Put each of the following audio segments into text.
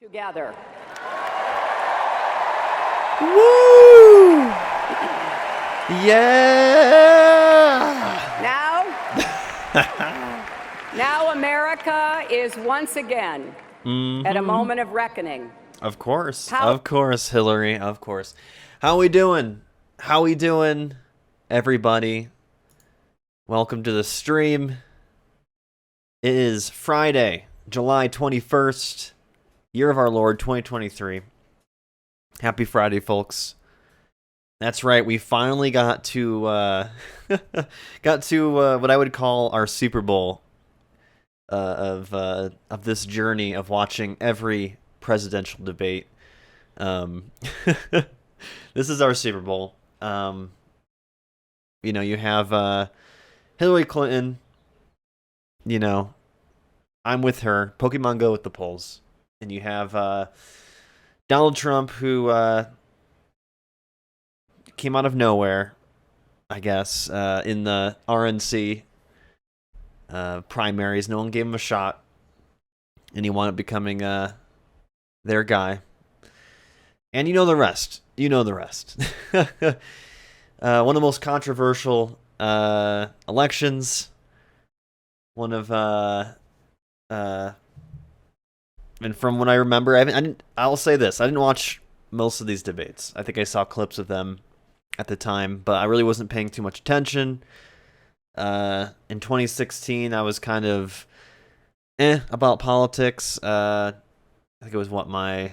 Together. Woo! Yeah! Now America is once again at a moment of reckoning. Of course, Hillary, of course. How we doing? How we doing, everybody? Welcome to the stream. It is Friday, July 21st, year of our Lord, 2023. Happy Friday, folks. That's right, we finally got to what I would call our Super Bowl of this journey of watching every presidential debate. This is our Super Bowl. You know, you have Hillary Clinton. You know, I'm with her. Pokemon Go with the polls. And you have Donald Trump, who came out of nowhere, I guess, in the RNC primaries. No one gave him a shot, and he wound up becoming their guy. And you know the rest. You know the rest. One of the most controversial elections. One of and from what I remember, I'll say this: I didn't watch most of these debates. I think I saw clips of them at the time, but I really wasn't paying too much attention. In 2016, I was kind of about politics. I think it was my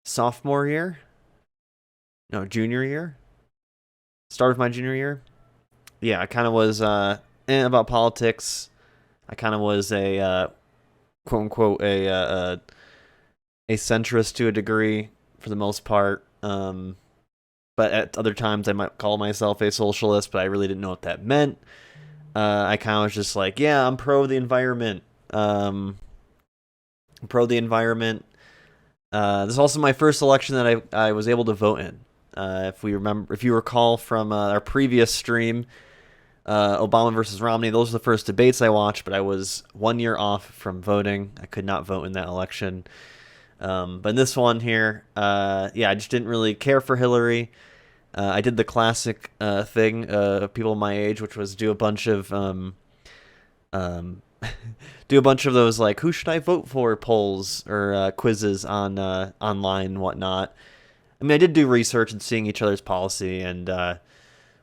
sophomore year? No, junior year? Start of my junior year? Yeah, I kind of was about politics. I kind of was a quote unquote a centrist to a degree for the most part. But at other times I might call myself a socialist, but I really didn't know what that meant. I kind of was just like, yeah, I'm pro the environment. I'm pro the environment. This is also my first election that I was able to vote in. If you recall from our previous stream, Obama versus Romney, those are the first debates I watched, but I was 1 year off from voting. I could not vote in that election. But in this one here, I just didn't really care for Hillary. I did the classic thing of people my age, which was do a bunch of those like who should I vote for polls or quizzes on online and whatnot. I mean, I did do research and seeing each other's policy and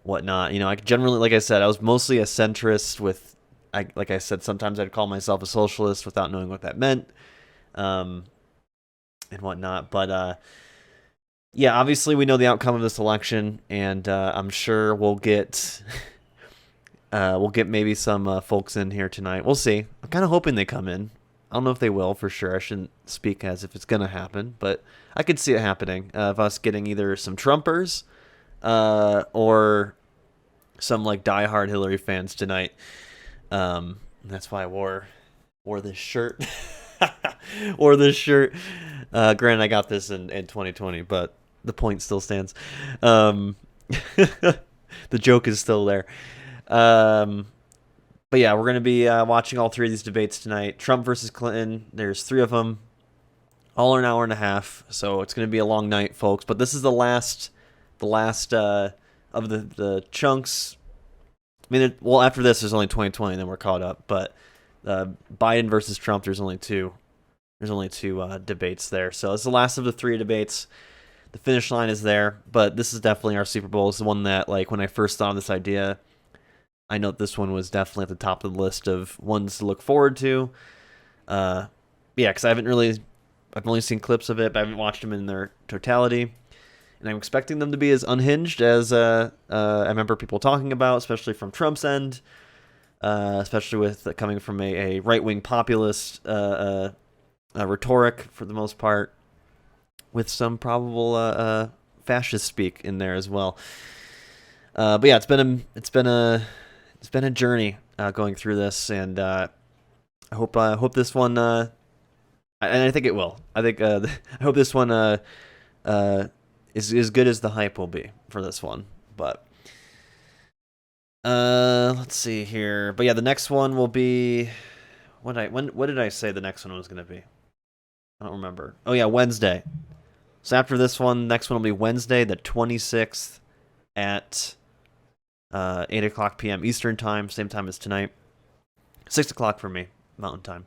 whatnot. You know, I generally, like I said, I was mostly a centrist with, like I said, sometimes I'd call myself a socialist without knowing what that meant. And whatnot, but yeah, obviously we know the outcome of this election, and I'm sure we'll get maybe some folks in here tonight. We'll see. I'm kind of hoping they come in. I don't know if they will for sure. I shouldn't speak as if it's gonna happen, but I could see it happening. Of us getting either some Trumpers, or some like diehard Hillary fans tonight. That's why I wore this shirt. Or this shirt. Granted, I got this in 2020, but the point still stands. The joke is still there. But yeah, we're going to be watching all three of these debates tonight. Trump versus Clinton. There's three of them. All in an hour and a half. So it's going to be a long night, folks. But this is the last of the chunks. I mean, after this, there's only 2020, and then we're caught up. But Biden versus Trump, there's only two. There's only two debates there. So it's the last of the three debates. The finish line is there, but this is definitely our Super Bowl. It's the one that, like, when I first thought of this idea, I know this one was definitely at the top of the list of ones to look forward to. Yeah, because I've only seen clips of it, but I haven't watched them in their totality. And I'm expecting them to be as unhinged as I remember people talking about, especially from Trump's end, especially with coming from a right-wing populist rhetoric for the most part, with some probable fascist speak in there as well. But yeah, it's been a journey going through this, and I hope this one, and I think it will. I think I hope this one is as good as the hype will be for this one. But let's see here. But yeah, the next one will be what did I say the next one was going to be? I don't remember. Oh, yeah, Wednesday. So after this one, next one will be Wednesday, the 26th at 8 o'clock p.m. Eastern Time, same time as tonight. 6 o'clock for me, Mountain Time.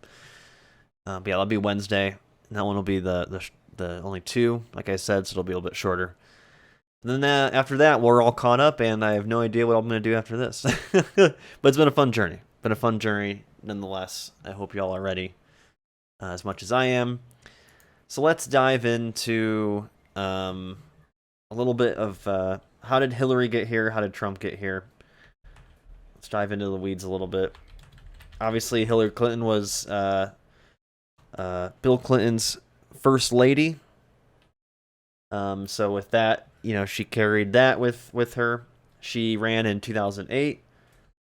But yeah, that'll be Wednesday. And that one will be the only 2, like I said, so it'll be a little bit shorter. And then after that, we're all caught up, and I have no idea what I'm going to do after this. But it's been a fun journey. Been a fun journey, nonetheless. I hope y'all are ready as much as I am. So let's dive into a little bit of how did Hillary get here? How did Trump get here? Let's dive into the weeds a little bit. Obviously, Hillary Clinton was Bill Clinton's first lady. So with that, she carried that with her. She ran in 2008,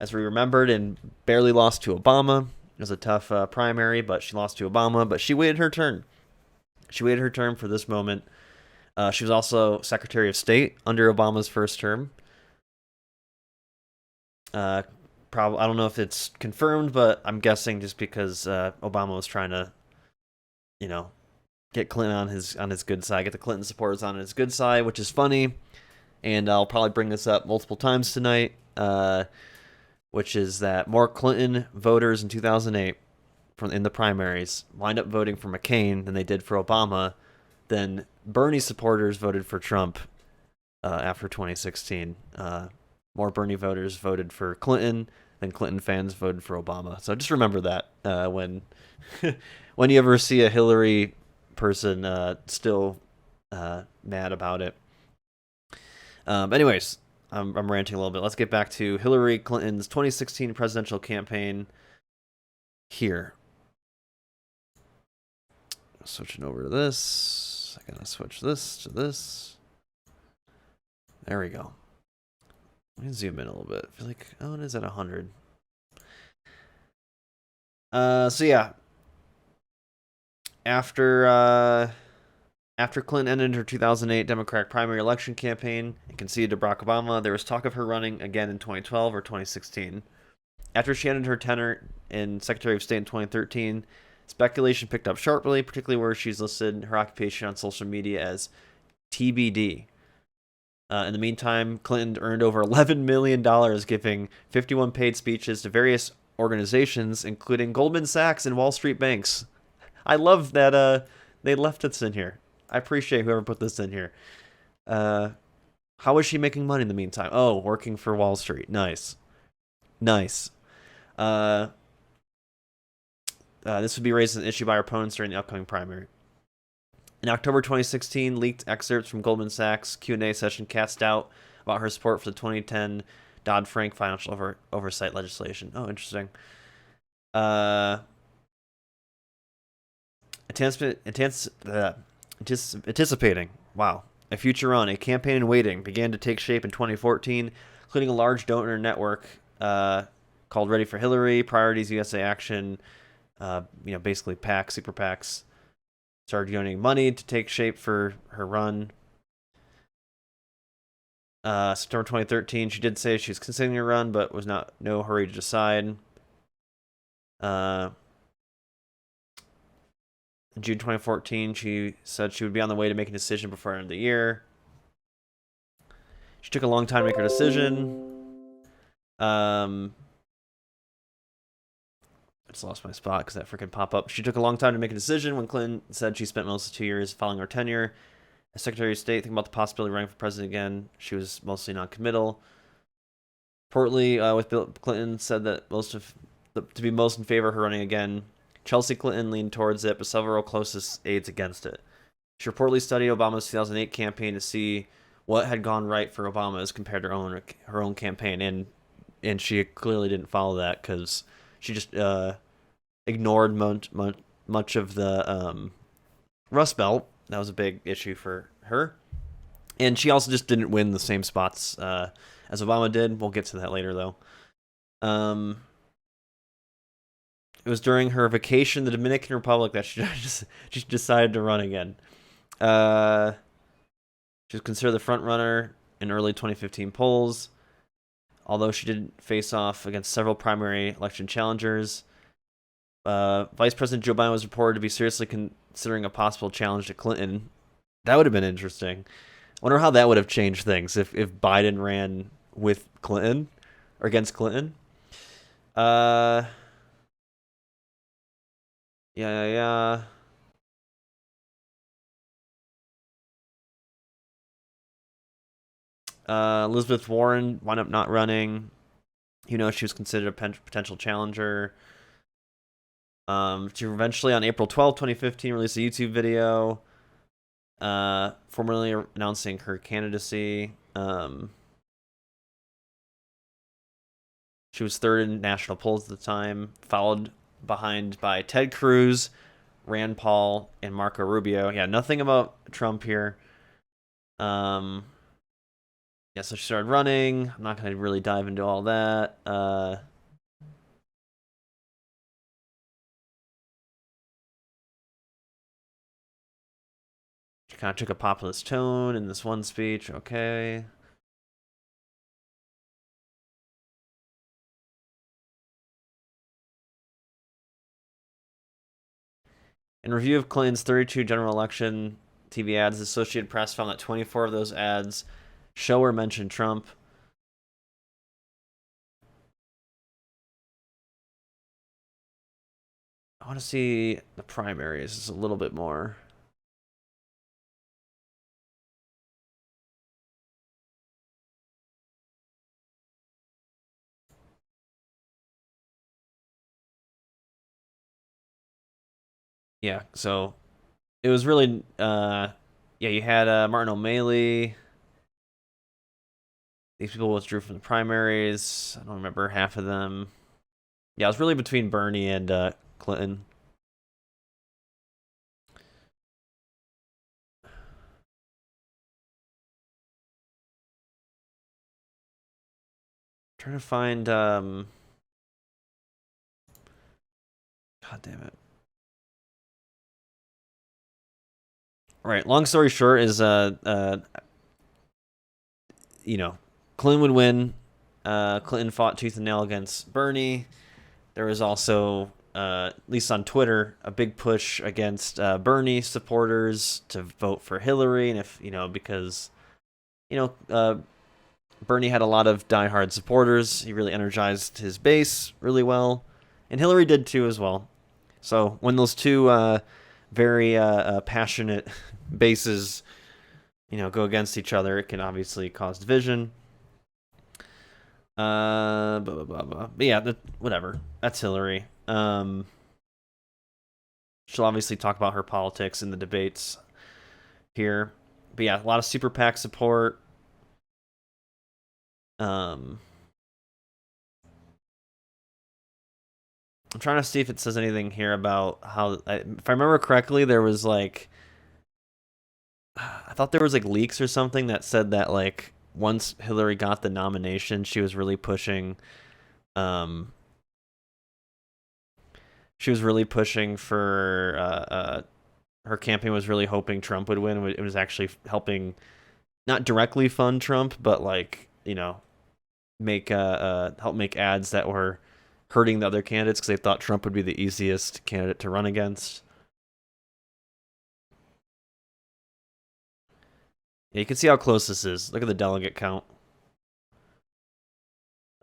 as we remembered, and barely lost to Obama. It was a tough primary, but she lost to Obama. But she waited her turn. She waited her turn for this moment. She was also Secretary of State under Obama's first term. I don't know if it's confirmed, but I'm guessing just because Obama was trying to, get Clinton on his good side, get the Clinton supporters on his good side, which is funny. And I'll probably bring this up multiple times tonight, which is that more Clinton voters in 2008 in the primaries wind up voting for McCain than they did for Obama. Then Bernie supporters voted for Trump after 2016. More Bernie voters voted for Clinton than Clinton fans voted for Obama. So just remember that when when you ever see a Hillary person still mad about it. Anyways, I'm ranting a little bit. Let's get back to Hillary Clinton's 2016 presidential campaign here. Switching over to this. I gotta switch this to this. There we go. Let me zoom in a little bit. I feel like, it is at 100. So yeah. After Clinton ended her 2008 Democratic primary election campaign and conceded to Barack Obama, there was talk of her running again in 2012 or 2016. After she ended her tenure in Secretary of State in 2013, speculation picked up sharply, particularly where she's listed her occupation on social media as TBD. In the meantime, Clinton earned over $11 million giving 51 paid speeches to various organizations, including Goldman Sachs and Wall Street banks. I love that they left this in here. I appreciate whoever put this in here. How is she making money in the meantime? Oh, working for Wall Street. Nice. This would be raised as an issue by her opponents during the upcoming primary. In October 2016, leaked excerpts from Goldman Sachs' Q&A session cast doubt about her support for the 2010 Dodd-Frank financial oversight legislation. Oh, interesting. Anticipating. Wow. A future run. A campaign in waiting began to take shape in 2014, including a large donor network called Ready for Hillary, Priorities USA Action, basically PACs, super PACs, started donating money to take shape for her run. September 2013, she did say she was considering a run, but was no hurry to decide. In June 2014, she said she would be on the way to make a decision before the end of the year. She took a long time to make her decision. I just lost my spot because that freaking pop-up. She took a long time to make a decision when Clinton said she spent most of 2 years following her tenure as Secretary of State, thinking about the possibility of running for president again. She was mostly non-committal. Reportedly, with Bill Clinton said that to be most in favor of her running again. Chelsea Clinton leaned towards it, but several closest aides against it. She reportedly studied Obama's 2008 campaign to see what had gone right for Obama as compared to her own campaign, and she clearly didn't follow that because she just ignored much of the Rust Belt. That was a big issue for her. And she also just didn't win the same spots as Obama did. We'll get to that later, though. It was during her vacation in the Dominican Republic that she decided to run again. She was considered the front runner in early 2015 polls, although she did face off against several primary election challengers. Vice President Joe Biden was reported to be seriously considering a possible challenge to Clinton. That would have been interesting. I wonder how that would have changed things if Biden ran with Clinton or against Clinton. Yeah. Elizabeth Warren wound up not running. She was considered a potential challenger. She eventually, on April 12th, 2015, released a YouTube video formally announcing her candidacy. She was third in national polls at the time, followed behind by Ted Cruz, Rand Paul, and Marco Rubio. Yeah, nothing about Trump here. Yeah, so she started running. I'm not going to really dive into all that. She kind of took a populist tone in this one speech. Okay. In review of Clinton's 32 general election TV ads, the Associated Press found that 24 of those ads show or mention Trump. I want to see the primaries a little bit more. Yeah, so it was really, yeah, you had Martin O'Malley. These people withdrew from the primaries. I don't remember half of them. Yeah, it was really between Bernie and Clinton. Trying to find, God damn it. All right, long story short is, Clinton would win. Clinton fought tooth and nail against Bernie. There was also, at least on Twitter, a big push against Bernie supporters to vote for Hillary, and because Bernie had a lot of diehard supporters. He really energized his base really well, and Hillary did too as well. So when those two very passionate bases, go against each other, it can obviously cause division. Blah, blah, blah, blah. But yeah, whatever. That's Hillary. She'll obviously talk about her politics in the debates here. But yeah, a lot of super PAC support. I'm trying to see if it says anything here about how, if I remember correctly, there was I thought there was leaks or something that said that once Hillary got the nomination, she was really pushing for her campaign was really hoping Trump would win. It was actually helping not directly fund Trump, but make help make ads that were hurting the other candidates because they thought Trump would be the easiest candidate to run against. Yeah, you can see how close this is. Look at the delegate count.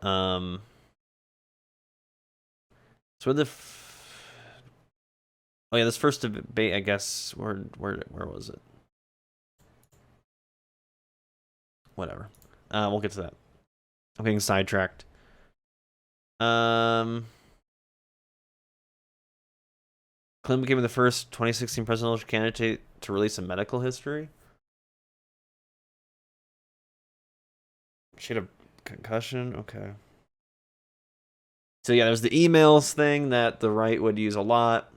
So oh yeah, this first debate, I guess, where was it? Whatever. We'll get to that. I'm getting sidetracked. Clinton became the first 2016 presidential candidate to release a medical history. She had a concussion? Okay. So yeah, there's the emails thing that the right would use a lot.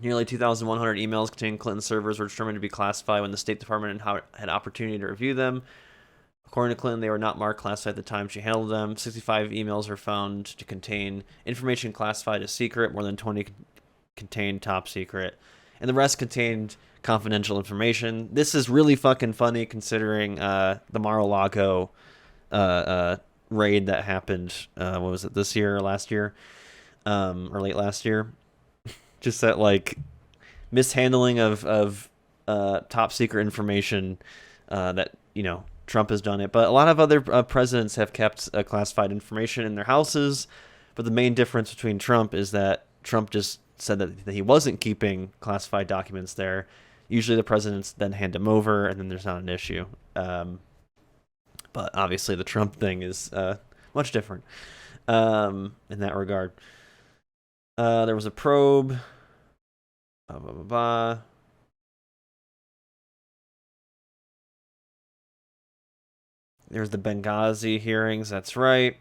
Nearly 2,100 emails containing Clinton servers were determined to be classified when the State Department had opportunity to review them. According to Clinton, they were not marked classified at the time she handled them. 65 emails were found to contain information classified as secret. More than 20 contained top secret. And the rest contained confidential information. This is really fucking funny considering the Mar-a-Lago raid that happened, what was it, this year or last year? Or late last year. Just that like mishandling of top secret information that Trump has done it, but a lot of other presidents have kept classified information in their houses. But the main difference between Trump is that Trump just said that he wasn't keeping classified documents there. Usually the presidents then hand them over, and then there's not an issue. But obviously the Trump thing is much different in that regard. There was a probe. Blah, blah, blah, blah. There's the Benghazi hearings. That's right.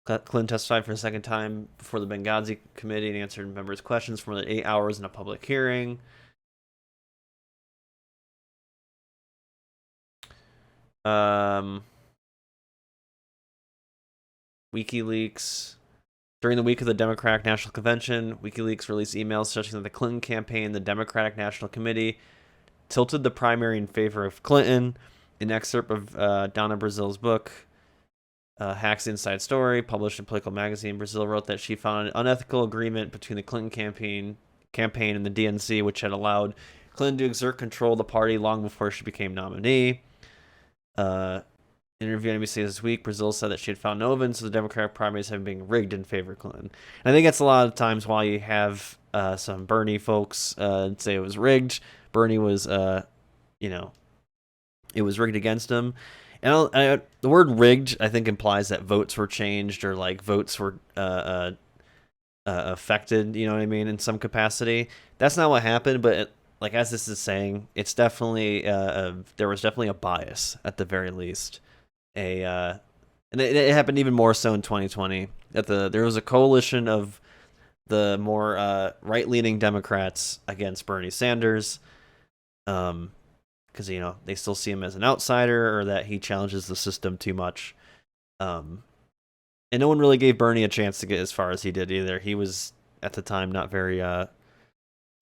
Clinton testified for the second time before the Benghazi committee and answered members' questions for more than 8 hours in a public hearing. WikiLeaks. During the week of the Democratic National Convention, WikiLeaks released emails suggesting that the Clinton campaign and the Democratic National Committee tilted the primary in favor of Clinton. An excerpt of Donna Brazil's book, Hack's Inside Story, published in Political Magazine, Brazil wrote that she found an unethical agreement between the Clinton campaign and the DNC, which had allowed Clinton to exert control of the party long before she became nominee. Interview on NBC this week, Brazil said that she had found no evidence of the Democratic primaries having been rigged in favor of Clinton. And I think that's a lot of times why you have some Bernie folks say it was rigged. Bernie was, it was rigged against him. And the word rigged, I think, implies that votes were changed or like votes were affected, you know what I mean, in some capacity. That's not what happened, but like as this is saying, it's definitely there was definitely a bias at the very least. And it happened even more so in 2020. There was a coalition of the more right-leaning Democrats against Bernie Sanders, because they still see him as an outsider or that he challenges the system too much. And no one really gave Bernie a chance to get as far as he did either. He was at the time not very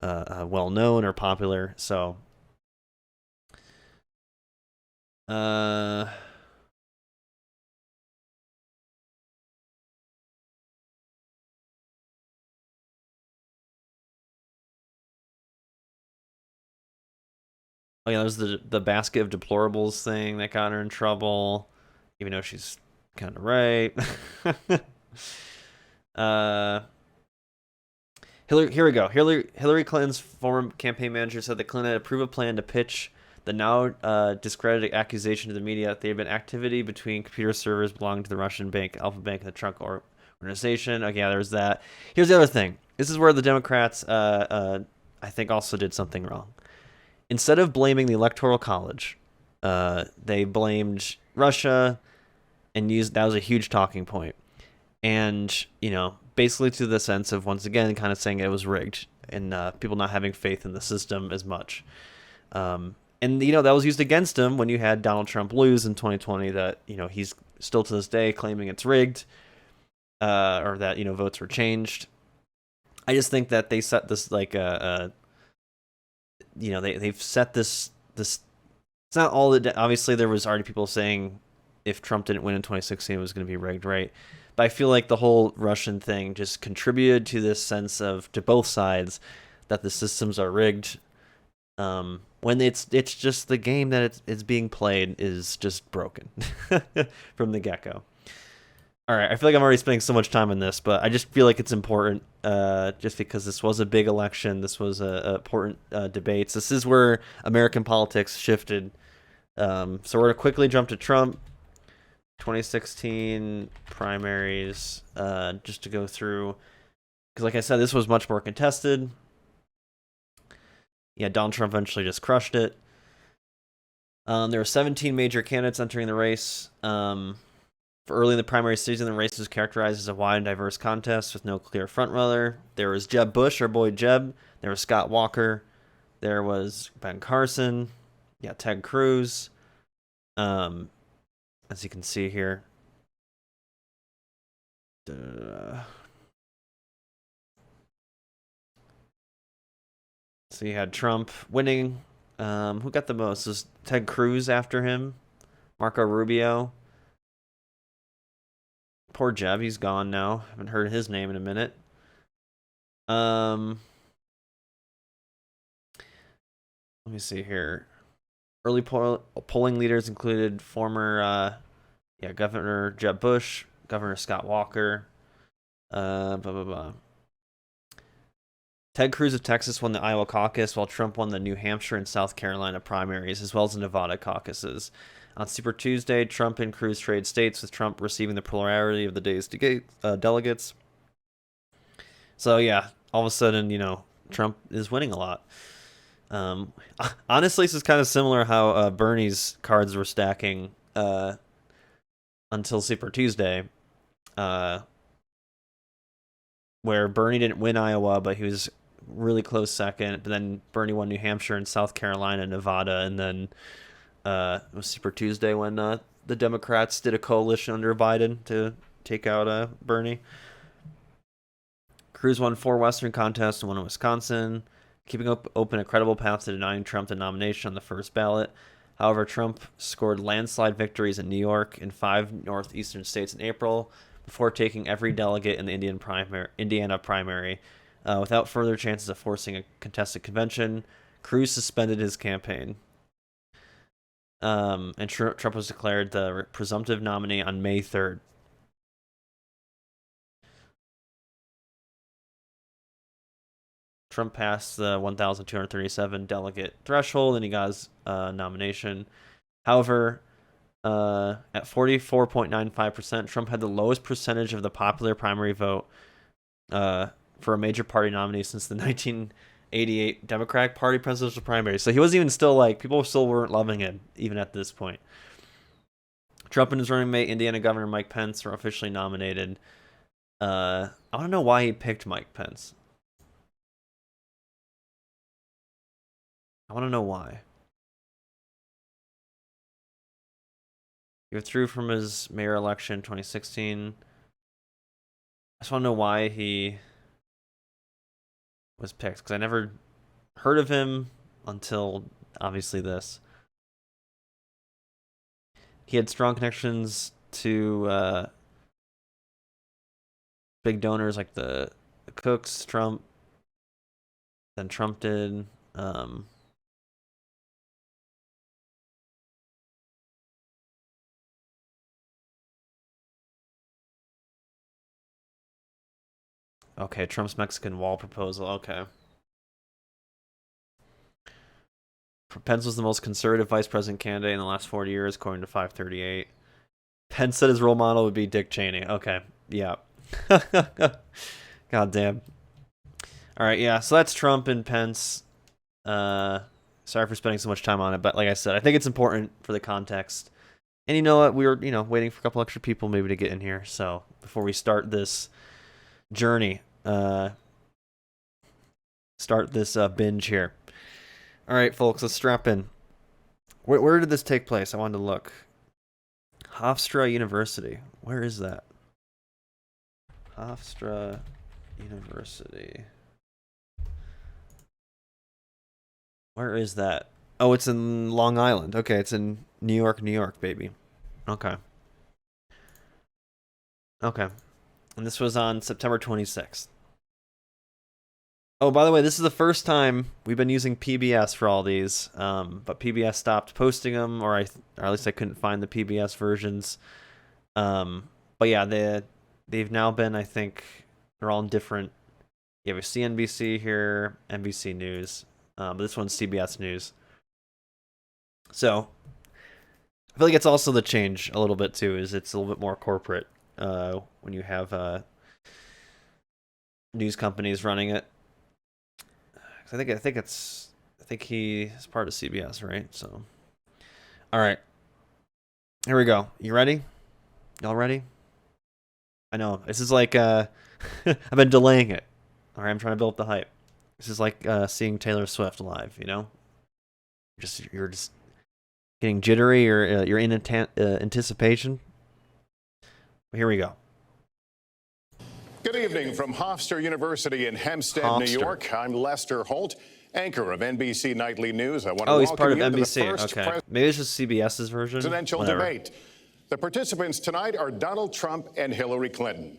well known or popular, so. Oh yeah, there was the basket of deplorables thing that got her in trouble, even though she's kind of right. Here we go. Hillary Clinton's former campaign manager said that Clinton had approved a plan to pitch the now discredited accusation to the media that there had been activity between computer servers belonging to the Russian bank Alpha Bank and the Trump organization. Okay, yeah, there's that. Here's the other thing. This is where the Democrats, I think, also did something wrong. Instead of blaming the Electoral College, they blamed Russia and that was a huge talking point. And, basically to the sense of, once again, kind of saying it was rigged and people not having faith in the system as much. And, that was used against him when you had Donald Trump lose in 2020 that, he's still to this day claiming it's rigged or that, votes were changed. I just think that they set this like they've set this it's not all that obviously there was already people saying if Trump didn't win in 2016 it was going to be rigged, right? But I feel like the whole Russian thing just contributed to this sense of, to both sides, that the systems are rigged, when it's just the game that it's being played is just broken from the get-go. All right, I feel like I'm already spending so much time on this, but I just feel like it's important, just because this was a big election. This was a important debates. This is where American politics shifted. So we're going to quickly jump to Trump. 2016 primaries, just to go through. Because like I said, this was much more contested. Yeah, Donald Trump eventually just crushed it. There were 17 major candidates entering the race. Early in the primary season, the race was characterized as a wide and diverse contest with no clear frontrunner. There was Jeb Bush, our boy Jeb. There was Scott Walker. There was Ben Carson. Yeah, Ted Cruz. As you can see here. So you had Trump winning. Who got the most? Was Ted Cruz after him? Marco Rubio. Poor Jeb, he's gone now. Haven't heard his name in a minute. Let me see here. Early polling leaders included former, Governor Jeb Bush, Governor Scott Walker, blah blah blah. Ted Cruz of Texas won the Iowa caucus, while Trump won the New Hampshire and South Carolina primaries, as well as the Nevada caucuses. On Super Tuesday, Trump and Cruz traded states, with Trump receiving the plurality of the day's delegates. So, yeah, all of a sudden, Trump is winning a lot. Honestly, this is kind of similar how Bernie's cards were stacking until Super Tuesday, where Bernie didn't win Iowa, but he was really close second. But then Bernie won New Hampshire and South Carolina, Nevada, and then it was Super Tuesday when the Democrats did a coalition under Biden to take out Bernie. Cruz won 4 Western contests and 1 in Wisconsin, keeping open a credible path to denying Trump the nomination on the first ballot. However, Trump scored landslide victories in New York and 5 northeastern states in April, before taking every delegate in the Indiana primary. Without further chances of forcing a contested convention, Cruz suspended his campaign. And Trump was declared the presumptive nominee on May 3rd. Trump passed the 1,237 delegate threshold, and he got his nomination. However, at 44.95%, Trump had the lowest percentage of the popular primary vote for a major party nominee since the 1988 Democratic Party presidential primary. So he wasn't even still people still weren't loving him even at this point. Trump and his running mate, Indiana Governor Mike Pence, were officially nominated. I want to know why he picked Mike Pence. I want to know why. He withdrew from his mayor election in 2016. I just want to know why he was picked, because I never heard of him until, obviously, this. He had strong connections to big donors like the Cooks, Trump. Then Trump did. Okay, Trump's Mexican wall proposal. Okay. Pence was the most conservative vice president candidate in the last 40 years, according to 538. Pence said his role model would be Dick Cheney. Okay, yeah. God damn. All right, yeah, so that's Trump and Pence. Sorry for spending so much time on it, but like I said, I think it's important for the context. And you know what? We were, waiting for a couple extra people maybe to get in here. So before we start this journey, start this binge here. All right, folks, let's strap in. Where did this take place? I wanted to look. Hofstra University. Where is that? Hofstra University. Where is that? Oh, it's in Long Island. Okay, it's in New York, baby. Okay. Okay. And this was on September 26th. Oh, by the way, this is the first time we've been using PBS for all these, but PBS stopped posting them, or at least I couldn't find the PBS versions. But yeah, they've now been, I think, they're all in different. You have a CNBC here, NBC News, but this one's CBS News. So I feel like it's also the change a little bit too, is it's a little bit more corporate when you have news companies running it. I think he is part of CBS, right? So, all right, here we go. You ready? Y'all ready? I know this is like I've been delaying it. All right, I'm trying to build up the hype. This is like seeing Taylor Swift live. You're just getting jittery, or you're in anticipation. Here we go. Good evening from Hofstra University in Hempstead, New York. I'm Lester Holt, anchor of NBC Nightly News. I want to he's part of welcome you NBC. to the first Okay, maybe it's just CBS's version. Presidential debate. The participants tonight are Donald Trump and Hillary Clinton.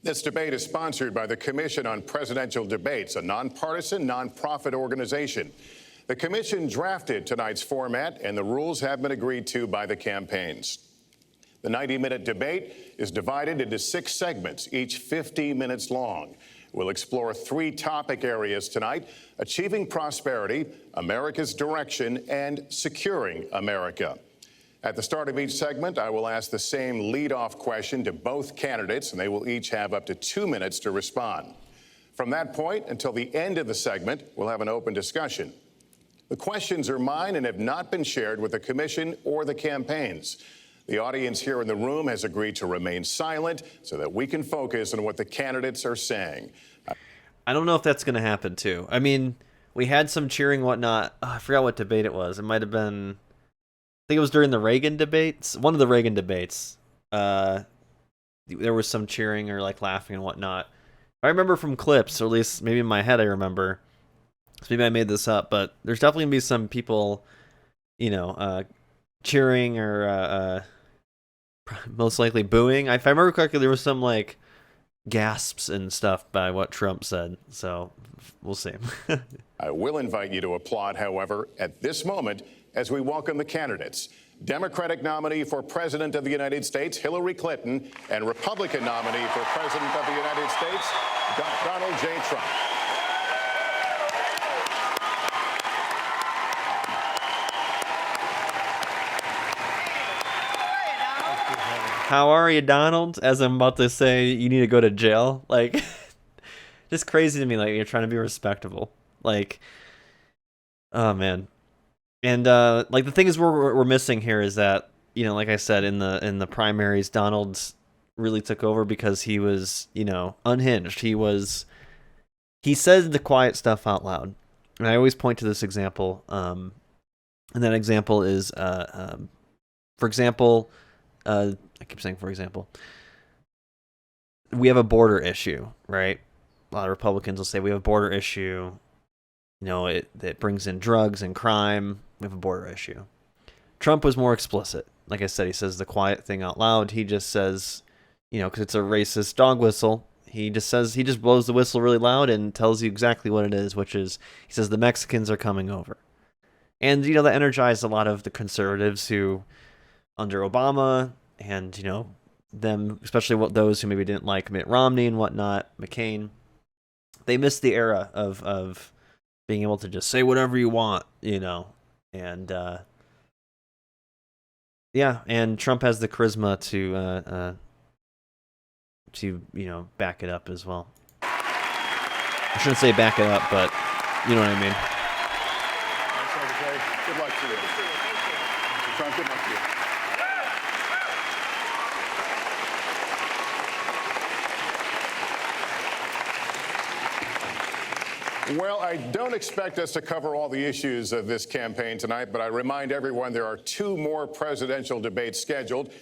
This debate is sponsored by the Commission on Presidential Debates, a nonpartisan, nonprofit organization. The commission drafted tonight's format, and the rules have been agreed to by the campaigns. The 90-minute debate is divided into 6 segments, each 50 minutes long. We'll explore 3 topic areas tonight: achieving prosperity, America's direction, and securing America. At the start of each segment, I will ask the same lead-off question to both candidates, and they will each have up to 2 minutes to respond. From that point until the end of the segment, we'll have an open discussion. The questions are mine and have not been shared with the commission or the campaigns. The audience here in the room has agreed to remain silent so that we can focus on what the candidates are saying. I don't know if that's going to happen, too. I mean, we had some cheering, whatnot. Oh, I forgot what debate it was. It might have been... I think it was during the Reagan debates. One of the Reagan debates. There was some cheering or like laughing and whatnot. I remember from clips, or at least maybe in my head I remember. So maybe I made this up, but there's definitely going to be some people, cheering or most likely booing. If I remember correctly, there was some like gasps and stuff by what Trump said. So we'll see. I will invite you to applaud, however, at this moment as we welcome the candidates. Democratic nominee for President of the United States, Hillary Clinton, and Republican nominee for President of the United States, Donald J. Trump. How are you, Donald? As I'm about to say, you need to go to jail. Like, just crazy to me. Like, you're trying to be respectable. Like, oh man. And like the thing is, we're missing here is that, like I said in the primaries, Donald really took over because he was, unhinged. He said the quiet stuff out loud. And I always point to this example. And that example is, for example, I keep saying, for example, we have a border issue, right? A lot of Republicans will say we have a border issue. It brings in drugs and crime. We have a border issue. Trump was more explicit. Like I said, he says the quiet thing out loud. He just says, because it's a racist dog whistle. He just blows the whistle really loud and tells you exactly what it is, which is, he says the Mexicans are coming over. And, that energized a lot of the conservatives who, under Obama and, them, especially those who maybe didn't like Mitt Romney and whatnot, McCain, they missed the era of being able to just say whatever you want, and and Trump has the charisma to back it up as well. I shouldn't say back it up, but you know what I mean. Good luck to you. Trump, good luck to you. Well, I don't expect us to cover all the issues of this campaign tonight, but I remind everyone there are 2 more presidential debates scheduled.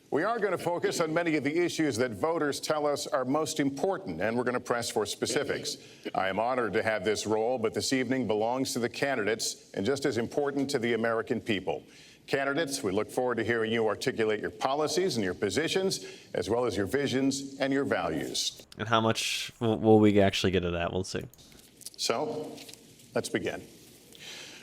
We are going to focus on many of the issues that voters tell us are most important, and we're going to press for specifics. I am honored to have this role, but this evening belongs to the candidates and just as important to the American people. Candidates, we look forward to hearing you articulate your policies and your positions, as well as your visions and your values. And how much will we actually get to that? We'll see. So, let's begin.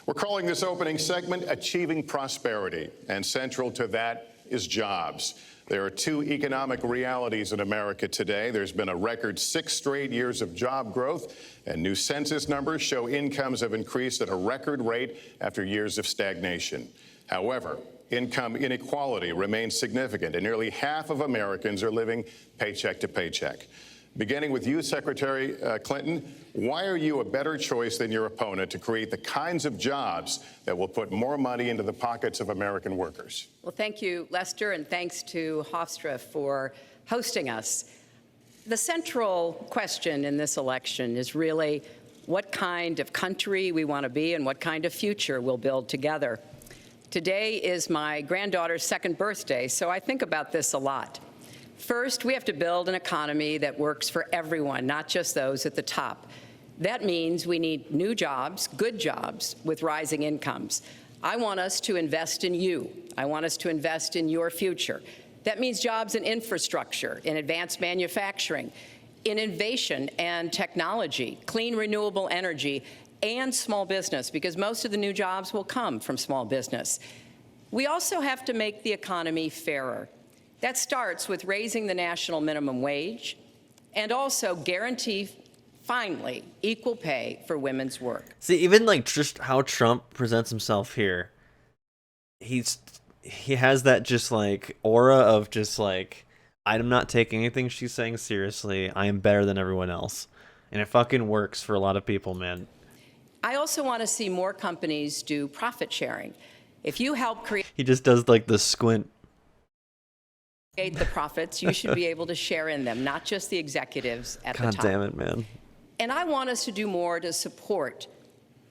We're calling this opening segment Achieving Prosperity, and central to that is jobs. There are 2 economic realities in America today. There's been a record 6 straight years of job growth, and new census numbers show incomes have increased at a record rate after years of stagnation. However, income inequality remains significant, and nearly half of Americans are living paycheck to paycheck. Beginning with you, Secretary Clinton, why are you a better choice than your opponent to create the kinds of jobs that will put more money into the pockets of American workers? Well, thank you, Lester, and thanks to Hofstra for hosting us. The central question in this election is really what kind of country we want to be and what kind of future we'll build together. Today is my granddaughter's 2nd birthday, so I think about this a lot. First, we have to build an economy that works for everyone, not just those at the top. That means we need new jobs, good jobs, with rising incomes. I want us to invest in you. I want us to invest in your future. That means jobs in infrastructure, in advanced manufacturing, in innovation and technology, clean renewable energy, and small business, because most of the new jobs will come from small business. We also have to make the economy fairer. That starts with raising the national minimum wage and also guarantee, finally, equal pay for women's work. See, even like just how Trump presents himself here, he has that just like aura of just like, I'm not taking anything she's saying seriously. I am better than everyone else. And it fucking works for a lot of people, man. I also want to see more companies do profit sharing. If you help create He just does like the squint. the profits, you should be able to share in them, not just the executives at the top. God damn it, man. And I want us to do more to support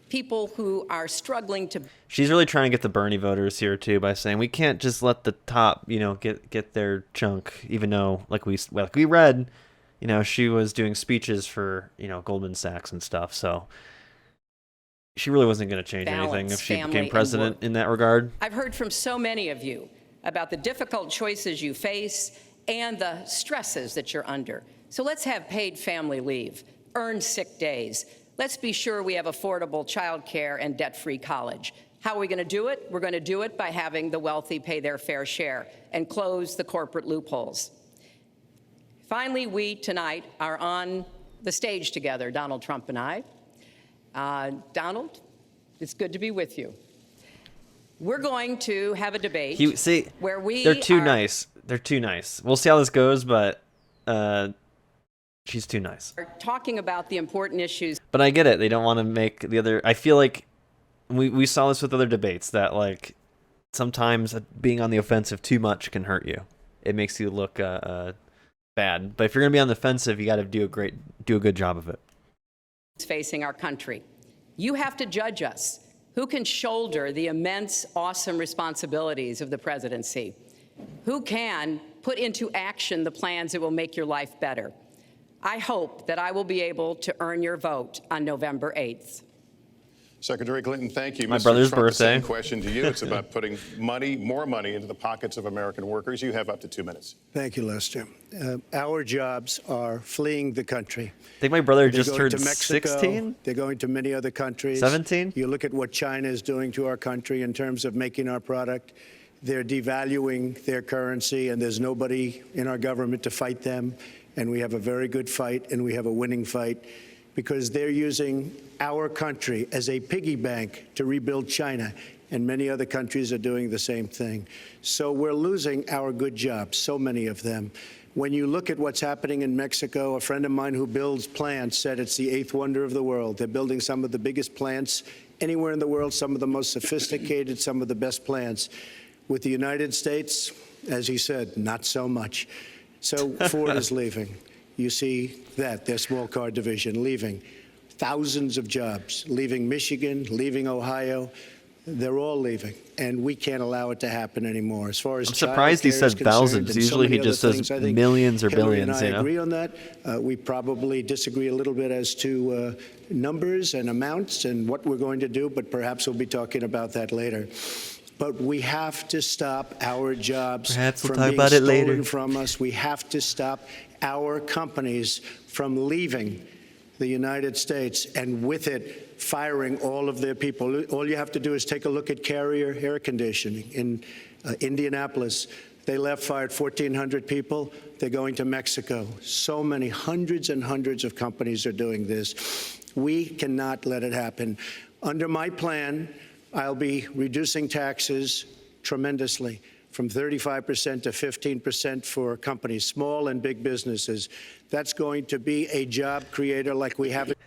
people who are struggling to. She's really trying to get the Bernie voters here too by saying we can't just let the top, get their chunk, even though like we read, she was doing speeches for, Goldman Sachs and stuff. So she really wasn't going to change anything if she became president in that regard. I've heard from so many of you about the difficult choices you face and the stresses that you're under. So let's have paid family leave, earned sick days. Let's be sure we have affordable child care and debt-free college. How are we going to do it? We're going to do it by having the wealthy pay their fair share and close the corporate loopholes. Finally, we tonight are on the stage together, Donald Trump and I. Donald, it's good to be with you. We're going to have a debate where they're too nice. They're too nice. We'll see how this goes, but she's too nice. We're talking about the important issues. But I get it. They don't want to make the other. I feel like we saw this with other debates that like sometimes being on the offensive too much can hurt you. It makes you look bad. But if you're gonna be on the offensive, you got to do a good job of it. Facing our country, you have to judge us. Who can shoulder the immense, awesome responsibilities of the presidency? Who can put into action the plans that will make your life better? I hope that I will be able to earn your vote on November 8th. Secretary Clinton, thank you. My brother's Trump, birthday. The same question to you. It's about putting more money into the pockets of American workers. You have up to 2 minutes. Thank you, Lester. Our jobs are fleeing the country. I think my brother They're just going turned to Mexico. 16. They're going to many other countries. 17? You look at what China is doing to our country in terms of making our product. They're devaluing their currency, and there's nobody in our government to fight them. And we have a very good fight, and we have a winning fight, because they're using our country as a piggy bank to rebuild China, and many other countries are doing the same thing. So we're losing our good jobs, so many of them. When you look at what's happening in Mexico, a friend of mine who builds plants said it's the eighth wonder of the world. They're building some of the biggest plants anywhere in the world, some of the most sophisticated, some of the best plants. With the United States, as he said, not so much. So Ford is leaving. You see that, their small car division leaving. Thousands of jobs, leaving Michigan, leaving Ohio. They're all leaving, and we can't allow it to happen anymore. As far as I'm surprised he said thousands. Usually he just says millions or billions. I agree on that. We probably disagree a little bit as to numbers and amounts and what we're going to do, but perhaps we'll be talking about that later. But we have to stop our jobs from being stolen from us. We have to stop our companies from leaving the United States, and with it, firing all of their people. All you have to do is take a look at Carrier Air Conditioning in Indianapolis. They fired 1,400 people. They're going to Mexico. So many, hundreds and hundreds of companies are doing this. We cannot let it happen. Under my plan, I'll be reducing taxes tremendously, from 35% to 15% for companies, small and big businesses. That's going to be a job creator like we haven't.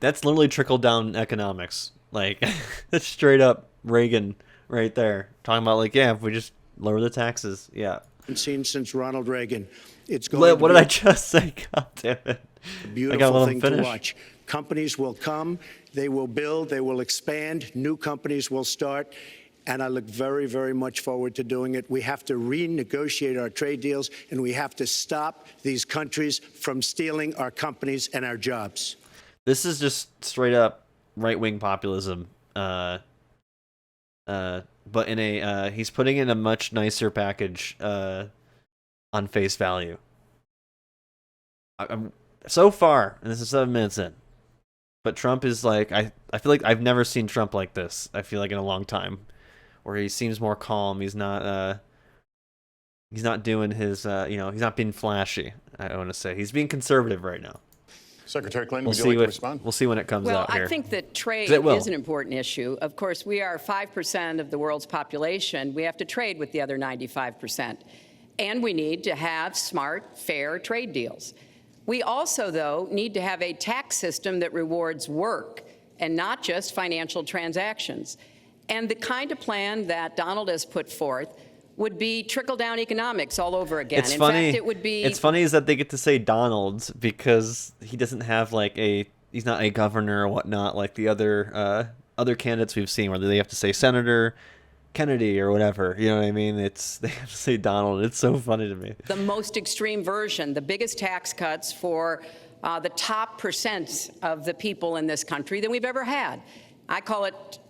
That's literally trickle-down economics. Like, that's straight up Reagan right there. Talking about, like, yeah, if we just lower the taxes, yeah. Seen since Ronald Reagan. It's going what did I just say? God damn it. A beautiful thing to watch. Companies will come, they will build, they will expand, new companies will start, and I look very, very much forward to doing it. We have to renegotiate our trade deals, and we have to stop these countries from stealing our companies and our jobs. This is just straight up right-wing populism, but in a he's putting in a much nicer package on face value. I'm so far, and this is 7 minutes in, but Trump is like, I feel like I've never seen Trump like this. I feel like in a long time, where he seems more calm. He's not doing his, he's not being flashy. I want to say he's being conservative right now. Secretary Clinton, would you like to respond? We'll see when it comes out here. Well, I think that trade It will. is an important issue. Of course, we are 5% of the world's population. We have to trade with the other 95%. And we need to have smart, fair trade deals. We also, though, need to have a tax system that rewards work and not just financial transactions. And the kind of plan that Donald has put forth would be trickle-down economics all over again. It's In funny. fact, it would be... It's funny is that they get to say Donald because he doesn't have he's not a governor or whatnot like the other candidates we've seen where they have to say Senator Kennedy or whatever. You know what I mean? They have to say Donald. It's so funny to me. The most extreme version, the biggest tax cuts for the top percent of the people in this country than we've ever had. I call it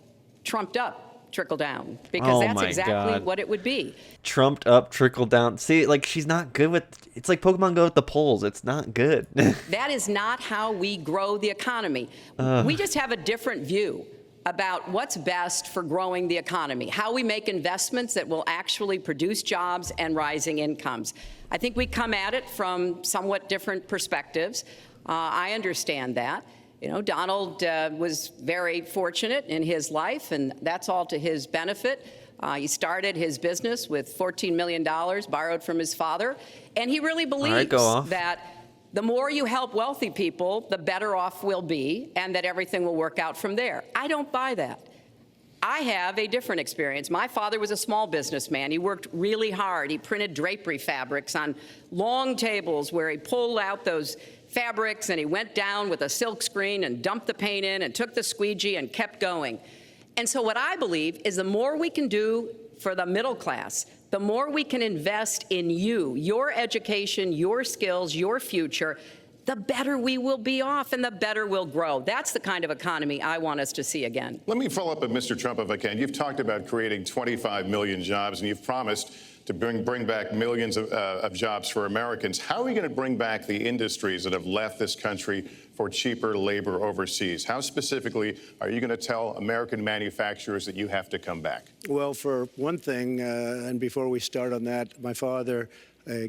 trumped up. Trickle down, because that's exactly what it would be. Trumped up, trickle down. See, like she's not good with. It's like Pokemon Go with the polls. It's not good. That is not how we grow the economy. We just have a different view about what's best for growing the economy, how we make investments that will actually produce jobs and rising incomes. I think we come at it from somewhat different perspectives. I understand that. You know, Donald was very fortunate in his life, and that's all to his benefit. He started his business with $14 million borrowed from his father, and he really believes that the more you help wealthy people, the better off we'll be, and that everything will work out from there. I don't buy that. I have a different experience. My father was a small businessman. He worked really hard. He printed drapery fabrics on long tables where he pulled out those fabrics and he went down with a silk screen and dumped the paint in and took the squeegee and kept going. And so what I believe is the more we can do for the middle class, the more we can invest in you, your education, your skills, your future, the better we will be off and the better we'll grow. That's the kind of economy I want us to see again. Let me follow up with Mr. Trump if I can. You've talked about creating 25 million jobs, and you've promised to bring back millions of jobs for Americans. How are we going to bring back the industries that have left this country for cheaper labor overseas? How specifically are you going to tell American manufacturers that you have to come back? Well, for one thing, and before we start on that, my father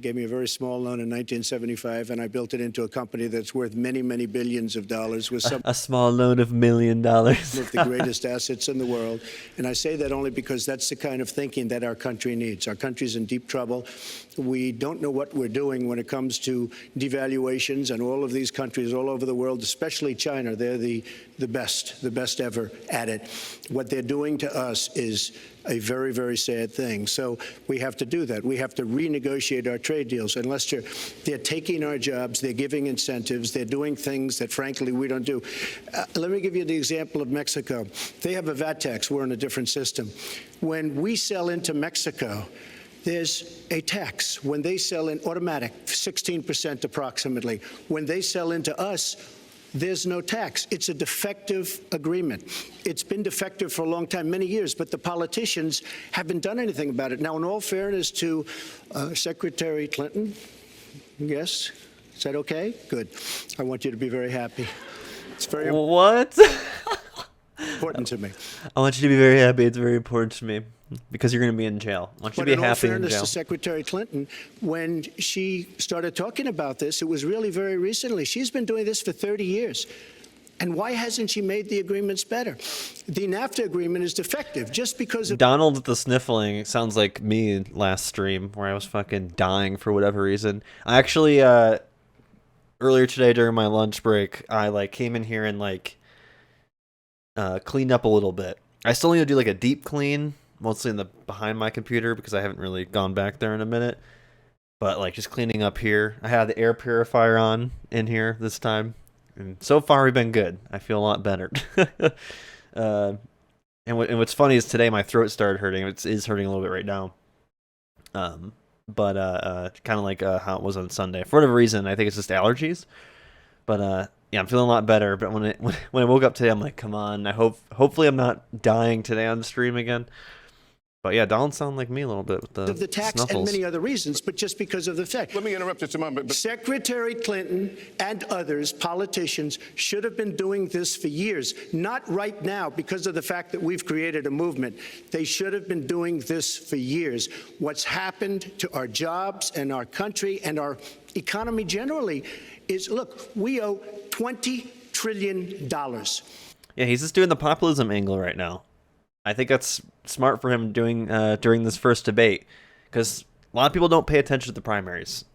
gave me a very small loan in 1975, and I built it into a company that's worth many, many billions of dollars with some a small loan of $1 million. of the greatest assets in the world. And I say that only because that's the kind of thinking that our country needs. Our country's in deep trouble. We don't know what we're doing when it comes to devaluations, and all of these countries all over the world, especially China, they're the best ever at it. What they're doing to us is a very, very sad thing. So we have to do that. We have to renegotiate our trade deals. And Lester, they're taking our jobs, they're giving incentives, they're doing things that, frankly, we don't do. Let me give you the example of Mexico. They have a VAT tax. We're in a different system. When we sell into Mexico, there's a tax. When they sell in automatic, 16% approximately. When they sell into us, there's no tax. It's a defective agreement. It's been defective for a long time, many years, but the politicians haven't done anything about it. Now, in all fairness to Secretary Clinton, yes, is that okay? Good. I want you to be very happy. It's very What? important to me. I want you to be very happy. It's very important to me because you're going to be in jail. I want you to be happy in all fairness jail. to Secretary Clinton, when she started talking about this, it was really very recently. She's been doing this for 30 years. And why hasn't she made the agreements better? The NAFTA agreement is defective just because of... Donald with the sniffling sounds like me last stream where I was fucking dying for whatever reason. I actually, earlier today during my lunch break, I came in here and cleaned up a little bit. I still need to do a deep clean, mostly in the behind my computer because I haven't really gone back there in a minute. But just cleaning up here. I had the air purifier on in here this time. And so far we've been good. I feel a lot better. And what's funny is today my throat started hurting. It is hurting a little bit right now. But kind of like how it was on Sunday. For whatever reason, I think it's just allergies. But yeah, I'm feeling a lot better. But when I woke up today, I'm like, come on. Hopefully I'm not dying today on the stream again. But yeah, Donald sounded like me a little bit with the of the tax snuffles. and many other reasons, but just because of the fact. Let me interrupt just a moment. But Secretary Clinton and others, politicians, should have been doing this for years, not right now because of the fact that we've created a movement. They should have been doing this for years. What's happened to our jobs and our country and our economy generally is, look, we owe $20 trillion. Yeah, he's just doing the populism angle right now. I think that's smart for him doing during this first debate, because a lot of people don't pay attention to the primaries.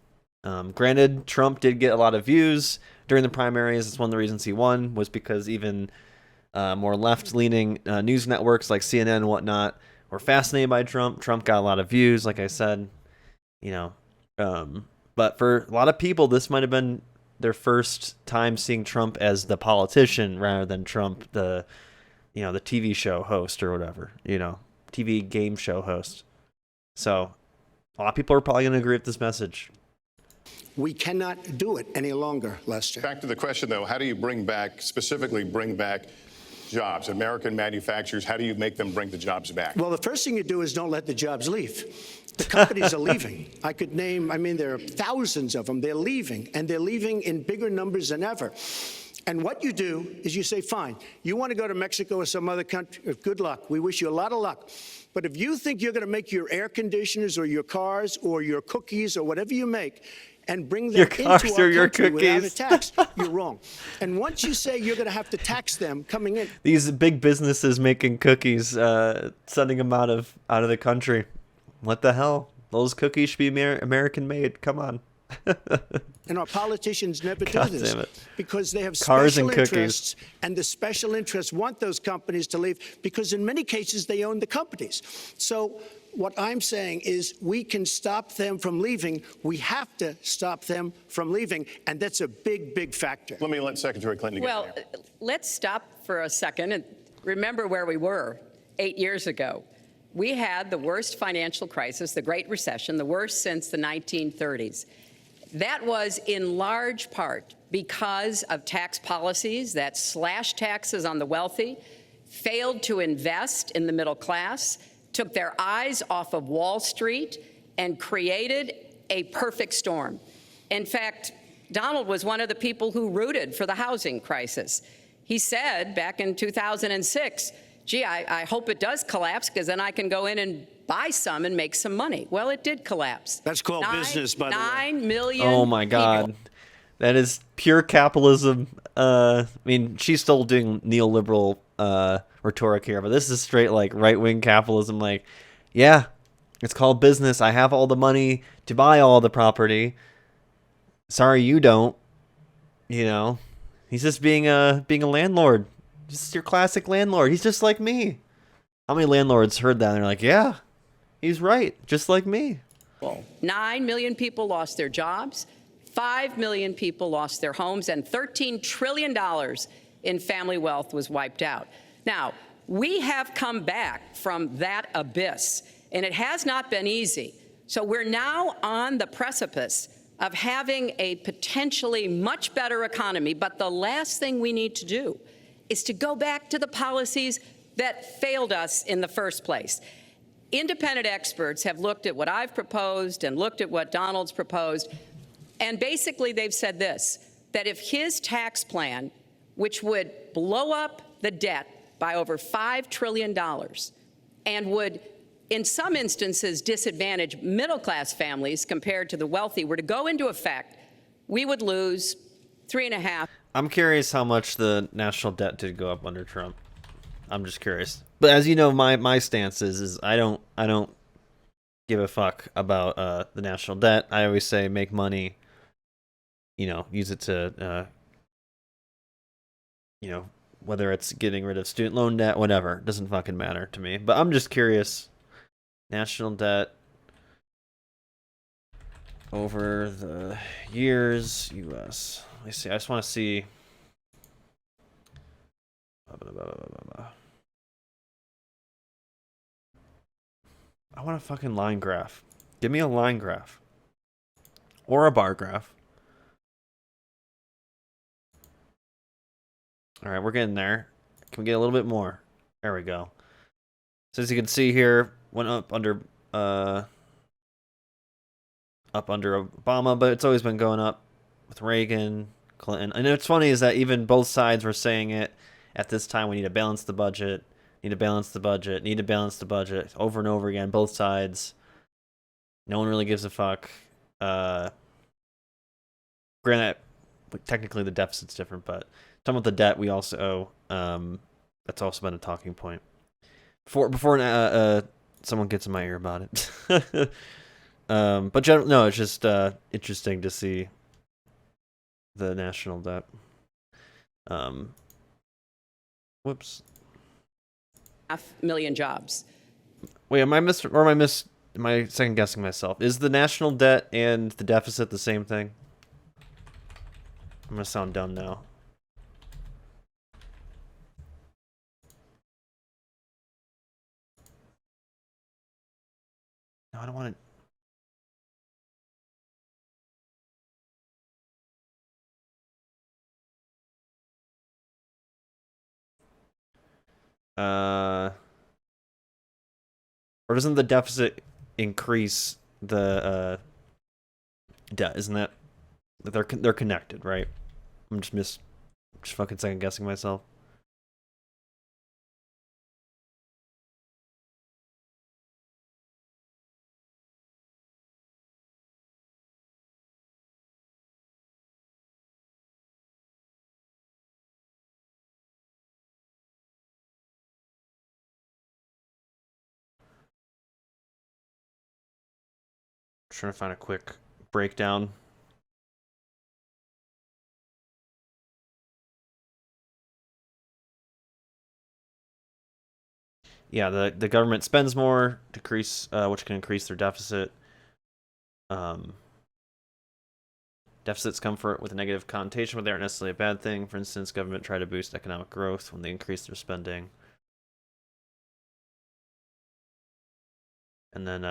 Granted, Trump did get a lot of views during the primaries. It's one of the reasons he won, was because even more left-leaning news networks like CNN and whatnot were fascinated by Trump. Trump got a lot of views, like I said, but for a lot of people, this might have been their first time seeing Trump as the politician rather than Trump the TV show host or whatever, TV game show host. So a lot of people are probably going to agree with this message. We cannot do it any longer, Lester. back to the question, though, how do you specifically bring back jobs? American manufacturers, how do you make them bring the jobs back? Well, the first thing you do is don't let the jobs leave. The companies are leaving. I could name, there are thousands of them. They're leaving, and they're leaving in bigger numbers than ever. And what you do is you say, fine, you want to go to Mexico or some other country, good luck. We wish you a lot of luck. But if you think you're going to make your air conditioners or your cars or your cookies or whatever you make and bring them into our country without a tax, you're wrong. And once you say you're going to have to tax them coming in. These big businesses making cookies, sending them out of the country. What the hell? Those cookies should be American made. Come on. And our politicians never do God this damn it. because they have Cars special and cookies. interests, and the special interests want those companies to leave because in many cases they own the companies. So what I'm saying is we can stop them from leaving. We have to stop them from leaving, and that's a big, big factor. Let me let Secretary Clinton get in Well, here. let's stop for a second and remember where we were 8 years ago. We had the worst financial crisis, the Great Recession, the worst since the 1930s. That was in large part because of tax policies that slashed taxes on the wealthy, failed to invest in the middle class, took their eyes off of Wall Street, and created a perfect storm. In fact, Donald was one of the people who rooted for the housing crisis. He said back in 2006, gee, I hope it does collapse because then I can go in and buy some and make some money. Well, it did collapse. That's called business, by the way. 9 million Oh my God. people. That is pure capitalism. She's still doing neoliberal rhetoric here, but this is straight like right-wing capitalism. Like, yeah, it's called business. I have all the money to buy all the property. Sorry, you don't. He's just being a landlord. Just your classic landlord. He's just like me. How many landlords heard that and they're like, yeah, he's right, just like me. 9 million people lost their jobs, 5 million people lost their homes, and $13 trillion in family wealth was wiped out. Now, we have come back from that abyss, and it has not been easy. So we're now on the precipice of having a potentially much better economy, but the last thing we need to do is to go back to the policies that failed us in the first place. Independent experts have looked at what I've proposed and looked at what Donald's proposed, and basically they've said this, that if his tax plan, which would blow up the debt by over $5 trillion and would, in some instances, disadvantage middle-class families compared to the wealthy, were to go into effect, we would lose 3.5. I'm curious how much the national debt did go up under Trump. I'm just curious. But as you know, my stance is I don't give a fuck about the national debt. I always say make money, use it to whether it's getting rid of student loan debt, whatever. It doesn't fucking matter to me. But I'm just curious. National debt over the years, U.S. Let me see. I just want to see. I want a fucking line graph. Give me a line graph. Or a bar graph. All right, we're getting there. Can we get a little bit more? There we go. So as you can see here, went up under Obama, but it's always been going up with Reagan, Clinton. And what's funny is that even both sides were saying it at this time. We need to balance the budget. Need to balance the budget. Need to balance the budget over and over again. Both sides. No one really gives a fuck. Granted, technically the deficit's different, but talking about the debt we also owe, that's also been a talking point. Before someone gets in my ear about it. But no, it's just interesting to see the national debt. Whoops. 500,000 jobs. Wait, am I second guessing myself? Is the national debt and the deficit the same thing? I'm gonna sound dumb now. No, I don't want to. Or doesn't the deficit increase the debt? Isn't that they're connected, right? I'm just fucking second guessing myself. Trying to find a quick breakdown. Yeah, the government spends more, which can increase their deficit. Deficits come with a negative connotation, but they aren't necessarily a bad thing. For instance, government try to boost economic growth when they increase their spending. And then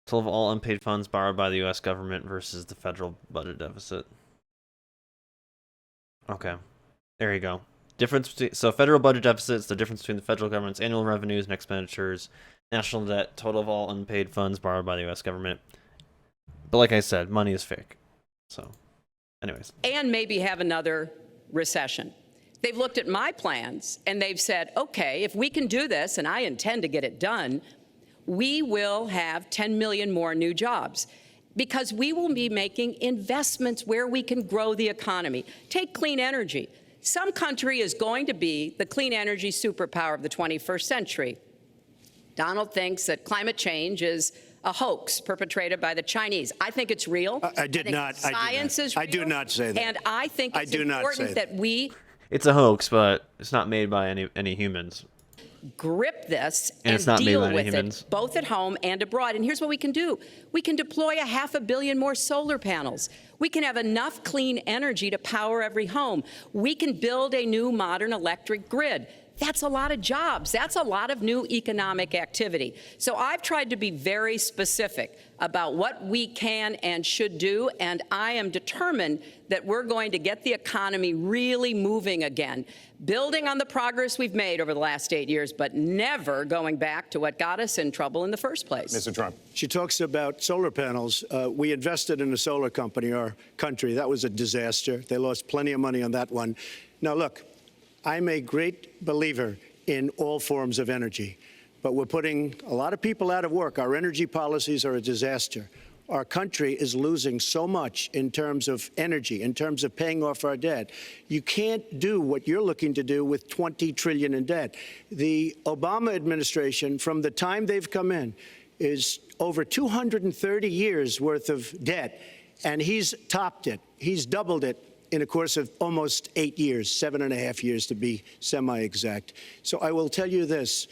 total of all unpaid funds borrowed by the U.S. government versus the federal budget deficit. Okay, there you go. So federal budget deficit is the difference between the federal government's annual revenues and expenditures. National debt, total of all unpaid funds borrowed by the U.S. government. But like I said, money is fake. So, anyways. And maybe have another recession. They've looked at my plans and they've said, okay, if we can do this, and I intend to get it done, we will have 10 million more new jobs because we will be making investments where we can grow the economy. Take clean energy. Some country is going to be the clean energy superpower of the 21st century. Donald thinks that climate change is a hoax perpetrated by the Chinese. I think it's real. I did not. Science is real. I do not say that. And I think it's important that we It's a hoax, but it's not made by any humans. Grip this and it's not deal made by with humans. it, both at home and abroad. And here's what we can do. We can deploy 500 million more solar panels. We can have enough clean energy to power every home. We can build a new modern electric grid. That's a lot of jobs. That's a lot of new economic activity. So I've tried to be very specific about what we can and should do, and I am determined that we're going to get the economy really moving again, building on the progress we've made over the last 8 years, but never going back to what got us in trouble in the first place. Mr. Trump. She talks about solar panels. We invested in a solar company, our country. That was a disaster. They lost plenty of money on that one. Now, look, I'm a great believer in all forms of energy, but we're putting a lot of people out of work. Our energy policies are a disaster. Our country is losing so much in terms of energy, in terms of paying off our debt. You can't do what you're looking to do with $20 trillion in debt. The Obama administration, from the time they've come in, is over 230 years worth of debt, and he's topped it. He's doubled it in a course of almost 8 years, 7.5 years to be semi-exact. So I will tell you this,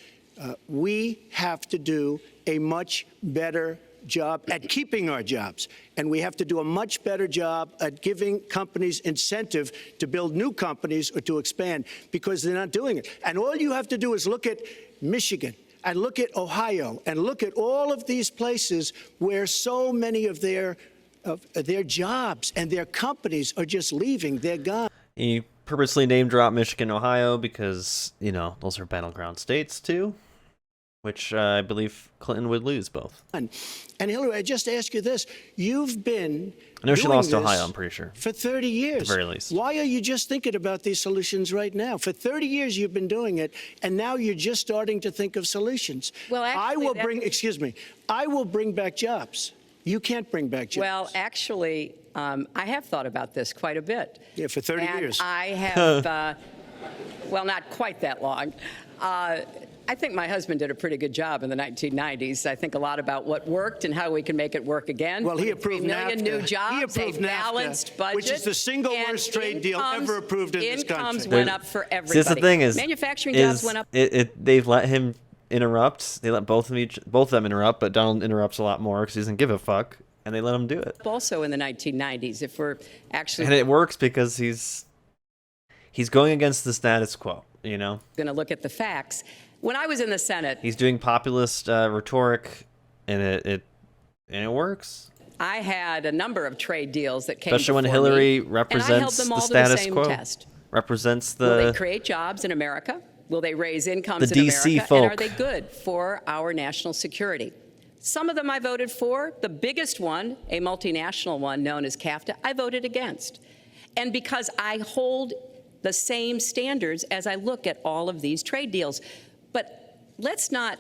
we have to do a much better job at keeping our jobs. And we have to do a much better job at giving companies incentive to build new companies or to expand, because they're not doing it. And all you have to do is look at Michigan and look at Ohio and look at all of these places where so many of their jobs and their companies are just leaving. They're gone. He purposely name dropped Michigan, Ohio, because, you know, those are battleground states too, which I believe Clinton would lose both. And Hillary, I just ask you this. You've been I know she doing lost this Ohio, I'm pretty sure. for 30 years. At the very least. Why are you just thinking about these solutions right now? For 30 years you've been doing it, and now you're just starting to think of solutions. Well, actually, I will bring back jobs. You can't bring back jobs. Well, actually, I have thought about this quite a bit. Yeah, for 30 and years. I have, well, not quite that long. I think my husband did a pretty good job in the 1990s. I think a lot about what worked and how we can make it work again. Well, he approved 3 million NAFTA. new jobs, He approved a balanced NAFTA, budget, which is the single and worst trade deal ever approved in this country. Incomes went up for everybody. See, that's the thing is, manufacturing jobs went up. They've let him interrupt. They let both of them interrupt, but Donald interrupts a lot more because he doesn't give a fuck, and they let him do it. Also in the 1990s, if we're actually And it works because he's going against the status quo, you know? going to look at the facts. When I was in the Senate, He's doing populist rhetoric, and it works. I had a number of trade deals that came Especially when before Hillary me, and I held represents them the all status to the same quo. test. Represents Will they the create jobs in America? Will they raise incomes The in DC America? And are folk. they good for our national security? Some of them I voted for. The biggest one, a multinational one known as CAFTA, I voted against. And because I hold the same standards as I look at all of these trade deals. But let's not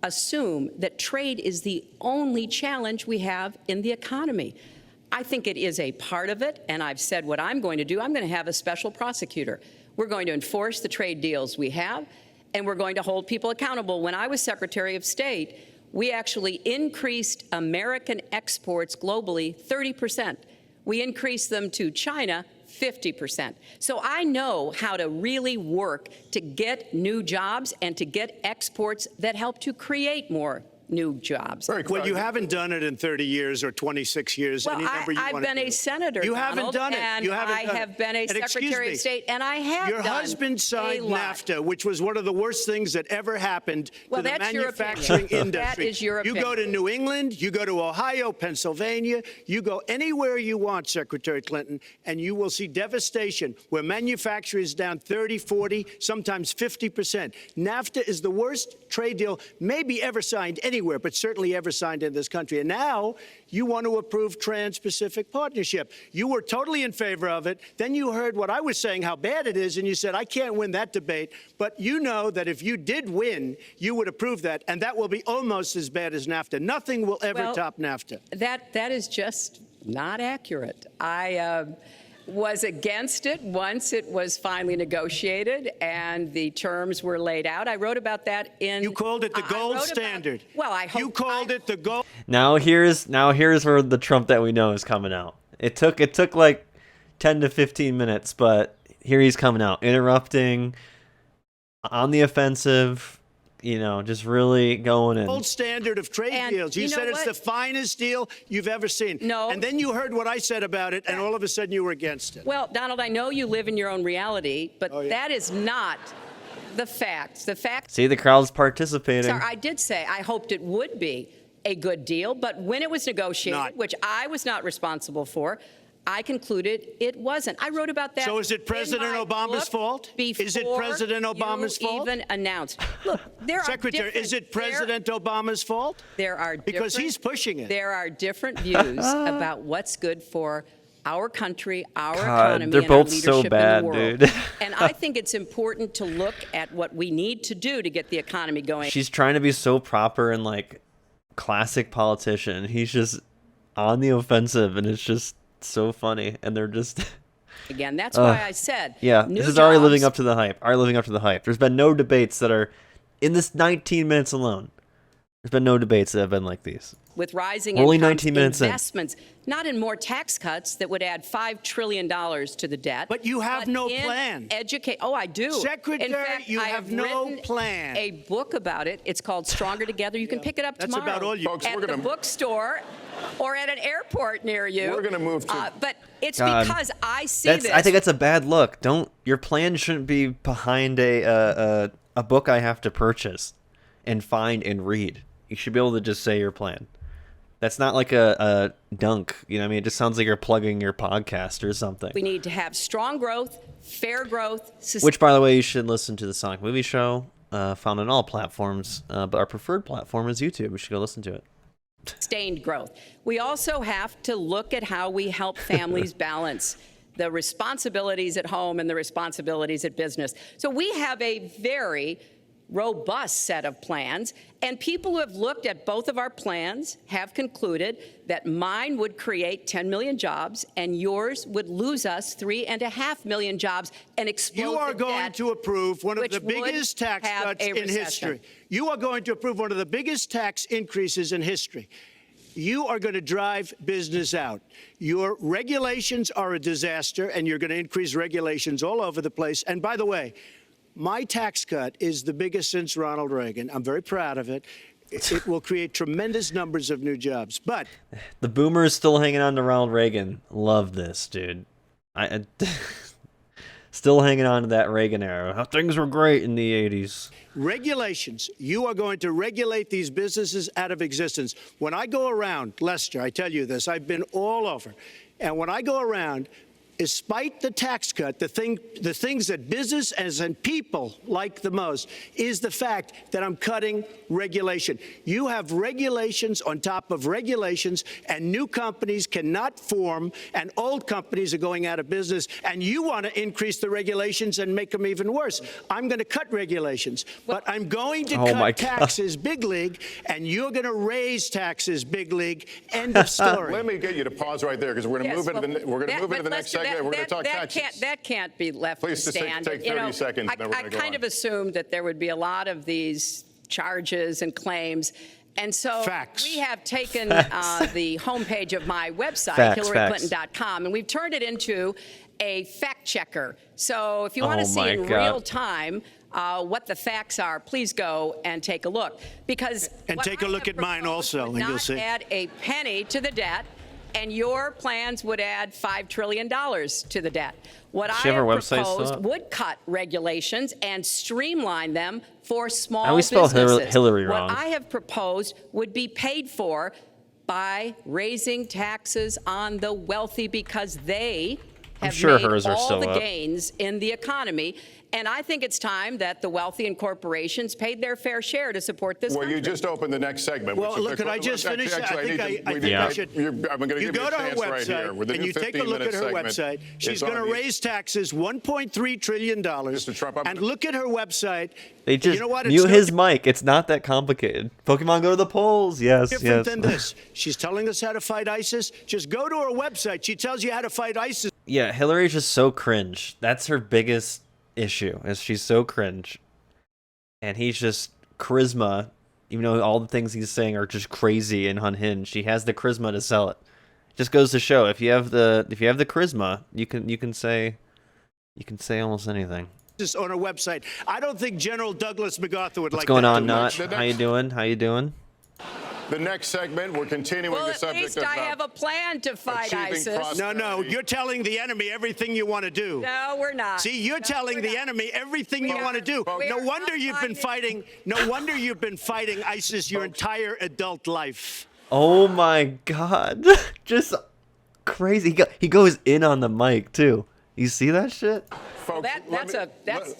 assume that trade is the only challenge we have in the economy. I think it is a part of it, and I've said what I'm going to do. I'm going to have a special prosecutor. We're going to enforce the trade deals we have, and we're going to hold people accountable. When I was Secretary of State, we actually increased American exports globally 30%. We increased them to China 50%. So I know how to really work to get new jobs and to get exports that help to create more new jobs. Well, you haven't done it in 30 years or 26 years. Well, any number you I've want to been do. a senator, You haven't Donald, done it. and You haven't I done have it. been a And excuse Secretary me, of State, and I have Your done husband signed a lot. NAFTA, which was one of the worst things that ever happened Well, to the that's your manufacturing opinion. industry. That is your You go to opinion. New England, you go to Ohio, Pennsylvania, you go anywhere you want, Secretary Clinton, and you will see devastation where manufacturing is down 30, 40, sometimes 50%. NAFTA is the worst trade deal maybe ever signed anywhere, but certainly ever signed in this country. And now you want to approve Trans-Pacific Partnership. You were totally in favor of it. Then you heard what I was saying, how bad it is, and you said, I can't win that debate. But you know that if you did win, you would approve that, and that will be almost as bad as NAFTA. Nothing will ever Well, top NAFTA. That is just not accurate. I was against it once it was finally negotiated and the terms were laid out. I wrote about that in. You called it the I gold wrote about- standard. Well, I hope You called it the gold. Now here's where the Trump that we know is coming out. It took like 10 to 15 minutes, but here he's coming out, interrupting, on the offensive, you know, just really going in. Gold standard of trade And deals. You you know said it's what? the finest deal you've ever seen. No. And then you heard what I said about it, and all of a sudden you were against it. Well, Donald, I know you live in your own reality, but Oh, yeah. that is not the facts. The facts See, the crowd's participating. are, I did say I hoped it would be a good deal, but when it was negotiated, Not. which I was not responsible for, I concluded it wasn't. I wrote about that. So is it President in my Obama's book fault? Is it before President Obama's you fault? even announced. Look, there Secretary, is it President Obama's fault? There are Because different- he's pushing it. There are different views about what's good for our country, our God, economy, they're and our both so leadership bad, in the world. dude. And I think it's important to look at what we need to do to get the economy going. She's trying to be so proper and like classic politician. He's just on the offensive, and it's just so funny. And they're just Again, that's why I said, yeah, new this is already living jobs. up to the hype. Already living up to the hype. There's been no debates that are in this 19 minutes alone. There's been no debates that have been like these. With rising Only incomes, 19 minutes in. investments, not in more tax cuts that would add $5 trillion to the debt. But you have no in plan. Oh, I do. Secretary, in fact, you I have no written plan. a book about it. It's called Stronger Together. You can pick it up That's tomorrow about all you- Folks, at we're the gonna- bookstore or at an airport near you. We're gonna move to- But it's God. because I see That's this. I think that's a bad look. Your plan shouldn't be behind a book I have to purchase and find and read. You should be able to just say your plan. That's not like a dunk. You know what I mean? It just sounds like you're plugging your podcast or something. We need to have strong growth, fair growth, Which, by the way, you should listen to the Sonic Movie Show, found on all platforms. But our preferred platform is YouTube. We should go listen to it. sustained growth. We also have to look at how we help families balance the responsibilities at home and the responsibilities at business. So we have a very robust set of plans, and people who have looked at both of our plans have concluded that mine would create 10 million jobs and yours would lose us 3.5 million jobs and explode You are the going debt, to approve one of which the would biggest tax have cuts a in recession. history. You are going to approve one of the biggest tax increases in history. You are going to drive business out. Your regulations are a disaster, and you're going to increase regulations all over the place. And by the way, my tax cut is the biggest since Ronald Reagan. I'm very proud of it. It will create tremendous numbers of new jobs. But The boomers still hanging on to Ronald Reagan. Love this, dude. I still hanging on to that Reagan era. How things were great in the 80s. regulations, you are going to regulate these businesses out of existence. When I go around, Lester, I tell you this, I've been all over. And when I go around, despite the tax cut, the things that businesses and people like the most is the fact that I'm cutting regulation. You have regulations on top of regulations, and new companies cannot form, and old companies are going out of business, and you want to increase the regulations and make them even worse. I'm going to cut regulations, but I'm going to Oh my cut God. taxes big league, and you're going to raise taxes big league. End of story. Let me get you to pause right there because we're going to move into the next segment. We're going to talk taxes. That can't be left Please to just stand. take 30 seconds, and then we're I gonna go kind on. of assumed that there would be a lot of these charges and claims. And so Facts. we have taken the homepage of my website, Facts, HillaryClinton.com, and we've turned it into a fact checker. So if you want to Oh see my in God. real time what the facts are, please go and take a look. Because And what take a I look have at mine proposed also, would and you'll not see. add a penny to the debt, and your plans would add $5 trillion to the debt. What Does she I have have her website still proposed up? would cut regulations and streamline them for small I always spell businesses. Hillary wrong. What I have proposed would be paid for by raising taxes on the wealthy because they have sure made hers are all still the up. gains in the economy. And I think it's time that the wealthy and corporations paid their fair share to support this Well, country. you just opened the next segment. Well, which is look, the- could I just finish? Actually, I think I should. I'm going to give You you go a to her chance right here. website With the and new you take a look 15-minute at her segment, website. She's it's on going to the- raise taxes $1.3 trillion. Mr. Trump, And look at her website. They just you know what? It's mute no his mic. It's not that complicated. Pokemon go to the polls. Yes, different yes. than this. She's telling us how to fight ISIS. Just go to her website. She tells you how to fight ISIS. Yeah, Hillary's just so cringe. That's her biggest issue, is she's so cringe. And he's just charisma, even though all the things he's saying are just crazy and unhinged. She has the charisma to sell it. Just goes to show if you have the charisma, you can say almost anything. On her website. I don't think General Douglas MacArthur would What's like going that on, too Not? much. The How you next- doing? How you doing? The next segment, we're continuing well, the at subject least of I have a plan to fight achieving ISIS. prosperity. No, you're telling the enemy everything you want to do. No, we're not. See, you're No, telling we're the not. enemy everything you We want to do. are- we No are wonder you've been outlining- fighting. No wonder you've been fighting ISIS your entire adult life. Oh my God! Just crazy. He goes in on the mic too. You see that shit? Folks,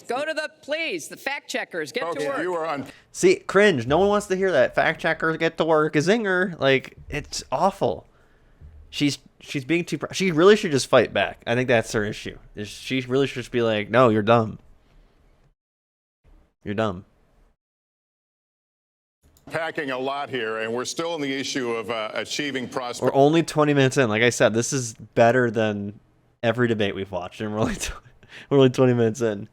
Go to the fact checkers. Get folks, to work. you are on. See, cringe. No one wants to hear that. Fact checkers get to work. A zinger. Like, it's awful. She's being too. She really should just fight back. I think that's her issue. She really should just be like, "No, you're dumb. You're dumb." Packing a lot here, and we're still on the issue of achieving We're prosperity. only 20 minutes in. Like I said, this is better than every debate we've watched, and we're only 20 minutes in.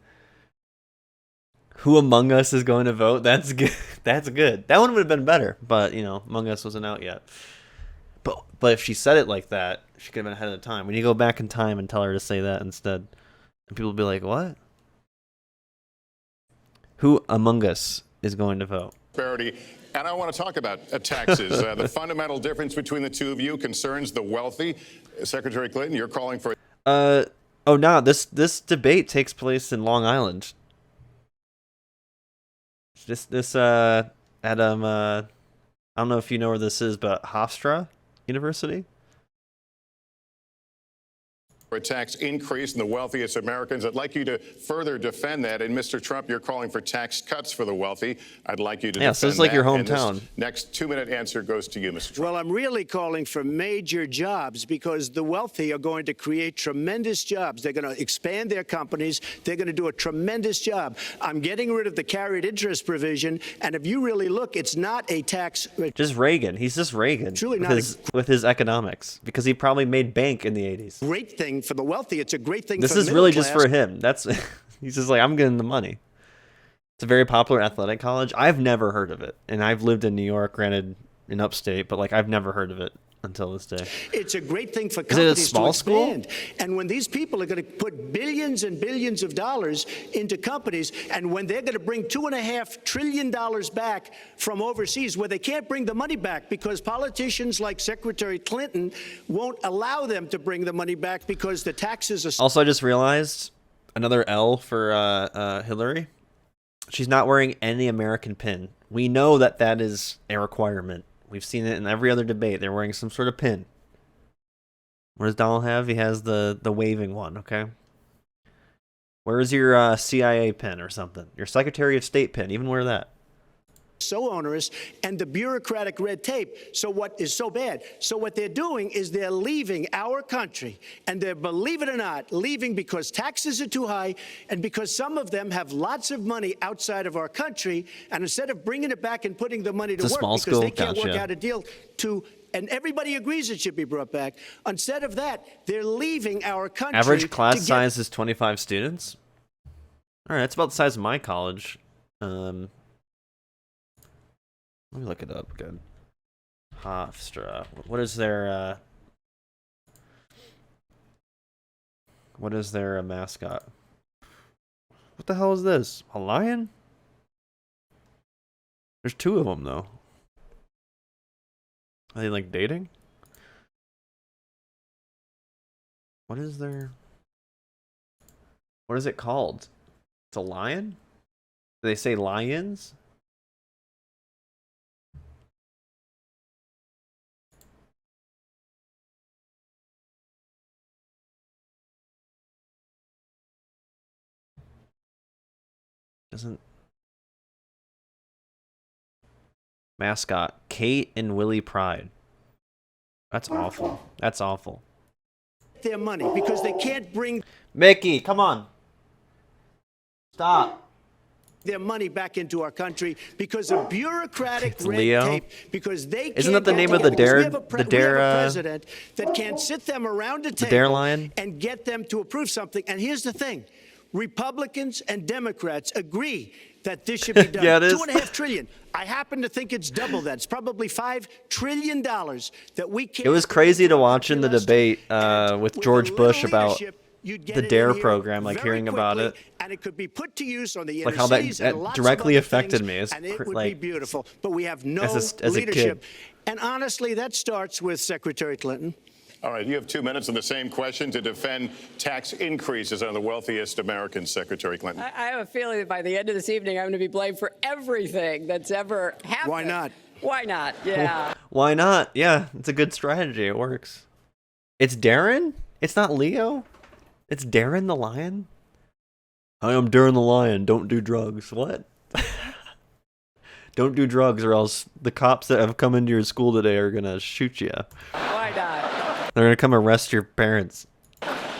Who among us is going to vote? That's good. That's good. That one would have been better, but you know, Among Us wasn't out yet. But if she said it like that, she could have been ahead of the time. When you go back in time and tell her to say that instead, and people will be like, "What? Who Among Us is going to vote?" And I want to talk about taxes. The fundamental difference between the two of you concerns the wealthy. Secretary Clinton, you're calling for. Oh no! This debate takes place in Long Island. This Adam. I don't know if you know where this is, but Hofstra University. For a tax increase in the wealthiest Americans. I'd like you to further defend that. And Mr. Trump, you're calling for tax cuts for the wealthy. I'd like you to defend so it's like that. your And hometown. this next 2-minute answer goes to you, Mr. Trump. Well, I'm really calling for major jobs because the wealthy are going to create tremendous jobs. They're going to expand their companies. They're going to do a tremendous job. I'm getting rid of the carried interest provision. And if you really look, it's not a tax. Just Reagan. He's just Reagan. Truly with not with his economics, because he probably made bank in the 80s. Great thing for the wealthy. It's a great thing This for the is middle really class. just for him. That's he's just like, I'm getting the money. It's a very popular athletic college. I've never heard of it, and I've lived in New York, granted in upstate, but like I've never heard of it until this day. It's a great thing for Is it a companies to small school? expand. And when these people are going to put billions and billions of dollars into companies, and when they're going to bring $2.5 trillion back from overseas, where they can't bring the money back because politicians like Secretary Clinton won't allow them to bring the money back because the taxes are. Also, I just realized another L for Hillary. She's not wearing any American pin. We know that that is a requirement. We've seen it in every other debate. They're wearing some sort of pin. What does Donald have? He has the waving one, okay? Where's your CIA pin or something? Your Secretary of State pin. Even wear that. So onerous, and the bureaucratic red tape. So what is so bad? So what they're doing is they're leaving our country, and they're, believe it or not, leaving because taxes are too high and because some of them have lots of money outside of our country, and instead of bringing it back and putting the money to It's a work small because school. they can't work Gotcha. out a deal to, and everybody agrees it should be brought back. Instead of that, they're leaving our country. Average class to get size is 25 students. All right, that's about the size of my college. Let me look it up again. Hofstra. What is their mascot? What the hell is this? A lion? There's two of them though. Are they like dating? What is their? What is it called? It's a lion? Do they say lions? Doesn't mascot Kate and Willie Pride. That's awful. That's awful. their money because they can't bring Mickey, come on. Stop. their money back into our country because of bureaucratic It's red Leo. tape. Because they Isn't can't that the get name of the together. dare- Because we have the dare, we have a president that can't sit them around a table dare lion? and get them to approve something. And here's the thing: Republicans and Democrats agree that this should be done. Yeah, it is. $2.5 trillion. I happen to think it's double that. It's probably $5 trillion that we can't. It was crazy to watch in the Lester. debate And with with George a little Bush about leadership, you'd get the it in DARE here program, like very hearing about quickly, it. and it could be put to use on the inner Like how that- cities that and lots of directly other affected things, me as and it would be like, beautiful. But we have no as a leadership. kid. And honestly, that starts with Secretary Clinton. All right, you have 2 minutes on the same question to defend tax increases on the wealthiest Americans, Secretary Clinton. I have a feeling that by the end of this evening, I'm going to be blamed for everything that's ever happened. Why not? Why not? Yeah. why not? Yeah, it's a good strategy. It works. It's Darren? It's not Leo? It's Darren the lion? I am Darren the lion. Don't do drugs. What? Don't do drugs or else the cops that have come into your school today are going to shoot you. Why not? They're going to come arrest your parents.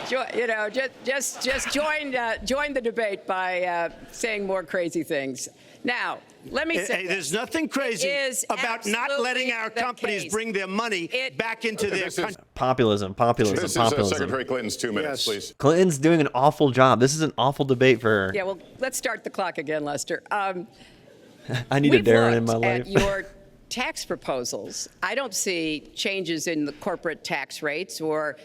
Just join the debate by saying more crazy things. Now, let me say Hey, there's nothing crazy It is about not letting absolutely our the companies case. bring their money back into their this is- country. Populism. This is Populism. Secretary Clinton's 2 minutes, Yes. please. Clinton's doing an awful job. This is an awful debate for her. Yeah, well, let's start the clock again, Lester. I need a We've Darren in my looked life. at your tax proposals. I don't see changes in the corporate tax rates or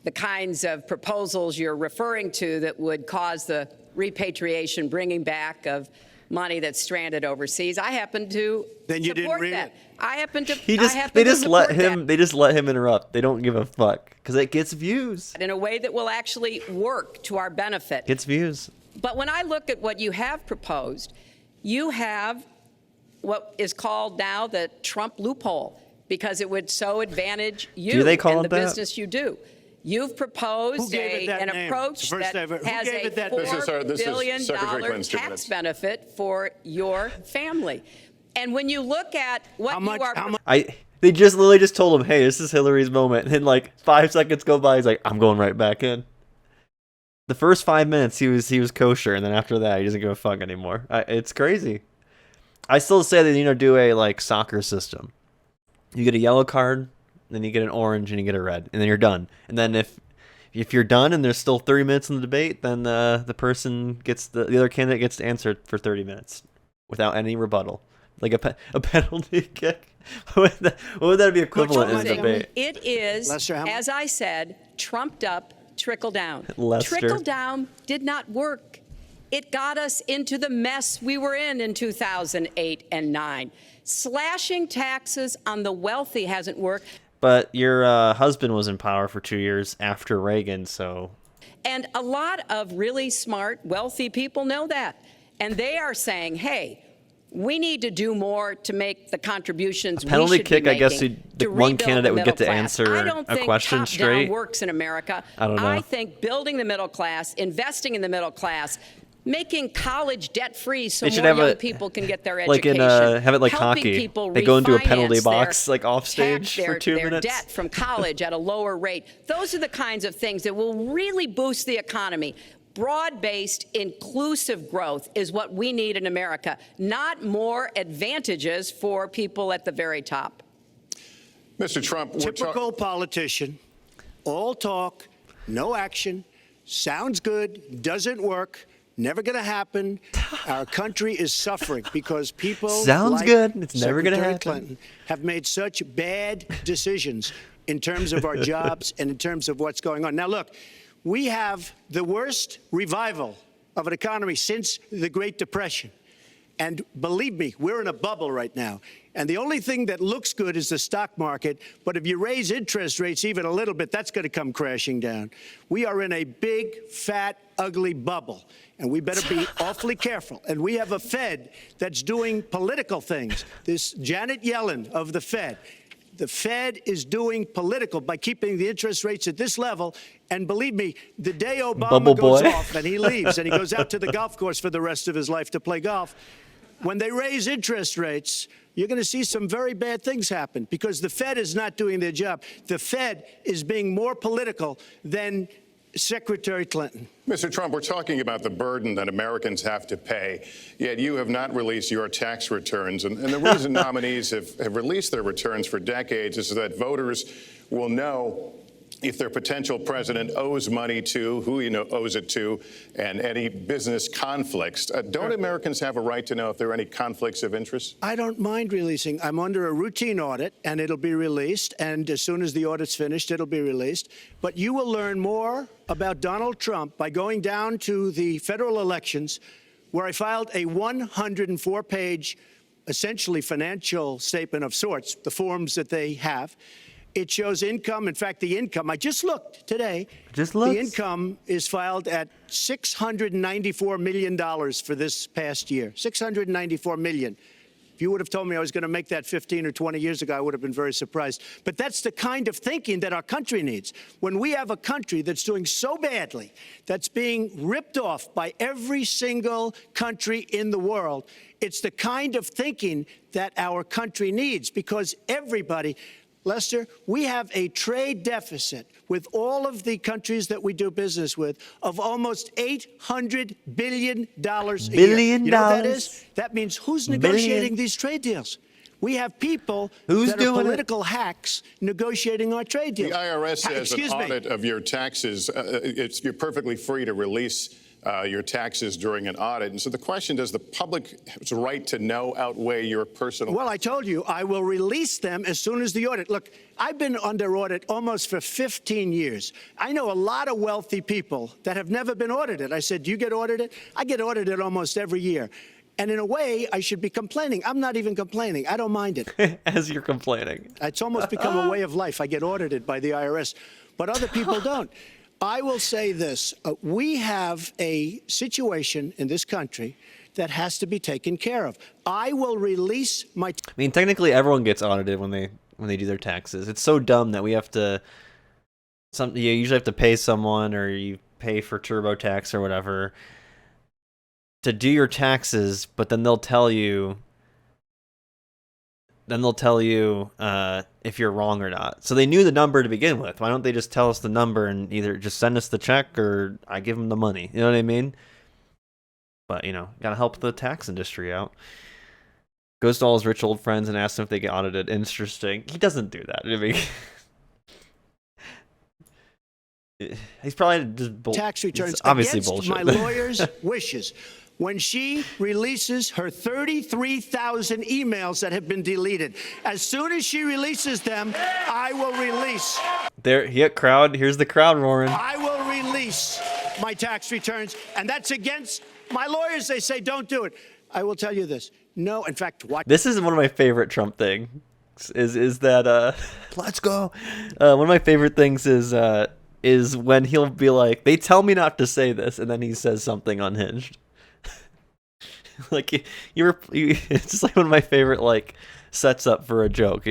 the kinds of proposals you're referring to that would cause the repatriation, bringing back of money that's stranded overseas. I happen to Then you didn't support read that. it. I happen to. He I just happen they to just let support him that they just let him interrupt. They don't give a fuck because it gets views. in a way that will actually work to our benefit. Gets views. But when I look at what you have proposed, you have what is called now the Trump loophole, because it would so advantage you Do they call and it the that? business you do. You've proposed Who gave it that an name? approach It's the first that ever. Who has gave a it that name? $4 This is billion Secretary Clinton's 2 tax minutes. benefit for your family. And when you look at what How much? you are How much? They just literally just told him, "Hey, this is Hillary's moment," and then like 5 seconds go by, he's like, "I'm going right back in." The first 5 minutes he was kosher, and then after that he doesn't give a fuck anymore. It's crazy. I still say they need to do a like soccer system. You get a yellow card, then you get an orange, and you get a red, and then you're done. And then if you're done and there's still 30 minutes in the debate, then the person gets the other candidate gets to answer for 30 minutes without any rebuttal, like a penalty kick. What would that be equivalent in a proposing. debate? It is, Lester, how much? as I said, trumped up trickle down. Lester. Trickle down did not work. It got us into the mess we were in 2008 and 9. Slashing taxes on the wealthy hasn't worked. But your husband was in power for 2 years after Reagan, so And a lot of really smart, wealthy people know that. And they are saying, hey, we need to do more to make the contributions penalty we should kick, be I guess making the to one rebuild candidate the would get to middle class. answer I don't a think question top-down straight. works in America. I don't know. I think building the middle class, investing in the middle class, making college debt-free so They should more have young a- people can get their like in, education. have it like helping hockey. people They go into a penalty refinance box, their like off stage tax- for 2 their minutes. debt from college at a lower rate. Those are the kinds of things that will really boost the economy. Broad-based, inclusive growth is what we need in America, not more advantages for people at the very top. Mr. Trump, we're Typical politician, all talk, no action, sounds good, doesn't work, never going to happen. Our country is suffering because people Sounds like good, it's never gonna Secretary happen. Clinton have made such bad decisions in terms of our jobs and in terms of what's going on. Now, look, we have the worst revival of an economy since the Great Depression. And believe me, we're in a bubble right now. And the only thing that looks good is the stock market. But if you raise interest rates even a little bit, that's going to come crashing down. We are in a big, fat, ugly bubble. And we better be awfully careful. And we have a Fed that's doing political things. This Janet Yellen of the Fed. The Fed is doing political by keeping the interest rates at this level. And believe me, the day Obama Bubble goes boy. off and he leaves and he goes out to the golf course for the rest of his life to play golf, when they raise interest rates, you're going to see some very bad things happen because the Fed is not doing their job. The Fed is being more political than Secretary Clinton. Mr. Trump, we're talking about the burden that Americans have to pay, yet you have not released your tax returns. And the reason nominees have released their returns for decades is so that voters will know if their potential president owes money to, who he owes it to, and any business conflicts. Don't Americans have a right to know if there are any conflicts of interest? I don't mind releasing. I'm under a routine audit, and it'll be released. And as soon as the audit's finished, it'll be released. But you will learn more about Donald Trump by going down to the federal elections, where I filed a 104-page, essentially financial statement of sorts, the forms that they have. It shows income. In fact, the income, I just looked today. The income is filed at $694 million for this past year. $694 million. If you would have told me I was going to make that 15 or 20 years ago, I would have been very surprised. But that's the kind of thinking that our country needs. When we have a country that's doing so badly, that's being ripped off by every single country in the world, it's the kind of thinking that our country needs because everybody, Lester, we have a trade deficit with all of the countries that we do business with of almost $800 billion a year. You know what that is? That means who's negotiating these trade deals? We have people that are political hacks negotiating our trade deals. The IRS says an audit of your taxes, you're perfectly free to release your taxes during an audit. And so the question, does the public's right to know outweigh your personal? Well, I told you, I will release them as soon as the audit. Look, I've been under audit almost for 15 years. I know a lot of wealthy people that have never been audited. I said, do you get audited? I get audited almost every year. And in a way, I should be complaining. I'm not even complaining. I don't mind it. As you're complaining. It's almost become a way of life. I get audited by the IRS, but other people don't. I will say this. We have a situation in this country that has to be taken care of. I will release my... I mean, technically, everyone gets audited when they do their taxes. It's so dumb that we have to... You usually have to pay someone, or you pay for TurboTax or whatever to do your taxes, but then they'll tell you... if you're wrong or not. So they knew the number to begin with. Why don't they just tell us the number and either just send us the check or I give them the money? You know what I mean? But, gotta help the tax industry out. Goes to all his rich old friends and asks them if they get audited. Interesting. He doesn't do that. I mean, he's probably just tax returns obviously against bullshit. my lawyer's wishes. When she releases her 33,000 emails that have been deleted, as soon as she releases them, I will release. Crowd. Here's the crowd roaring. I will release my tax returns, and that's against my lawyers. They say don't do it. I will tell you this. No, in fact, watch. This is one of my favorite Trump things. Is that let's go. One of my favorite things is when he'll be like, they tell me not to say this, and then he says something unhinged. Like it's just like one of my favorite sets up for a joke,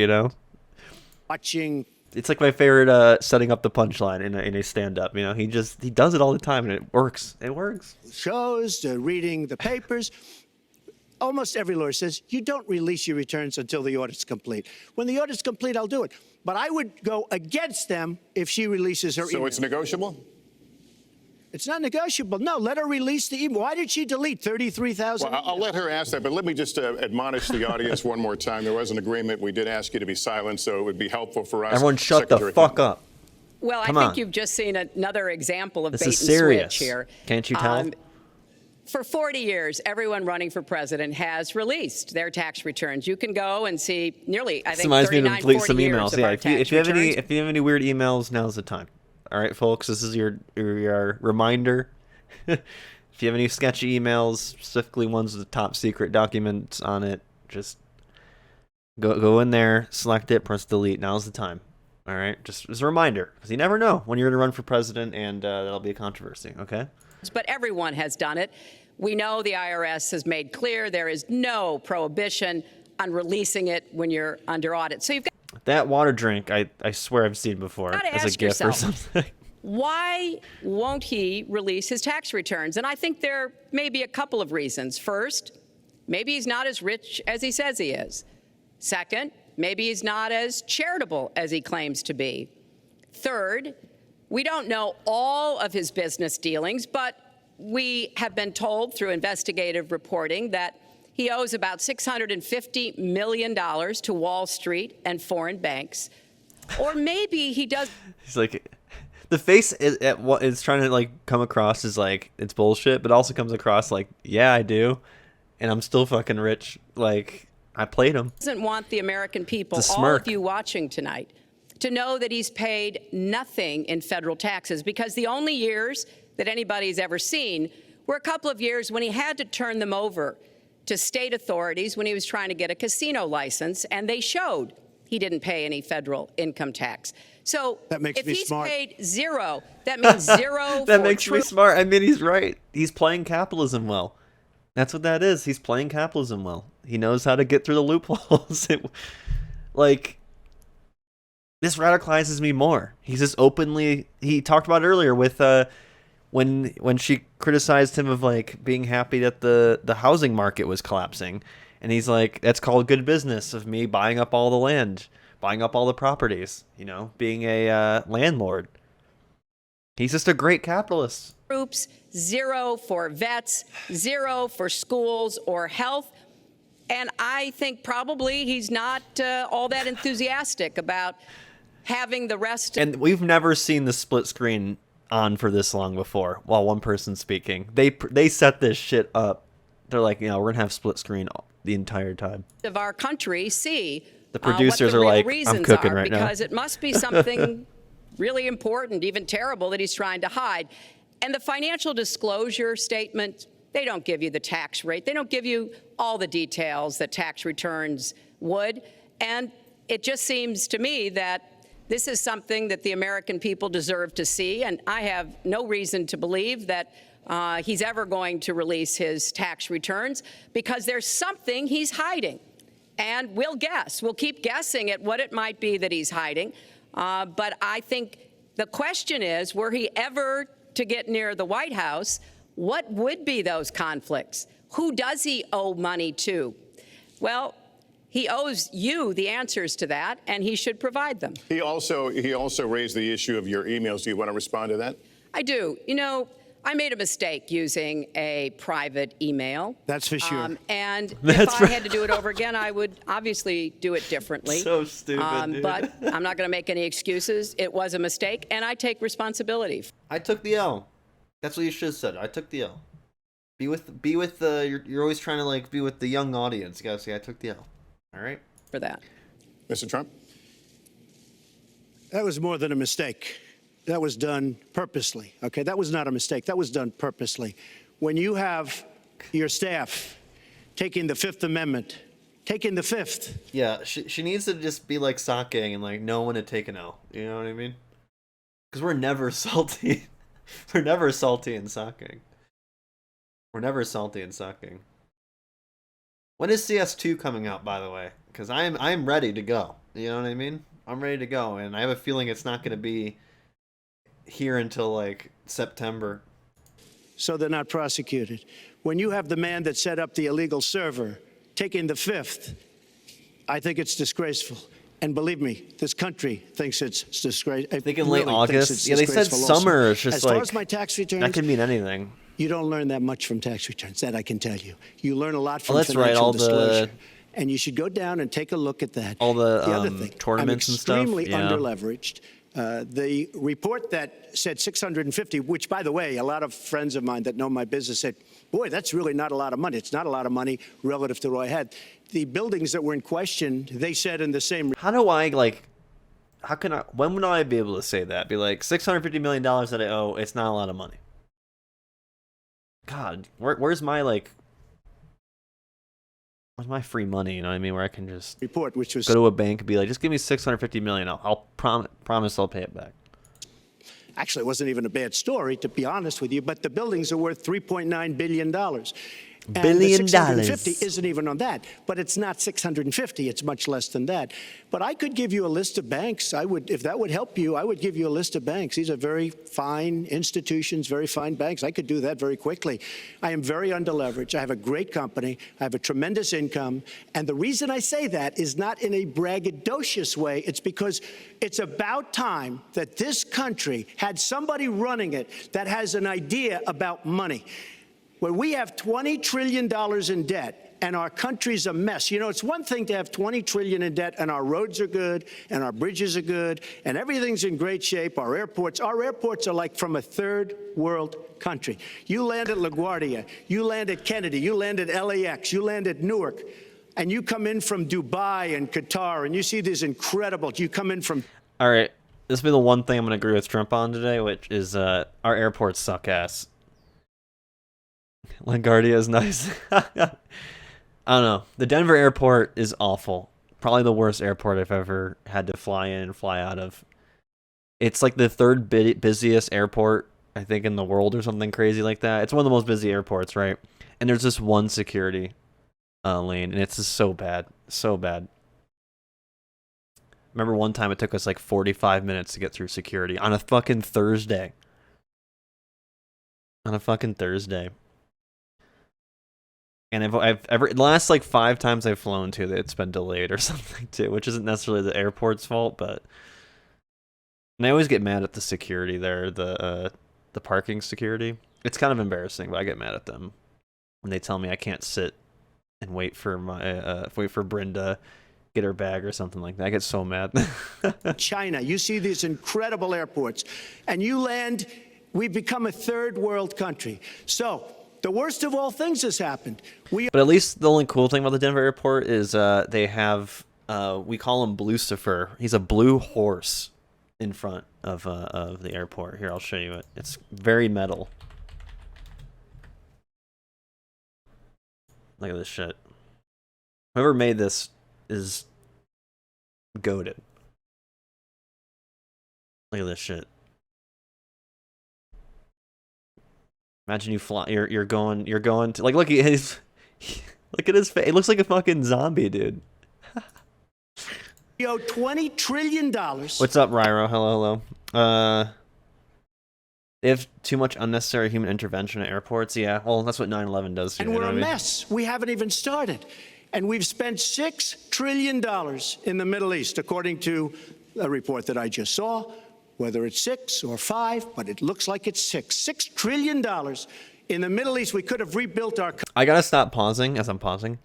Watching. It's like my favorite setting up the punchline in a stand-up. He does it all the time and it works. It works. Shows, reading the papers. Almost every lawyer says you don't release your returns until the audit's complete. When the audit's complete, I'll do it. But I would go against them if she releases her email. So it's negotiable? It's not negotiable. No, let her release the email. Why did she delete 33,000? Well, I'll let her ask that, but let me just admonish the audience one more time. There was an agreement. We did ask you to be silent, so it would be helpful for us. Everyone shut the fuck up. Well, Come I think on. you've just seen another example of This bait and is serious. switch here. Can't you tell? For 40 years, everyone running for president has released their tax returns. You can go and see nearly, I think, Reminds me to 39, delete 40 some years emails. of Yeah, our if you tax have returns. any weird emails, now's the time. All right, folks, this is your reminder. If you have any sketchy emails, specifically ones with the top secret documents on it, just go in there, select it, press delete. Now's the time. All right, just as a reminder, because you never know when you're going to run for president, and that'll be a controversy. Okay. But everyone has done it. We know the IRS has made clear there is no prohibition on releasing it when you're under audit. So you've got That water drink, I swear I've seen before Gotta as a ask gift or yourself. something. why won't he release his tax returns? And I think there may be a couple of reasons. First, maybe he's not as rich as he says he is. Second, maybe he's not as charitable as he claims to be. Third, we don't know all of his business dealings, but we have been told through investigative reporting that he owes about $650 million to Wall Street and foreign banks. Or maybe he does. He's like, the face is trying to come across as it's bullshit, but also comes across yeah, I do, and I'm still fucking rich. I played him. Doesn't want the American people, It's a all smirk. of you watching tonight, to know that he's paid nothing in federal taxes, because the only years that anybody's ever seen were a couple of years when he had to turn them over to state authorities when he was trying to get a casino license, and they showed he didn't pay any federal income tax. So That makes if me he's smart. paid zero, that means zero That for makes me smart. I mean, he's right. He's playing capitalism well. That's what that is. He's playing capitalism well. He knows how to get through the loopholes. This radicalizes me more. He's just openly. He talked about it earlier with when she criticized him of being happy that the housing market was collapsing, and he's like, that's called good business of me buying up all the land, buying up all the properties. Being a landlord. He's just a great capitalist. Troops, zero for vets, zero for schools or health. And I think probably he's not all that enthusiastic about having the rest. And we've never seen the split screen on for this long before while one person's speaking. They set this shit up. They're like, we're gonna have split screen the entire time. Of our country see The producers what the are real like, reasons I'm cooking are, right now. because it must be something really important, even terrible, that he's trying to hide. And the financial disclosure statement, they don't give you the tax rate. They don't give you all the details that tax returns would. And it just seems to me that this is something that the American people deserve to see. And I have no reason to believe that he's ever going to release his tax returns, because there's something he's hiding. And we'll guess. We'll keep guessing at what it might be that he's hiding. But I think the question is, were he ever to get near the White House, what would be those conflicts? Who does he owe money to? Well, he owes you the answers to that, and he should provide them. He also raised the issue of your emails. Do you want to respond to that? I do. I made a mistake using a private email. That's for sure. And if I had to do it over again, I would obviously do it differently. So stupid, dude. But I'm not going to make any excuses. It was a mistake, and I take responsibility. I took the L. That's what you should have said. I took the L. Be with the. You're always trying to be with the young audience. You gotta say I took the L. All right. For that. Mr. Trump? That was more than a mistake. That was done purposely, okay? That was not a mistake. That was done purposely. When you have your staff taking the Fifth Amendment, taking the Fifth. Yeah, she needs to just be like sake and know when to take an L. You know what I mean? Because we're never salty. We're never salty in sake. We're never salty in sake. When is CS2 coming out, by the way? Because I'm ready to go. You know what I mean? I'm ready to go, and I have a feeling it's not going to be here until September. So they're not prosecuted. When you have the man that set up the illegal server taking the Fifth, I think it's disgraceful. And believe me, this country thinks it's disgraceful. I think in late August. Yeah, they said summer. It's just as far as my tax returns, that could mean anything. You don't learn that much from tax returns. That I can tell you. You learn a lot from that's financial right, all disclosure. the, and you should go down and take a look at that. All the other thing, tournaments and stuff. I'm extremely yeah. underleveraged. The report that said 650, which, by the way, a lot of friends of mine that know my business said, boy, that's really not a lot of money. It's not a lot of money relative to what I had. The buildings that were in question, they said in the same... How do I, when would I be able to say that? Be like, $650 million that I owe, it's not a lot of money. God, where's my, where's my free money, you know what I mean? Where I can just report, which was go to a bank and be like, just give me $650 million. I'll promise I'll pay it back. Actually, it wasn't even a bad story, to be honest with you, but the buildings are worth $3.9 billion. And the 650 isn't even on that, but it's not 650. It's much less than that. But I could give you a list of banks. I would, if that would help you, I would give you a list of banks. These are very fine institutions, very fine banks. I could do that very quickly. I am very underleveraged. I have a great company. I have a tremendous income. And the reason I say that is not in a braggadocious way. It's because it's about time that this country had somebody running it that has an idea about money. When we have $20 trillion in debt and our country's a mess, it's one thing to have $20 trillion in debt and our roads are good and our bridges are good and everything's in great shape. Our airports are like from a third world country. You land at LaGuardia, you land at Kennedy, you land at LAX, you land at Newark, and you come in from Dubai and Qatar and you see these incredible, you come in from... All right, this will be the one thing I'm going to agree with Trump on today, which is our airports suck ass. LaGuardia is nice. I don't know. The Denver airport is awful. Probably the worst airport I've ever had to fly in and fly out of. It's like the third busiest airport, I think, in the world or something crazy like that. It's one of the most busy airports, right? And there's just one security lane, and it's just so bad. So bad. Remember one time it took us 45 minutes to get through security on a fucking Thursday. On a fucking Thursday. And the last 5 times I've flown to, it's been delayed or something too, which isn't necessarily the airport's fault, but and I always get mad at the security there, the parking security. It's kind of embarrassing, but I get mad at them when they tell me I can't sit and wait for Brenda get her bag or something like that. I get so mad. China, you see these incredible airports, and you land We've become a third world country. So the worst of all things has happened. But at least the only cool thing about the Denver airport is they have, we call him Blucifer. He's a blue horse in front of the airport. Here, I'll show you it. It's very metal. Look at this shit. Whoever made this is goated. Look at this shit. Imagine you fly. You're going to, like, look at his look at his face. It looks like a fucking zombie, dude. We owe $20 trillion. What's up, Ryro? Hello. They have too much unnecessary human intervention at airports. Yeah, well, that's what 9/11 does to you. And we're know a what I mean? mess. We haven't even started. And we've spent $6 trillion in the Middle East, according to a report that I just saw. Whether it's 6 or 5, but it looks like it's 6. $6 trillion in the Middle East. We could have rebuilt our country. I gotta stop pausing as I'm pausing.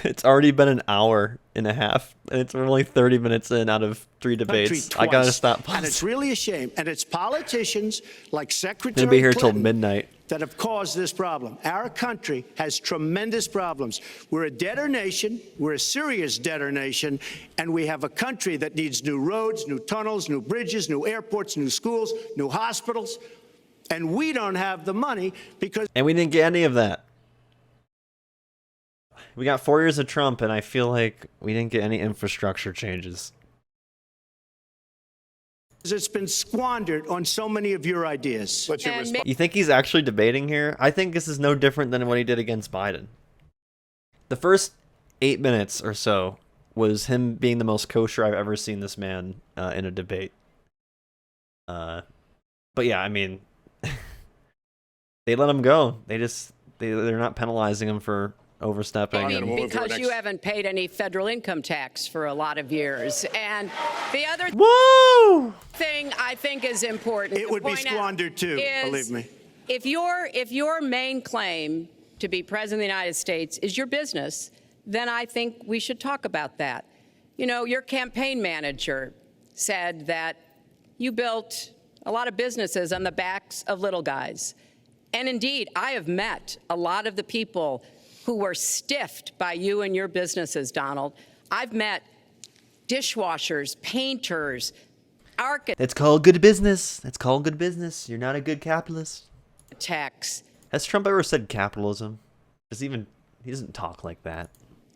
It's already been an hour and a half, and it's only 30 minutes in out of 3 debates. I gotta stop pausing. And it's really a shame. And it's politicians like Secretary Gonna be here till Clinton midnight that have caused this problem. Our country has tremendous problems. We're a debtor nation. We're a serious debtor nation. And we have a country that needs new roads, new tunnels, new bridges, new airports, new schools, new hospitals. And we don't have the money because... And we didn't get any of that. We got 4 years of Trump, and I feel like we didn't get any infrastructure changes. It's been squandered on so many of your ideas. You think he's actually debating here? I think this is no different than what he did against Biden. The first 8 minutes or so was him being the most kosher I've ever seen this man in a debate. But yeah, I mean, they let him go. They're not penalizing him for overstepping. I mean, because you haven't paid any federal income tax for a lot of years. And the other thing I think is important. It would be squandered too, believe me. If your main claim to be president of the United States is your business, then I think we should talk about that. You know, your campaign manager said that you built a lot of businesses on the backs of little guys. And indeed, I have met a lot of the people who were stiffed by you and your businesses, Donald. I've met dishwashers, painters, architects. That's called good business. That's called good business. You're not a good capitalist. Has Trump ever said capitalism? He doesn't talk like that.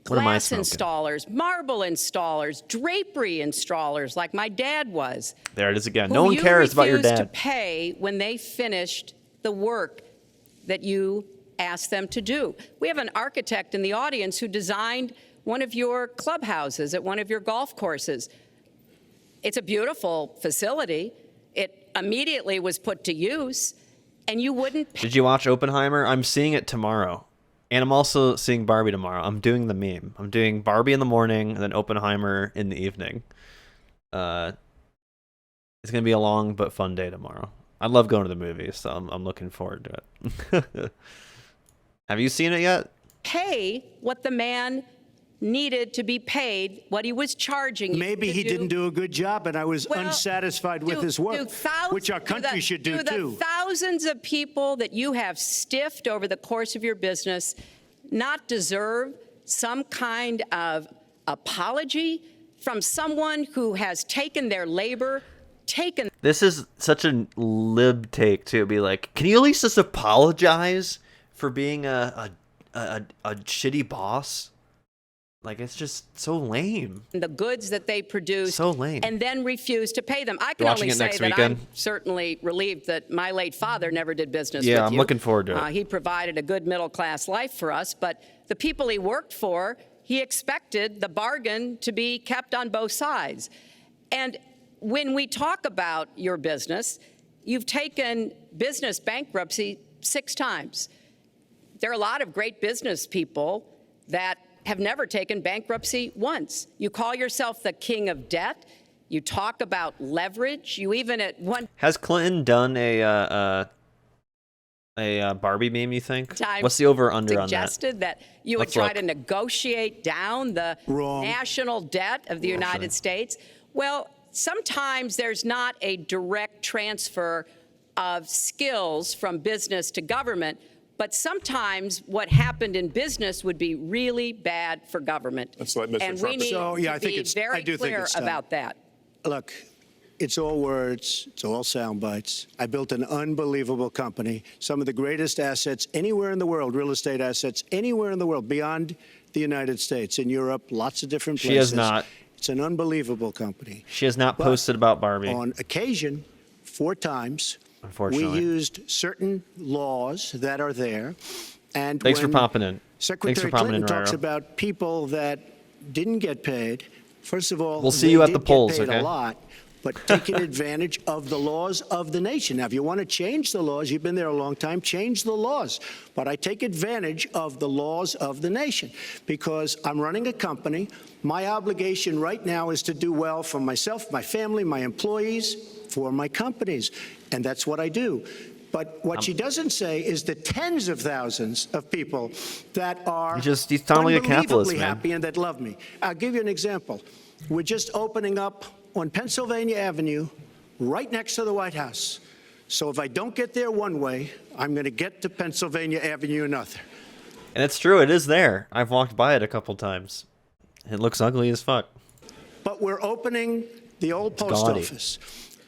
What am I smoking? Glass installers, marble installers, drapery installers, like my dad was. There it is again. No one cares about your dad. Who refused to pay when they finished the work that you asked them to do. We have an architect in the audience who designed one of your clubhouses at one of your golf courses. It's a beautiful facility. It immediately was put to use, and you wouldn't pay. Did you watch Oppenheimer? I'm seeing it tomorrow. And I'm also seeing Barbie tomorrow. I'm doing the meme. I'm doing Barbie in the morning and then Oppenheimer in the evening. It's going to be a long but fun day tomorrow. I love going to the movies, so I'm looking forward to it. Have you seen it yet? Pay what the man needed to be paid, what he was charging you. Maybe he didn't do a good job, and I was unsatisfied with his work, which our country should do too. The thousands of people that you have stiffed over the course of your business not deserve some kind of apology from someone who has taken their labor, This is such a lib take to be like, can you at least just apologize for being a shitty boss? Like, it's just so lame. The goods that they produce, so lame, and then refuse to pay them. I can only say that I'm certainly relieved that my late father never did business with you. Yeah, I'm looking forward to it. He provided a good middle-class life for us, but the people he worked for, he expected the bargain to be kept on both sides. And when we talk about your business, you've taken business bankruptcy 6 times. There are a lot of great business people that have never taken bankruptcy once. You call yourself the king of debt. You talk about leverage. You even at one... Has Clinton done a Barbie meme, you think? What's the over-under on that? Suggested that you would try to negotiate down the national debt of the United States. Well, sometimes there's not a direct transfer of skills from business to government, but sometimes what happened in business would be really bad for government. Let's let Mr. And Trump we need So, yeah, I to think be it's- very I do think clear it's time. about that. Look, it's all words. It's all sound bites. I built an unbelievable company, some of the greatest assets anywhere in the world, real estate assets anywhere in the world, beyond the United States, in Europe, lots of different places. She has not. It's an unbelievable company. She has not But posted about Barbie. On occasion, 4 times, we Unfortunately. used certain laws that are there. And Thanks for when popping in. Secretary Thanks for popping Clinton in, talks Raro. about people that didn't get paid. First of all, We'll see they you at did the polls, get paid okay? a lot, but taking advantage of the laws of the nation. Now, if you want to change the laws, you've been there a long time, change the laws. But I take advantage of the laws of the nation because I'm running a company. My obligation right now is to do well for myself, my family, my employees, for my companies. And that's what I do. But what she doesn't say is the tens of thousands of people that are He's sounding like a capitalist, unbelievably man. happy and that love me. I'll give you an example. We're just opening up on Pennsylvania Avenue, right next to the White House. So if I don't get there one way, I'm going to get to Pennsylvania Avenue another. And it's true, it is there. I've walked by it a couple times. It looks ugly as fuck. But we're opening the old post gaudy. office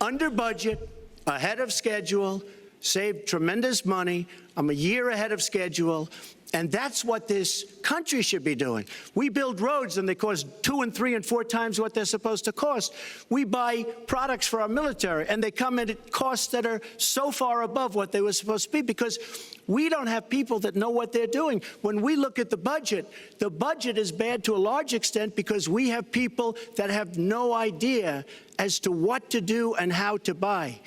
under budget, ahead of schedule, saved tremendous money. I'm a year ahead of schedule. And that's what this country should be doing. We build roads and they cost 2 and 3 and 4 times what they're supposed to cost. We buy products for our military and they come in at costs that are so far above what they were supposed to be because we don't have people that know what they're doing. When we look at the budget is bad to a large extent because we have people that have no idea as to what to do and how to buy.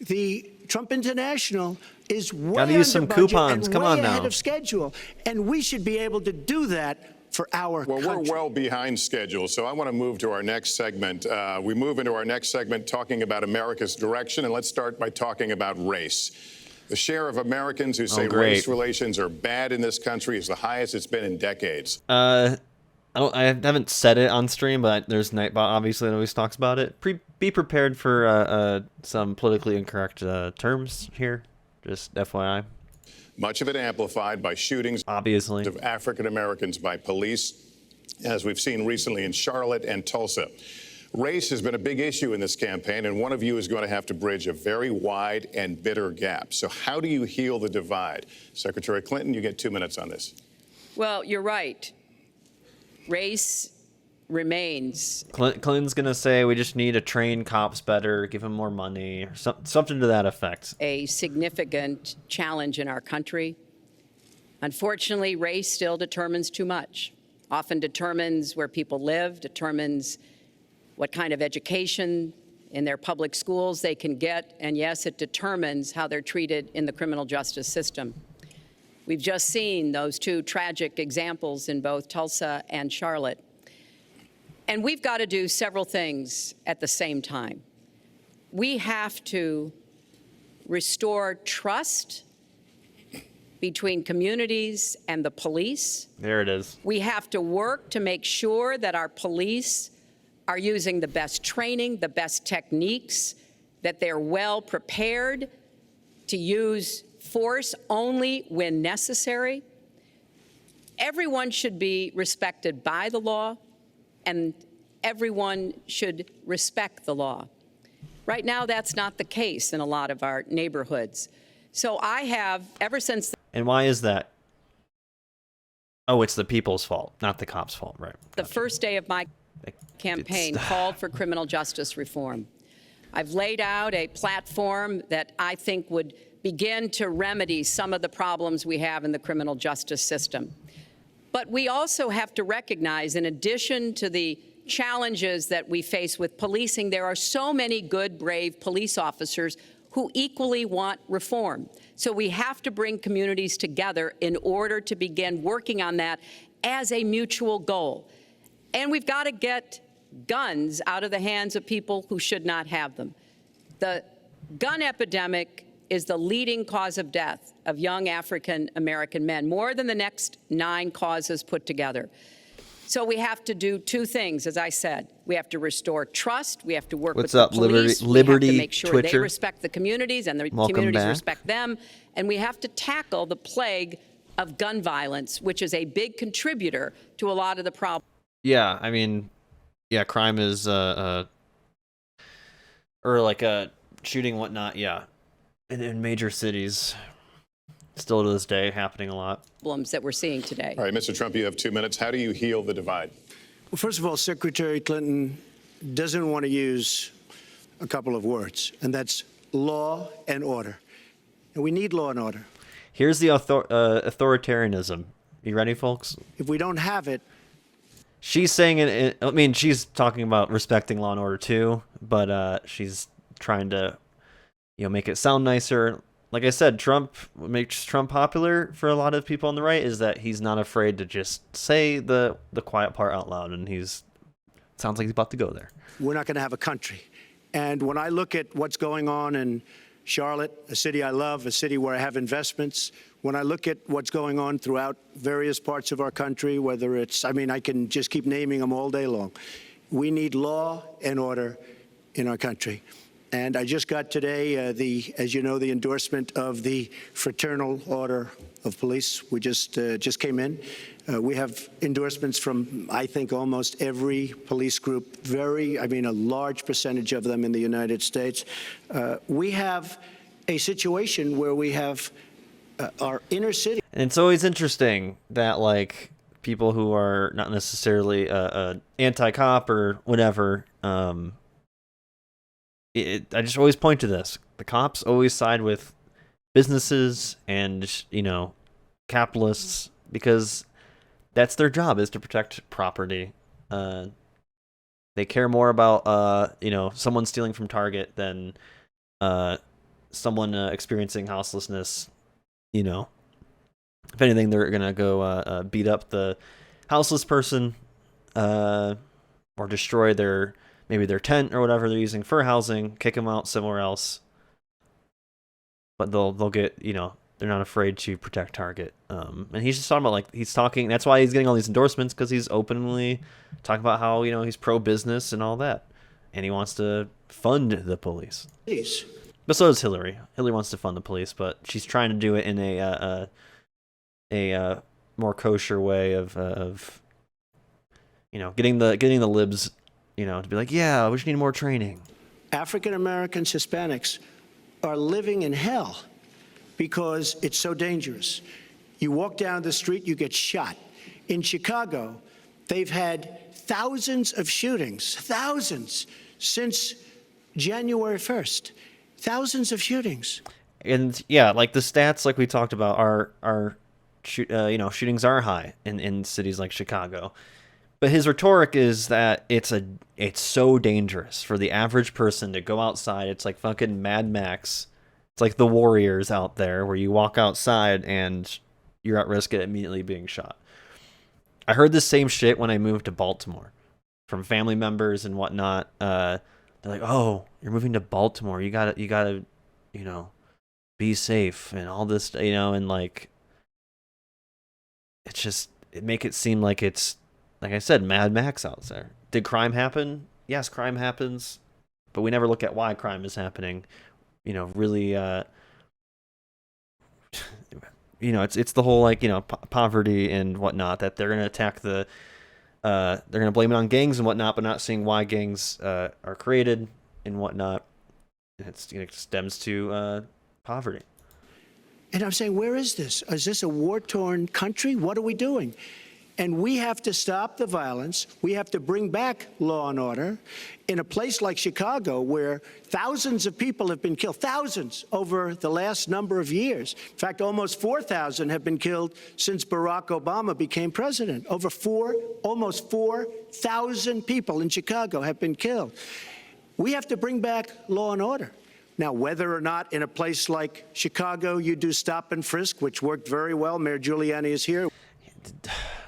The Trump International is way Gotta use some under budget coupons. and Come way on ahead now. of schedule, and we should be able to do that for our Well, country. we're well behind schedule, so I want to move to our next segment. We move into our next segment talking about America's direction, and let's start by talking about race. The share of Americans who say great. race relations are bad in this country is the highest it's been in decades. I haven't said it on stream, but there's Nightbot obviously that always talks about it. Be prepared for some politically incorrect terms here. Just FYI. Much of it amplified by shootings Obviously. of African Americans by police, as we've seen recently in Charlotte and Tulsa. Race has been a big issue in this campaign, and one of you is going to have to bridge a very wide and bitter gap. So how do you heal the divide? Secretary Clinton, you get 2 minutes on this. Well, you're right. Race remains Clinton's going to say we just need to train cops better, give them more money, or something to that effect. a significant challenge in our country. Unfortunately, race still determines too much, often determines where people live, determines what kind of education in their public schools they can get, and yes, it determines how they're treated in the criminal justice system. We've just seen those 2 tragic examples in both Tulsa and Charlotte. And we've got to do several things at the same time. We have to restore trust between communities and the police. There it is. We have to work to make sure that our police are using the best training, the best techniques, that they're well prepared to use force only when necessary. Everyone should be respected by the law, and everyone should respect the law. Right now, that's not the case in a lot of our neighborhoods. So I have, ever since And why is that? Oh, it's the people's fault, not the cops' fault, right? the first day of my campaign, called for criminal justice reform. I've laid out a platform that I think would begin to remedy some of the problems we have in the criminal justice system. But we also have to recognize, in addition to the challenges that we face with policing, there are so many good, brave police officers who equally want reform. So we have to bring communities together in order to begin working on that as a mutual goal. And we've got to get guns out of the hands of people who should not have them. The gun epidemic is the leading cause of death of young African American men, more than the next 9 causes put together. So we have to do two things, as I said. We have to restore trust. We have to work What's with up, the police. Liberty we have to make sure they Twitcher? respect the communities and the Welcome communities back. respect them. And we have to tackle the plague of gun violence, which is a big contributor to a lot of the problems. Yeah, I mean, yeah, crime is or like a shooting, whatnot. Yeah, in major cities, still to this day, happening a lot. That we're seeing today. All right, Mr. Trump, you have 2 minutes. How do you heal the divide? Well, first of all, Secretary Clinton doesn't want to use a couple of words, and that's law and order. And we need law and order. Here's the authoritarianism. You ready, folks? If we don't have it, She's saying it. I mean, she's talking about respecting law and order too, but she's trying to, make it sound nicer. Like I said, Trump, what makes Trump popular for a lot of people on the right is that he's not afraid to just say the quiet part out loud, and sounds like he's about to go there. we're not going to have a country. And when I look at what's going on in Charlotte, a city I love, a city where I have investments, when I look at what's going on throughout various parts of our country, whether it's, I can just keep naming them all day long. We need law and order in our country. And I just got today, as you know, the endorsement of the Fraternal Order of Police. We just came in. We have endorsements from, I think, almost every police group, a large percentage of them in the United States. We have a situation where we have our inner city. And it's always interesting that, like, people who are not necessarily anti-cop or whatever, I just always point to this. The cops always side with businesses and, capitalists because that's their job, is to protect property. They care more about, someone stealing from Target than someone experiencing houselessness. If anything, they're going to go beat up the houseless person or destroy maybe their tent or whatever they're using for housing, kick them out somewhere else. But they'll get, they're not afraid to protect Target. And he's just talking about, that's why he's getting all these endorsements, because he's openly talking about how, he's pro-business and all that. And he wants to fund the police. But so does Hillary. Hillary wants to fund the police, but she's trying to do it in a more kosher way of getting the libs, to be like, yeah, we just need more training. African Americans, Hispanics are living in hell because it's so dangerous. You walk down the street, you get shot. In Chicago, they've had thousands of shootings, since January 1st. Thousands of shootings. And yeah, like the stats, like we talked about, are shootings are high in cities like Chicago. But his rhetoric is that it's so dangerous for the average person to go outside. It's like fucking Mad Max. It's like the Warriors out there, where you walk outside and you're at risk of immediately being shot. I heard the same shit when I moved to Baltimore from family members and whatnot. They're like, "Oh, you're moving to Baltimore. You gotta, be safe and all this, and like, it make it seem like it's." Like I said, Mad Max out there. Did crime happen? Yes, crime happens, but we never look at why crime is happening. Really, it's the whole poverty and whatnot, that they're gonna attack they're gonna blame it on gangs and whatnot, but not seeing why gangs are created and whatnot. It stems to poverty. And I'm saying, where is this? Is this a war-torn country? What are we doing? And we have to stop the violence. We have to bring back law and order in a place like Chicago, where thousands of people have been killed, thousands over the last number of years. In fact, almost 4,000 have been killed since Barack Obama became president. Almost 4,000 people in Chicago have been killed. We have to bring back law and order. Now, whether or not in a place like Chicago you do stop and frisk, which worked very well, Mayor Giuliani is here.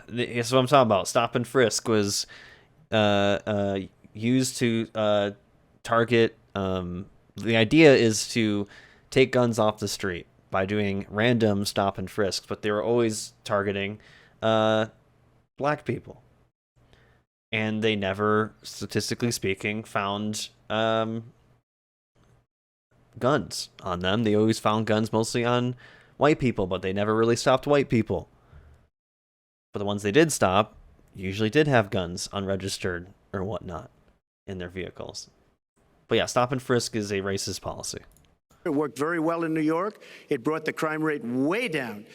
That's what I'm talking about. Stop and frisk was used to target. The idea is to take guns off the street by doing random stop and frisks, but they were always targeting black people. and they never, statistically speaking, found guns on them. They always found guns mostly on white people, but they never really stopped white people. But the ones they did stop usually did have guns unregistered or whatnot in their vehicles. But yeah, stop and frisk is a racist policy. It worked very well in New York. It brought the crime rate way down.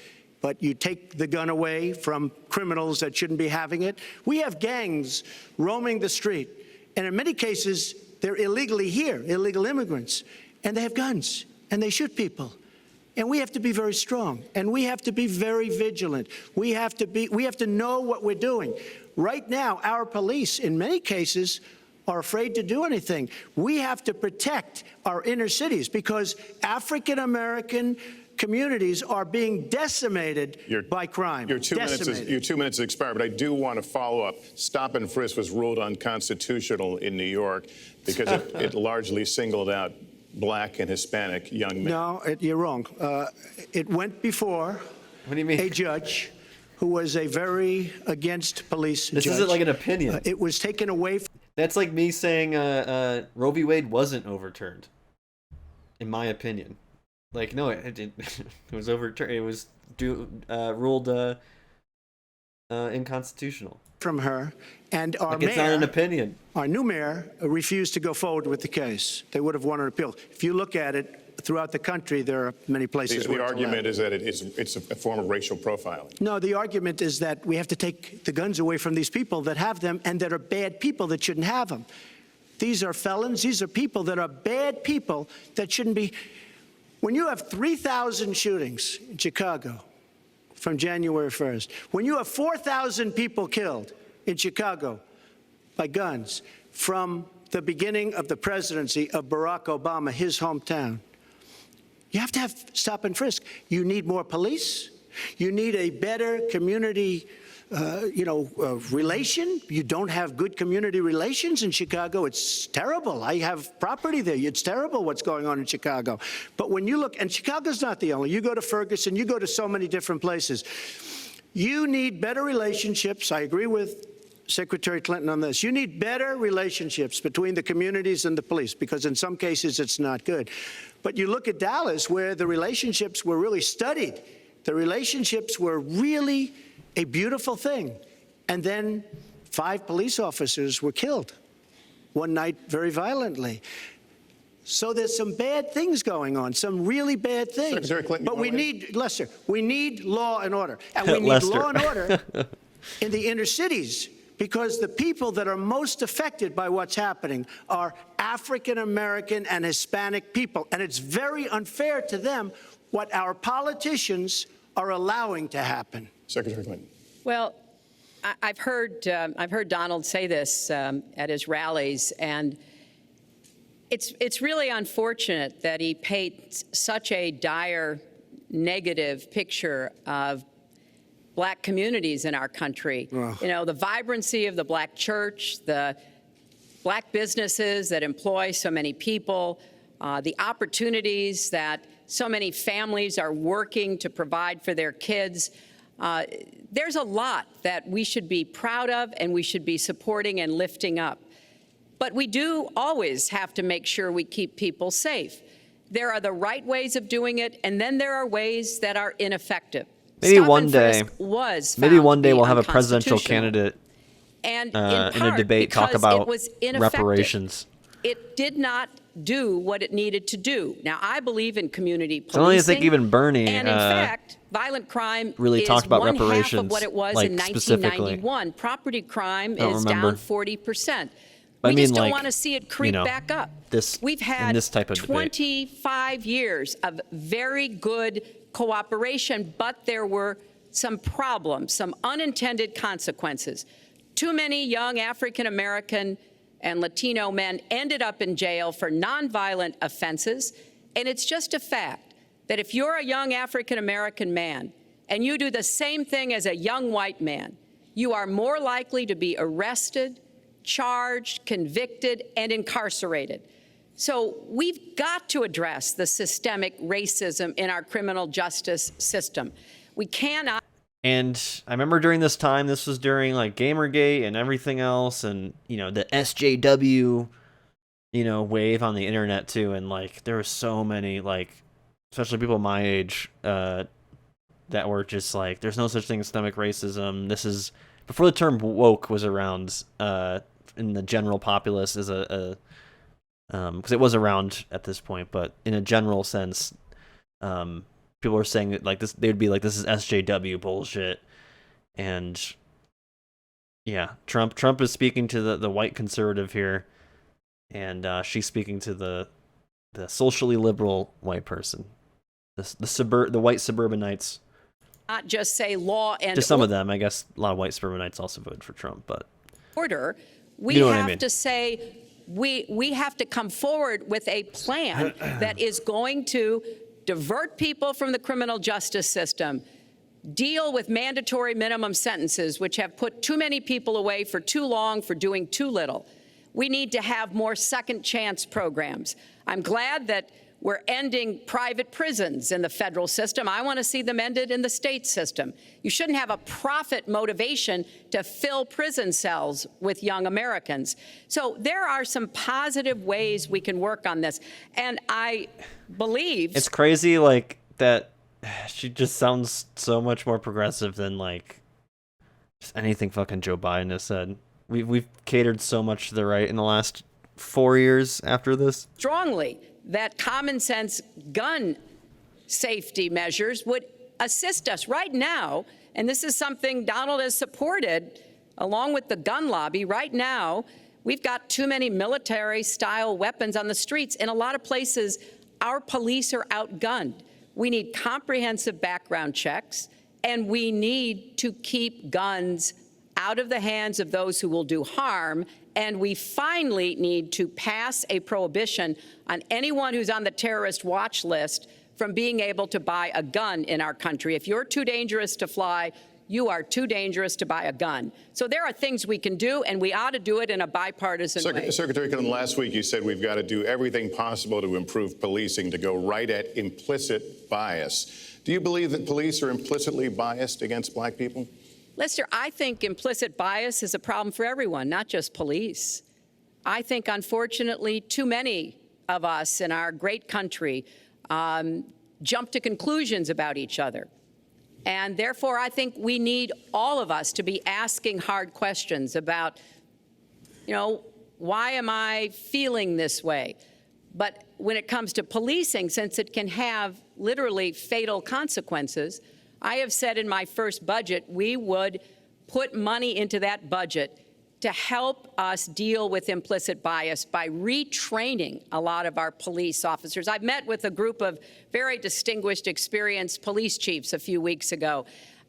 But you take the gun away from criminals that shouldn't be having it. We have gangs roaming the street, and in many cases, they're illegally here, illegal immigrants, and they have guns, and they shoot people. And we have to be very strong, and we have to be very vigilant. We have to know what we're doing. Right now, our police, in many cases, are afraid to do anything. We have to protect our inner cities because African-American communities are being decimated by crime. Your 2 minutes expired, but I do want to follow up. Stop and frisk was ruled unconstitutional in New York because it largely singled out Black and Hispanic young men. No, you're wrong. It went before What do you mean? a judge who was a very against police This judge. isn't like an opinion. It was taken away from That's like me saying Roe v. Wade wasn't overturned, in my opinion. Like, no, it was overturned. It was ruled inconstitutional. from her, and our Like, it's not an opinion. our new mayor, refused to go forward with the case. They would have won an appeal. If you look at it throughout the country, there are many places where The it's argument allowed. is that it's a form of racial profiling. No, the argument is that we have to take the guns away from these people that have them and that are bad people that shouldn't have them. These are felons. These are people that are bad people that shouldn't be. When you have 3,000 shootings in Chicago from January 1st, when you have 4,000 people killed in Chicago by guns from the beginning of the presidency of Barack Obama, his hometown, you have to have stop and frisk. You need more police. You need a better community relation. You don't have good community relations in Chicago. It's terrible. I have property there. It's terrible what's going on in Chicago. But when you look, and Chicago's not the only, you go to Ferguson, you go to so many different places. You need better relationships. I agree with Secretary Clinton on this. You need better relationships between the communities and the police, because in some cases it's not good. But you look at Dallas, where the relationships were really studied. The relationships were really a beautiful thing. And then 5 police officers were killed one night very violently. So there's some bad things going on, some really bad things. Secretary Clinton, but we need, Lester, we need law and order. And we need Lester. law and order in the inner cities, because the people that are most affected by what's happening are African American and Hispanic people. And it's very unfair to them what our politicians are allowing to happen. Secretary Clinton. Well, I've heard Donald say this at his rallies, and it's really unfortunate that he paints such a dire, negative picture of Black communities in our country. Wow. You know, the vibrancy of the Black church, the Black businesses that employ so many people, the opportunities that so many families are working to provide for their kids. There's a lot that we should be proud of and we should be supporting and lifting up. But we do always have to make sure we keep people safe. There are the right ways of doing it, and then there are ways that are ineffective. Maybe Stop one and day, frisk was maybe found one to day be we'll have a presidential unconstitutional. candidate And in a debate talk because about it was ineffective. reparations. It did not do what it needed to do. Now, I believe in community policing. I don't even think even Bernie And in fact, violent crime really is talked about one half of reparations, what it was like, in specifically. 1991. Property crime I don't is remember. down 40%. But I We mean, just don't like, want to see it creep you know, back up. We've in had this type of debate. 25 years of very good cooperation, but there were some problems, some unintended consequences. Too many young African American and Latino men ended up in jail for nonviolent offenses. And it's just a fact that if you're a young African American man and you do the same thing as a young white man, you are more likely to be arrested, charged, convicted, and incarcerated. So we've got to address the systemic racism in our criminal justice system. We cannot And I remember during this time, this was during like Gamergate and everything else, and the SJW, wave on the internet too, and like there were so many like, especially people my age, that were just like, there's no such thing as systemic racism. This is before the term woke was around in the general populace as a because it was around at this point, but in a general sense, people were saying that like this, they would be like, this is SJW bullshit. And yeah, Trump is speaking to the white conservative here, and she's speaking to the socially liberal white person, the white suburbanites. Not just say law and Just some of them, I guess. A lot of white suburbanites also voted for Trump, but order. We You know what I have mean. to say we have to come forward with a plan that is going to divert people from the criminal justice system, deal with mandatory minimum sentences, which have put too many people away for too long for doing too little. We need to have more second chance programs. I'm glad that we're ending private prisons in the federal system. I want to see them ended in the state system. You shouldn't have a profit motivation to fill prison cells with young Americans. So there are some positive ways we can work on this. And I believe it's crazy like that. She just sounds so much more progressive than like just anything fucking Joe Biden has said. We've catered so much to the right in the last 4 years after this. strongly that common sense gun safety measures would assist us right now. And this is something Donald has supported along with the gun lobby. Right now, we've got too many military style weapons on the streets. In a lot of places, our police are outgunned. We need comprehensive background checks, and we need to keep guns out of the hands of those who will do harm. And we finally need to pass a prohibition on anyone who's on the terrorist watch list from being able to buy a gun in our country. If you're too dangerous to fly, you are too dangerous to buy a gun. So there are things we can do, and we ought to do it in a bipartisan way. Secretary Clinton, last week you said we've got to do everything possible to improve policing, to go right at implicit bias. Do you believe that police are implicitly biased against black people? Lester, I think implicit bias is a problem for everyone, not just police. I think, unfortunately, too many of us in our great country jump to conclusions about each other. And therefore, I think we need all of us to be asking hard questions about, why am I feeling this way? But when it comes to policing, since it can have literally fatal consequences, I have said in my first budget we would put money into that budget to help us deal with implicit bias by retraining a lot of our police officers. I've met with a group of very distinguished, experienced police chiefs a few weeks ago.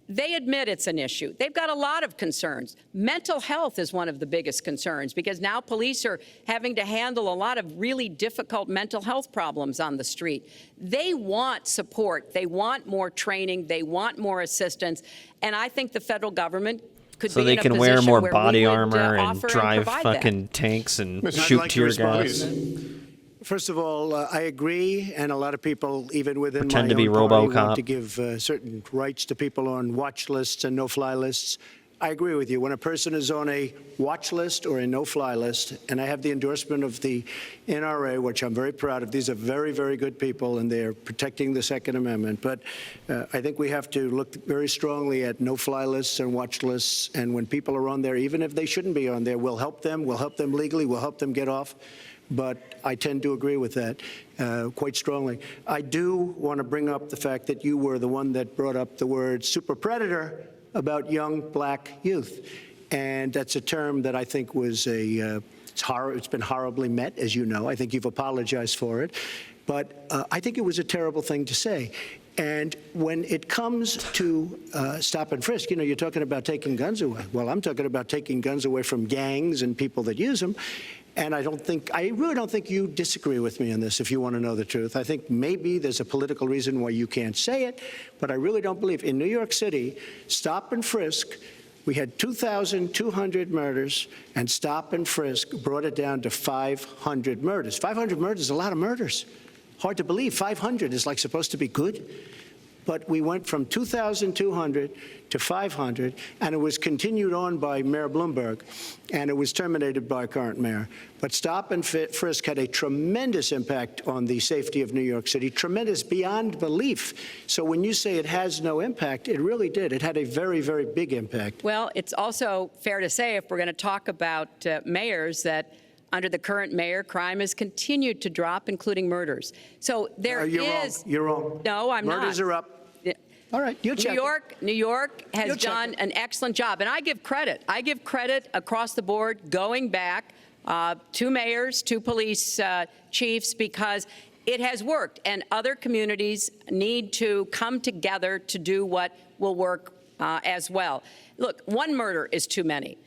They admit it's an issue. They've got a lot of concerns. Mental health is one of the biggest concerns because now police are having to handle a lot of really difficult mental health problems on the street. They want support. They want more training. They want more assistance. And I think the federal government could So be they in a can wear position more where body we would, armor and offer drive provide that. fucking tanks and Mr. shoot I'd like to tear respond, gas. please. First of all, I agree, and a lot of people, even within Pretend my to be own party, RoboCop. want to give certain rights to people on watch lists and no-fly lists. I agree with you. When a person is on a watch list or a no-fly list, and I have the endorsement of the NRA, which I'm very proud of. These are very, very good people, and they're protecting the Second Amendment. But I think we have to look very strongly at no-fly lists and watch lists. And when people are on there, even if they shouldn't be on there, we'll help them. We'll help them legally. We'll help them get off. But I tend to agree with that quite strongly. I do want to bring up the fact that you were the one that brought up the word super predator about young black youth. And that's a term that I think was it's been horribly met, as you know. I think you've apologized for it. But I think it was a terrible thing to say. And when it comes to stop and frisk, you're talking about taking guns away. Well, I'm talking about taking guns away from gangs and people that use them. And I really don't think you disagree with me on this, if you want to know the truth. I think maybe there's a political reason why you can't say it, but I really don't believe. In New York City, stop and frisk, we had 2,200 murders, and stop and frisk brought it down to 500 murders. 500 murders is a lot of murders. Hard to believe. 500 is like supposed to be good. But we went from 2,200 to 500, and it was continued on by Mayor Bloomberg, and it was terminated by current mayor. But stop and frisk had a tremendous impact on the safety of New York City, tremendous beyond belief. So when you say it has no impact, it really did. It had a very, very big impact. Well, it's also fair to say, if we're going to talk about mayors, that under the current mayor, crime has continued to drop, including murders. So there You're is. wrong. You're wrong. No, I'm not. Murders are up. All right, you check. New York has You'll check done it. an excellent job, and I give credit. I give credit across the board, going back to mayors, to police chiefs, because it has worked, and other communities need to come together to do what will work as well. Look, one murder is too many.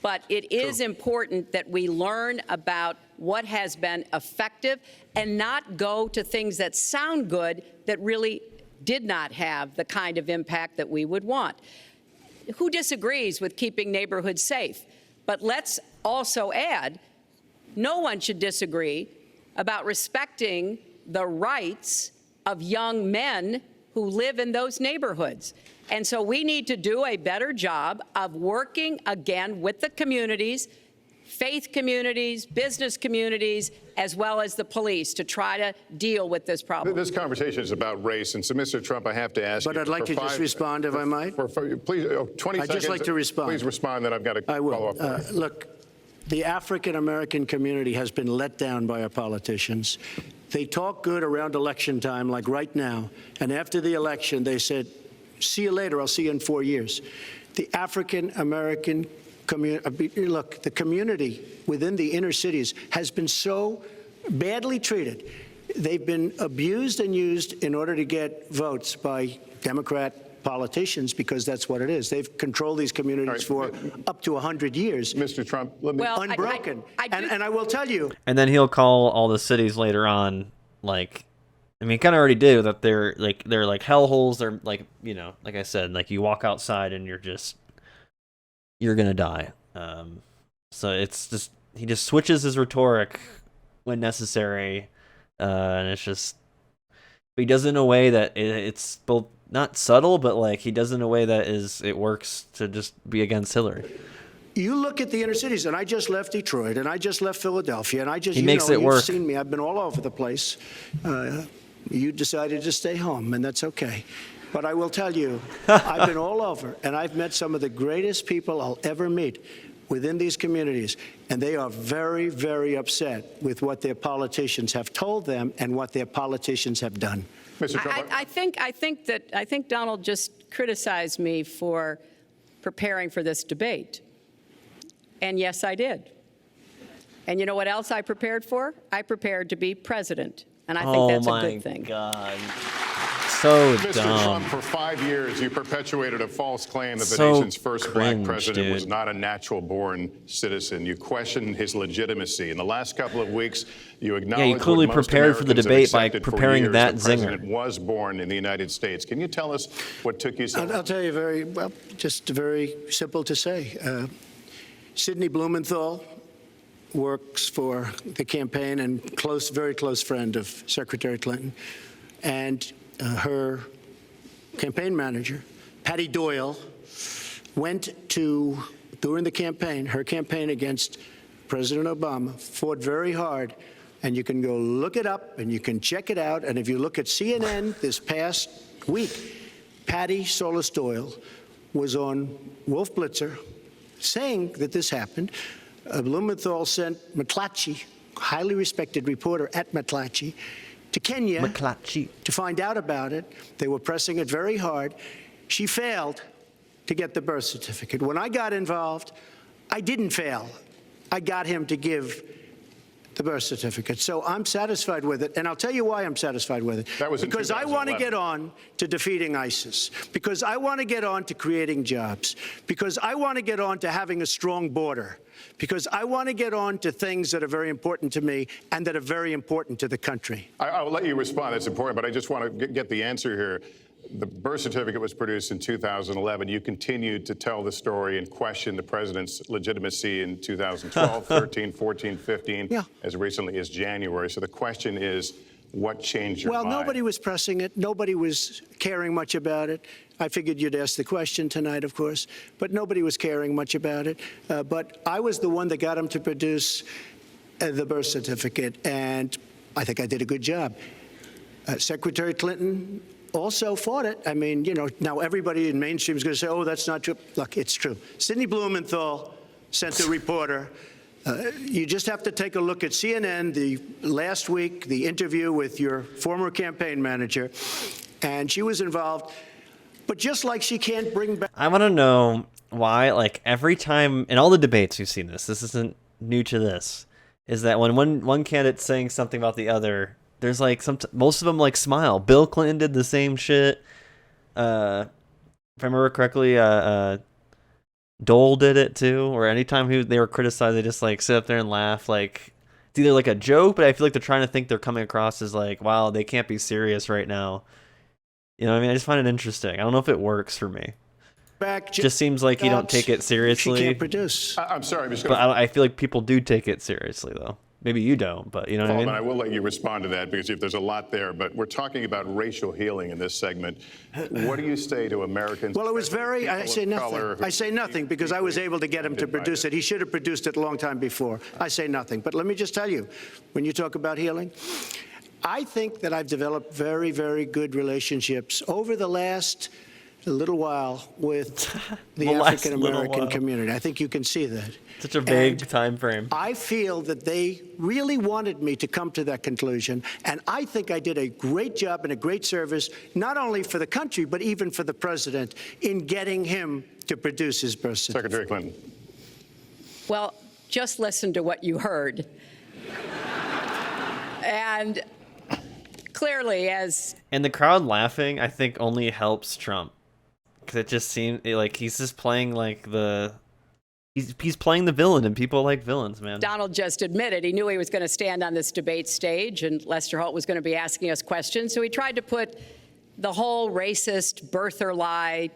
But it is important that we learn about what has been effective and not go to things that sound good that really did not have the kind of impact that we would want. Who disagrees with keeping neighborhoods safe? But let's also add, no one should disagree about respecting the rights of young men who live in those neighborhoods. And so we need to do a better job of working again with the communities, faith communities, business communities, as well as the police, to try to deal with this problem. This conversation is about race, and so, Mr. Trump, I have to ask you. But I'd like to just respond, if I might. Please, 20 seconds. I'd just like to respond. Please respond, then I've got to I will. follow up. Look, the African-American community has been let down by our politicians. They talk good around election time, like right now, and after the election, they said, see you later, I'll see you in 4 years. The African-American community, look, the community within the inner cities has been so badly treated. They've been abused and used in order to get votes by Democrat politicians, because that's what it is. They've controlled these communities for up to 100 years. Mr. Trump, let me. Well, Unbroken. I And I will tell you. And then he'll call all the cities later on, like, I mean, he kind of already do, that they're like hellholes. They're like, you know, like I said, like you walk outside and you're gonna die. So it's just, he just switches his rhetoric when necessary, and it's just, but he does it in a way that it's both not subtle, but like he does it in a way that it works to just be against Hillary. You look at the inner cities, and I just left Detroit, and I just left Philadelphia, and I just, He makes it work. You've seen me. I've been all over the place. You decided to stay home, and that's okay. But I will tell you, I've been all over, and I've met some of the greatest people I'll ever meet within these communities, and they are very, very upset with what their politicians have told them and what their politicians have done. Mr. Trump, I think Donald just criticized me for preparing for this debate. And yes, I did. And you know what else I prepared for? I prepared to be president. And I think that's a good thing. Oh, my God. So Mr. dumb. Trump, for 5 years, you perpetuated a false claim that the So nation's first black cringe, president was dude. not a natural-born citizen. You questioned his legitimacy. In the last couple of weeks, you acknowledged clearly what most prepared for the Americans have debate by accepted for preparing years, that the zinger. president was born in the United States. Can you tell us what took you so long? I'll tell you very well, just very simple to say. Sidney Blumenthal works for the campaign and very close friend of Secretary Clinton, and her campaign manager, Patty Doyle, went to, during the campaign, her campaign against President Obama, fought very hard, and you can go look it up and you can check it out. And if you look at CNN this past week, Patty Solis Doyle was on Wolf Blitzer saying that this happened. Blumenthal sent McClatchy, highly respected reporter at McClatchy, to Kenya to find out about it. They were pressing it very hard. She failed to get the birth certificate. When I got involved, I didn't fail. I got him to give the birth certificate. So I'm satisfied with it, and I'll tell you why I'm satisfied with it. That was in because I want to 2011. get on to defeating ISIS, because I want to get on to creating jobs, because I want to get on to having a strong border, because I want to get on to things that are very important to me and that are very important to the country. I'll let you respond. That's important, but I just want to get the answer here. The birth certificate was produced in 2011. You continued to tell the story and question the president's legitimacy in 2012, 13, 14, 15, Yeah. as recently as January. So the question is, What changed your mind? Well, nobody was pressing it. Nobody was caring much about it. I figured you'd ask the question tonight, of course, but nobody was caring much about it. But I was the one that got him to produce the birth certificate, and I think I did a good job. Secretary Clinton also fought it. I mean, you know, now everybody in mainstream is going to say, oh, that's not true. Look, it's true. Sidney Blumenthal sent a reporter. You just have to take a look at CNN last week, the interview with your former campaign manager, and she was involved. But just like she can't bring back... I want to know why, like, every time, in all the debates we've seen this isn't new to this, is that when one candidate's saying something about the other, there's like most of them like smile. Bill Clinton did the same shit. If I remember correctly, Dole did it too. Or anytime they were criticized, they just like sit up there and laugh. Like it's either like a joke, but I feel like they're trying to think they're coming across as like, wow, they can't be serious right now. You know what I mean? I just find it interesting. I don't know if it works for me. Just seems like you don't take it seriously. She can't produce. I'm sorry, but I feel like people do take it seriously, though. Maybe you don't, but you know what I mean? I will let you respond to that because if there's a lot there, but we're talking about racial healing in this segment. What do you say to Americans? Well, it was very, I say nothing. I say nothing because I was able to get him to produce it. He should have produced it a long time before. I say nothing. But let me just tell you, when you talk about healing, I think that I've developed very, very good relationships over the last little while with the African-American community. I think you can see that. Such a vague time frame. I feel that they really wanted me to come to that conclusion, and I think I did a great job and a great service, not only for the country, but even for the president, in getting him to produce his birth certificate. Secretary Clinton. Well, just listen to what you heard. And clearly, and the crowd laughing, I think, only helps Trump. Because it just seemed like he's just playing like he's playing the villain, and people like villains, man. Donald just admitted he knew he was going to stand on this debate stage and Lester Holt was going to be asking us questions. So he tried to put the whole racist birther lie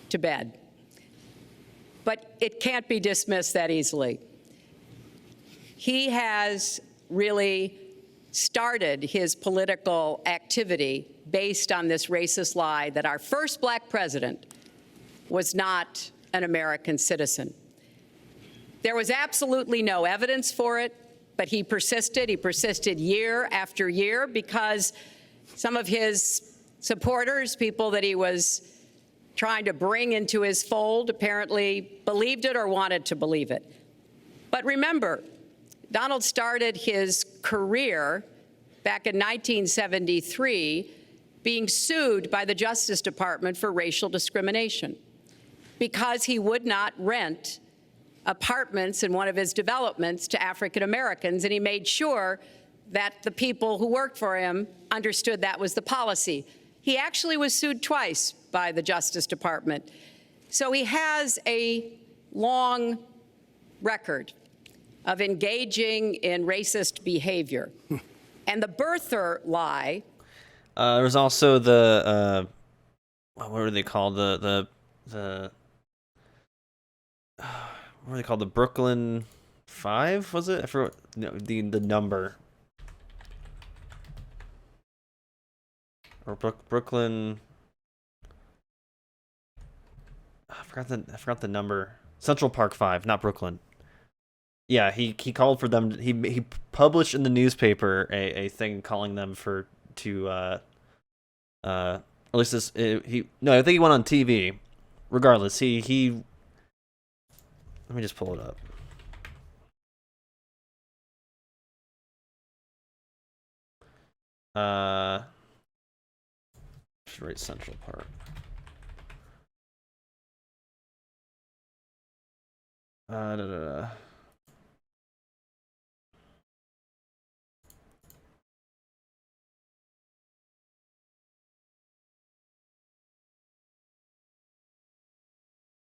to bed. But it can't be dismissed that easily. He has really started his political activity based on this racist lie that our first black president was not an American citizen. There was absolutely no evidence for it, but he persisted. He persisted year after year because some of his supporters, people that he was trying to bring into his fold, apparently believed it or wanted to believe it. But remember, Donald started his career back in 1973 being sued by the Justice Department for racial discrimination because he would not rent apartments in one of his developments to African Americans, and he made sure that the people who worked for him understood that was the policy. He actually was sued twice by the Justice Department. So he has a long record of engaging in racist behavior. And the birther lie. There was also the what were they called? What were they called? The Brooklyn Five, was it? I forgot the number. Or Brooklyn. I forgot the number. Central Park 5, not Brooklyn. Yeah, he called for them. He published in the newspaper a thing calling them at least this I think he went on TV. Regardless, he let me just pull it up. Should write Central Park.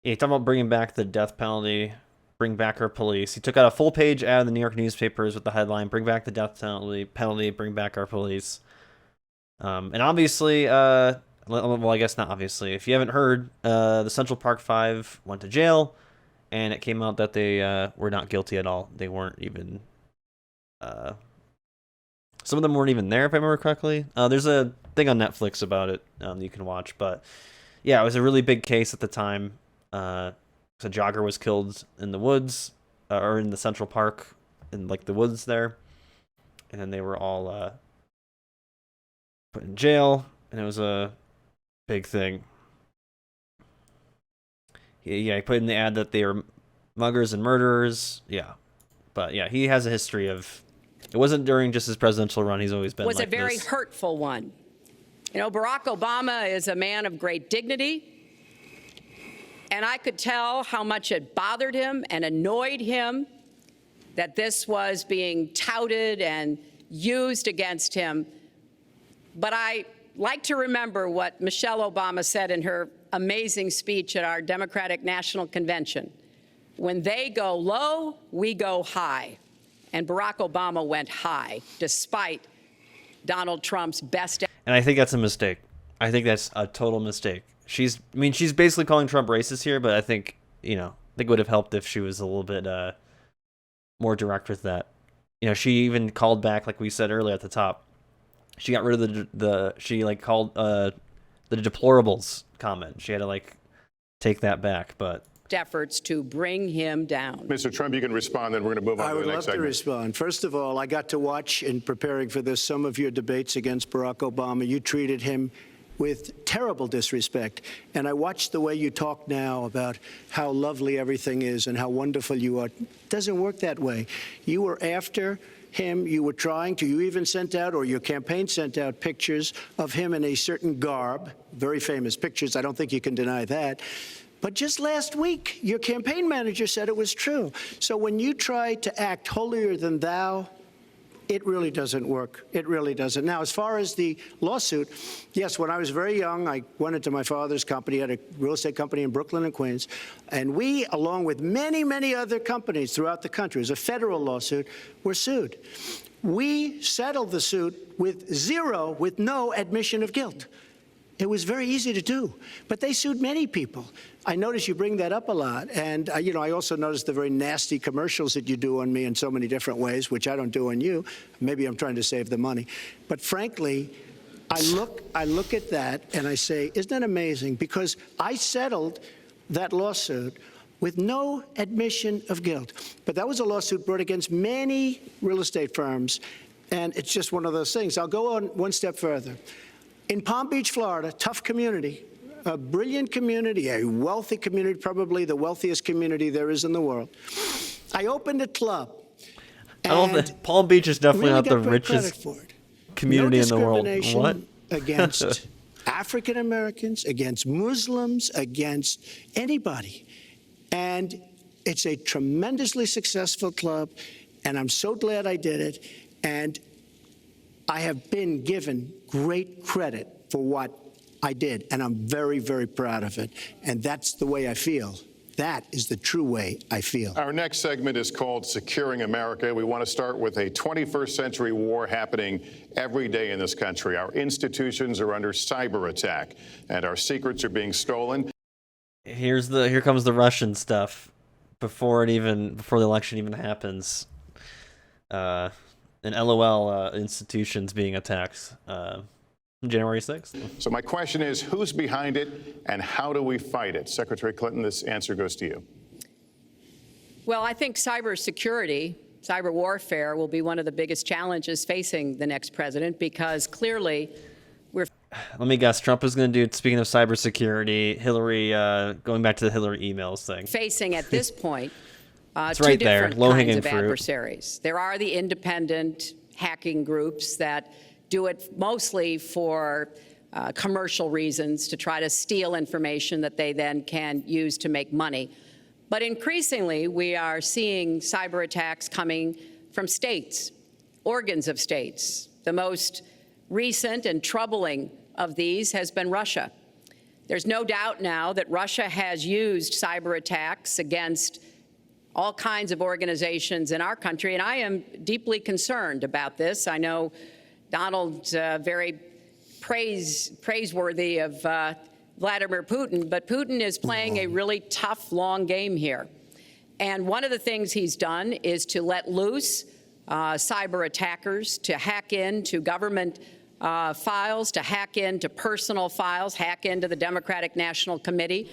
Yeah, he's talking about bringing back the death penalty, bring back our police. He took out a full page ad in the New York newspapers with the headline, bring back the death penalty, bring back our police. And obviously, well, I guess not obviously. If you haven't heard, the Central Park 5 went to jail, and it came out that they were not guilty at all. They weren't even Some of them weren't even there, if I remember correctly. There's a thing on Netflix about it you can watch. But yeah, it was a really big case at the time. A jogger was killed in the woods, or in the Central Park, in like the woods there. And then they were all put in jail, and it was a big thing. Yeah, he put in the ad that they are muggers and murderers. Yeah. But yeah, he has a history of... It wasn't during just his presidential run. He's always been like this. Was a very hurtful one. You know, Barack Obama is a man of great dignity, and I could tell how much it bothered him and annoyed him that this was being touted and used against him. But I like to remember what Michelle Obama said in her amazing speech at our Democratic National Convention. When they go low, we go high. And Barack Obama went high, despite Donald Trump's best. And I think that's a mistake. I think that's a total mistake. She's basically calling Trump racist here, but I think it would have helped if she was a little bit more direct with that. She even called back, like we said earlier at the top. She got rid of she called the deplorables comment. She had to take that back, but Efforts to bring him down. Mr. Trump, you can respond, then we're going to move on to the next segment. I would love to respond. First of all, I got to watch, in preparing for this, some of your debates against Barack Obama. You treated him with terrible disrespect. And I watched the way you talk now about how lovely everything is and how wonderful you are. It doesn't work that way. You were after him. You were trying to. You even sent out, or your campaign sent out, pictures of him in a certain garb, very famous pictures. I don't think you can deny that. But just last week, your campaign manager said it was true. So when you try to act holier than thou, it really doesn't work. It really doesn't. Now, as far as the lawsuit, yes, when I was very young, I went into my father's company, had a real estate company in Brooklyn and Queens, and we, along with many, many other companies throughout the country, it was a federal lawsuit, were sued. We settled the suit with no admission of guilt. It was very easy to do, but they sued many people. I notice you bring that up a lot, and I also noticed the very nasty commercials that you do on me in so many different ways, which I don't do on you. Maybe I'm trying to save the money, but frankly, I look at that and I say, isn't that amazing? Because I settled that lawsuit with no admission of guilt, but that was a lawsuit brought against many real estate firms, and it's just one of those things. I'll go on one step further. In Palm Beach, Florida, tough community, a brilliant community, a wealthy community, probably the wealthiest community there is in the world. I opened a club. Palm Beach is definitely not the richest community in the world. What? Against African Americans, against Muslims, against anybody. And it's a tremendously successful club, and I'm so glad I did it. And I have been given great credit for what I did, and I'm very, very proud of it. And that's the way I feel. That is the true way I feel. Our next segment is called Securing America. We want to start with a 21st century war happening every day in this country. Our institutions are under cyber attack, and our secrets are being stolen. Here comes the Russian stuff before the election even happens. And LOL institutions being attacked January 6th. So my question is, who's behind it and how do we fight it? Secretary Clinton, this answer goes to you. Well, I think cybersecurity, cyber warfare will be one of the biggest challenges facing the next president, because clearly we're... Let me guess, Trump is going to do, speaking of cybersecurity, Hillary, going back to the Hillary emails thing. Facing at this point it's two right there, different low-hanging kinds of fruit. Adversaries. There are the independent hacking groups that do it mostly for commercial reasons, to try to steal information that they then can use to make money. But increasingly, we are seeing cyber attacks coming from states, organs of states. The most recent and troubling of these has been Russia. There's no doubt now that Russia has used cyber attacks against all kinds of organizations in our country, and I am deeply concerned about this. I know Donald's very praiseworthy of Vladimir Putin, but Putin is playing a really tough, long game here. And one of the things he's done is to let loose cyber attackers to hack into government files, to hack into personal files, hack into the Democratic National Committee.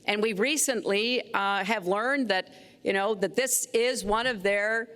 And we recently have learned that, that this is one of their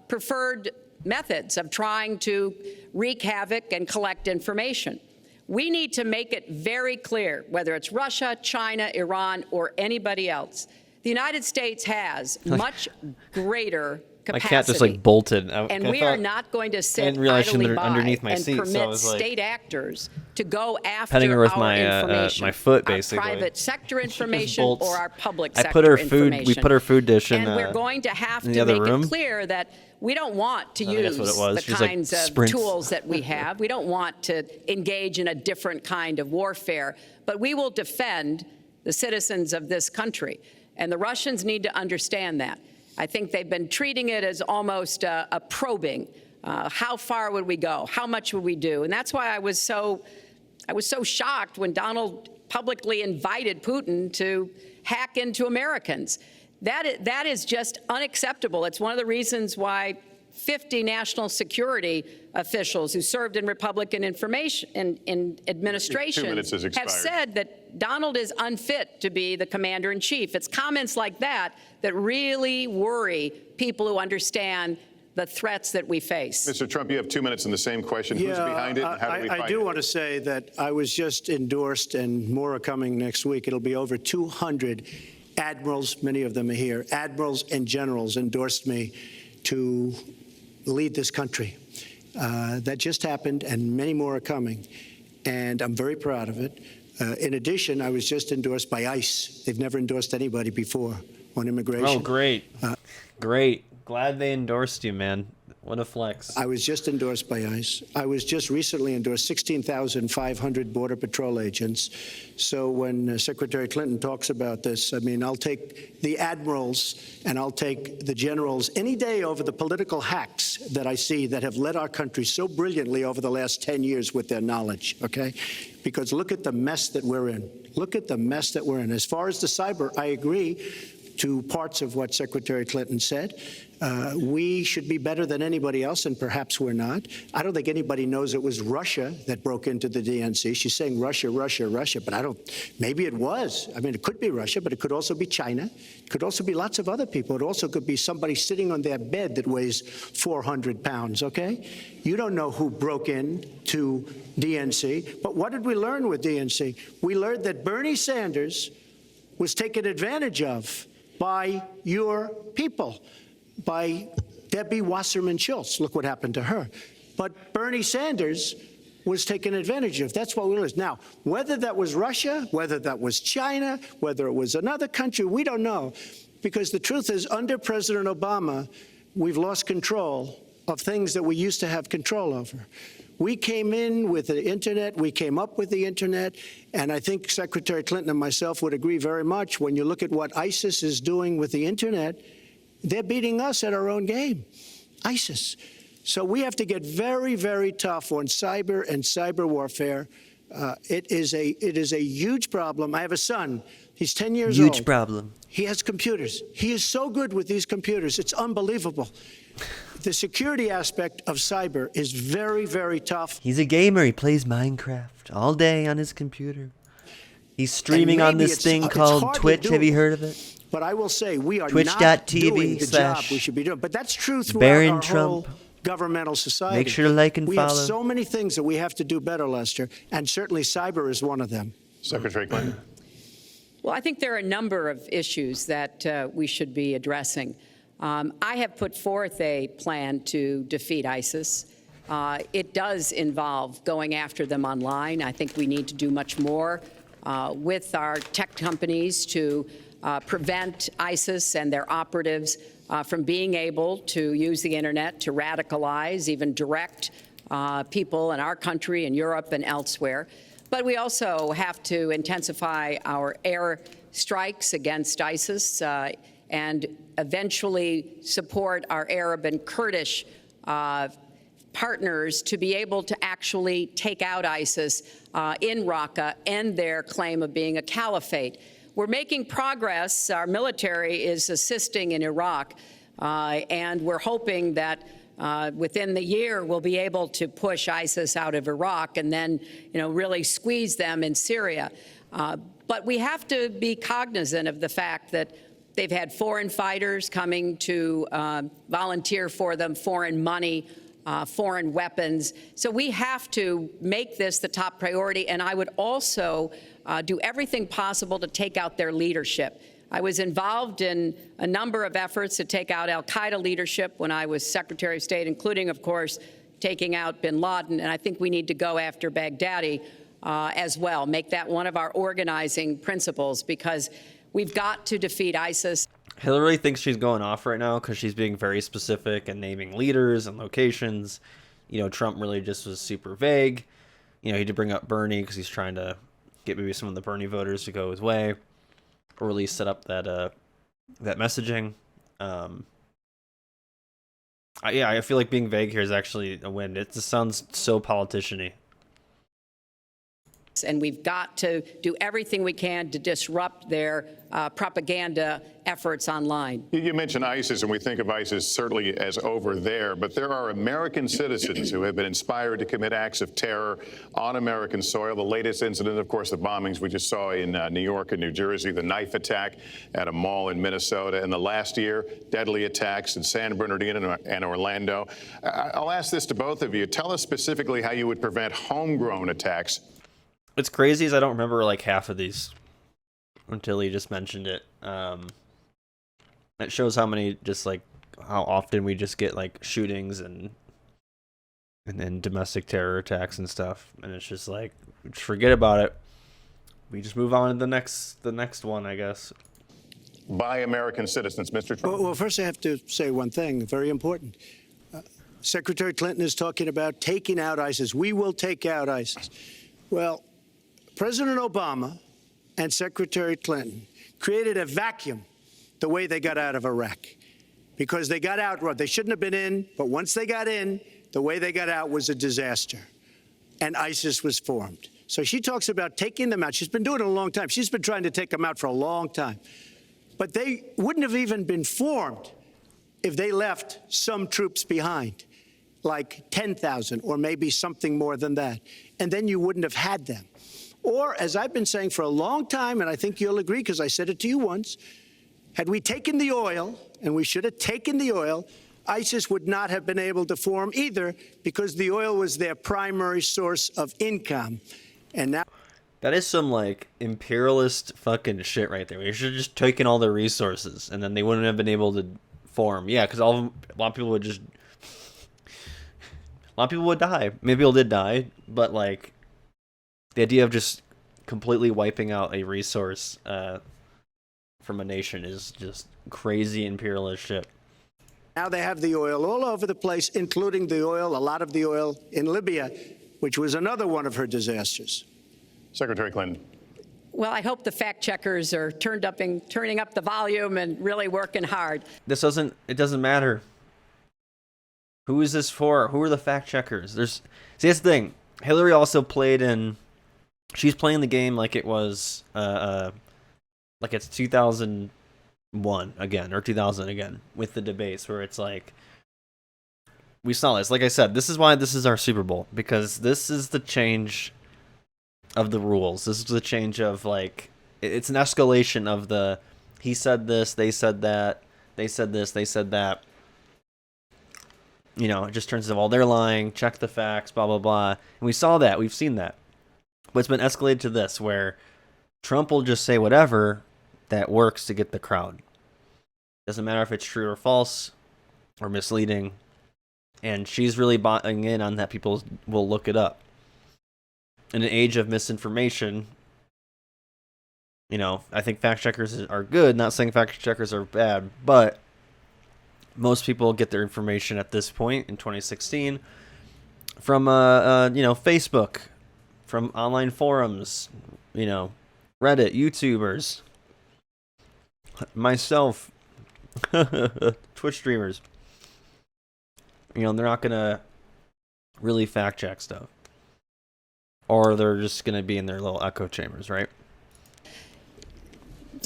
preferred methods of trying to wreak havoc and collect information. We need to make it very clear, whether it's Russia, China, Iran, or anybody else, the United States has much greater capacity. My cat just bolted. And we are not going to sit idly by and permit state actors to go after petting her with our information, my foot, our basically. private sector information or our public I sector put her information. We put her food dish in and we're going to have to make room. it clear that we don't want to use the She's kinds of tools that we have. We don't want to engage in a different kind of warfare, but we will defend the citizens of this country. And the Russians need to understand that. I think they've been treating it as almost a probing. How far would we go? How much would we do? And that's why I was so shocked when Donald publicly invited Putin to hack into Americans. That is just unacceptable. It's one of the reasons why 50 national security officials who served in Republican administration have said that Donald is unfit to be the commander-in-chief. It's comments like that that really worry people who understand the threats that we face. Mr. Trump, you have 2 minutes in the same question. Who's behind it and how do we fight it? I do want to say that I was just endorsed, and more are coming next week. It'll be over 200 admirals, many of them are here, admirals and generals endorsed me to lead this country. That just happened, and many more are coming, and I'm very proud of it. In addition, I was just endorsed by ICE. They've never endorsed anybody before on immigration. Oh, great. Great. Glad they endorsed you, man. What a flex. I was just endorsed by ICE. I was just recently endorsed 16,500 Border Patrol agents. So when Secretary Clinton talks about this, I mean, I'll take the admirals and I'll take the generals any day over the political hacks that I see that have led our country so brilliantly over the last 10 years with their knowledge, okay? Because look at the mess that we're in. Look at the mess that we're in. As far as the cyber, I agree to parts of what Secretary Clinton said. We should be better than anybody else, and perhaps we're not. I don't think anybody knows it was Russia that broke into the DNC. She's saying Russia, Russia, Russia, but maybe it was. I mean, it could be Russia, but it could also be China. It could also be lots of other people. It also could be somebody sitting on their bed that weighs 400 pounds, okay? You don't know who broke in to DNC. But what did we learn with DNC? We learned that Bernie Sanders was taken advantage of by your people, by Debbie Wasserman Schultz. Look what happened to her. But Bernie Sanders was taken advantage of. That's what we learned. Now, whether that was Russia, whether that was China, whether it was another country, we don't know. Because the truth is, under President Obama, we've lost control of things that we used to have control over. We came in with the Internet. We came up with the Internet. And I think Secretary Clinton and myself would agree very much when you look at what ISIS is doing with the Internet, they're beating us at our own game, ISIS. So we have to get very, very tough on cyber and cyber warfare. It is a huge problem. I have a son. He's 10 years old. Huge problem. He has computers. He is so good with these computers. It's unbelievable. The security aspect of cyber is very, very tough. He's a gamer. He plays Minecraft all day on his computer. He's streaming on this thing called Twitch. Have you heard of it? But I will say we are not doing the job we should be doing. But that's true throughout our whole governmental society. Make sure to like and follow. We have so many things that we have to do better, Lester, and certainly cyber is one of them. Secretary Clinton. Well, I think there are a number of issues that we should be addressing. I have put forth a plan to defeat ISIS. It does involve going after them online. I think we need to do much more with our tech companies to prevent ISIS and their operatives from being able to use the Internet to radicalize, even direct people in our country, in Europe, and elsewhere. But we also have to intensify our air strikes against ISIS and eventually support our Arab and Kurdish partners to be able to actually take out ISIS in Raqqa and their claim of being a caliphate. We're making progress. Our military is assisting in Iraq, and we're hoping that within the year, we'll be able to push ISIS out of Iraq and then, really squeeze them in Syria. But we have to be cognizant of the fact that they've had foreign fighters coming to volunteer for them, foreign money, foreign weapons. So we have to make this the top priority. And I would also do everything possible to take out their leadership. I was involved in a number of efforts to take out al-Qaeda leadership when I was Secretary of State, including, of course, taking out bin Laden. And I think we need to go after Baghdadi as well, make that one of our organizing principles, because we've got to defeat ISIS. Hillary thinks she's going off right now because she's being very specific and naming leaders and locations. Trump really just was super vague. He did bring up Bernie because he's trying to get maybe some of the Bernie voters to go his way, or at least set up that messaging. I feel like being vague here is actually a win. It just sounds so politician-y. And we've got to do everything we can to disrupt their propaganda efforts online. You mentioned ISIS, and we think of ISIS certainly as over there, but there are American citizens who have been inspired to commit acts of terror on American soil. The latest incident, of course, the bombings we just saw in New York and New Jersey, the knife attack at a mall in Minnesota, and the last year, deadly attacks in San Bernardino and Orlando. I'll ask this to both of you. Tell us specifically how you would prevent homegrown attacks. What's crazy is I don't remember like half of these until he just mentioned it. It shows how often we just get like shootings and then domestic terror attacks and stuff, and it's just like, just forget about it. We just move on to the next one, I guess. By American citizens, Mr. Trump. Well, first I have to say one thing, very important. Secretary Clinton is talking about taking out ISIS. We will take out ISIS. Well, President Obama and Secretary Clinton created a vacuum the way they got out of Iraq, because they got out, they shouldn't have been in, but once they got in, the way they got out was a disaster, and ISIS was formed. So she talks about taking them out. She's been doing it a long time. She's been trying to take them out for a long time. But they wouldn't have even been formed if they left some troops behind, like 10,000 or maybe something more than that, and then you wouldn't have had them. Or, as I've been saying for a long time, and I think you'll agree because I said it to you once, had we taken the oil, and we should have taken the oil, ISIS would not have been able to form either, because the oil was their primary source of income. And now, that is some like imperialist fucking shit right there. We should have just taken all their resources, and then they wouldn't have been able to form. Yeah, because a lot of people would die. Maybe people did die, but like, the idea of just completely wiping out a resource from a nation is just crazy imperialist shit. now they have the oil all over the place, including the oil, a lot of the oil in Libya, which was another one of her disasters. Secretary Clinton. Well, I hope the fact checkers are turning up the volume and really working hard. It doesn't matter. Who is this for? Who are the fact checkers? See, that's the thing. Hillary also she's playing the game like it was, like it's 2001 again, or 2000 again, with the debates where it's like, we saw this. Like I said, this is why this is our Super Bowl, because this is the change of the rules. This is the change of, like, it's an escalation of the, he said this, they said that, they said this, they said that. You know, it just turns into, well, they're lying, check the facts, blah, blah, blah. And we saw that. We've seen that. But it's been escalated to this, where Trump will just say whatever that works to get the crowd. Doesn't matter if it's true or false or misleading. And she's really buying in on that people will look it up. In an age of misinformation, you know, I think fact checkers are good. Not saying fact checkers are bad, but most people get their information at this point in 2016 from, Facebook, from online forums, Reddit, YouTubers, myself, Twitch streamers. They're not going to really fact check stuff. Or they're just going to be in their little echo chambers, right?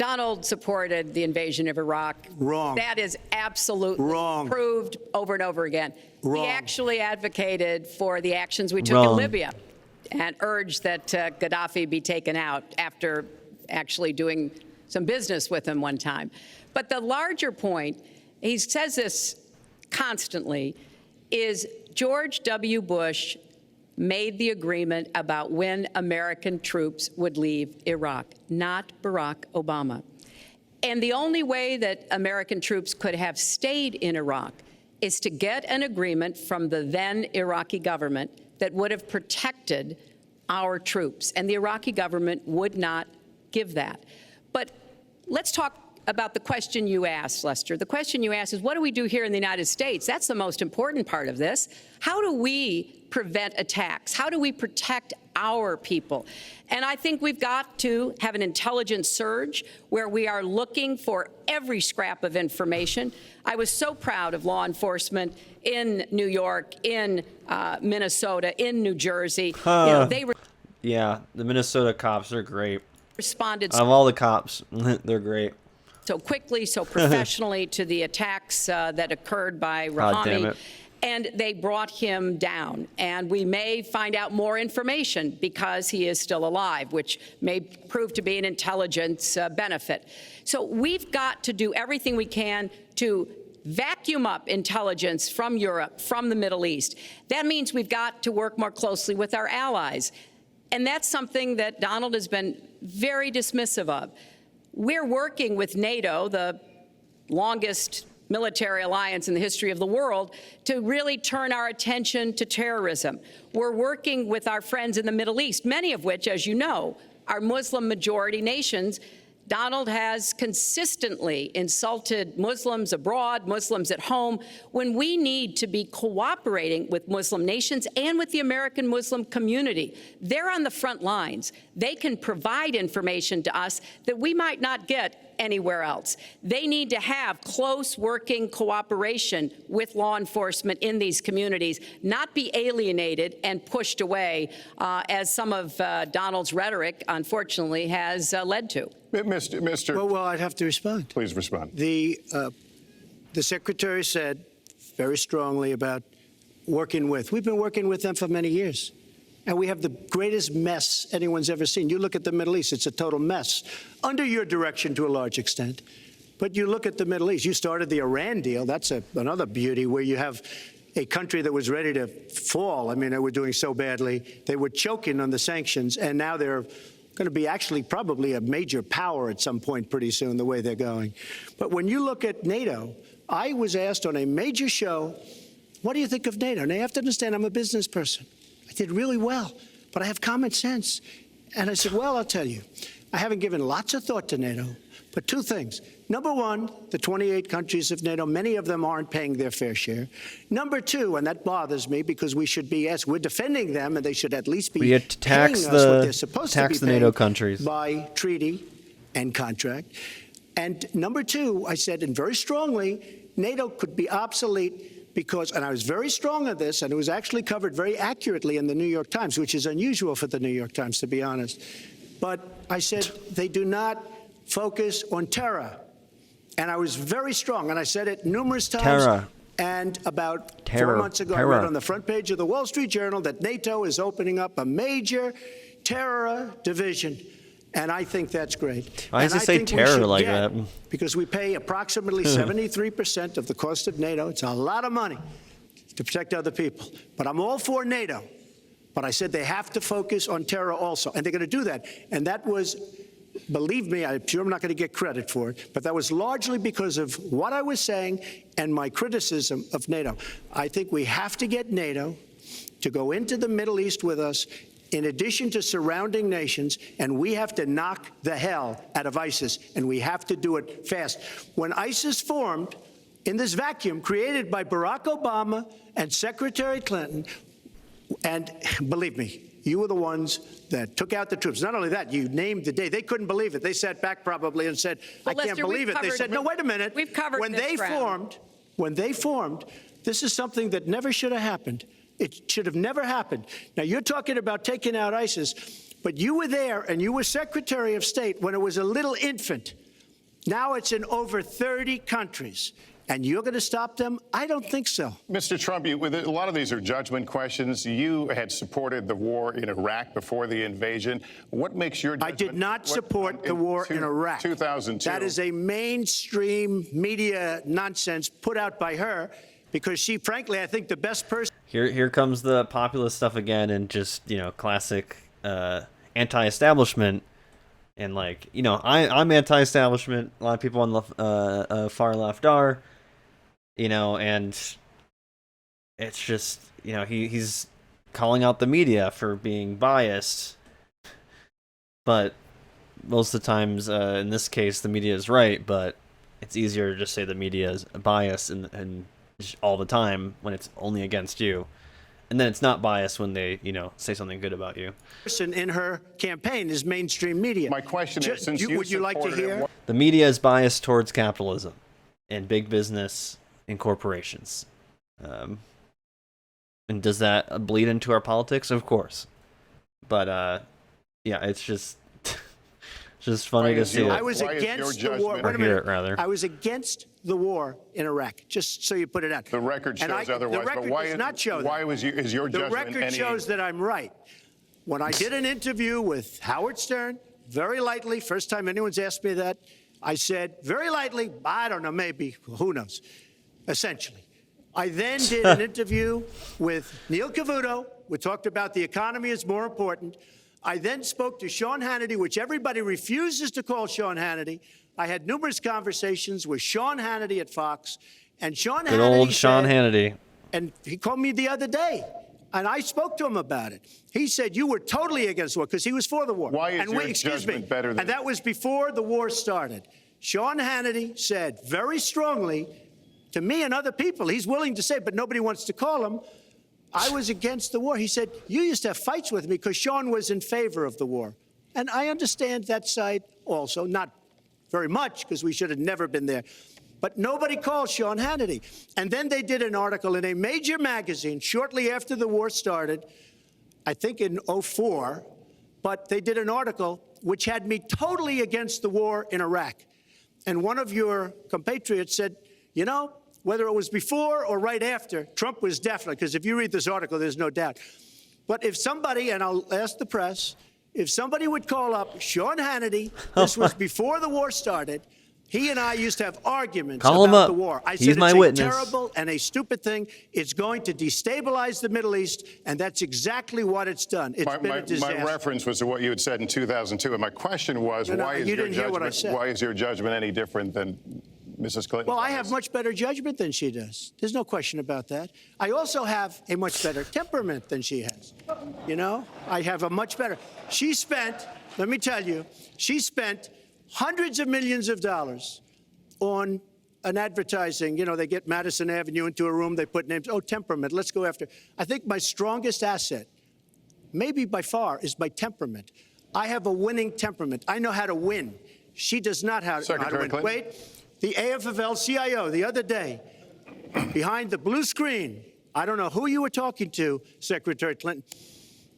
Donald supported the invasion of Iraq. Wrong. That is absolutely Wrong. proved over and over again. Wrong. He actually advocated for the actions we took Wrong. in Libya and urged that Gaddafi be taken out after actually doing some business with him one time. But the larger point, he says this constantly, is George W. Bush made the agreement about when American troops would leave Iraq, not Barack Obama. And the only way that American troops could have stayed in Iraq is to get an agreement from the then Iraqi government that would have protected our troops. And the Iraqi government would not give that. But let's talk about the question you asked, Lester. The question you asked is, what do we do here in the United States? That's the most important part of this. How do we prevent attacks? How do we protect our people? And I think we've got to have an intelligence surge where we are looking for every scrap of information. I was so proud of law enforcement in New York, in Minnesota, in New Jersey. You know, they Yeah, the Minnesota cops are great. responded Of all the cops, they're great. so quickly, so professionally to the attacks that occurred by God damn Rahami. it. And they brought him down. And we may find out more information because he is still alive, which may prove to be an intelligence benefit. So we've got to do everything we can to vacuum up intelligence from Europe, from the Middle East. That means we've got to work more closely with our allies. And that's something that Donald has been very dismissive of. We're working with NATO, the longest military alliance in the history of the world, to really turn our attention to terrorism. We're working with our friends in the Middle East, many of which, as you know, are Muslim-majority nations. Donald has consistently insulted Muslims abroad, Muslims at home, when we need to be cooperating with Muslim nations and with the American Muslim community. They're on the front lines. They can provide information to us that we might not get anywhere else. They need to have close working cooperation with law enforcement in these communities, not be alienated and pushed away, as some of Donald's rhetoric, unfortunately, has led to. Mr. Well, I'd have to respond. Please respond. The Secretary said very strongly about working with. We've been working with them for many years. And we have the greatest mess anyone's ever seen. You look at the Middle East, it's a total mess, under your direction to a large extent. But you look at the Middle East, you started the Iran deal. That's another beauty, where you have a country that was ready to fall. I mean, they were doing so badly. They were choking on the sanctions, and now they're going to be actually probably a major power at some point pretty soon, the way they're going. But when you look at NATO, I was asked on a major show, what do you think of NATO? And you have to understand, I'm a business person. I did really well, but I have common sense. And I said, well, I'll tell you, I haven't given lots of thought to NATO, but two things. Number one, the 28 countries of NATO, many of them aren't paying their fair share. Number two, and that bothers me because we should be, yes, we're defending them, and they should at least be We had to tax paying us what the- they're supposed tax to the be NATO paying countries. by treaty and contract. And number two, I said, and very strongly, NATO could be obsolete because, and I was very strong on this, and it was actually covered very accurately in the New York Times, which is unusual for the New York Times, to be honest. But I said they do not focus on terror. And I was very strong, and I said it numerous times. Terror. And about 4 Terror. months ago, I Terror. read on the front page of the Wall Street Journal that NATO is opening up a major terror division. And I think that's great. Why does And it I say think we terror should like get, that? because we pay approximately 73% of the cost of NATO. It's a lot of money to protect other people. But I'm all for NATO. But I said they have to focus on terror also. And they're going to do that. And that was, believe me, I'm sure I'm not going to get credit for it, but that was largely because of what I was saying and my criticism of NATO. I think we have to get NATO to go into the Middle East with us, in addition to surrounding nations, and we have to knock the hell out of ISIS, and we have to do it fast. When ISIS formed in this vacuum created by Barack Obama and Secretary Clinton, and believe me, you were the ones that took out the troops. Not only that, you named the day. They couldn't believe it. They sat back probably and said, Well, I can't Lester, believe we've it. They covered- said, no, wait a minute. We've covered when this they ground. formed, this is something that never should have happened. It should have never happened. Now, you're talking about taking out ISIS, but you were there and you were Secretary of State when it was a little infant. Now it's in over 30 countries. And you're going to stop them? I don't think so. Mr. Trump, a lot of these are judgment questions. You had supported the war in Iraq before the invasion. What makes your judgment? I did not support the war in Iraq. 2002. That is a mainstream media nonsense put out by her because she, frankly, I think the best person. Here comes the populist stuff again, and just, you know, classic anti-establishment. And, like, you know, I'm anti-establishment. A lot of people on the far left are. You know, and it's just, you know, he's calling out the media for being biased. But most of the times, in this case, the media is right, but it's easier to just say the media is biased and all the time when it's only against you. And then it's not biased when they, you know, say something good about you. Person in her campaign is mainstream media. My question is, since would you like to hear? The media is biased towards capitalism and big business and corporations. And does that bleed into our politics? Of course. But, yeah, it's just just funny to see it. I was against the war. Or hear it, rather. I was against the war in Iraq, just so you put it out. The record shows otherwise. The record does not show that. Why is your judgment? The record shows that I'm right. When I did an interview with Howard Stern, very lightly, first time anyone's asked me that, I said, very lightly, I don't know, maybe, who knows, essentially. I then did an interview with Neil Cavuto. We talked about the economy is more important. I then spoke to Sean Hannity, which everybody refuses to call Sean Hannity. I had numerous conversations with Sean Hannity at Fox, and Sean Hannity Good old Sean Hannity. And he called me the other day, and I spoke to him about it. He said, you were totally against the war, because he was for the war. Why is your judgment better than... And that was before the war started. Sean Hannity said very strongly to me and other people, he's willing to say, but nobody wants to call him, I was against the war. He said, you used to have fights with me because Sean was in favor of the war. And I understand that side also, not very much, because we should have never been there. But nobody called Sean Hannity. And then they did an article in a major magazine shortly after the war started, I think in '04, but they did an article which had me totally against the war in Iraq. And one of your compatriots said, you know, whether it was before or right after, Trump was definitely, because if you read this article, there's no doubt. But if somebody, and I'll ask the press, if somebody would call up Sean Hannity, this was before the war started, he and I used to have arguments about the war. I said my it's a terrible and a stupid thing. It's going to destabilize the Middle East, and that's exactly what it's done. It's been a disaster. My reference was to what you had said in 2002, and my question was, why is your judgment any different than Mrs. Clinton? Well, I have much better judgment than she does. There's no question about that. I also have a much better temperament than she has. You know, I have a much better. She spent, let me tell you, she spent hundreds of millions of dollars on an advertising. You know, they get Madison Avenue into a room, they put names. Oh, temperament, let's go after. I think my strongest asset, maybe by far, is my temperament. I have a winning temperament. I know how to win. She does not know how to win. Clinton. Wait. The AFL-CIO the other day, behind the blue screen, I don't know who you were talking to, Secretary Clinton,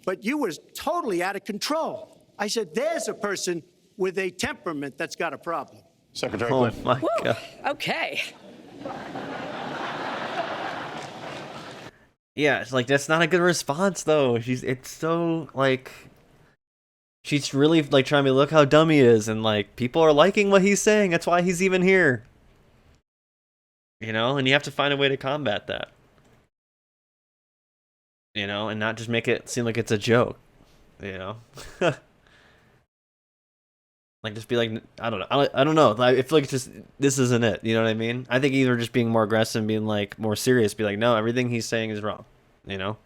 but you were totally out of control. I said, there's a person with a temperament that's got a problem. Secretary Clinton. Oh, my God. Okay. Yeah, it's like, that's not a good response, though. It's so, like... She's really, like, trying to look how dumb he is, and, like, people are liking what he's saying. That's why he's even here. You know? And you have to find a way to combat that. You know? And not just make it seem like it's a joke. You know? Like, just be like, I don't know. I don't know. I feel like it's just, this isn't it. You know what I mean? I think either just being more aggressive and being, like, more serious. Be like, no, everything he's saying is wrong. You know?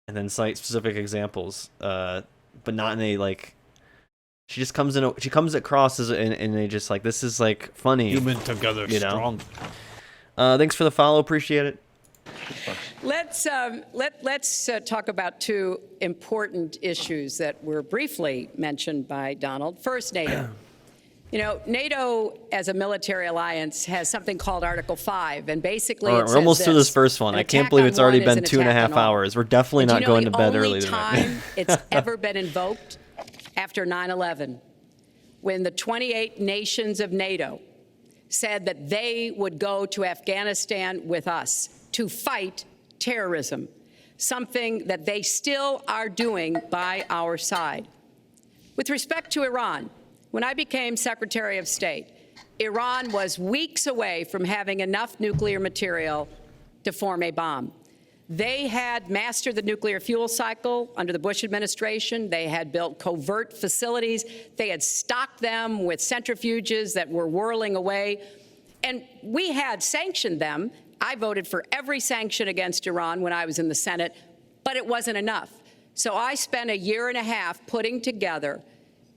And then cite specific examples, but not in a, like, she just comes in, she comes across as in a just like, this is like funny. Human together, you know? strong. Thanks for the follow, appreciate it. Let's talk about two important issues that were briefly mentioned by Donald. First, NATO. You know, NATO, as a military alliance, has something called Article 5, and basically We're almost to this first one. I can't believe it's already been 2.5 hours. We're definitely not going to bed early tonight. The only time it's ever been invoked after 9/11. when the 28 nations of NATO said that they would go to Afghanistan with us to fight terrorism, something that they still are doing by our side. With respect to Iran, when I became Secretary of State, Iran was weeks away from having enough nuclear material to form a bomb. They had mastered the nuclear fuel cycle under the Bush administration. They had built covert facilities. They had stocked them with centrifuges that were whirling away. And we had sanctioned them. I voted for every sanction against Iran when I was in the Senate, but it wasn't enough. So I spent a year and a half putting together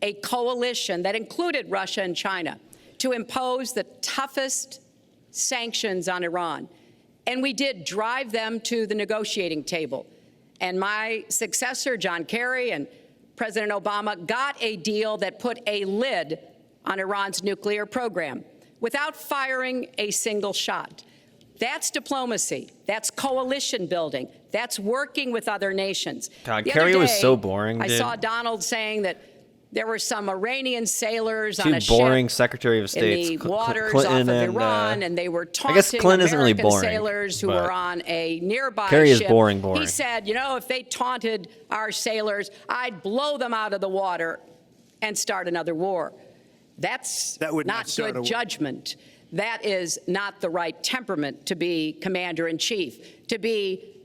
a coalition that included Russia and China to impose the toughest sanctions on Iran. And we did drive them to the negotiating table. And my successor, John Kerry, and President Obama got a deal that put a lid on Iran's nuclear program without firing a single shot. That's diplomacy. That's coalition building. That's working with other nations. God, The Kerry other was day, so boring, I dude. saw Donald saying that there were some Iranian sailors Two on a boring ship Secretary of States, in the waters Clinton off of and, Iran, and they were I guess taunting Clinton isn't really American boring, sailors who but were on a nearby Kerry is ship. boring. He said, you know, if they taunted our sailors, I'd blow them out of the water and start another war. That's That would not not start a good war. judgment. That is not the right temperament to be commander-in-chief, to be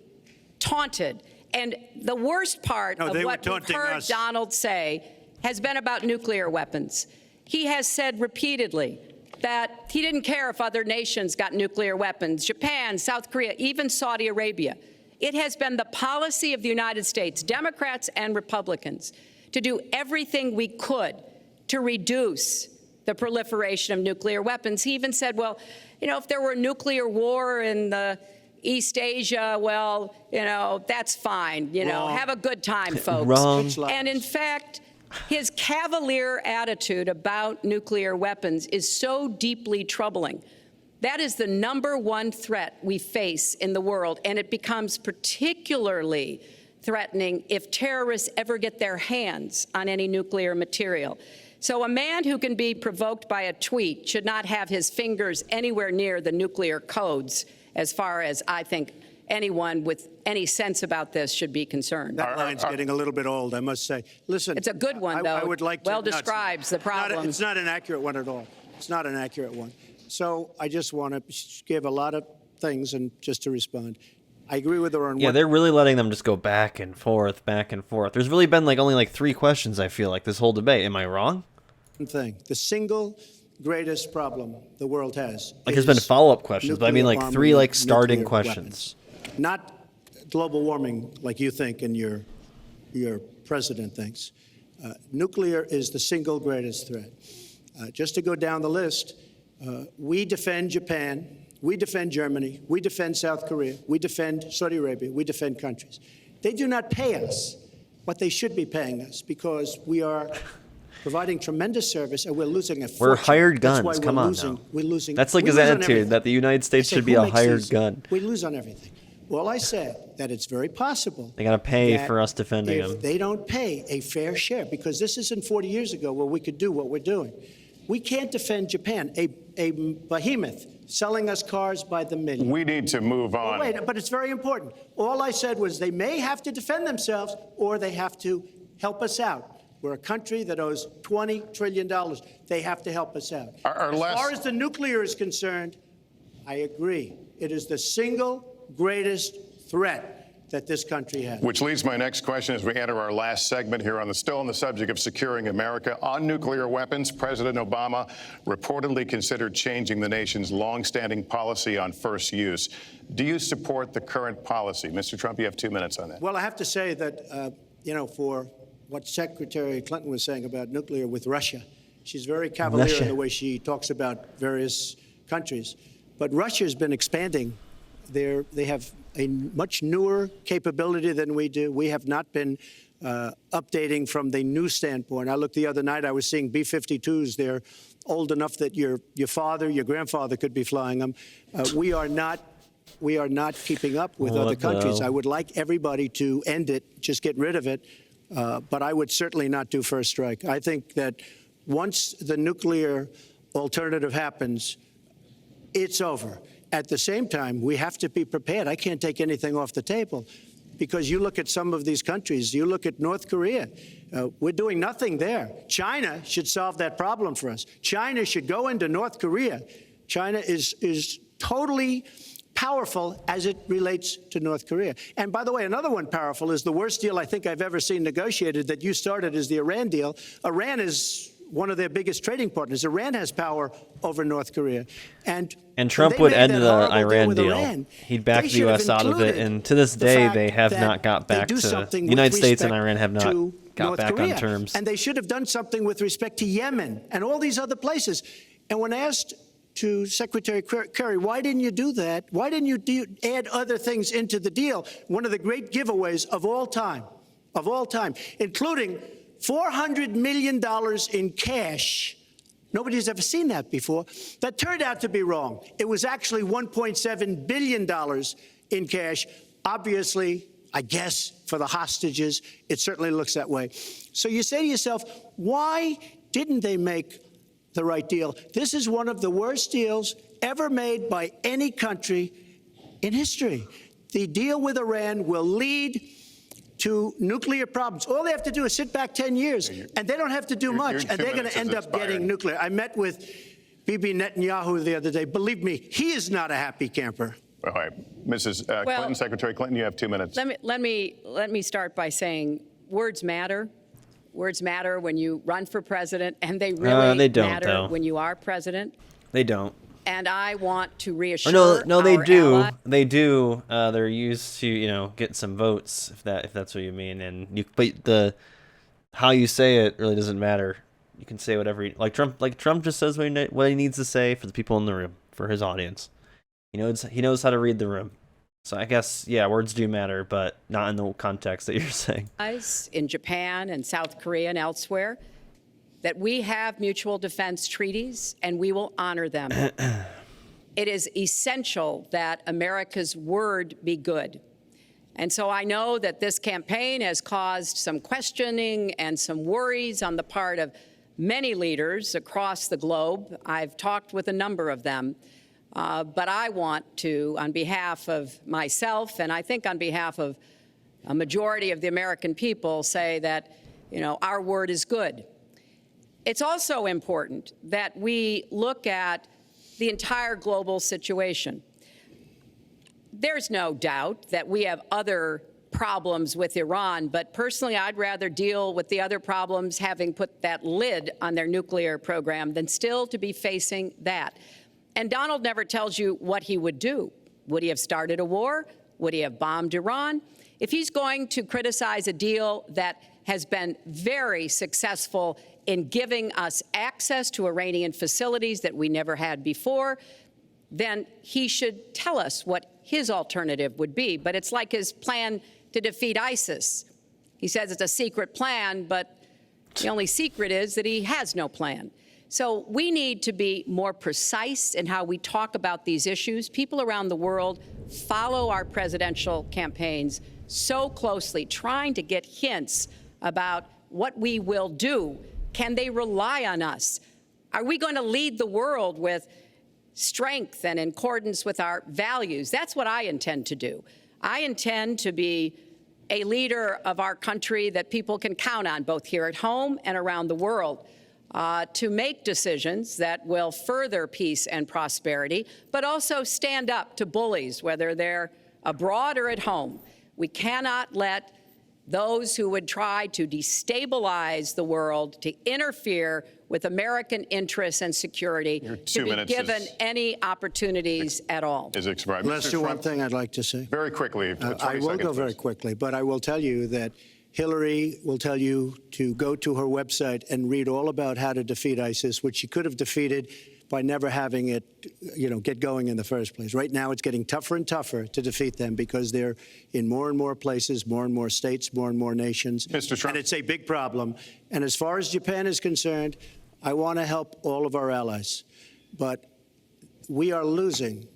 taunted. And the worst part No, of they were what we've taunting heard us. Donald say has been about nuclear weapons. He has said repeatedly that he didn't care if other nations got nuclear weapons, Japan, South Korea, even Saudi Arabia. It has been the policy of the United States, Democrats and Republicans, to do everything we could to reduce the proliferation of nuclear weapons. He even said, well, you know, if there were a nuclear war in the East Asia, well, you know, that's fine. You know, Wrong. have a good time, folks. Wrong. It's lies. And in fact, his cavalier attitude about nuclear weapons is so deeply troubling. That is the #1 threat we face in the world, and it becomes particularly threatening if terrorists ever get their hands on any nuclear material. So a man who can be provoked by a tweet should not have his fingers anywhere near the nuclear codes, as far as I think anyone with any sense about this should be concerned. That line's getting a little bit old, I must say. Listen, It's a good one, though. I would like to. Well no, it's describes the not- problem. It's not an accurate one at all. It's not an accurate one. So I just want to give a lot of things and just to respond. I agree with her on Yeah, one they're really letting them just go back and forth, back and forth. There's really been only 3 questions, I feel like, this whole debate. Am I wrong? thing. The single greatest problem the world has. There's been is follow-up questions, but I mean nuclear 3 armament, starting nuclear questions. weapons. Not global warming like you think and your president thinks. Nuclear is the single greatest threat. Just to go down the list, we defend Japan, we defend Germany, we defend South Korea, we defend Saudi Arabia, we defend countries. They do not pay us what they should be paying us because we are providing tremendous service and we're losing a fortune. We're hired That's guns. why Come we're on losing, now. We're losing. That's like we his lose on attitude, everything. that the United States I say, should be who a makes hired these? gun. We lose on everything. Well, I said that it's very possible. They got to pay that for us defending if them. they don't pay a fair share, because this isn't 40 years ago where we could do what we're doing. We can't defend Japan, a behemoth selling us cars by the million. We need to move on. Wait, but it's very important. All I said was they may have to defend themselves or they have to help us out. We're a country that owes $20 trillion. They have to help us out. Our As last- far as the nuclear is concerned, I agree. It is the single greatest threat that this country has. Which leads my next question as we enter our last segment here still on the subject of securing America. On nuclear weapons, President Obama reportedly considered changing the nation's longstanding policy on first use. Do you support the current policy? Mr. Trump, you have 2 minutes on that. Well, I have to say that, for what Secretary Clinton was saying about nuclear with Russia, she's very cavalier Russia. in the way she talks about various countries. But Russia has been expanding. They have a much newer capability than we do. We have not been updating from the new standpoint. I looked the other night, I was seeing B-52s. They're old enough that your father, your grandfather could be flying them. We are not keeping up with other What the countries. hell? I would like everybody to end it, just get rid of it. But I would certainly not do first strike. I think that once the nuclear alternative happens, it's over. At the same time, we have to be prepared. I can't take anything off the table, because you look at some of these countries, you look at North Korea, we're doing nothing there. China should solve that problem for us. China should go into North Korea. China is totally powerful as it relates to North Korea. And by the way, another one powerful is the worst deal I think I've ever seen negotiated that you started, is the Iran deal. Iran is one of their biggest trading partners. Iran has power over North Korea. And Trump would end the Iran deal. He'd back the U.S. out of it. And to this day, they have not got back to, the United States and Iran have not got back on terms. And they should have done something with respect to Yemen and all these other places. And when asked to Secretary Kerry, why didn't you do that? Why didn't you add other things into the deal? One of the great giveaways of all time, including $400 million in cash. Nobody's ever seen that before. That turned out to be wrong. It was actually $1.7 billion in cash. Obviously, I guess, for the hostages, it certainly looks that way. So you say to yourself, why didn't they make the right deal? This is one of the worst deals ever made by any country in history. The deal with Iran will lead to nuclear problems. All they have to do is sit back 10 years, and they don't have to do much, and they're going to end up getting nuclear. I met with Bibi Netanyahu the other day. Believe me, he is not a happy camper. All right, Mrs. Clinton, Secretary Clinton, you have 2 minutes. Let me start by saying words matter. Words matter when you run for president, and they really matter when you are president. They don't. And I want to reassure no, they do. ally. They do. They're used to, get some votes, if that's what you mean. And but how you say it really doesn't matter. You can say whatever, like Trump just says what he needs to say for the people in the room, for his audience. He knows how to read the room. So I guess, yeah, words do matter, but not in the context that you're saying. In Japan and South Korea and elsewhere, that we have mutual defense treaties, and we will honor them. It is essential that America's word be good. And so I know that this campaign has caused some questioning and some worries on the part of many leaders across the globe. I've talked with a number of them. But I want to, on behalf of myself, and I think on behalf of a majority of the American people, say that, our word is good. It's also important that we look at the entire global situation. There's no doubt that we have other problems with Iran, but personally, I'd rather deal with the other problems having put that lid on their nuclear program than still to be facing that. And Donald never tells you what he would do. Would he have started a war? Would he have bombed Iran? If he's going to criticize a deal that has been very successful in giving us access to Iranian facilities that we never had before, then he should tell us what his alternative would be. But it's like his plan to defeat ISIS. He says it's a secret plan, but the only secret is that he has no plan. So we need to be more precise in how we talk about these issues. People around the world follow our presidential campaigns so closely, trying to get hints about what we will do. Can they rely on us? Are we going to lead the world with strength and in accordance with our values? That's what I intend to do. I intend to be a leader of our country that people can count on, both here at home and around the world, to make decisions that will further peace and prosperity, but also stand up to bullies, whether they're abroad or at home. We cannot let those who would try to destabilize the world, to interfere with American interests and security, to be given any opportunities at all. Is expired. Let's do one thing I'd like to say. Very quickly. I will go very quickly, but I will tell you that Hillary will tell you to go to her website and read all about how to defeat ISIS, which she could have defeated by never having it, get going in the first place. Right now, it's getting tougher and tougher to defeat them because they're in more and more places, more and more states, more and more nations. Mr. Trump. And it's a big problem. And as far as Japan is concerned, I want to help all of our allies. But we are losing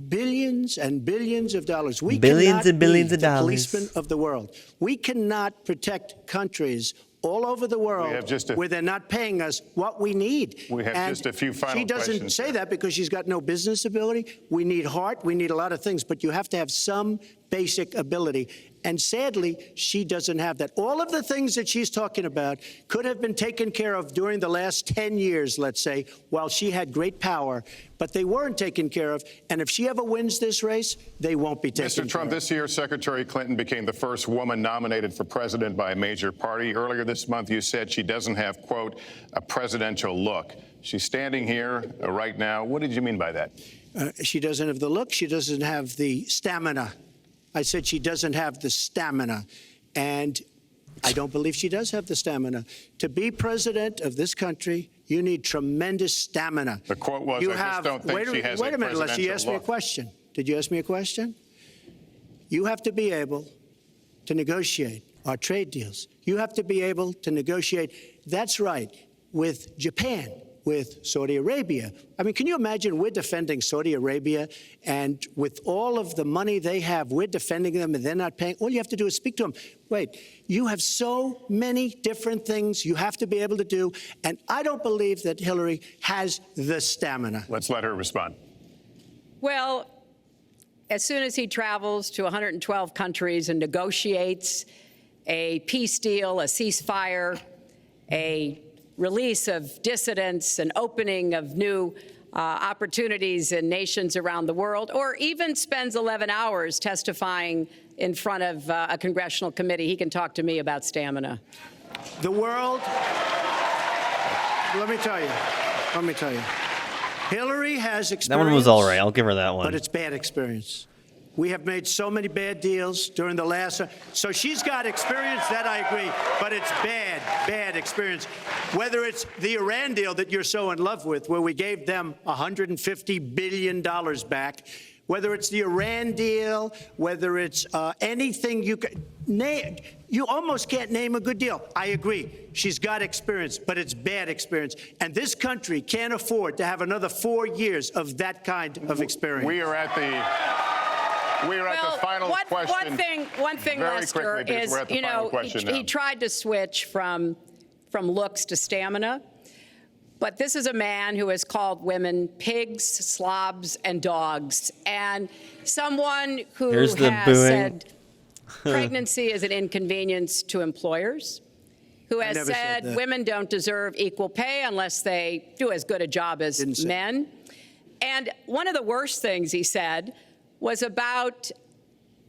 billions and billions of dollars. We billions cannot and billions be of dollars. the policemen of the world. We cannot protect countries all over the world have just where they're not paying us what we need. We have And just a few final She doesn't questions say here. that because she's got no business ability. We need heart. We need a lot of things, but you have to have some basic ability. And sadly, she doesn't have that. All of the things that she's talking about could have been taken care of during the last 10 years, let's say, while she had great power, but they weren't taken care of. And if she ever wins this race, they won't be taken care of. Mr. Trump, this year, Secretary Clinton became the first woman nominated for president by a major party. Earlier this month, you said she doesn't have, quote, a presidential look. She's standing here right now. What did you mean by that? She doesn't have the look. She doesn't have the stamina. I said she doesn't have the stamina. And I don't believe she does have the stamina. To be president of this country, you need tremendous stamina. The quote was, You I have, just don't think she has wait a minute, unless you presidential asked me a look. question. Did you ask me a question? You have to be able to negotiate our trade deals. You have to be able to negotiate, that's right, with Japan, with Saudi Arabia. I mean, can you imagine we're defending Saudi Arabia, and with all of the money they have, we're defending them and they're not paying? All you have to do is speak to them. Wait, you have so many different things you have to be able to do, and I don't believe that Hillary has the stamina. Let's let her respond. Well, as soon as he travels to 112 countries and negotiates a peace deal, a ceasefire, a release of dissidents, an opening of new opportunities in nations around the world, or even spends 11 hours testifying in front of a congressional committee, he can talk to me about stamina. The world, let me tell you, Hillary has experience. That one was all right. I'll give her that one. But it's bad experience. We have made so many bad deals during the last, so she's got experience, that I agree, but it's bad experience. Whether it's the Iran deal that you're so in love with, where we gave them $150 billion back, whether it's the Iran deal, whether it's anything you can name, you almost can't name a good deal. I agree. She's got experience, but it's bad experience. And this country can't afford to have another 4 years of that kind of experience. We are at the final question. One thing, Very Lester, quickly, because is, we're at the you final know, question he now. tried to switch from looks to stamina. But this is a man who has called women pigs, slobs, and dogs, and someone who Here's the has booing. said pregnancy is an inconvenience to employers, who has never said said that. women don't deserve equal pay unless they do as good a job as Didn't say. men. And one of the worst things he said was about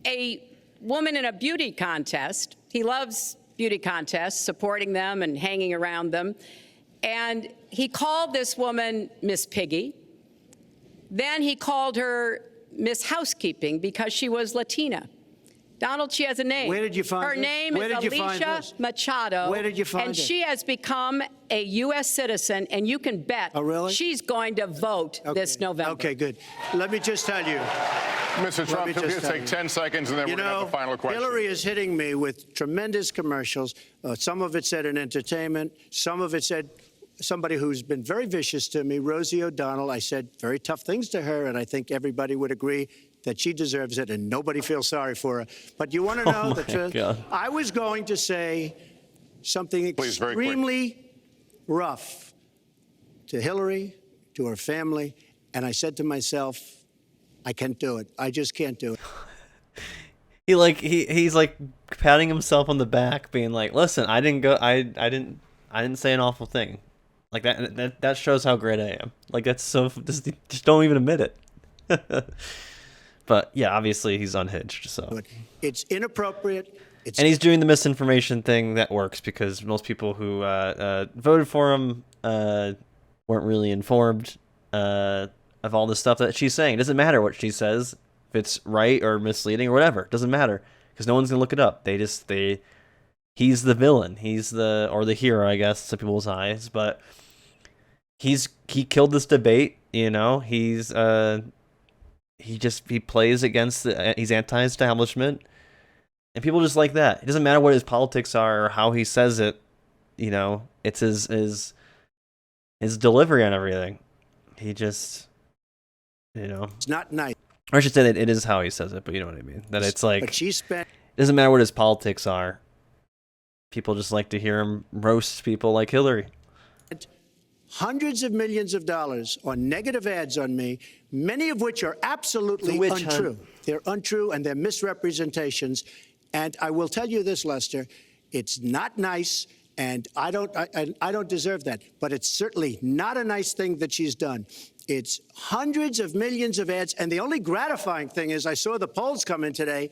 a woman in a beauty contest. He loves beauty contests, supporting them and hanging around them. And he called this woman Miss Piggy. Then he called her Miss Housekeeping because she was Latina. Donald, she has a name. Where did you find her this? name Where is did you find Alicia this? Machado. Where did you find and it? she has become a U.S. citizen, and you can bet Oh, really? she's going to vote this November. Okay, good. Let me just tell you. Mr. Trump, me we'll just just tell take you. 10 seconds, and then You we're going to know, have the final question. Hillary is hitting me with tremendous commercials. Some of it said in entertainment. Some of it said somebody who's been very vicious to me, Rosie O'Donnell. I said very tough things to her, and I think everybody would agree that she deserves it, and nobody feels sorry for her. But you want to know the truth? God. I was going to say something Please, very quick. extremely rough to Hillary, to her family, and I said to myself, I can't do it. I just can't do it. He's like patting himself on the back, being like, "Listen, I didn't say an awful thing." Like that shows how great I am. Like that's so just don't even admit it. But yeah, obviously he's unhinged. So It's inappropriate. It's and he's doing the misinformation thing that works because most people who voted for him weren't really informed of all the stuff that she's saying. It doesn't matter what she says, if it's right or misleading or whatever. It doesn't matter because no one's gonna look it up. He's the villain. He's the hero, I guess, to people's eyes. But he killed this debate. You know, he plays against he's anti-establishment, and people just like that. It doesn't matter what his politics are or how he says it. You know, it's his delivery on everything. He just, you know, it's not nice. or I should say that it is how he says it, but you know what I mean. That it's like But she spent it doesn't matter what his politics are. People just like to hear him roast people like Hillary. Hundreds of millions of dollars on negative ads on me, many of which are absolutely The witch hunt. untrue. They're untrue and they're misrepresentations. And I will tell you this, Lester, it's not nice, and I don't deserve that. But it's certainly not a nice thing that she's done. It's hundreds of millions of ads, and the only gratifying thing is I saw the polls come in today,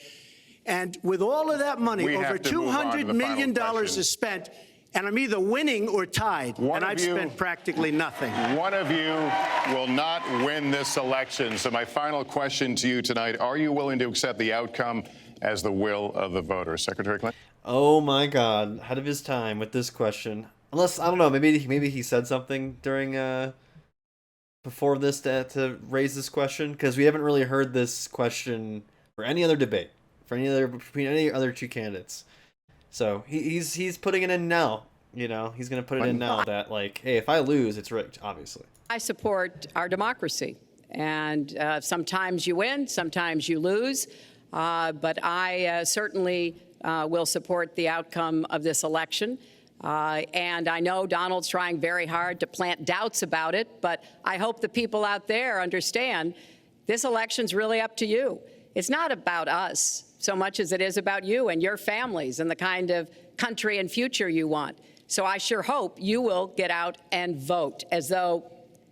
and with all of that money, We over have to move on to $200 the million final question. is spent, and I'm either winning or tied, One and of I've you- spent practically nothing. One of you will not win this election. So my final question to you tonight, are you willing to accept the outcome as the will of the voters? Secretary Clinton? Oh my God, ahead of his time with this question. Unless, I don't know, maybe he said something during before this to raise this question, because we haven't really heard this question for any other debate, between any other two candidates. So he's putting it in now. You know, he's gonna put it in now that, like, hey, if I lose, it's rigged, obviously. I support our democracy, and sometimes you win, sometimes you lose, but I certainly will support the outcome of this election. And I know Donald's trying very hard to plant doubts about it, but I hope the people out there understand this election's really up to you. It's not about us so much as it is about you and your families and the kind of country and future you want. So I sure hope you will get out and vote as though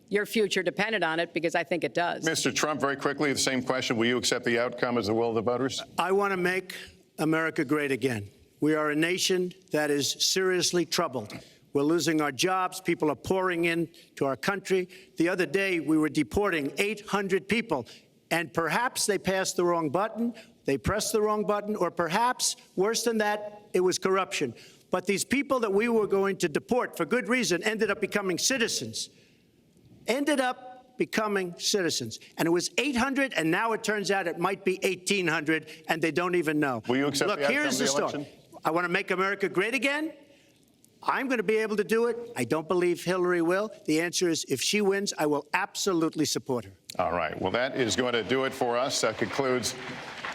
your future depended on it, because I think it does. Mr. Trump, very quickly, the same question. Will you accept the outcome as the will of the voters? I want to make America great again. We are a nation that is seriously troubled. We're losing our jobs. People are pouring into our country. The other day, we were deporting 800 people, and perhaps they passed the wrong button, they pressed the wrong button, or perhaps, worse than that, it was corruption. But these people that we were going to deport for good reason ended up becoming citizens. And it was 800, and now it turns out it might be 1,800, and they don't even know. Will you accept Look, the outcome here's of the the story. election? I want to make America great again. I'm going to be able to do it. I don't believe Hillary will. The answer is, if she wins, I will absolutely support her. All right. Well, that is going to do it for us. That concludes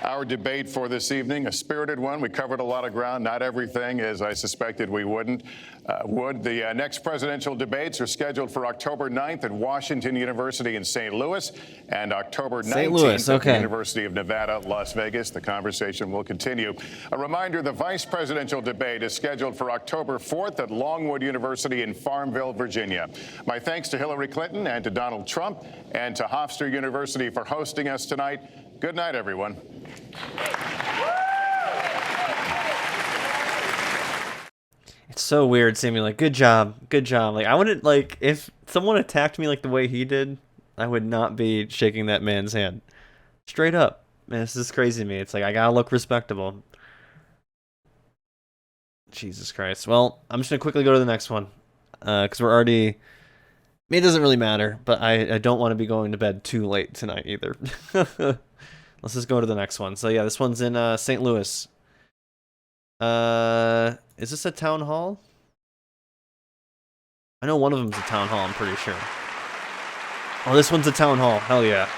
our debate for this evening, a spirited one. We covered a lot of ground, not everything, as I suspected we would. The next presidential debates are scheduled for October 9th at Washington University in St. Louis and October 19th at the University of Nevada, Las Vegas. The conversation will continue. A reminder, the vice presidential debate is scheduled for October 4th at Longwood University in Farmville, Virginia. My thanks to Hillary Clinton and to Donald Trump and to Hofstra University for hosting us tonight. Good night, everyone. It's so weird seeing me like, good job. Like, I wouldn't, like, if someone attacked me like the way he did, I would not be shaking that man's hand. Straight up. Man, this is crazy to me. It's like, I gotta look respectable. Jesus Christ. Well, I'm just gonna quickly go to the next one. Because we're already... I mean, it doesn't really matter, but I don't want to be going to bed too late tonight either. Let's just go to the next one. So yeah, this one's in St. Louis. Is this a town hall? I know one of them's a town hall, I'm pretty sure. Oh, this one's a town hall. Hell yeah.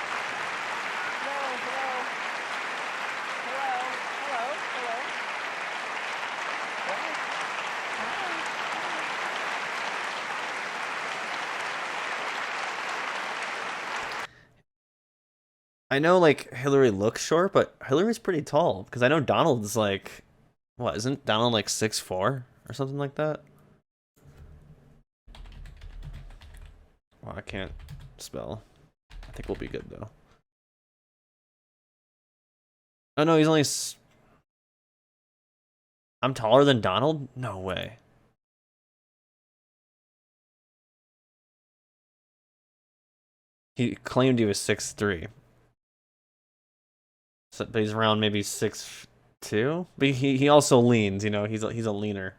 I know, like, Hillary looks short, but Hillary's pretty tall. Because I know Donald's, like... What, isn't Donald, like, 6'4"? Or something like that? Well, I can't spell. I think we'll be good, though. Oh, no, he's only... I'm taller than Donald? No way. He claimed he was 6'3". So, but he's around maybe 6'2". But he also leans, you know, he's a leaner.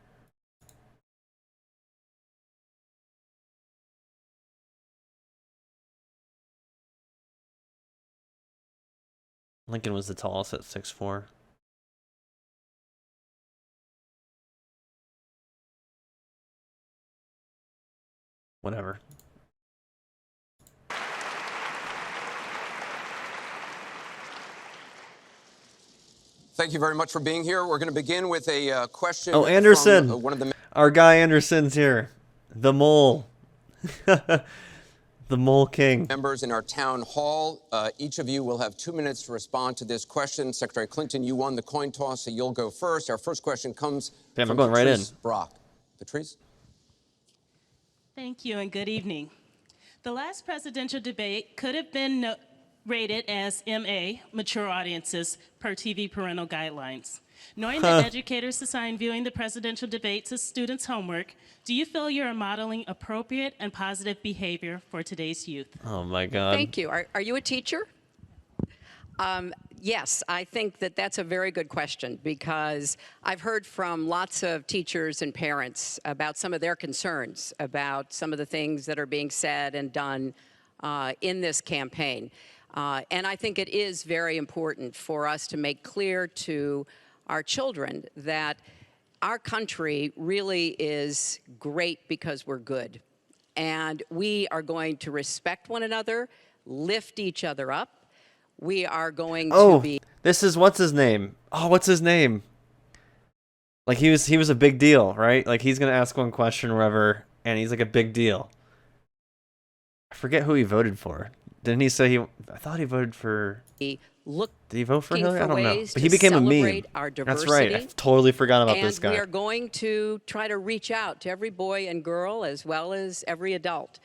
Lincoln was the tallest at 6'4". Whatever. Thank you very much for being here. We're going to begin with a question. Oh, Anderson. From, one of the Our guy Anderson's here. The mole. The mole king. members in our town hall. Each of you will have 2 minutes to respond to this question. Secretary Clinton, you won the coin toss, so you'll go first. Our first question comes Damn, from I'm going right in. Patrice Brock. Patrice? Thank you and good evening. The last presidential debate could have been rated as MA, mature audiences, per TV parental guidelines. Knowing that educators assign viewing the presidential debates as students' homework, do you feel you are modeling appropriate and positive behavior for today's youth? Oh my God. Thank you. Are you a teacher? Yes, I think that that's a very good question because I've heard from lots of teachers and parents about some of their concerns about some of the things that are being said and done in this campaign. And I think it is very important for us to make clear to our children that our country really is great because we're good. And we are going to respect one another, lift each other up. We are going to be... This is, what's his name? Oh, what's his name? Like, he was a big deal, right? Like, he's going to ask one question or whatever, and he's like a big deal. I forget who he voted for. Didn't he say he... I thought he voted for... Did he vote for Hillary? I don't know. But he became a meme. That's right. I totally forgot about this guy. And we are going to try to reach out to every boy and girl as well as every adult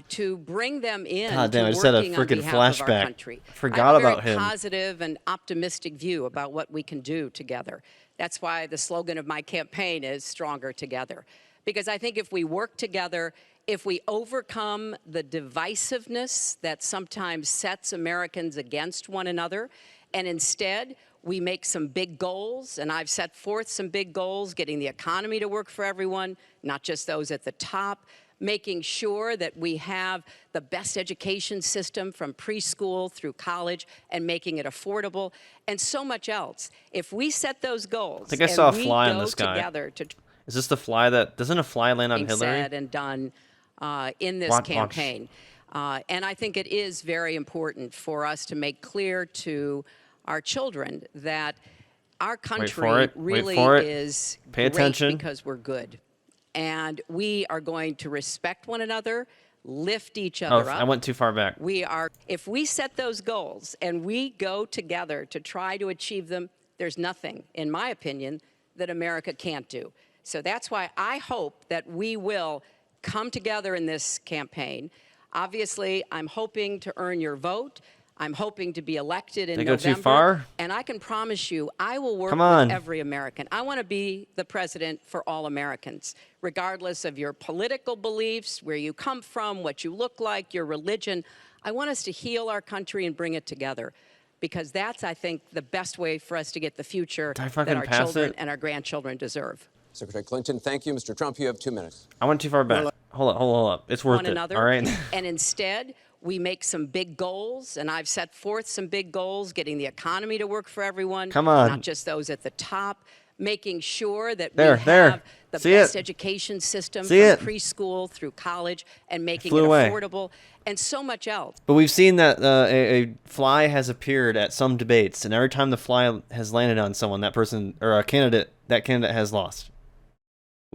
to bring them in. God damn, to I just had a working on freaking behalf of our flashback. country. Forgot I have about a very him. positive and optimistic view about what we can do together. That's why the slogan of my campaign is Stronger Together. Because I think if we work together, if we overcome the divisiveness that sometimes sets Americans against one another, and instead we make some big goals, and I've set forth some big goals, getting the economy to work for everyone, not just those at the top, making sure that we have the best education system from preschool through college and making it affordable, and so much else. If we set those goals, I think I saw a fly on this guy. Is this the fly that... Doesn't a fly land on Hillary? Said and done in this campaign. And I think it is very important for us to make clear to our children that our country really is Pay great attention. because we're good. And we are going to respect one another, lift each other up. I went too far back. If we set those goals and we go together to try to achieve them, there's nothing, in my opinion, that America can't do. So that's why I hope that we will come together in this campaign. Obviously, I'm hoping to earn your vote. I'm hoping to be elected in November. Go too far? And I can promise you, I will work with every American. I want to be the president for all Americans, regardless of your political beliefs, where you come from, what you look like, your religion. I want us to heal our country and bring it together, because that's, I think, the best way for us to get the future that our children and our grandchildren deserve. Secretary Clinton, thank you. Mr. Trump, you have 2 minutes. I went too far back. Hold up. It's worth it, all right? And instead, we make some big goals, and I've set forth some big goals, getting the economy to work for everyone, not just those at the top, making sure that we have the best education system from preschool through college and making it affordable, and so much else. But we've seen that a fly has appeared at some debates, and every time the fly has landed on someone, that person, or a candidate, that candidate has lost.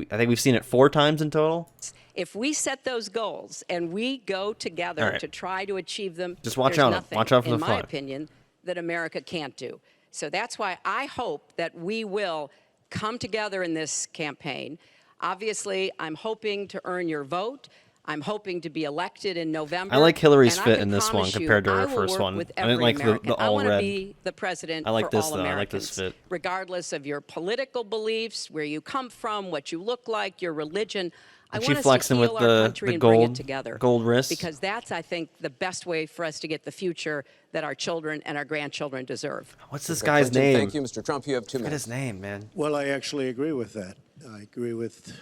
I think we've seen it 4 times in total. If we set those goals and we go together to try to achieve them, just watch there's out. Nothing, Watch out for the fly. in my opinion, that America can't do. So that's why I hope that we will come together in this campaign. Obviously, I'm hoping to earn your vote. I'm hoping to be elected in November. I like Hillary's fit in this one compared to her first one. I didn't like the all red. I want to be the president for all Americans. I like this fit. Regardless of your political beliefs, where you come from, what you look like, your religion. I she want us flexing to heal with our country the and bring it gold together. Gold wrist. Because that's, I think, the best way for us to get the future that our children and our grandchildren deserve. What's this guy's name? Thank you, Mr. Trump. You have 2 minutes. What is his name, man? Well, I actually agree with that. I agree with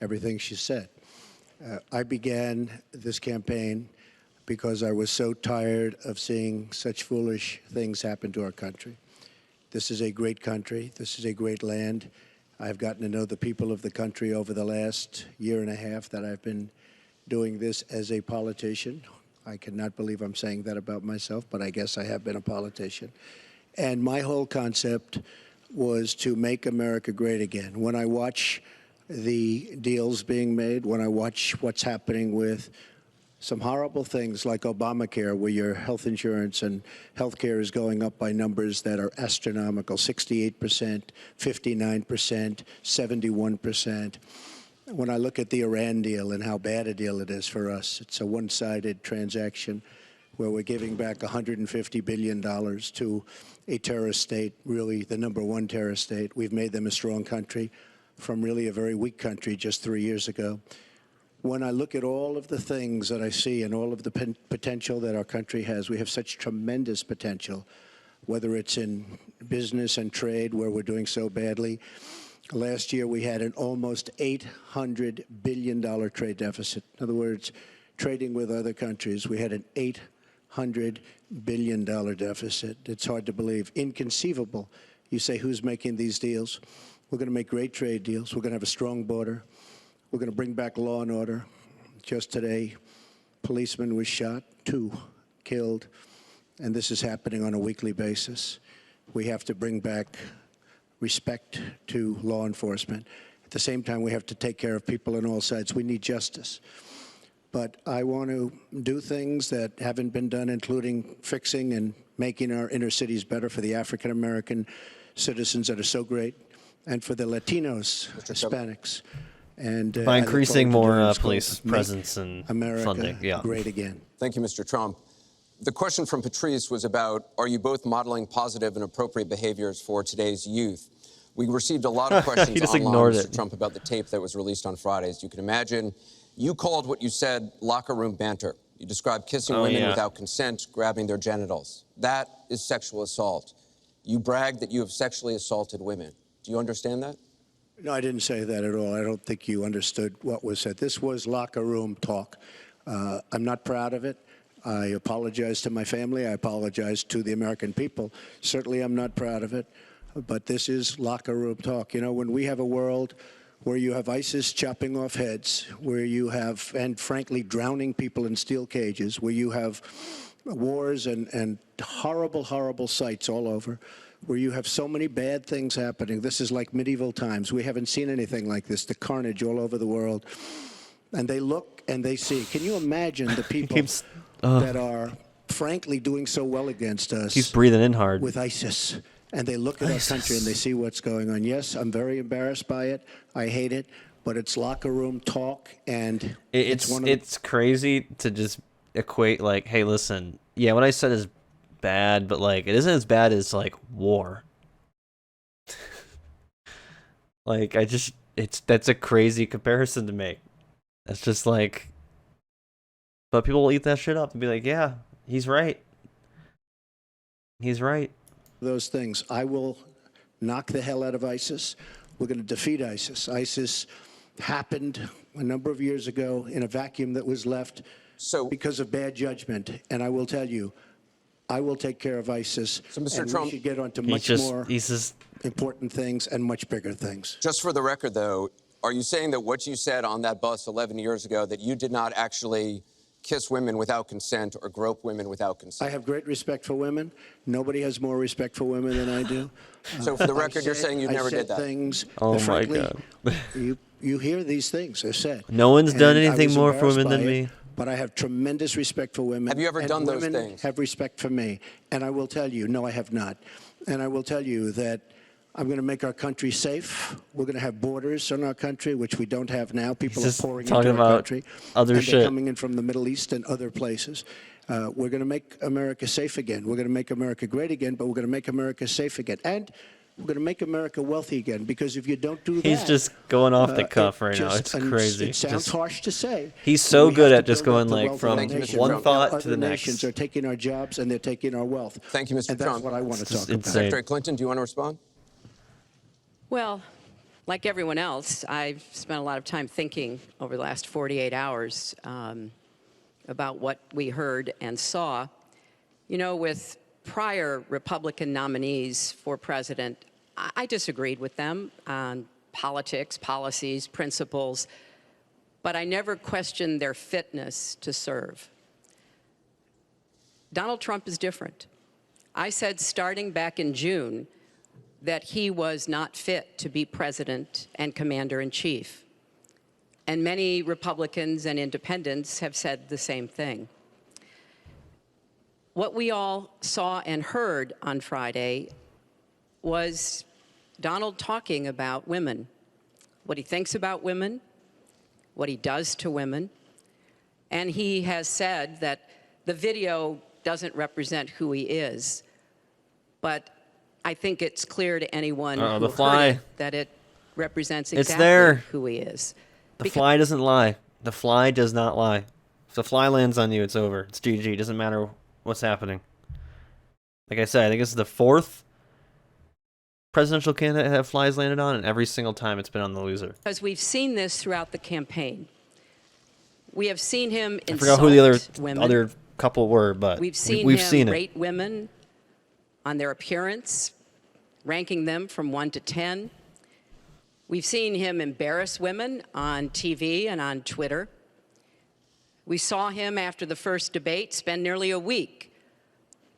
everything she said. I began this campaign because I was so tired of seeing such foolish things happen to our country. This is a great country. This is a great land. I've gotten to know the people of the country over the last year and a half that I've been doing this as a politician. I cannot believe I'm saying that about myself, but I guess I have been a politician. And my whole concept was to make America great again. When I watch the deals being made, when I watch what's happening with some horrible things like Obamacare, where your health insurance and health care is going up by numbers that are astronomical, 68%, 59%, 71%. When I look at the Iran deal and how bad a deal it is for us, it's a one-sided transaction where we're giving back $150 billion to a terrorist state, really the #1 terrorist state. We've made them a strong country from really a very weak country just 3 years ago. When I look at all of the things that I see and all of the potential that our country has, we have such tremendous potential, whether it's in business and trade, where we're doing so badly. Last year, we had an almost $800 billion trade deficit. In other words, trading with other countries, we had an $800 billion deficit. It's hard to believe. Inconceivable. You say, who's making these deals? We're going to make great trade deals. We're going to have a strong border. We're going to bring back law and order. Just today, policeman was shot, 2 killed, and this is happening on a weekly basis. We have to bring back respect to law enforcement. At the same time, we have to take care of people on all sides. We need justice. But I want to do things that haven't been done, including fixing and making our inner cities better for the African-American citizens that are so great, and for the Latinos, Hispanics. And by increasing more police police presence and America funding. Yeah. great again. Thank you, Mr. Trump. The question from Patrice was about, are you both modeling positive and appropriate behaviors for today's youth? We received a lot of questions He just online, ignored Mr. it. Trump, about the tape that was released on Friday. As you can imagine, you called what you said locker room banter. You described kissing women without consent, grabbing their genitals. That is sexual assault. You bragged that you have sexually assaulted women. Do you understand that? No, I didn't say that at all. I don't think you understood what was said. This was locker room talk. I'm not proud of it. I apologize to my family. I apologize to the American people. Certainly, I'm not proud of it. But this is locker room talk. You know, when we have a world where you have ISIS chopping off heads, where you have, and frankly, drowning people in steel cages, where you have wars and horrible, horrible sights all over, where you have so many bad things happening. This is like medieval times. We haven't seen anything like this, the carnage all over the world. And they look and they see. Can you imagine the people that are, frankly, doing so well against us? He's breathing in hard. With ISIS. And they look at our country and they see what's going on. Yes, I'm very embarrassed by it. I hate it. But it's locker room talk. And it's crazy to just equate, like, hey, listen, yeah, what I said is bad, but like it isn't as bad as like war. Like that's a crazy comparison to make. That's just like, but people will eat that shit up and be like, yeah, he's right. He's right. Those things. I will knock the hell out of ISIS. We're going to defeat ISIS. ISIS happened a number of years ago in a vacuum that was left because of bad judgment. And I will tell you, I will take care of ISIS. So, Mr. Trump, we should get on to much more important things and much bigger things. Just for the record, though, are you saying that what you said on that bus 11 years ago, that you did not actually kiss women without consent or grope women without consent? I have great respect for women. Nobody has more respect for women than I do. So for the record, you're saying you never did that? Things oh, frankly, my God. you hear these things are said. No one's done anything more for women than me. But I have tremendous respect for women. Have you ever done those things? Women have respect for me. And I will tell you, no, I have not. And I will tell you that I'm going to make our country safe. We're going to have borders in our country, which we don't have now. People are pouring into our country. Other shit. They're coming in from the Middle East and other places. We're going to make America safe again. We're going to make America great again, but we're going to make America safe again. And we're going to make America wealthy again, because if you don't do that... He's just going off the cuff right now. It's crazy. It sounds harsh to say. He's so good at just going like from one thought to the Other next. nations are taking our jobs and they're taking our wealth. Thank you, Mr. And Trump. that's what I want to talk about. Secretary Clinton, do you want to respond? Well, like everyone else, I've spent a lot of time thinking over the last 48 hours about what we heard and saw. You know, with prior Republican nominees for president, I disagreed with them on politics, policies, principles, but I never questioned their fitness to serve. Donald Trump is different. I said starting back in June that he was not fit to be president and commander-in-chief. And many Republicans and independents have said the same thing. What we all saw and heard on Friday was Donald talking about women, what he thinks about women, what he does to women. And he has said that the video doesn't represent who he is. But I think it's clear to anyone who the heard fly. it that it represents It's exactly there. who he is. The fly doesn't lie. The fly does not lie. If the fly lands on you, it's over. It's GG. It doesn't matter what's happening. Like I said, I think this is the 4th presidential candidate to have flies landed on, and every single time it's been on the loser. Because we've seen this throughout the campaign. We have seen him insult I forgot who the women. other couple were, but We've seen we've him seen it. rate women on their appearance, ranking them from 1 to 10. We've seen him embarrass women on TV and on Twitter. We saw him after the first debate spend nearly a week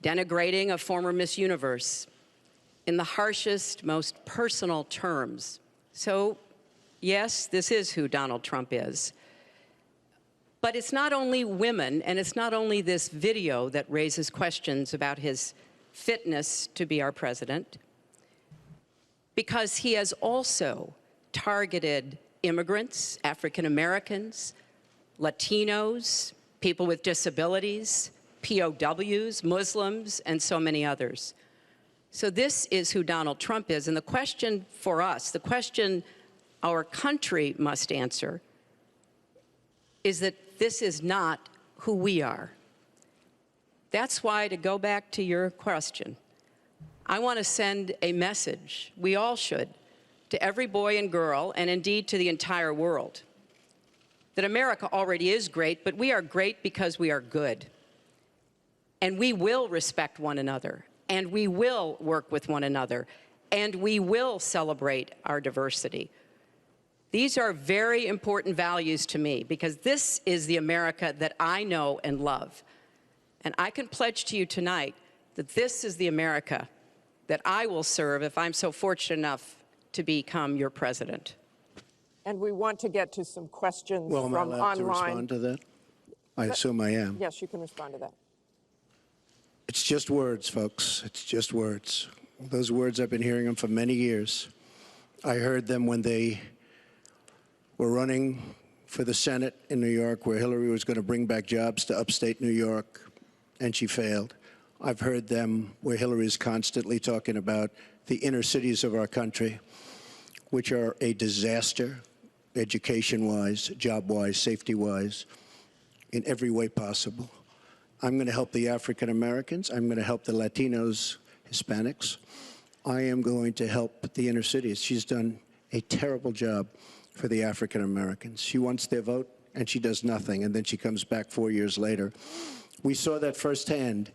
denigrating a former Miss Universe in the harshest, most personal terms. So, yes, this is who Donald Trump is. But it's not only women, and it's not only this video that raises questions about his fitness to be our president, because he has also targeted immigrants, African Americans, Latinos, people with disabilities, POWs, Muslims, and so many others. So this is who Donald Trump is. And the question for us, the question our country must answer, is that this is not who we are. That's why, to go back to your question, I want to send a message, we all should, to every boy and girl, and indeed to the entire world, that America already is great, but we are great because we are good. And we will respect one another, and we will work with one another, and we will celebrate our diversity. These are very important values to me, because this is the America that I know and love. And I can pledge to you tonight that this is the America that I will serve if I'm so fortunate enough to become your president. And we want to get to some questions Well, am I from allowed to online. respond to that? I assume I am. Yes, you can respond to that. It's just words, folks. It's just words. Those words, I've been hearing them for many years. I heard them when they were running for the Senate in New York, where Hillary was going to bring back jobs to upstate New York, and she failed. I've heard them where Hillary is constantly talking about the inner cities of our country, which are a disaster, education-wise, job-wise, safety-wise, in every way possible. I'm going to help the African Americans. I'm going to help the Latinos, Hispanics. I am going to help the inner cities. She's done a terrible job for the African Americans. She wants their vote, and she does nothing, and then she comes back 4 years later. We saw that firsthand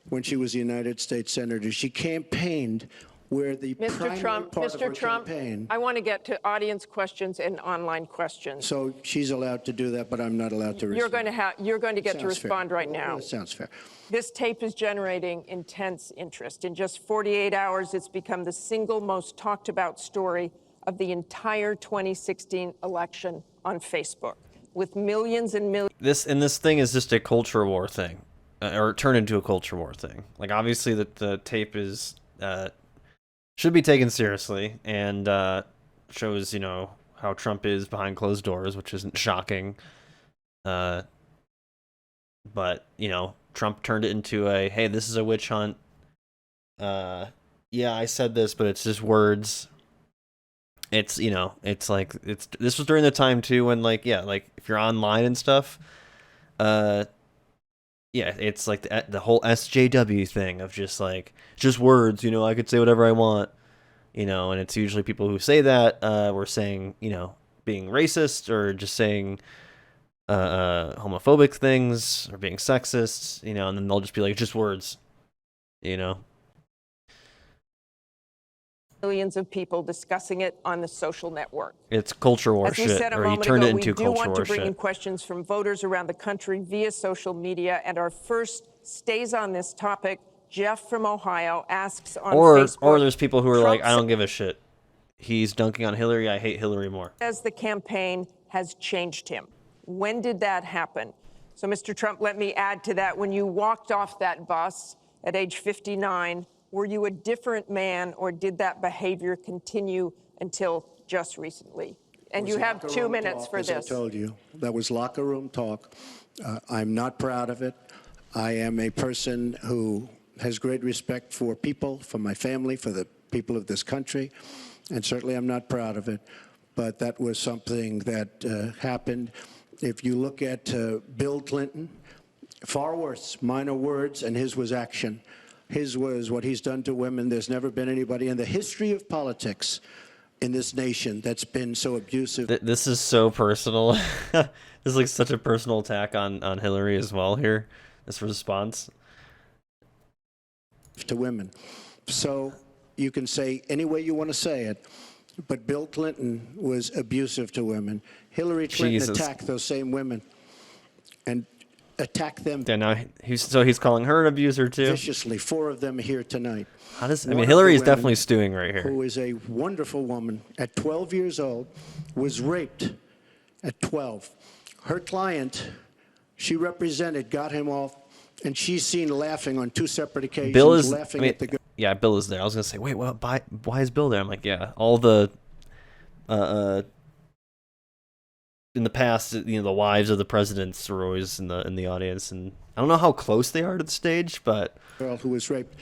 when she was a United States Senator. She campaigned where the primary part of her campaign. I want to get to audience questions and online questions. So she's allowed to do that, but I'm not allowed to respond. You're going to get to Sounds fair. respond right Well, now. that sounds fair. This tape is generating intense interest. In just 48 hours, it's become the single most talked about story of the entire 2016 election on Facebook, with millions and millions. This thing is just a culture war thing, or turned into a culture war thing. Like, obviously the tape is should be taken seriously, and shows, you know, how Trump is behind closed doors, which isn't shocking. But, you know, Trump turned it into a, hey, this is a witch hunt. Yeah, I said this, but it's just words. It's, you know, it's like, this was during the time too when, like, yeah, like if you're online and stuff, yeah, it's like the whole SJW thing of just like, just words, you know, I could say whatever I want, you know, and it's usually people who say that were saying, you know, being racist or just saying homophobic things or being sexist, you know, and then they'll just be like, just words, you know. Millions of people discussing it on the social network. It's culture war As we shit, said a or you moment turned ago, it into we do culture want to war bring in shit. questions from voters around the country via social media, and our first stays on this topic Jeff from Ohio asks on Or Facebook. there's people who are Trump like, I don't give a shit. He's dunking on Hillary. I hate Hillary more. says the campaign has changed him. When did that happen? So, Mr. Trump, let me add to that. When you walked off that bus at age 59, were you a different man, or did that behavior continue until just recently? And you have 2 minutes for this. As I told you, that was locker room talk. I'm not proud of it. I am a person who has great respect for people, for my family, for the people of this country, and certainly I'm not proud of it. But that was something that happened. If you look at Bill Clinton, far worse, minor words, and his was action. His was what he's done to women. There's never been anybody in the history of politics in this nation that's been so abusive. This is so personal. This is like such a personal attack on Hillary as well here, this response. To women. So you can say any way you want to say it, but Bill Clinton was abusive to women. Hillary Clinton attacked those same women and attacked them. Yeah, now he's calling her an abuser too. Viciously. 4 of them here tonight. How does Hillary is definitely stewing right here. Who is a wonderful woman at 12 years old, was raped at 12. Her client, she represented, got him off, and she's seen laughing on 2 separate occasions. Bill is laughing at the. Yeah, Bill is there. I was gonna say, wait, why is Bill there? I'm like, yeah, all the in the past, the wives of the presidents were always in the audience, and I don't know how close they are to the stage, but Girl who was raped.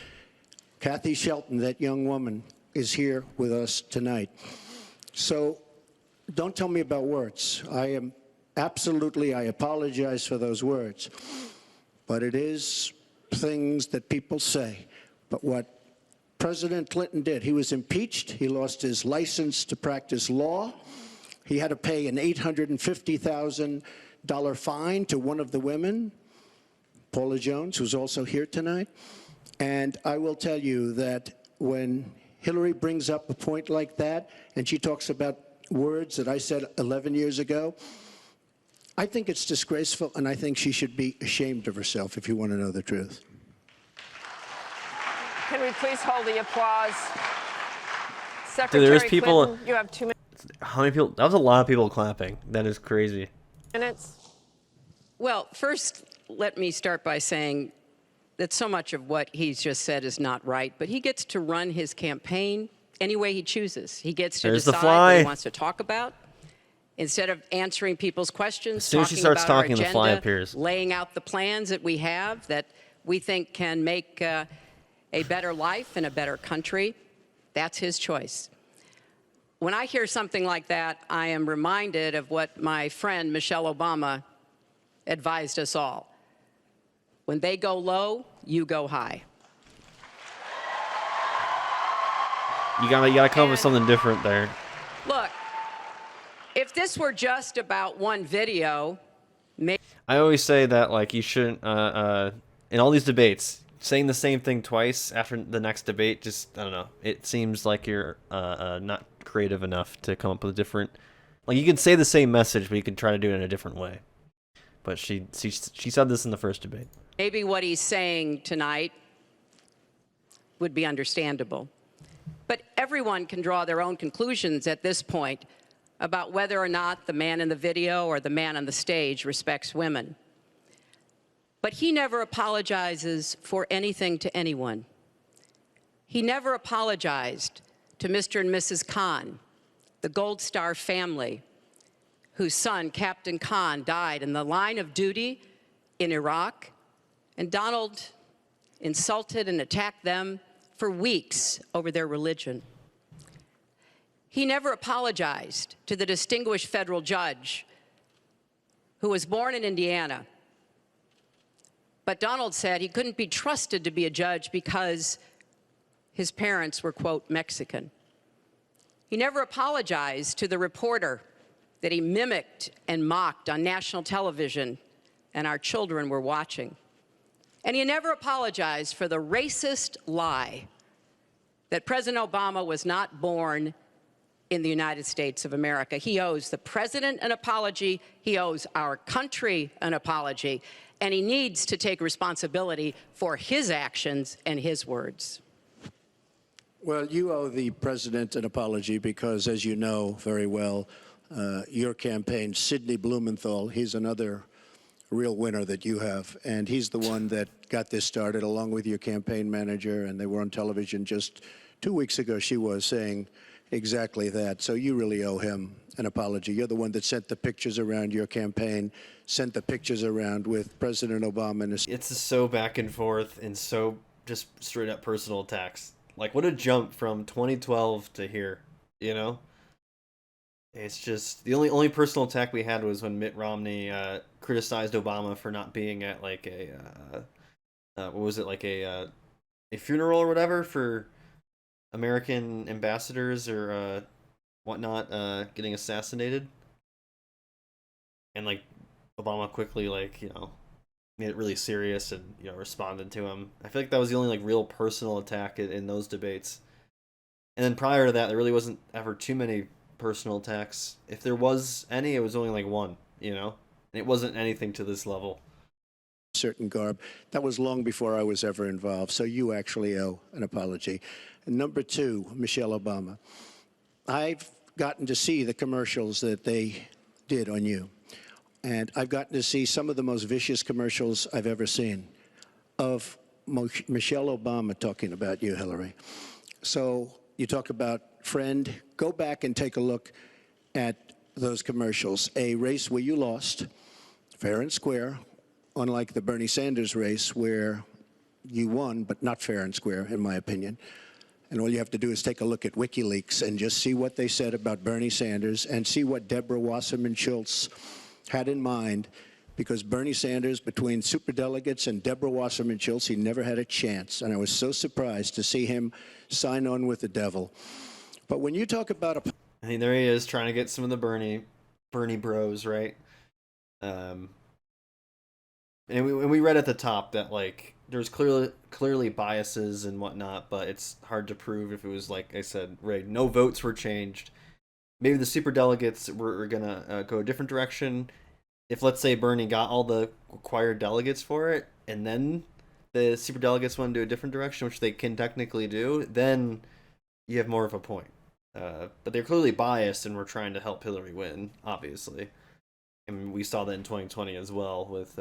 Kathy Shelton, that young woman, is here with us tonight. So don't tell me about words. I apologize for those words. But it is things that people say. But what President Clinton did, he was impeached. He lost his license to practice law. He had to pay an $850,000 fine to one of the women, Paula Jones, who's also here tonight. And I will tell you that when Hillary brings up a point like that, and she talks about words that I said 11 years ago, I think it's disgraceful, and I think she should be ashamed of herself, if you want to know the truth. Can we please hold the applause? Dude, there's Secretary people. Clinton, you have 2 minutes. How many people? That was a lot of people clapping. That is crazy. Well, first, let me start by saying that so much of what he's just said is not right, but he gets to run his campaign any way he chooses. He gets to decide what he wants to talk about. Instead of answering people's questions, as soon as she starts talking, the fly appears. Laying out the plans that we have that we think can make a better life and a better country, that's his choice. When I hear something like that, I am reminded of what my friend Michelle Obama advised us all. When they go low, you go high. You gotta come up with something different there. Look, if this were just about one video, maybe. I always say that, like, you shouldn't in all these debates, saying the same thing twice after the next debate, just, I don't know, it seems like you're not creative enough to come up with a different, like, you can say the same message, but you can try to do it in a different way. But she said this in the first debate. Maybe what he's saying tonight would be understandable. But everyone can draw their own conclusions at this point about whether or not the man in the video or the man on the stage respects women. But he never apologizes for anything to anyone. He never apologized to Mr. and Mrs. Khan, the Gold Star family, whose son, Captain Khan, died in the line of duty in Iraq. And Donald insulted and attacked them for weeks over their religion. He never apologized to the distinguished federal judge who was born in Indiana. But Donald said he couldn't be trusted to be a judge because his parents were, quote, Mexican. He never apologized to the reporter that he mimicked and mocked on national television and our children were watching. And he never apologized for the racist lie that President Obama was not born in the United States of America. He owes the president an apology. He owes our country an apology. And he needs to take responsibility for his actions and his words. Well, you owe the president an apology because, as you know very well, your campaign, Sidney Blumenthal, he's another real winner that you have. And he's the one that got this started along with your campaign manager. And they were on television just 2 weeks ago, she was saying exactly that. So you really owe him an apology. You're the one that sent the pictures around your campaign, sent the pictures around with President Obama. And It's so back and forth and so just straight up personal attacks. Like, what a jump from 2012 to here, you know? It's just, the only personal attack we had was when Mitt Romney criticized Obama for not being at, like, what was it, like a funeral or whatever for American ambassadors or whatnot getting assassinated. And, like, Obama quickly, like, you know, made it really serious and, you know, responded to him. I feel like that was the only, like, real personal attack in those debates. And then prior to that, there really wasn't ever too many personal attacks. If there was any, it was only, like, one, you know? And it wasn't anything to this level. Certain garb. That was long before I was ever involved, so you actually owe an apology. And number two, Michelle Obama. I've gotten to see the commercials that they did on you. And I've gotten to see some of the most vicious commercials I've ever seen of Michelle Obama talking about you, Hillary. So you talk about friend. Go back and take a look at those commercials. A race where you lost, fair and square, unlike the Bernie Sanders race where you won, but not fair and square, in my opinion. And all you have to do is take a look at WikiLeaks and just see what they said about Bernie Sanders and see what Deborah Wasserman Schultz had in mind, because Bernie Sanders, between superdelegates and Deborah Wasserman Schultz, he never had a chance. And I was so surprised to see him sign on with the devil. But when you talk about I mean, there he is trying to get some of the Bernie bros, right? And we read at the top that, like, there's clearly biases and whatnot, but it's hard to prove if it was, like I said, rigged. No votes were changed. Maybe the superdelegates were gonna go a different direction. If, let's say, Bernie got all the required delegates for it, and then the superdelegates want to do a different direction, which they can technically do, then you have more of a point. But they're clearly biased, and we're trying to help Hillary win, obviously. And we saw that in 2020 as well with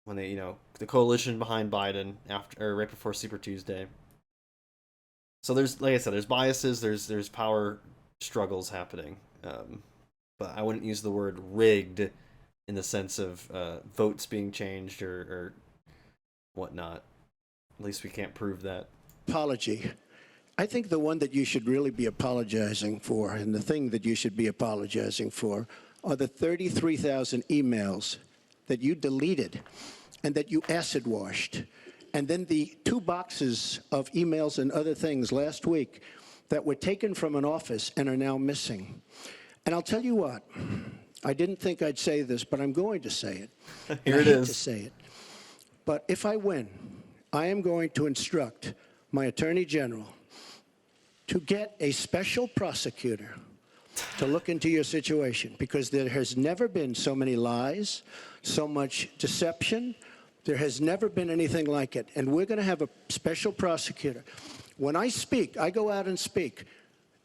when they, you know, the coalition behind Biden after or right before Super Tuesday. So there's, like I said, there's biases, there's power struggles happening, but I wouldn't use the word rigged in the sense of votes being changed or whatnot. At least we can't prove that. apology, I think the one that you should really be apologizing for, and the thing that you should be apologizing for, are the 33,000 emails that you deleted and that you acid washed. And then the 2 boxes of emails and other things last week that were taken from an office and are now missing. And I'll tell you what, I didn't think I'd say this, but I'm going to say it. Here it I hate is. to say it. But if I win, I am going to instruct my Attorney General to get a special prosecutor to look into your situation, because there has never been so many lies, so much deception. There has never been anything like it. And we're going to have a special prosecutor. When I speak, I go out and speak.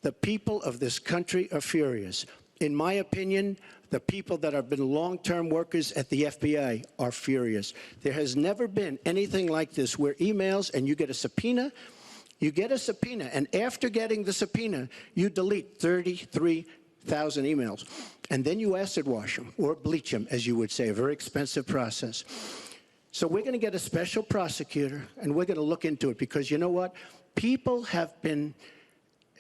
The people of this country are furious. In my opinion, the people that have been long-term workers at the FBI are furious. There has never been anything like this, where emails and you get a subpoena, and after getting the subpoena, you delete 33,000 emails. And then you acid wash them, or bleach them, as you would say, a very expensive process. So we're going to get a special prosecutor, and we're going to look into it, because you know what? People have been,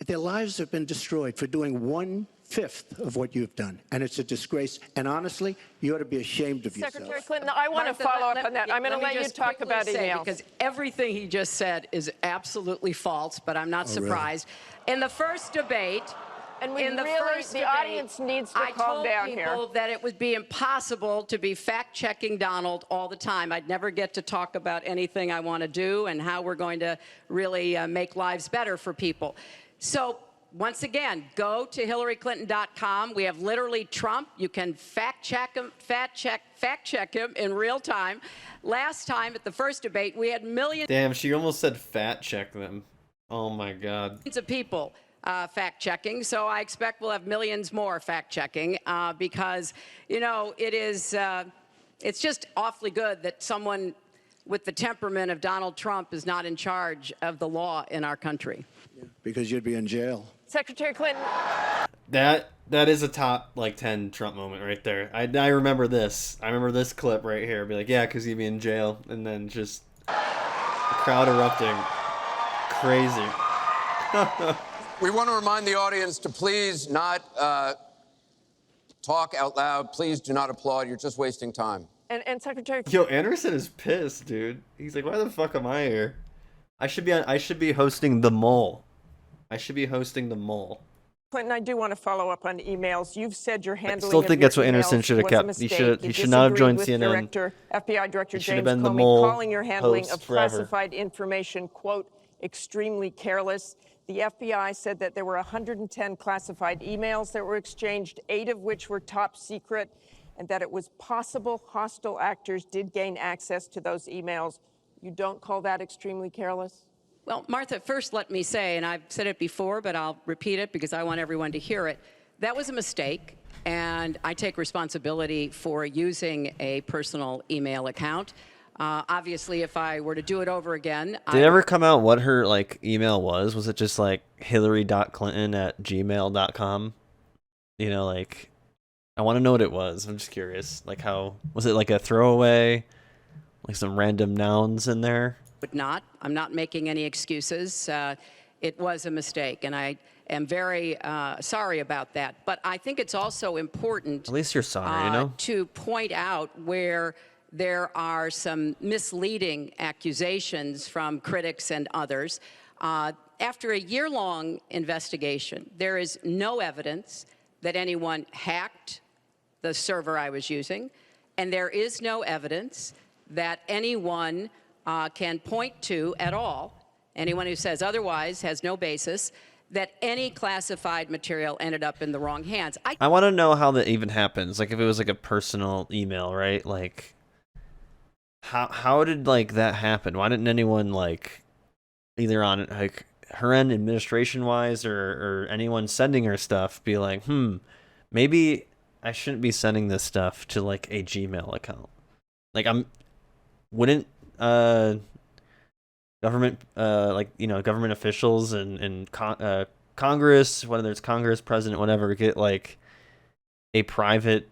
their lives have been destroyed for doing 1/5 of what you've done. And it's a disgrace. And honestly, you ought to be ashamed of yourself. Secretary Clinton, I want to follow up on that. I'm going to let you talk about emails. Because everything he just said is absolutely false, but I'm not surprised. Really? In the first debate, and the audience needs to calm down here. I told people that it would be impossible to be fact-checking Donald all the time. I'd never get to talk about anything I want to do and how we're going to really make lives better for people. So once again, go to HillaryClinton.com. We have literally Trump. You can fact check him in real time. Last time at the first debate, we had millions Damn, she almost said fat check them. Oh my God. of people fact checking. So I expect we'll have millions more fact checking because, you know, it's just awfully good that someone with the temperament of Donald Trump is not in charge of the law in our country. Because you'd be in jail. Secretary Clinton. That is a top like 10 Trump moment right there. I remember this. I remember this clip right here. Be like, yeah, because he'd be in jail, and then just the crowd erupting, crazy. We want to remind the audience to please not talk out loud. Please do not applaud. You're just wasting time. And Secretary Yo, Anderson is pissed, dude. He's like, why the fuck am I here? I should be hosting The Mole. I should be hosting The Mole. Clinton, I do want to follow up on emails. You've said your handling still think of your that's what Anderson emails should have was a kept. mistake. He should not have joined disagreed with CNN. FBI Director He should have James been the Comey, Mole calling your handling host of forever. classified information, quote, extremely careless. The FBI said that there were 110 classified emails that were exchanged, 8 of which were top secret, and that it was possible hostile actors did gain access to those emails. You don't call that extremely careless? Well, Martha, first let me say, and I've said it before, but I'll repeat it because I want everyone to hear it, that was a mistake, and I take responsibility for using a personal email account. Obviously, if I were to do it over again... Did it ever come out what her like email was? Was it just like hillary.clinton@gmail.com? You know, like, I want to know what it was. I'm just curious. Like, how was it like a throwaway, like some random nouns in there? But not. I'm not making any excuses. It was a mistake, and I am very sorry about that. But I think it's also important... At least you're sorry, you know? ...to point out where there are some misleading accusations from critics and others. After a year-long investigation, there is no evidence that anyone hacked the server I was using, and there is no evidence that anyone can point to at all, anyone who says otherwise has no basis, that any classified material ended up in the wrong hands. I want to know how that even happens. Like, if it was like a personal email, right? Like, how did like that happen? Why didn't anyone like either on like her end administration wise or anyone sending her stuff be like, maybe I shouldn't be sending this stuff to like a Gmail account. Like, wouldn't government like, you know, government officials and Congress, whether it's Congress, president, whatever, get like a private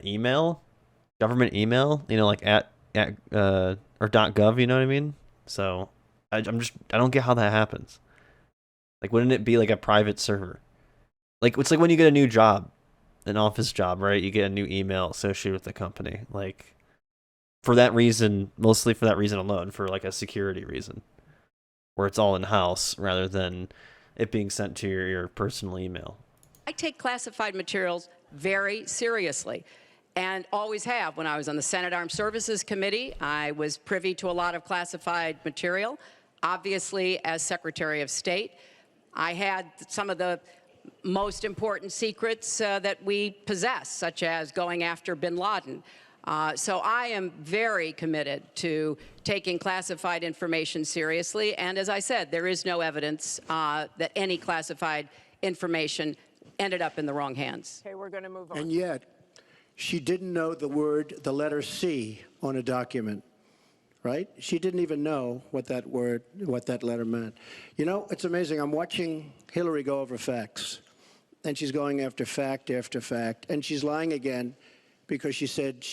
email, government email, you know, like at or .gov, you know what I mean? So I don't get how that happens. Like, wouldn't it be like a private server? Like, it's like when you get a new job, an office job, right? You get a new email associated with the company. Like, for that reason, mostly for that reason alone, for like a security reason, where it's all in-house rather than it being sent to your personal email. I take classified materials very seriously and always have. When I was on the Senate Armed Services Committee, I was privy to a lot of classified material. Obviously, as Secretary of State, I had some of the most important secrets that we possess, such as going after bin Laden. So I am very committed to taking classified information seriously. And as I said, there is no evidence that any classified information ended up in the wrong hands. Okay, we're going to move on. And yet, she didn't know the letter C on a document, right? She didn't even know what that letter meant. You know, it's amazing. I'm watching Hillary go over facts, and she's going after fact after fact, and she's lying again because she said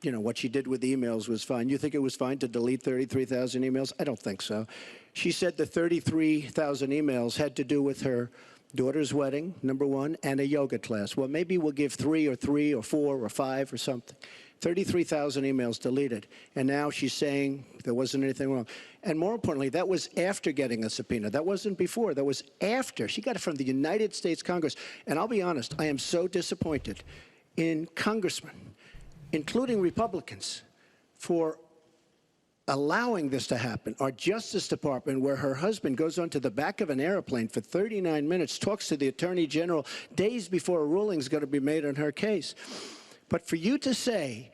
what she did with the emails was fine. You think it was fine to delete 33,000 emails? I don't think so. She said the 33,000 emails had to do with her daughter's wedding, number one, and a yoga class. Well, maybe we'll give 3 or 4 or 5 or something. 33,000 emails deleted. And now she's saying there wasn't anything wrong. And more importantly, that was after getting a subpoena. That wasn't before. That was after. She got it from the United States Congress. And I'll be honest, I am so disappointed in congressmen, including Republicans, for allowing this to happen. Our Justice Department, where her husband goes onto the back of an airplane for 39 minutes, talks to the Attorney General days before a ruling is going to be made on her case. But for you to say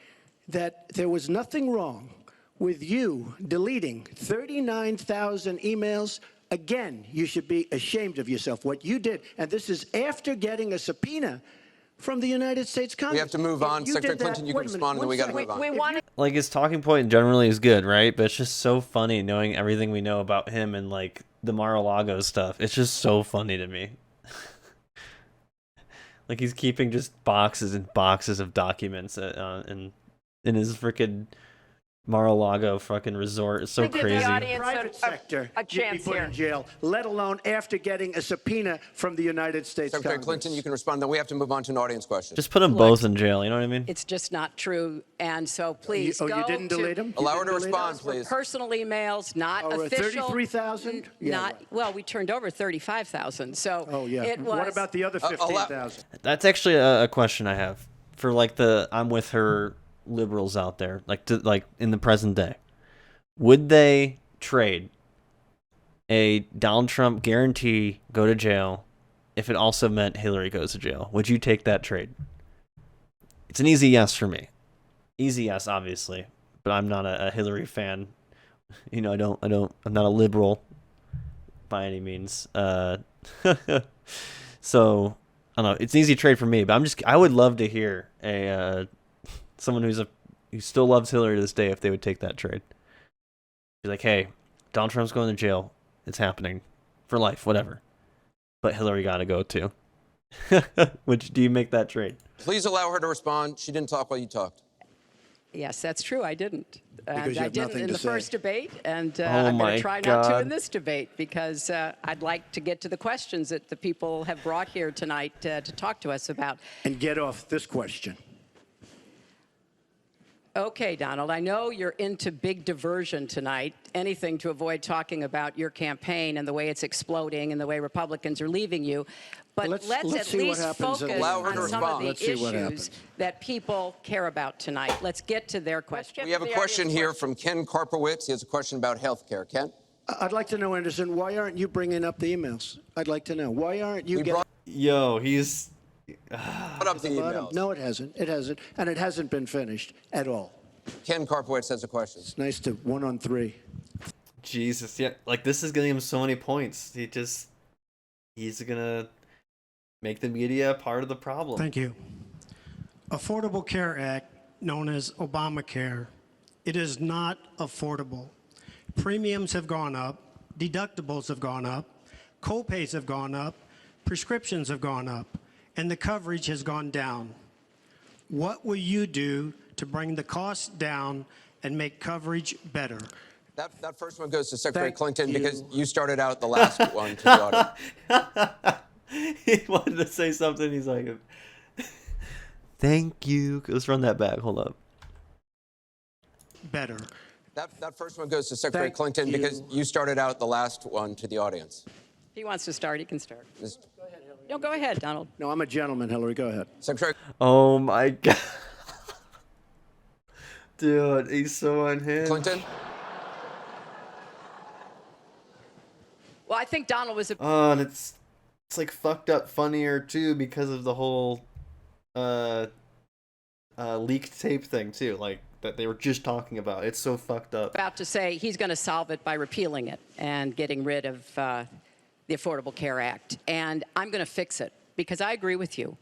that there was nothing wrong with you deleting 39,000 emails, again, you should be ashamed of yourself, what you did. And this is after getting a subpoena from the United States Congress. We have to move on. Secretary Clinton, you can respond, and then we got to move on. Like, his talking point generally is good, right? But it's just so funny knowing everything we know about him and, like, the Mar-a-Lago stuff. It's just so funny to me. Like, he's keeping just boxes and boxes of documents in his freaking Mar-a-Lago fucking resort. It's so crazy. Private sector should be put in jail, let alone after getting a subpoena from the United States Secretary Congress. Clinton, you can respond. Then we have to move on to an audience question. Just put them both in jail, you know what I mean? It's just not true. And so please you go didn't delete them? Allow her to respond, please. personal emails, not official. 33,000? Not, well, we turned over 35,000. So it was. What about the other 15,000? That's actually a question I have for, like, the I'm with her liberals out there, like in the present day. Would they trade a Donald Trump guarantee go to jail if it also meant Hillary goes to jail? Would you take that trade? It's an easy yes for me. Easy yes, obviously, but I'm not a Hillary fan. You know, I'm not a liberal by any means. So I don't know. It's an easy trade for me, but I would love to hear someone who still loves Hillary to this day if they would take that trade. Be like, hey, Donald Trump's going to jail. It's happening for life, whatever. But Hillary got to go too. Do you make that trade? Please allow her to respond. She didn't talk while you talked. Yes, that's true. I didn't. And you I have didn't nothing in to the say. first debate, and Oh I'm going my to try not to God. in this debate because I'd like to get to the questions that the people have brought here tonight to talk to us about. And get off this question. Okay, Donald, I know you're into big diversion tonight, anything to avoid talking about your campaign and the way it's exploding and the way Republicans are leaving you. But Let's at see what least happens focus Allow her to on some of respond. the Let's see what issues happens. that people care about tonight. Let's get to their questions. We have a question here from Ken Karpowitz. He has a question about health care. Ken? I'd like to know, Anderson, why aren't you bringing up the emails? I'd like to know. Why aren't you getting... Yo, he's... Put up the emails. No, it hasn't. It hasn't. And it hasn't been finished at all. Ken Karpowitz has a question. It's nice to 1-on-3. Jesus, yeah. Like, this is getting him so many points. He's gonna make the media part of the problem. Thank you. Affordable Care Act, known as Obamacare, it is not affordable. Premiums have gone up, deductibles have gone up, co-pays have gone up, prescriptions have gone up, and the coverage has gone down. What will you do to bring the costs down and make coverage better? That first one goes to Secretary Thank Clinton you. because you started out the last one to the audience. He wanted to say something. He's like, thank you. Let's run that back. Hold up. Better. That first one goes to Secretary Thank Clinton you. because you started out the last one to the audience. If he wants to start, he can start. This- No, go ahead, Donald. No, I'm a gentleman, Hillary. Go ahead. Secretary Oh my God. Dude, he's so unhinged. Clinton? Well, I think Donald was a Oh, and it's like fucked up funnier too because of the whole leaked tape thing too, like that they were just talking about. It's so fucked up. about to say he's going to solve it by repealing it and getting rid of the Affordable Care Act. And I'm going to fix it because I agree with you.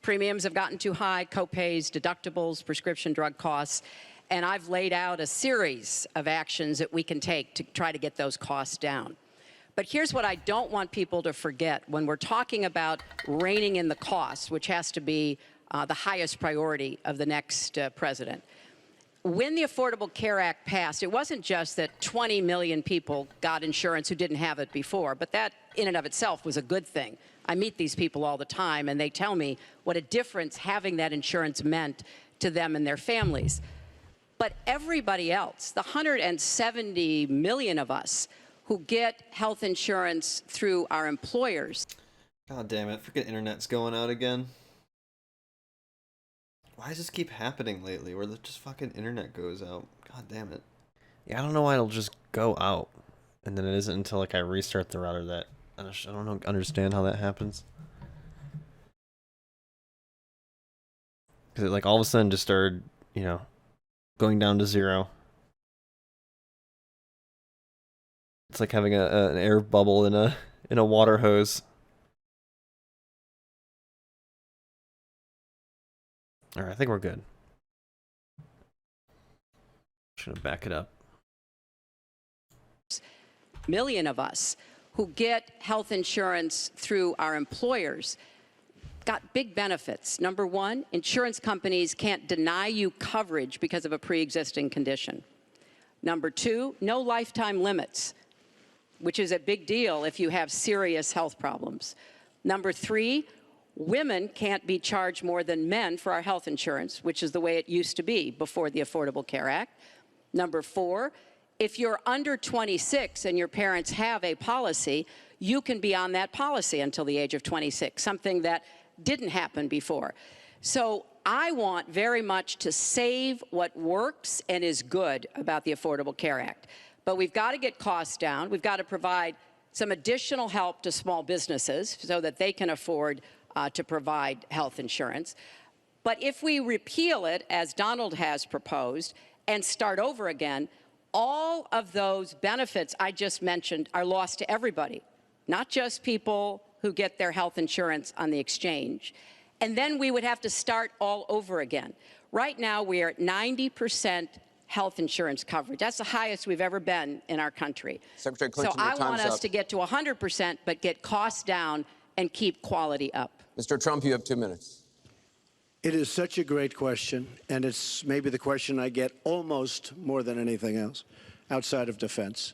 Premiums have gotten too high, co-pays, deductibles, prescription drug costs. And I've laid out a series of actions that we can take to try to get those costs down. But here's what I don't want people to forget when we're talking about reining in the costs, which has to be the highest priority of the next president. When the Affordable Care Act passed, it wasn't just that 20 million people got insurance who didn't have it before, but that in and of itself was a good thing. I meet these people all the time, and they tell me what a difference having that insurance meant to them and their families. But everybody else, the 170 million of us who get health insurance through our employers. God damn it! Freaking internet's going out again. Why does this keep happening lately? Where the just fucking internet goes out? God damn it! Yeah, I don't know why it'll just go out, and then it isn't until like I restart the router that I don't understand how that happens. Because it like all of a sudden just started, going down to 0. It's like having an air bubble in a water hose. All right, I think we're good. Should back it up. Million of us who get health insurance through our employers got big benefits. Number one, insurance companies can't deny you coverage because of a pre-existing condition. Number two, no lifetime limits, which is a big deal if you have serious health problems. Number three, women can't be charged more than men for our health insurance, which is the way it used to be before the Affordable Care Act. Number four, if you're under 26 and your parents have a policy, you can be on that policy until the age of 26, something that didn't happen before. So I want very much to save what works and is good about the Affordable Care Act. But we've got to get costs down. We've got to provide some additional help to small businesses so that they can afford to provide health insurance. But if we repeal it, as Donald has proposed, and start over again, all of those benefits I just mentioned are lost to everybody, not just people who get their health insurance on the exchange. And then we would have to start all over again. Right now, we are at 90% health insurance coverage. That's the highest we've ever been in our country. Secretary Clinton, so I your time's want us up. to get to 100%, but get costs down and keep quality up. Mr. Trump, you have 2 minutes. It is such a great question, and it's maybe the question I get almost more than anything else outside of defense.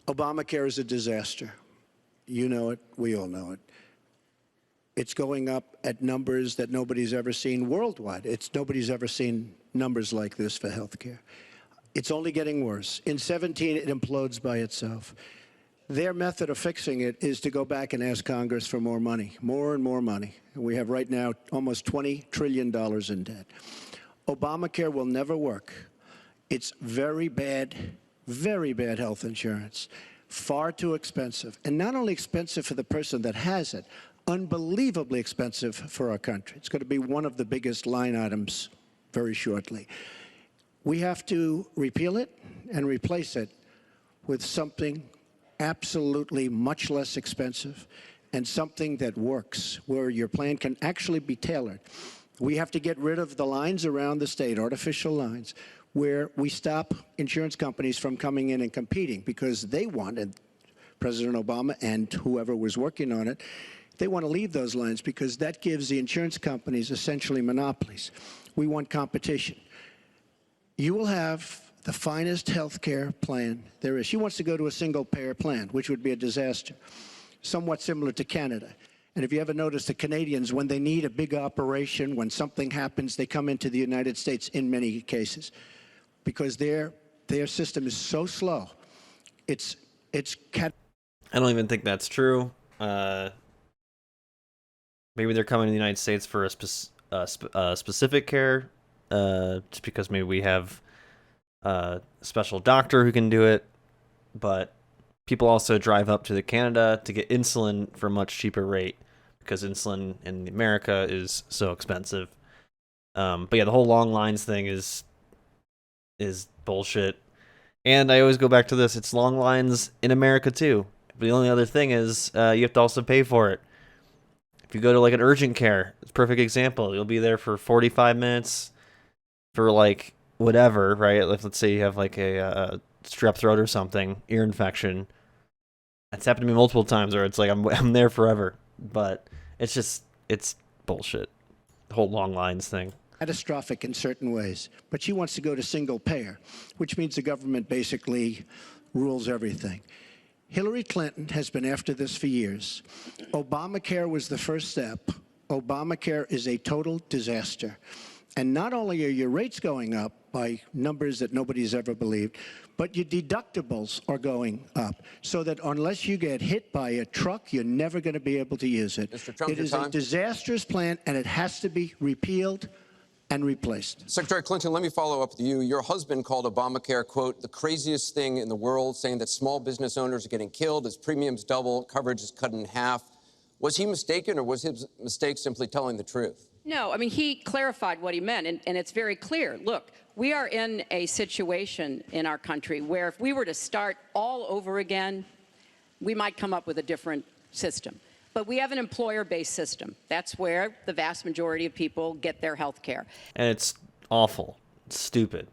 Obamacare is a disaster. You know it. We all know it. It's going up at numbers that nobody's ever seen worldwide. Nobody's ever seen numbers like this for health care. It's only getting worse. In 17, it implodes by itself. Their method of fixing it is to go back and ask Congress for more money, more and more money. And we have right now almost $20 trillion in debt. Obamacare will never work. It's very bad health insurance, far too expensive. And not only expensive for the person that has it, unbelievably expensive for our country. It's going to be one of the biggest line items very shortly. We have to repeal it and replace it with something absolutely much less expensive and something that works, where your plan can actually be tailored. We have to get rid of the lines around the state, artificial lines, where we stop insurance companies from coming in and competing because they wanted, President Obama and whoever was working on it, they want to leave those lines because that gives the insurance companies essentially monopolies. We want competition. You will have the finest health care plan there is. She wants to go to a single-payer plan, which would be a disaster, somewhat similar to Canada. And if you ever notice, the Canadians, when they need a big operation, when something happens, they come into the United States in many cases because their system is so slow. I don't even think that's true. Maybe they're coming to the United States for a specific care, just because maybe we have a special doctor who can do it. But people also drive up to Canada to get insulin for a much cheaper rate because insulin in America is so expensive. But yeah, the whole long lines thing is bullshit. And I always go back to this. It's long lines in America too. But the only other thing is you have to also pay for it. If you go to like an urgent care, it's a perfect example. You'll be there for 45 minutes for like whatever, right? Let's say you have like a strep throat or something, ear infection. That's happened to me multiple times where it's like I'm there forever. But it's bullshit. The whole long lines thing. Catastrophic in certain ways. But she wants to go to single payer, which means the government basically rules everything. Hillary Clinton has been after this for years. Obamacare was the first step. Obamacare is a total disaster. And not only are your rates going up by numbers that nobody's ever believed, but your deductibles are going up. So that unless you get hit by a truck, you're never going to be able to use it. Mr. Trump, It is a disastrous plan, and it has to be repealed and replaced. Secretary Clinton, let me follow up with you. Your husband called Obamacare, quote, the craziest thing in the world, saying that small business owners are getting killed as premiums double, coverage is cut in half. Was he mistaken, or was his mistake simply telling the truth? No, I mean, he clarified what he meant, and it's very clear. Look, we are in a situation in our country where if we were to start all over again, we might come up with a different system. But we have an employer-based system. That's where the vast majority of people get their health care. And it's awful. It's stupid.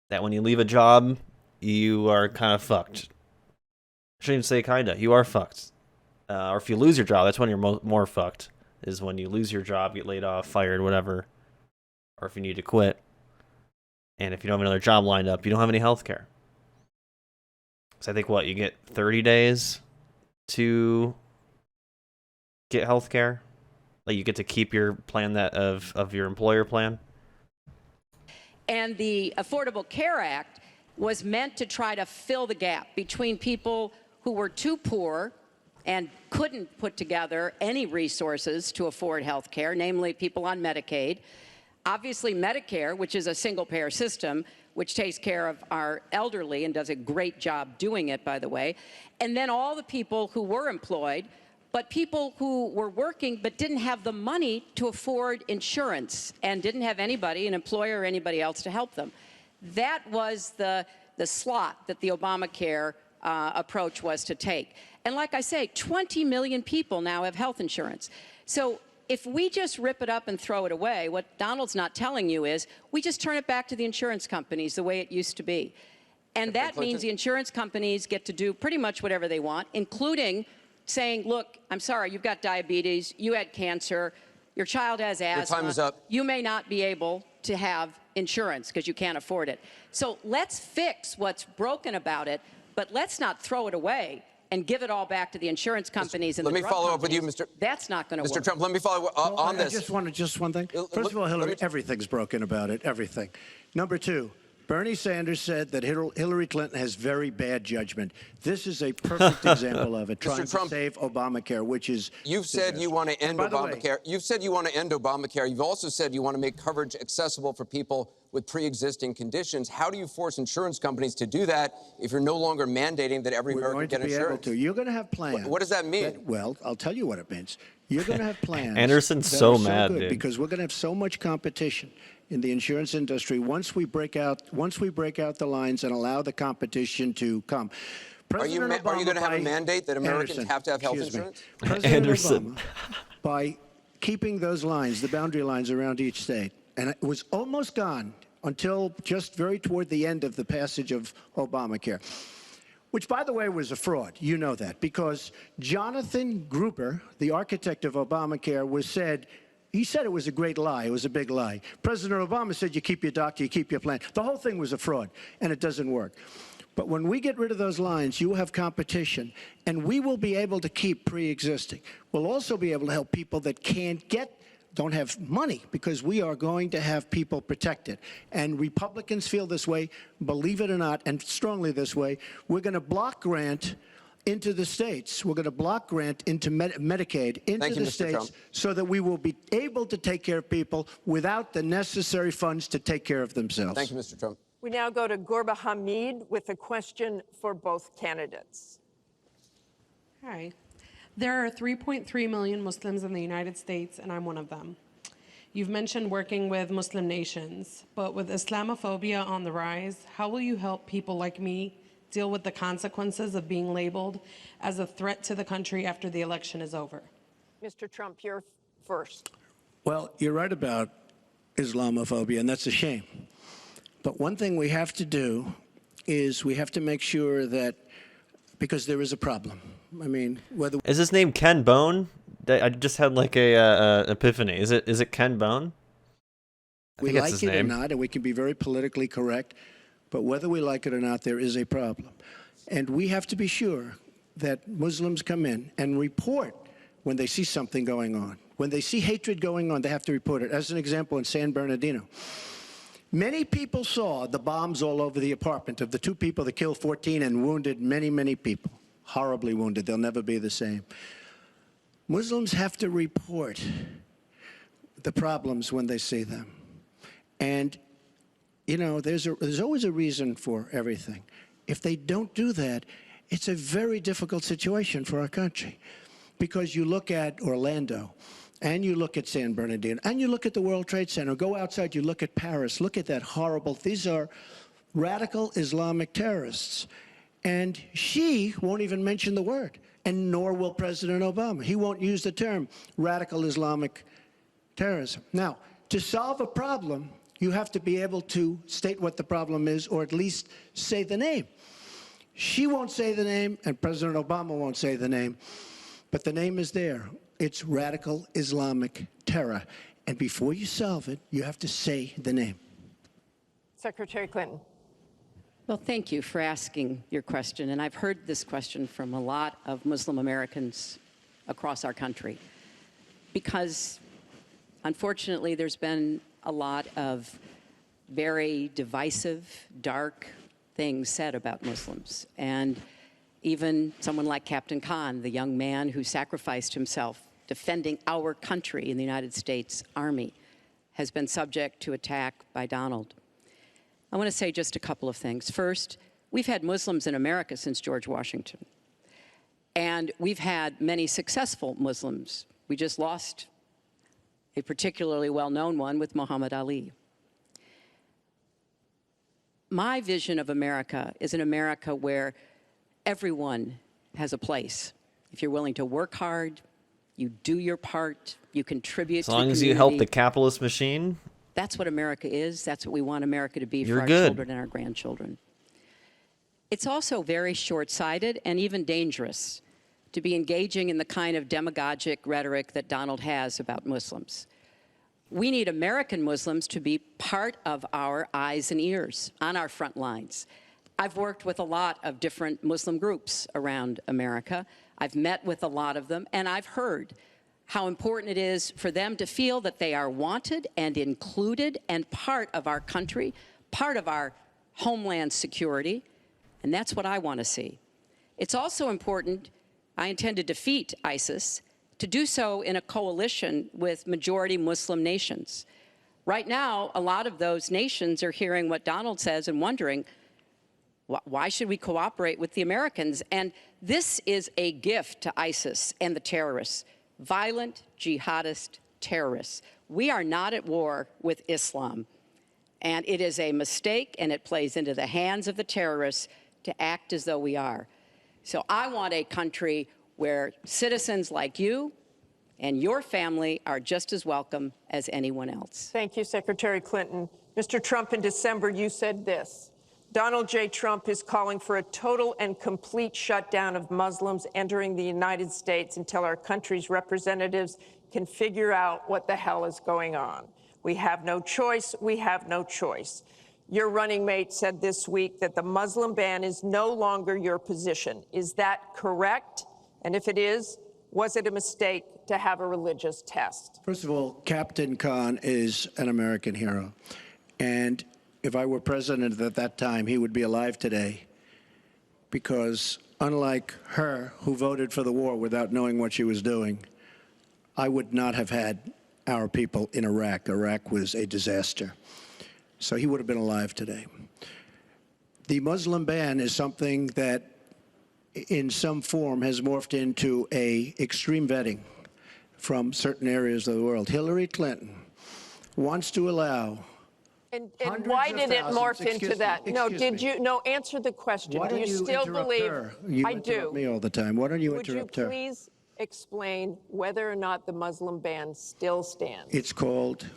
That when you leave a job, you are kind of fucked. I shouldn't even say kinda. You are fucked. Or if you lose your job, that's when you're more fucked. Is when you lose your job, get laid off, fired, whatever. Or if you need to quit. And if you don't have another job lined up, you don't have any health care. So I think, what, you get 30 days to get health care? Like, you get to keep your plan that of your employer plan? And the Affordable Care Act was meant to try to fill the gap between people who were too poor and couldn't put together any resources to afford health care, namely people on Medicaid. Obviously, Medicare, which is a single-payer system, which takes care of our elderly and does a great job doing it, by the way. And then all the people who were employed, but people who were working but didn't have the money to afford insurance and didn't have anybody, an employer or anybody else, to help them. That was the slot that the Obamacare approach was to take. And like I say, 20 million people now have health insurance. So if we just rip it up and throw it away, what Donald's not telling you is we just turn it back to the insurance companies the way it used to be. And that means the insurance companies get to do pretty much whatever they want, including saying, look, I'm sorry, you've got diabetes, you had cancer, your child has asthma. Your time is up. You may not be able to have insurance because you can't afford it. So let's fix what's broken about it, but let's not throw it away and give it all back to the insurance companies and the drug companies. Let me follow up with you, Mr. That's not going to work. Mr. Trump, let me follow up on this. Just one thing. First of all, Hillary, everything's broken about it, everything. Number two, Bernie Sanders said that Hillary Clinton has very bad judgment. This is a perfect example of it, trying to save Obamacare, which is... You've said you want to end Obamacare. You've said you want to end Obamacare. You've also said you want to make coverage accessible for people with pre-existing conditions. How do you force insurance companies to do that if you're no longer mandating that every American get insurance? You're going to have plans. What does that mean? Well, I'll tell you what it means. You're going to have plans. Anderson's so mad, good dude. Because we're going to have so much competition in the insurance industry once we break out the lines and allow the competition to come. Are you going to have a mandate that Americans have to have health insurance? President Obama, by keeping those lines, the boundary lines around each state, and it was almost gone until just very toward the end of the passage of Obamacare, which, by the way, was a fraud. You know that, because Jonathan Gruber, the architect of Obamacare, he said it was a great lie. It was a big lie. President Obama said you keep your doctor, you keep your plan. The whole thing was a fraud, and it doesn't work. But when we get rid of those lines, you have competition, and we will be able to keep pre-existing. We'll also be able to help people that don't have money, because we are going to have people protected. And Republicans feel this way, believe it or not, and strongly this way. We're going to block grant into the states. We're going to block grant into Medicaid into the states so that we will be able to take care of people without the necessary funds to take care of themselves. Thank you, Mr. Trump. We now go to Gorba Hamid with a question for both candidates. Hi. There are 3.3 million Muslims in the United States, and I'm one of them. You've mentioned working with Muslim nations, but with Islamophobia on the rise, how will you help people like me deal with the consequences of being labeled as a threat to the country after the election is over? Mr. Trump, you're first. Well, you're right about Islamophobia, and that's a shame. But one thing we have to do is we have to make sure that, because there is a problem. I mean, whether... Is his name Ken Bone? I just had like a epiphany. Is it Ken Bone? We like it or not, and we can be very politically correct, but whether we like it or not, there is a problem. And we have to be sure that Muslims come in and report when they see something going on. When they see hatred going on, they have to report it. As an example, in San Bernardino, many people saw the bombs all over the apartment of the two people that killed 14 and wounded many, many people. Horribly wounded. They'll never be the same. Muslims have to report the problems when they see them. And, you know, there's always a reason for everything. If they don't do that, it's a very difficult situation for our country. Because you look at Orlando, and you look at San Bernardino, and you look at the World Trade Center, go outside, you look at Paris, look at that horrible, these are radical Islamic terrorists. And she won't even mention the word, and nor will President Obama. He won't use the term radical Islamic terrorism. Now, to solve a problem, you have to be able to state what the problem is, or at least say the name. She won't say the name, and President Obama won't say the name, but the name is there. It's radical Islamic terror. And before you solve it, you have to say the name. Secretary Clinton. Well, thank you for asking your question. And I've heard this question from a lot of Muslim Americans across our country. Because, unfortunately, there's been a lot of very divisive, dark things said about Muslims. And even someone like Captain Khan, the young man who sacrificed himself defending our country in the United States Army, has been subject to attack by Donald. I want to say just a couple of things. First, we've had Muslims in America since George Washington. And we've had many successful Muslims. We just lost a particularly well-known one with Muhammad Ali. My vision of America is an America where everyone has a place. If you're willing to work hard, you do your part, you contribute to the community. As long as you help the capitalist machine. That's what America is. That's what we want America to be for You're our good. children and our grandchildren. It's also very short-sighted and even dangerous to be engaging in the kind of demagogic rhetoric that Donald has about Muslims. We need American Muslims to be part of our eyes and ears on our front lines. I've worked with a lot of different Muslim groups around America. I've met with a lot of them, and I've heard how important it is for them to feel that they are wanted and included and part of our country, part of our homeland security, and that's what I want to see. It's also important, I intend to defeat ISIS, to do so in a coalition with majority Muslim nations. Right now, a lot of those nations are hearing what Donald says and wondering, why should we cooperate with the Americans? And this is a gift to ISIS and the terrorists, violent jihadist terrorists. We are not at war with Islam. And it is a mistake, and it plays into the hands of the terrorists to act as though we are. So I want a country where citizens like you and your family are just as welcome as anyone else. Thank you, Secretary Clinton. Mr. Trump, in December, you said this: Donald J. Trump is calling for a total and complete shutdown of Muslims entering the United States until our country's representatives can figure out what the hell is going on. We have no choice. We have no choice. Your running mate said this week that the Muslim ban is no longer your position. Is that correct? And if it is, was it a mistake to have a religious test? First of all, Captain Khan is an American hero. And if I were president at that time, he would be alive today. Because unlike her, who voted for the war without knowing what she was doing, I would not have had our people in Iraq. Iraq was a disaster. So he would have been alive today. The Muslim ban is something that in some form has morphed into a extreme vetting from certain areas of the world. Hillary Clinton wants to allow And why did it morph into that? No, did you? No, answer the question. Why do don't you you still interrupt believe? her? You I interrupt do. me all the time. Why don't you Would interrupt you her? please explain whether or not the Muslim ban still stands? It's called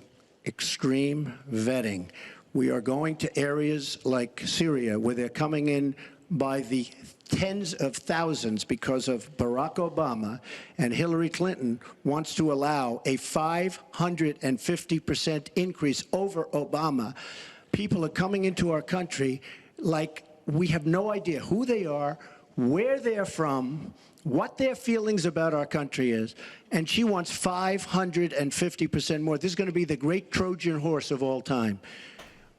extreme vetting. We are going to areas like Syria where they're coming in by the tens of thousands because of Barack Obama, and Hillary Clinton wants to allow a 550% increase over Obama. People are coming into our country like we have no idea who they are, where they're from, what their feelings about our country is, and she wants 550% more. This is going to be the great Trojan horse of all time.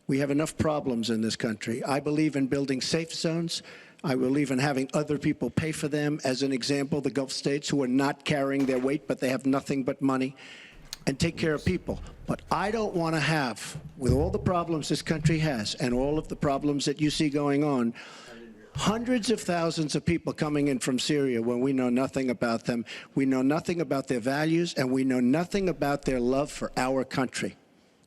We have enough problems in this country. I believe in building safe zones. I believe in having other people pay for them. As an example, the Gulf states who are not carrying their weight, but they have nothing but money. and take care of people. But I don't want to have, with all the problems this country has and all of the problems that you see going on, hundreds of thousands of people coming in from Syria when we know nothing about them, we know nothing about their values, and we know nothing about their love for our country.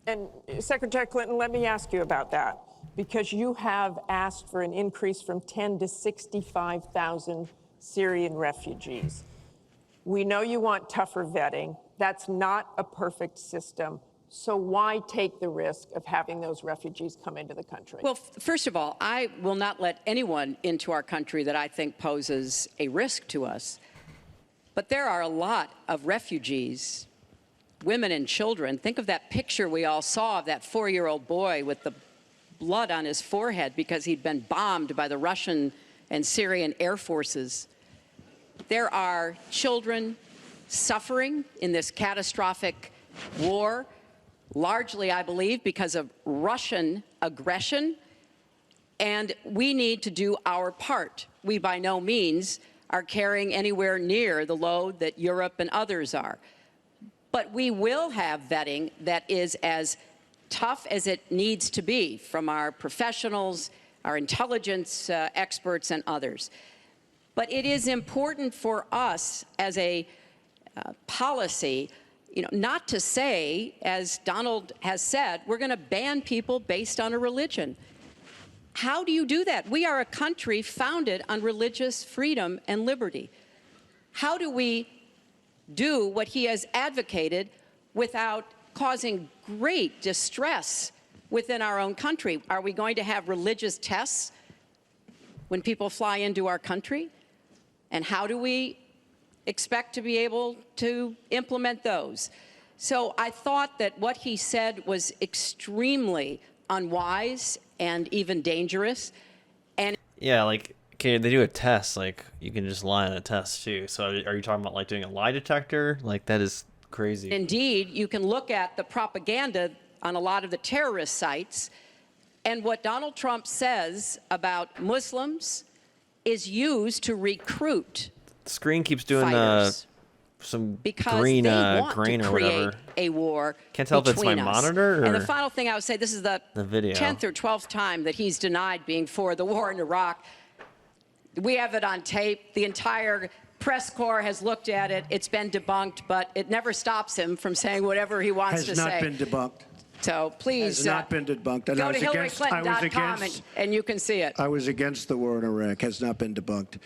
And Secretary Clinton, let me ask you about that, because you have asked for an increase from 10 to 65,000 Syrian refugees. We know you want tougher vetting. That's not a perfect system. So why take the risk of having those refugees come into the country? Well, first of all, I will not let anyone into our country that I think poses a risk to us. But there are a lot of refugees, women and children. Think of that picture we all saw of that 4-year-old boy with the blood on his forehead because he'd been bombed by the Russian and Syrian air forces. There are children suffering in this catastrophic war, largely, I believe, because of Russian aggression, and we need to do our part. We by no means are carrying anywhere near the load that Europe and others are. But we will have vetting that is as tough as it needs to be from our professionals, our intelligence experts, and others. But it is important for us as a policy, not to say, as Donald has said, we're going to ban people based on a religion. How do you do that? We are a country founded on religious freedom and liberty. How do we do what he has advocated without causing great distress within our own country? Are we going to have religious tests when people fly into our country? And how do we expect to be able to implement those? So I thought that what he said was extremely unwise and even dangerous. And Yeah, like, okay, they do a test. Like, you can just lie on a test too. So are you talking about like doing a lie detector? Like, that is crazy. indeed, you can look at the propaganda on a lot of the terrorist sites. And what Donald Trump says about Muslims is used to recruit The screen keeps doing fighters some because green they want grain to or create whatever. a war Can't tell if it's my between us. monitor or And the final thing I would say, this is the video. 10th or 12th time that he's denied being for the war in Iraq. We have it on tape. The entire press corps has looked at it. It's been debunked, but it never stops him from saying whatever he wants to say. Has not been debunked. So please Has not been debunked. And go I to was against- I was HillaryClinton.com against- and you can see it. I was against the war in Iraq. Has not been debunked.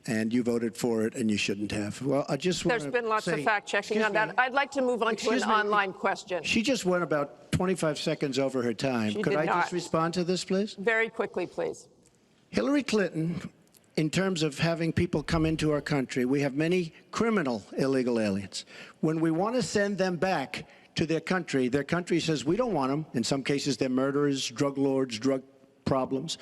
And you voted for it, and you shouldn't have. Well, I just want to There's been lots of say- fact-checking on Excuse that. me. I'd like to move on to an Excuse me. online question. She just went about 25 seconds over her time. She Could did I not. just respond to this, please? Very quickly, please. Hillary Clinton, in terms of having people come into our country, we have many criminal illegal aliens. When we want to send them back to their country says we don't want them. In some cases, they're murderers, drug lords, drug problems,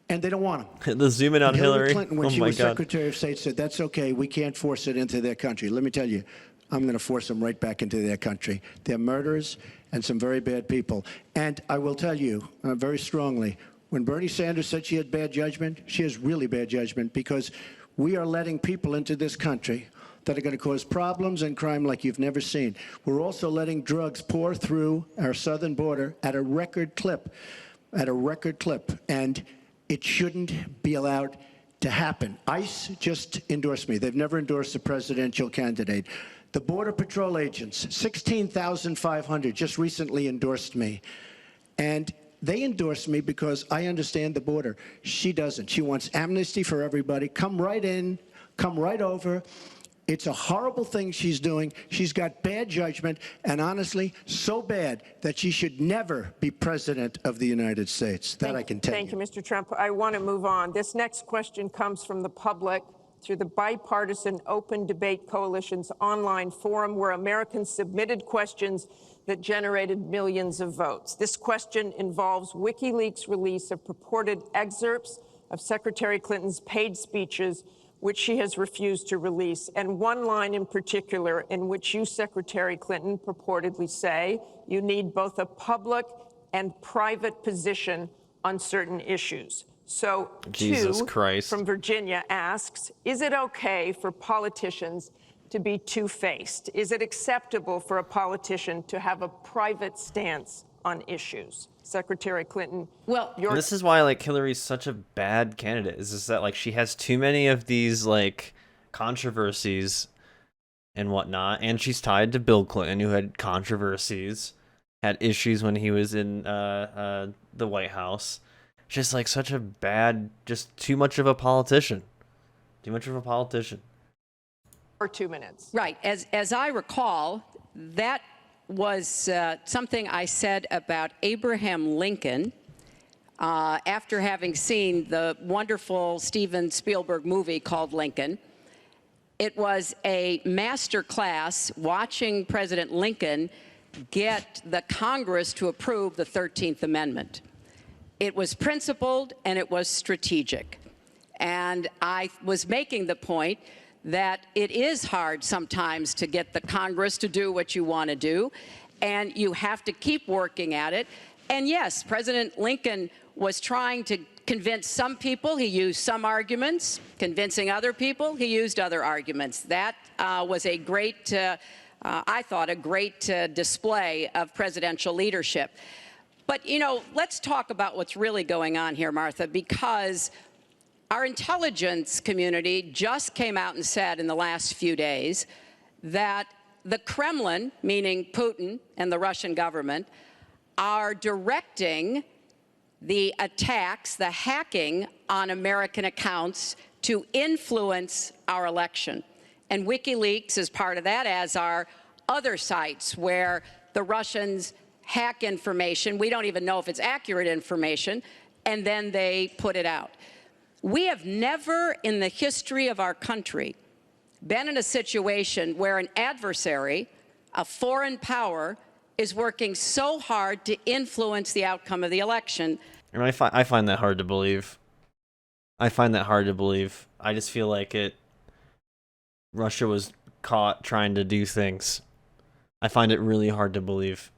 and they don't want them. The zoom in on Hillary. Clinton, when Oh she my was God. Secretary of State, said that's okay. We can't force it into their country. Let me tell you, I'm going to force them right back into their country. They're murderers and some very bad people. And I will tell you very strongly, when Bernie Sanders said she had bad judgment, she has really bad judgment, because we are letting people into this country that are going to cause problems and crime like you've never seen. We're also letting drugs pour through our southern border at a record clip, and it shouldn't be allowed to happen. ICE just endorsed me. They've never endorsed a presidential candidate. The Border Patrol agents, 16,500, just recently endorsed me. And they endorsed me because I understand the border. She doesn't. She wants amnesty for everybody. Come right in, come right over. It's a horrible thing she's doing. She's got bad judgment, and honestly, so bad that she should never be president of the United States. That I can tell you. Thank you, Mr. Trump. I want to move on. This next question comes from the public through the Bipartisan Open Debate Coalition's online forum, where Americans submitted questions that generated millions of votes. This question involves WikiLeaks' release of purported excerpts of Secretary Clinton's paid speeches, which she has refused to release, and one line in particular in which you, Secretary Clinton, purportedly say you need both a public and private position on certain issues. So, Jesus two Christ. from Virginia asks, is it okay for politicians to be two-faced? Is it acceptable for a politician to have a private stance on issues? Secretary Clinton, Well, this is why like Hillary's such a bad candidate. Is just that like she has too many of these like controversies and whatnot, and she's tied to Bill Clinton, who had controversies, had issues when he was in the White House. Just like such a bad, just too much of a politician. Too much of a politician. or 2 minutes. right. As I recall, that was something I said about Abraham Lincoln after having seen the wonderful Steven Spielberg movie called Lincoln. It was a master class watching President Lincoln get the Congress to approve the 13th Amendment. It was principled and it was strategic. And I was making the point that it is hard sometimes to get the Congress to do what you want to do, and you have to keep working at it. And yes, President Lincoln was trying to convince some people. He used some arguments. Convincing other people, he used other arguments. That was a great, I thought, a great display of presidential leadership. But, you know, let's talk about what's really going on here, Martha, because our intelligence community just came out and said in the last few days that the Kremlin, meaning Putin and the Russian government, are directing the attacks, the hacking on American accounts to influence our election. And WikiLeaks is part of that, as are other sites where the Russians hack information. We don't even know if it's accurate information, and then they put it out. We have never in the history of our country been in a situation where an adversary, a foreign power, is working so hard to influence the outcome of the election. And I find that hard to believe. I find that hard to believe. I just feel like Russia was caught trying to do things. I find it really hard to believe.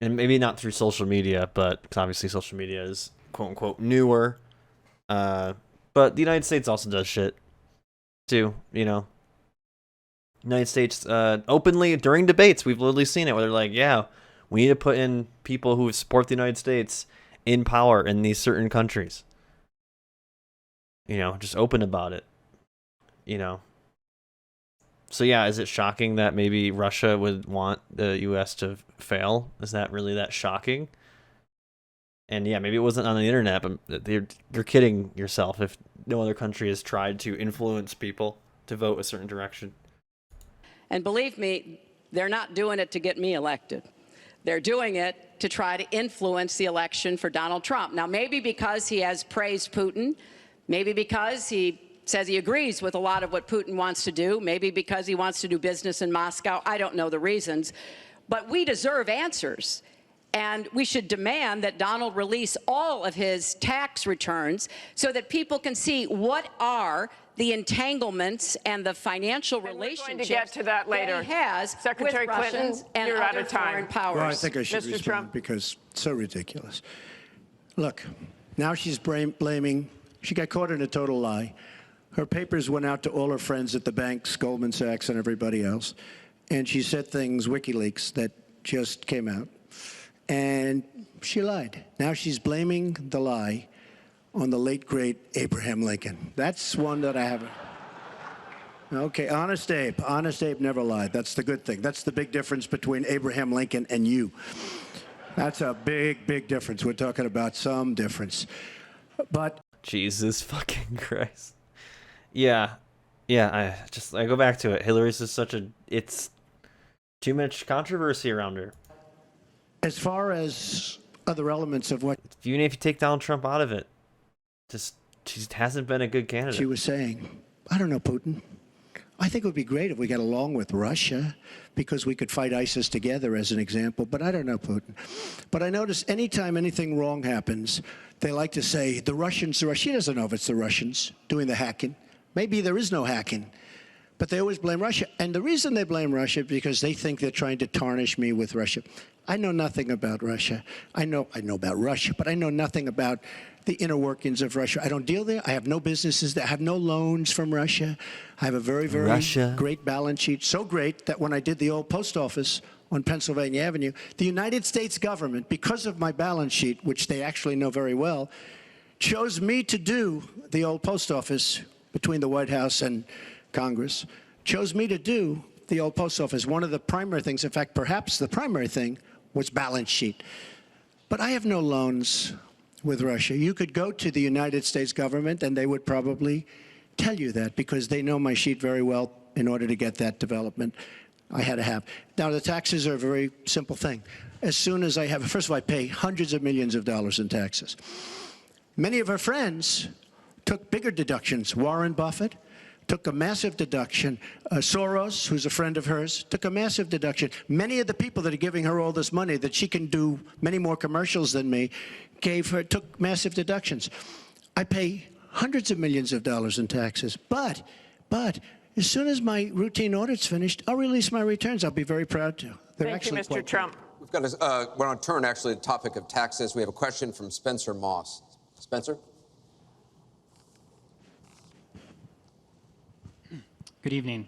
And maybe not through social media, but because obviously social media is quote unquote newer. But the United States also does shit too, you know. United States openly during debates, we've literally seen it where they're like, yeah, we need to put in people who support the United States in power in these certain countries. You know, just open about it. You know. So yeah, is it shocking that maybe Russia would want the U.S. to fail? Is that really that shocking? And yeah, maybe it wasn't on the internet, but you're kidding yourself if no other country has tried to influence people to vote a certain direction. And believe me, they're not doing it to get me elected. They're doing it to try to influence the election for Donald Trump. Now, maybe because he has praised Putin, maybe because he says he agrees with a lot of what Putin wants to do, maybe because he wants to do business in Moscow. I don't know the reasons. But we deserve answers. And we should demand that Donald release all of his tax returns so that people can see what are the entanglements and the financial relationships we're going to get to that later. He has Secretary with Clinton, Russians and you're out other of time. foreign powers. Well, I think I should Mr. respond Trump. because it's so ridiculous. Look, now she's blaming, she got caught in a total lie. Her papers went out to all her friends at the banks, Goldman Sachs and everybody else, and she said things, WikiLeaks, that just came out. And she lied. Now she's blaming the lie on the late, great Abraham Lincoln. That's one that I haven't. Okay, Honest Abe. Honest Abe never lied. That's the good thing. That's the big difference between Abraham Lincoln and you. That's a big, big difference. We're talking about some difference. But Jesus fucking Christ. Yeah. Yeah, I go back to it. Hillary's just it's too much controversy around her. as far as other elements of what Even if you take Donald Trump out of it, she hasn't been a good candidate. she was saying, I don't know, Putin. I think it would be great if we got along with Russia because we could fight ISIS together, as an example. But I don't know, Putin. But I notice anytime anything wrong happens, they like to say, the Russians. She doesn't know if it's the Russians doing the hacking. Maybe there is no hacking. But they always blame Russia. And the reason they blame Russia is because they think they're trying to tarnish me with Russia. I know nothing about Russia. I know about Russia, but I know nothing about the inner workings of Russia. I don't deal there. I have no businesses there. I have no loans from Russia. I have a very, very great balance sheet. So great that when I did the old post office on Pennsylvania Avenue, the United States government, because of my balance sheet, which they actually know very well, chose me to do the old post office between the White House and Congress, chose me to do the old post office. One of the primary things, in fact, perhaps the primary thing, was balance sheet. But I have no loans with Russia. You could go to the United States government and they would probably tell you that because they know my sheet very well in order to get that development I had to have. Now, the taxes are a very simple thing. As soon as I have, first of all, I pay hundreds of millions of dollars in taxes. Many of our friends took bigger deductions. Warren Buffett took a massive deduction. Soros, who's a friend of hers, took a massive deduction. Many of the people that are giving her all this money that she can do many more commercials than me took massive deductions. I pay hundreds of millions of dollars in taxes. But as soon as my routine audit's finished, I'll release my returns. I'll be very proud to. Thank you, Mr. Trump. We've got we're on turn, actually, to the topic of taxes. We have a question from Spencer Moss. Spencer? Good evening.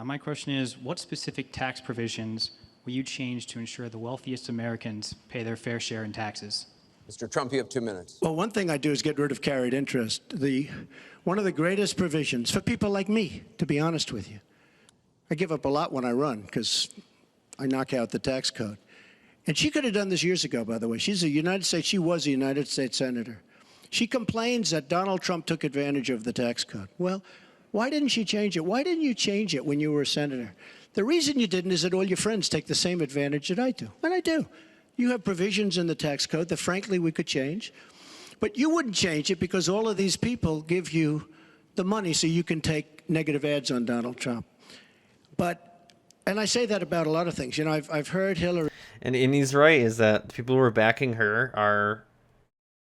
My question is, what specific tax provisions will you change to ensure the wealthiest Americans pay their fair share in taxes? Mr. Trump, you have 2 minutes. Well, one thing I do is get rid of carried interest. One of the greatest provisions for people like me, to be honest with you. I give up a lot when I run because I knock out the tax code. And she could have done this years ago, by the way. She was a United States senator. She complains that Donald Trump took advantage of the tax code. Well, why didn't she change it? Why didn't you change it when you were a senator? The reason you didn't is that all your friends take the same advantage that I do. And I do. You have provisions in the tax code that, frankly, we could change. But you wouldn't change it because all of these people give you the money so you can take negative ads on Donald Trump. And I say that about a lot of things. You know, I've heard Hillary. And he's right, is that the people who are backing her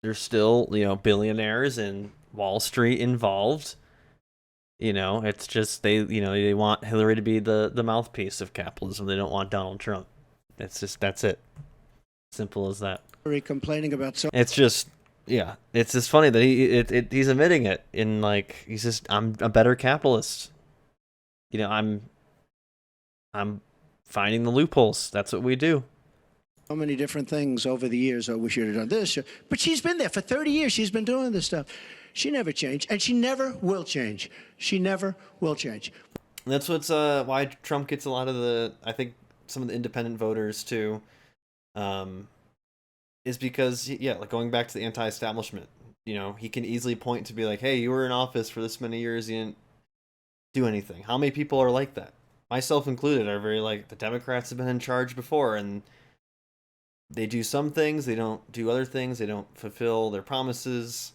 they're still, billionaires and Wall Street involved. It's just they want Hillary to be the mouthpiece of capitalism. They don't want Donald Trump. That's it. Simple as that. Complaining about it's just funny that he's admitting it he's just, I'm a better capitalist. I'm finding the loopholes. That's what we do. So many different things over the years. I wish you'd have done this. But she's been there for 30 years. She's been doing this stuff. She never changed, and she never will change. She never will change. That's why Trump gets a lot of I think some of the independent voters too, is because, going back to the anti-establishment, he can easily point to be like, hey, you were in office for this many years, you didn't do anything. How many people are like that? Myself included are very the Democrats have been in charge before, and they do some things, they don't do other things, they don't fulfill their promises,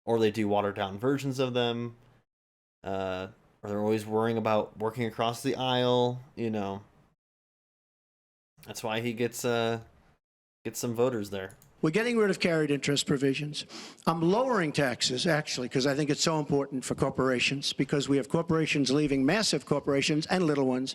or they do watered down versions of them, or they're always worrying about working across the aisle, That's why he gets some voters there. We're getting rid of carried interest provisions. I'm lowering taxes, actually, because I think it's so important for corporations, because we have corporations leaving, massive corporations and little ones.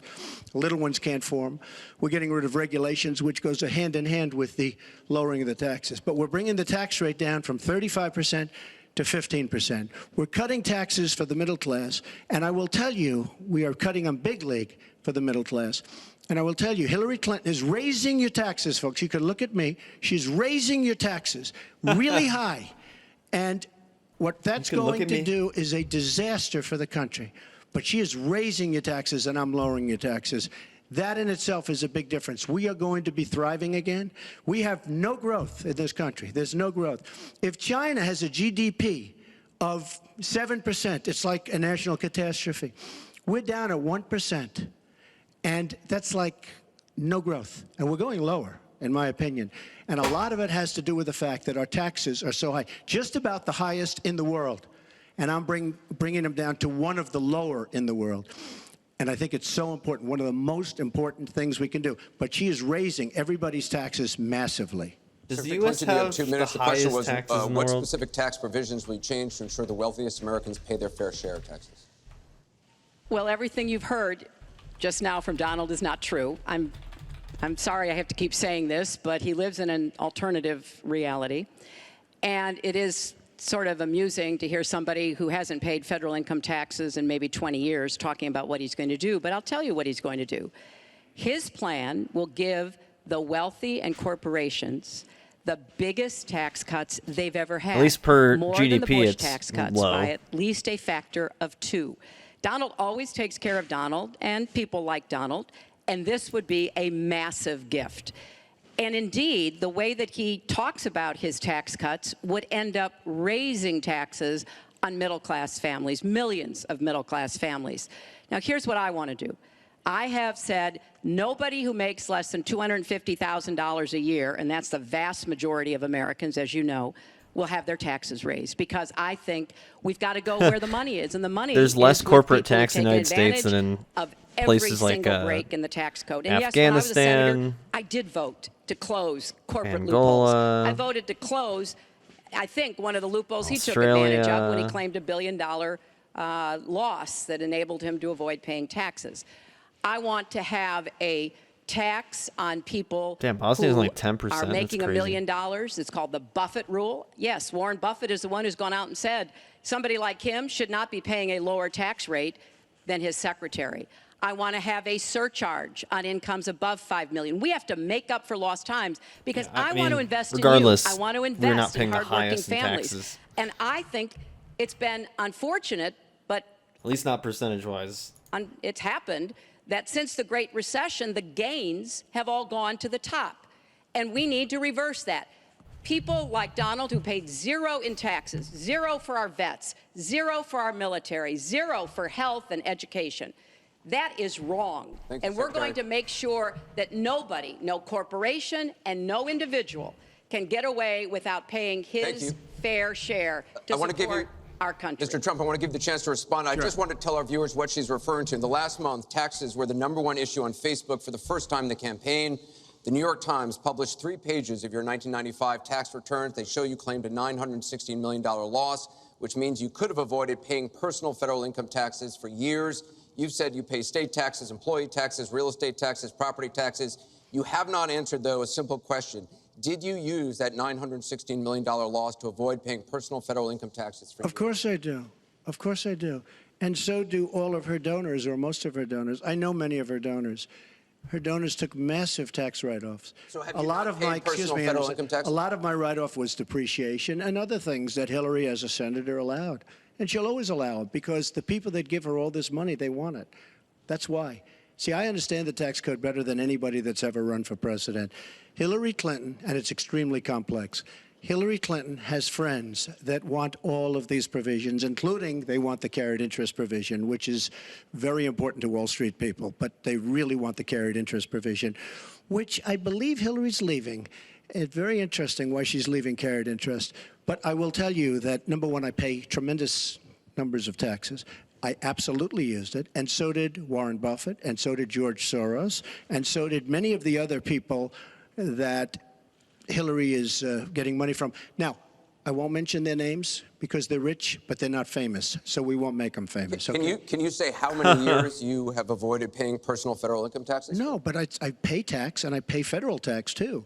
Little ones can't form. We're getting rid of regulations, which goes hand in hand with the lowering of the taxes. But we're bringing the tax rate down from 35% to 15%. We're cutting taxes for the middle class, and I will tell you, we are cutting them big league for the middle class. And I will tell you, Hillary Clinton is raising your taxes, folks. You can look at me. She's raising your taxes really high. And what that's going to do is a disaster for the country. But she is raising your taxes, and I'm lowering your taxes. That in itself is a big difference. We are going to be thriving again. We have no growth in this country. There's no growth. If China has a GDP of 7%, it's like a national catastrophe. We're down at 1%. And that's no growth. And we're going lower, in my opinion. And a lot of it has to do with the fact that our taxes are so high, just about the highest in the world. And I'm bringing them down to one of the lower in the world. And I think it's so important, one of the most important things we can do. But she is raising everybody's taxes massively. Does the U.S. have 2 minutes. the The question highest was, taxes in the what world? specific tax provisions will you change to ensure the wealthiest Americans pay their fair share of taxes? Well, everything you've heard just now from Donald is not true. I'm sorry I have to keep saying this, but he lives in an alternative reality. And it is sort of amusing to hear somebody who hasn't paid federal income taxes in maybe 20 years talking about what he's going to do. But I'll tell you what he's going to do. His plan will give the wealthy and corporations the biggest tax cuts they've ever had. At least per more GDP, than the Bush it's tax cuts low. by at least a factor of 2. Donald always takes care of Donald and people like Donald, and this would be a massive gift. And indeed, the way that he talks about his tax cuts would end up raising taxes on middle-class families, millions of middle-class families. Now, here's what I want to do. I have said nobody who makes less than $250,000 a year, and that's the vast majority of Americans, as you know, will have their taxes raised, because I think we've got to go where the money is, and the money There's less is with corporate people who tax in the take United States than in of every places like single break in the tax code. And yes, when I was a senator, Afghanistan, I did vote to close corporate Angola, loopholes. I voted to close, I think, one of the loopholes he took advantage of when he claimed $1 billion loss that enabled him to avoid paying taxes. I want to have a tax on people Damn, Bosnia's who like 10%. are making That's $1 million. crazy. It's called the Buffett rule. Yes, Warren Buffett is the one who's gone out and said somebody like him should not be paying a lower tax rate than his secretary. I want to have a surcharge on incomes above $5 million. We have to make up for lost times, because I want to invest in you. I want to we're not invest in paying the hardworking highest in families. taxes. And I think it's been unfortunate, but At least not percentage-wise. it's happened that since the Great Recession, the gains have all gone to the top. And we need to reverse that. People like Donald, who paid 0 in taxes, 0 for our vets, 0 for our military, 0 for health and education. That is wrong. And we're going to make sure that nobody, no corporation and no individual, can get away without paying his fair share to support our country. Mr. Trump, I want to give you the chance to respond. I just want to tell our viewers what she's referring to. In the last month, taxes were the #1 issue on Facebook for the first time in the campaign. The New York Times published 3 pages of your 1995 tax returns. They show you claimed a $916 million loss, which means you could have avoided paying personal federal income taxes for years. You've said you pay state taxes, employee taxes, real estate taxes, property taxes. You have not answered, though, a simple question. Did you use that $916 million loss to avoid paying personal federal income taxes for years? Of course I do. Of course I do. And so do all of her donors, or most of her donors. I know many of her donors. Her donors took massive tax write-offs. So have a you lot not of paid my personal federal income taxes? A lot of my write-off was depreciation and other things that Hillary, as a senator, allowed. And she'll always allow it, because the people that give her all this money, they want it. That's why. See, I understand the tax code better than anybody that's ever run for president. Hillary Clinton, and it's extremely complex, Hillary Clinton has friends that want all of these provisions, including they want the carried interest provision, which is very important to Wall Street people, but they really want the carried interest provision, which I believe Hillary's leaving. It's very interesting why she's leaving carried interest. But I will tell you that, number one, I pay tremendous numbers of taxes. I absolutely used it, and so did Warren Buffett, and so did George Soros, and so did many of the other people that Hillary is getting money from. Now, I won't mention their names because they're rich, but they're not famous, so we won't make them famous. Can you say how many years you have avoided paying personal federal income taxes? No, but I pay tax, and I pay federal tax, too.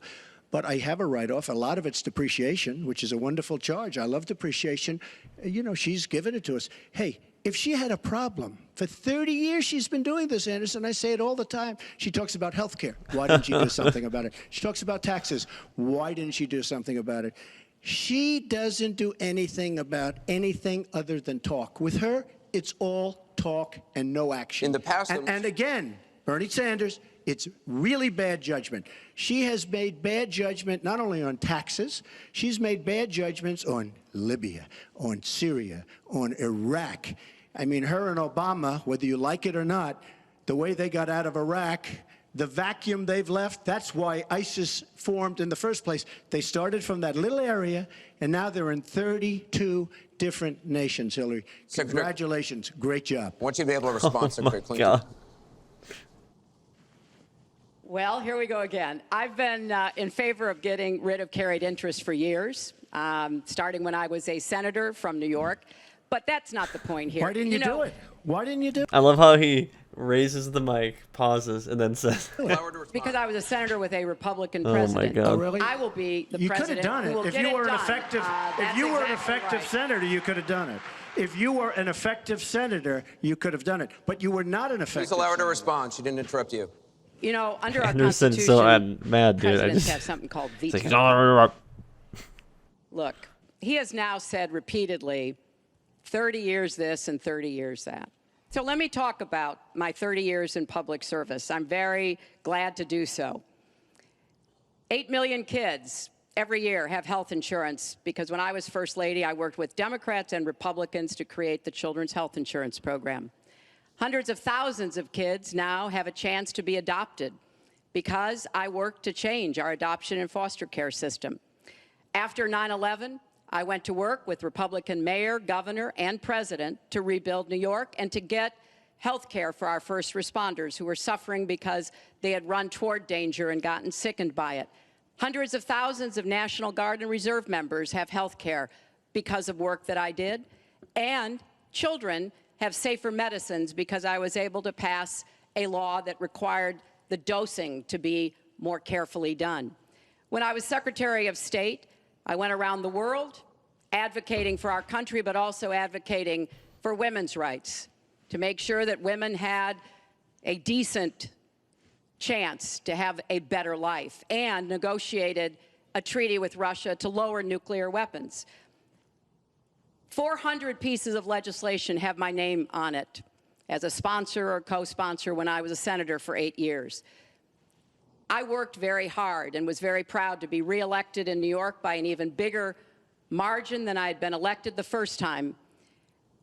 But I have a write-off. A lot of it's depreciation, which is a wonderful charge. I love depreciation. You know, she's given it to us. Hey, if she had a problem, for 30 years she's been doing this, Anderson. I say it all the time. She talks about health care. Why didn't she do something about it? She talks about taxes. Why didn't she do something about it? She doesn't do anything about anything other than talk. With her, it's all talk and no action. In the past... And again, Bernie Sanders, it's really bad judgment. She has made bad judgment not only on taxes, she's made bad judgments on Libya, on Syria, on Iraq. I mean, her and Obama, whether you like it or not, the way they got out of Iraq, the vacuum they've left, that's why ISIS formed in the first place. They started from that little area, and now they're in 32 different nations, Hillary. Congratulations. Great job. I want you to be able to respond, Secretary Clinton. God. Well, here we go again. I've been in favor of getting rid of carried interest for years, starting when I was a senator from New York. But that's not the point here. Why didn't you do it? Why didn't you do it? I love how he raises the mic, pauses, and then says, Because I was a senator with a Republican "Oh my president. God!" Oh, really? I will be the You could have president done who will it. If get you were it an done. effective, if That's you were an exactly effective right. senator, you could have done it. If you were an effective senator, you could have done it. But you were not an effective Please allow her to senator. respond. She didn't interrupt you. You know, under our Anderson's Constitution, so mad, dude. I presidents just- have something called It's veto. like, Look, he has now said repeatedly, 30 years this and 30 years that. So let me talk about my 30 years in public service. I'm very glad to do so. 8 million kids every year have health insurance because when I was First Lady, I worked with Democrats and Republicans to create the Children's Health Insurance Program. Hundreds of thousands of kids now have a chance to be adopted because I worked to change our adoption and foster care system. After 9/11, I went to work with Republican mayor, governor, and president to rebuild New York and to get health care for our first responders who were suffering because they had run toward danger and gotten sickened by it. Hundreds of thousands of National Guard and Reserve members have health care because of work that I did. And children have safer medicines because I was able to pass a law that required the dosing to be more carefully done. When I was Secretary of State, I went around the world advocating for our country, but also advocating for women's rights, to make sure that women had a decent chance to have a better life, and negotiated a treaty with Russia to lower nuclear weapons. 400 pieces of legislation have my name on it as a sponsor or co-sponsor when I was a senator for 8 years. I worked very hard and was very proud to be reelected in New York by an even bigger margin than I had been elected the first time.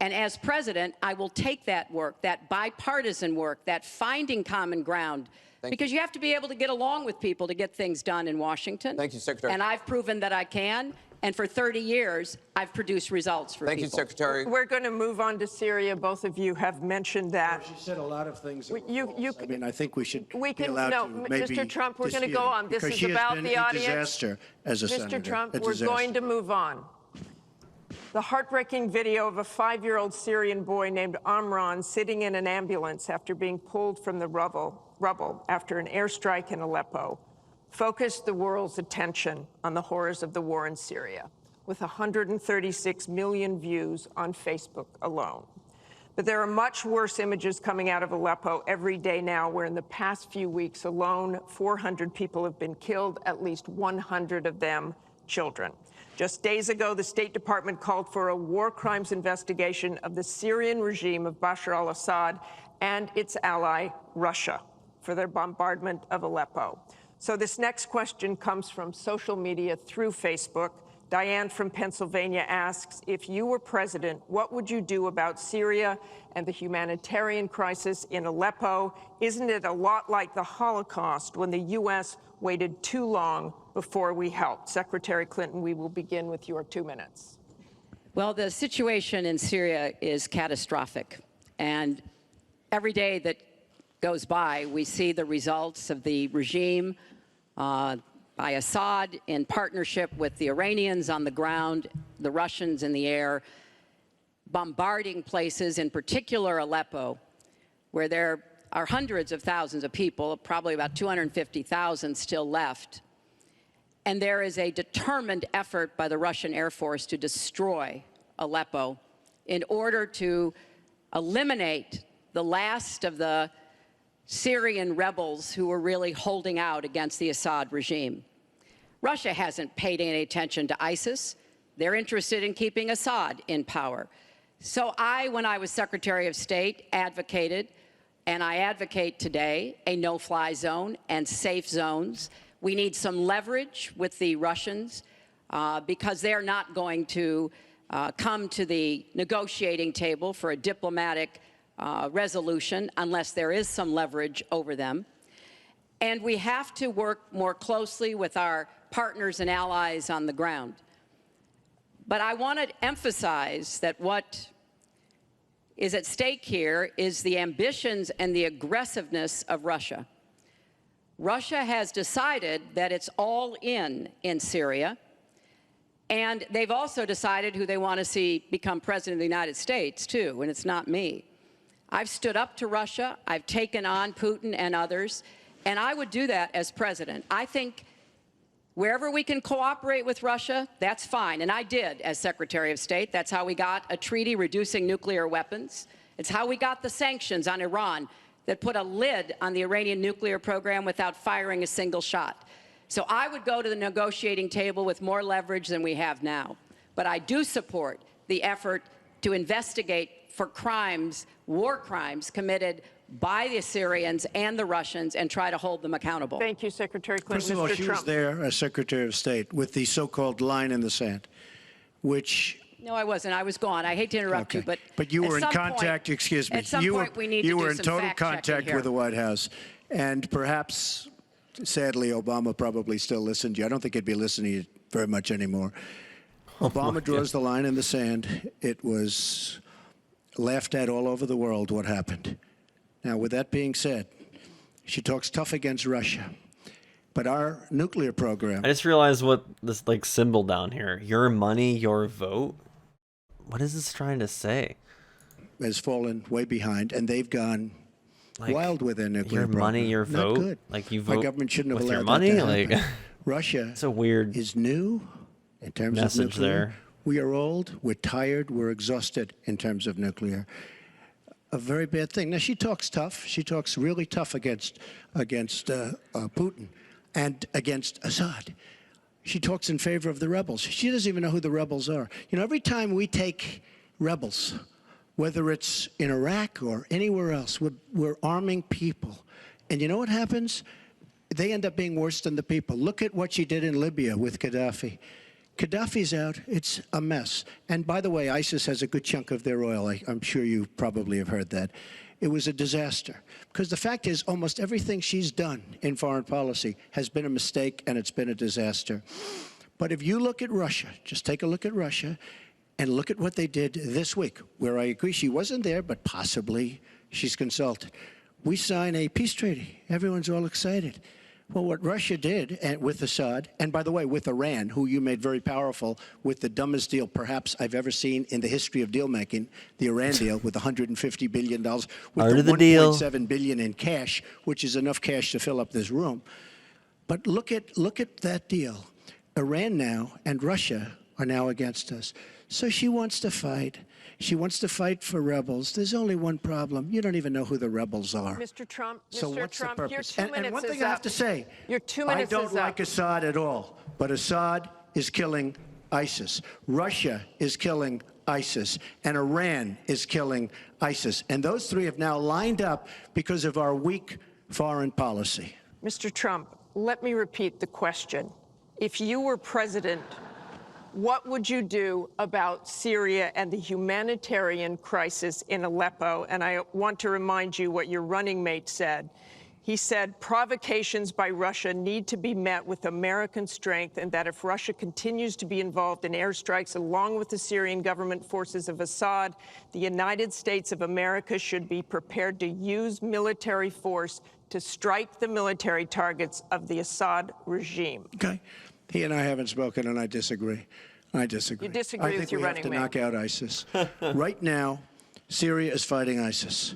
And as president, I will take that work, that bipartisan work, that finding common ground, because you have to be able to get along with people to get things done in Washington. Thank you, Secretary. And I've proven that I can. And for 30 years, I've produced results for Thank people. you, Secretary. We're going to move on to Syria. Both of you have mentioned that. She said a lot of things. that were You- false. I mean, I think we should We be can- allowed no, to maybe Mr. Trump, we're gonna dispute go it, on. This because is she has about been the a audience. disaster as a senator. Mr. Trump, A we're disaster. going to move on. The heartbreaking video of a 5-year-old Syrian boy named Amran sitting in an ambulance after being pulled from the rubble after an airstrike in Aleppo focused the world's attention on the horrors of the war in Syria, with 136 million views on Facebook alone. But there are much worse images coming out of Aleppo every day now, where in the past few weeks alone, 400 people have been killed, at least 100 of them children. Just days ago, the State Department called for a war crimes investigation of the Syrian regime of Bashar al-Assad and its ally, Russia, for their bombardment of Aleppo. So this next question comes from social media through Facebook. Diane from Pennsylvania asks, if you were president, what would you do about Syria and the humanitarian crisis in Aleppo? Isn't it a lot like the Holocaust when the U.S. waited too long before we helped? Secretary Clinton, we will begin with your 2 minutes. Well, the situation in Syria is catastrophic. And every day that goes by, we see the results of the regime by Assad in partnership with the Iranians on the ground, the Russians in the air, bombarding places, in particular Aleppo, where there are hundreds of thousands of people, probably about 250,000 still left. And there is a determined effort by the Russian Air Force to destroy Aleppo in order to eliminate the last of the Syrian rebels who were really holding out against the Assad regime. Russia hasn't paid any attention to ISIS. They're interested in keeping Assad in power. So when I was Secretary of State, advocated, and I advocate today, a no-fly zone and safe zones. We need some leverage with the Russians because they're not going to come to the negotiating table for a diplomatic resolution unless there is some leverage over them. And we have to work more closely with our partners and allies on the ground. But I want to emphasize that what is at stake here is the ambitions and the aggressiveness of Russia. Russia has decided that it's all in Syria, and they've also decided who they want to see become president of the United States, too, and it's not me. I've stood up to Russia. I've taken on Putin and others, and I would do that as president. I think wherever we can cooperate with Russia, that's fine, and I did as Secretary of State. That's how we got a treaty reducing nuclear weapons. It's how we got the sanctions on Iran that put a lid on the Iranian nuclear program without firing a single shot. So I would go to the negotiating table with more leverage than we have now. But I do support the effort to investigate for crimes, war crimes committed by the Syrians and the Russians and try to hold them accountable. Thank you, Secretary Clinton. First of all, Mr. she Trump. was there as Secretary of State with the so-called line in the sand, which... No, I wasn't. I was gone. I hate to interrupt you, but you at were in some contact, point, excuse me. At some point, we need you to do were in some total fact-checking contact here. with the White House. And perhaps, sadly, Obama probably still listened to you. I don't think he'd be listening very much anymore. Obama draws the line in the sand. It was laughed at all over the world what happened. Now, with that being said, she talks tough against Russia. But our nuclear program... I just realized what this like symbol down here. Your money, your vote? What is this trying to say? ...has fallen way behind, and they've gone like, wild with their nuclear your program. money, your Not vote? good. Like you vote Our government shouldn't have with your allowed money? that to Like happen. Russia it's a weird is new in terms of message nuclear. there. We are old, we're tired, we're exhausted in terms of nuclear. A very bad thing. Now, she talks tough. She talks really tough against Putin and against Assad. She talks in favor of the rebels. She doesn't even know who the rebels are. You know, every time we take rebels, whether it's in Iraq or anywhere else, we're arming people. And you know what happens? They end up being worse than the people. Look at what she did in Libya with Gaddafi. Gaddafi's out. It's a mess. And by the way, ISIS has a good chunk of their oil. I'm sure you probably have heard that. It was a disaster. Because the fact is, almost everything she's done in foreign policy has been a mistake, and it's been a disaster. But if you look at Russia, just take a look at Russia, and look at what they did this week, where I agree she wasn't there, but possibly she's consulted. We sign a peace treaty. Everyone's all excited. Well, what Russia did with Assad, and by the way, with Iran, who you made very powerful with the dumbest deal perhaps I've ever seen in the history of deal-making, the Iran deal with $150 billion, with the $1.7 billion in cash, which is enough cash to fill up this room. But look at that deal. Iran now and Russia are now against us. So she wants to fight. She wants to fight for rebels. There's only one problem. You don't even know who the rebels are. Mr. Trump, So Mr. what's Trump, the your purpose? 2 minutes And one is thing I have up. to say, Your 2 I minutes don't is like up. Assad at all, but Assad is killing ISIS. Russia is killing ISIS, and Iran is killing ISIS. And those three have now lined up because of our weak foreign policy. Mr. Trump, let me repeat the question. If you were president, what would you do about Syria and the humanitarian crisis in Aleppo? And I want to remind you what your running mate said. He said provocations by Russia need to be met with American strength, and that if Russia continues to be involved in airstrikes along with the Syrian government forces of Assad, the United States of America should be prepared to use military force to strike the military targets of the Assad regime. Okay. He and I haven't spoken, and I disagree. I disagree. You disagree with your running mate. I think we have to knock out ISIS. Right now, Syria is fighting ISIS.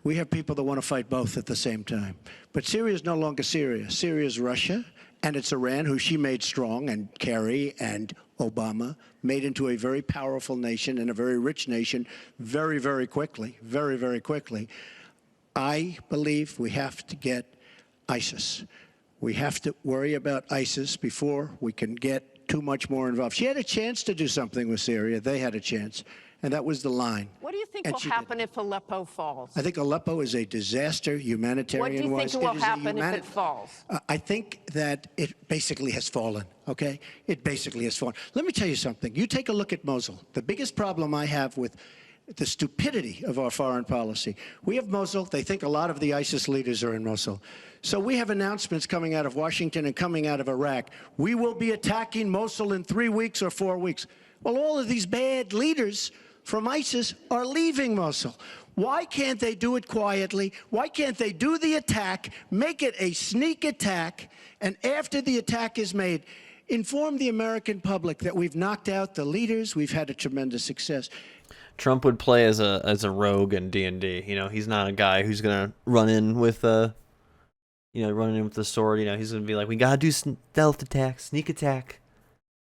We have people that want to fight both at the same time. But Syria is no longer Syria. Syria is Russia, and it's Iran, who she made strong, and Kerry and Obama made into a very powerful nation and a very rich nation very, very quickly, very, very quickly. I believe we have to get ISIS. We have to worry about ISIS before we can get too much more involved. She had a chance to do something with Syria. They had a chance, and that was the line. What do you think And will she happen if Aleppo falls? I think Aleppo is a disaster humanitarian-wise. What do you think will happen if it falls? I think that it basically has fallen, okay? It basically has fallen. Let me tell you something. You take a look at Mosul. The biggest problem I have with the stupidity of our foreign policy. We have Mosul. They think a lot of the ISIS leaders are in Mosul. So we have announcements coming out of Washington and coming out of Iraq. We will be attacking Mosul in 3 weeks or 4 weeks. Well, all of these bad leaders from ISIS are leaving Mosul. Why can't they do it quietly? Why can't they do the attack, make it a sneak attack, and after the attack is made, inform the American public that we've knocked out the leaders, we've had a tremendous success. Trump would play as a rogue in D&D. You know, he's not a guy who's gonna run in with the sword. You know, he's gonna be like, we gotta do stealth attack, sneak attack,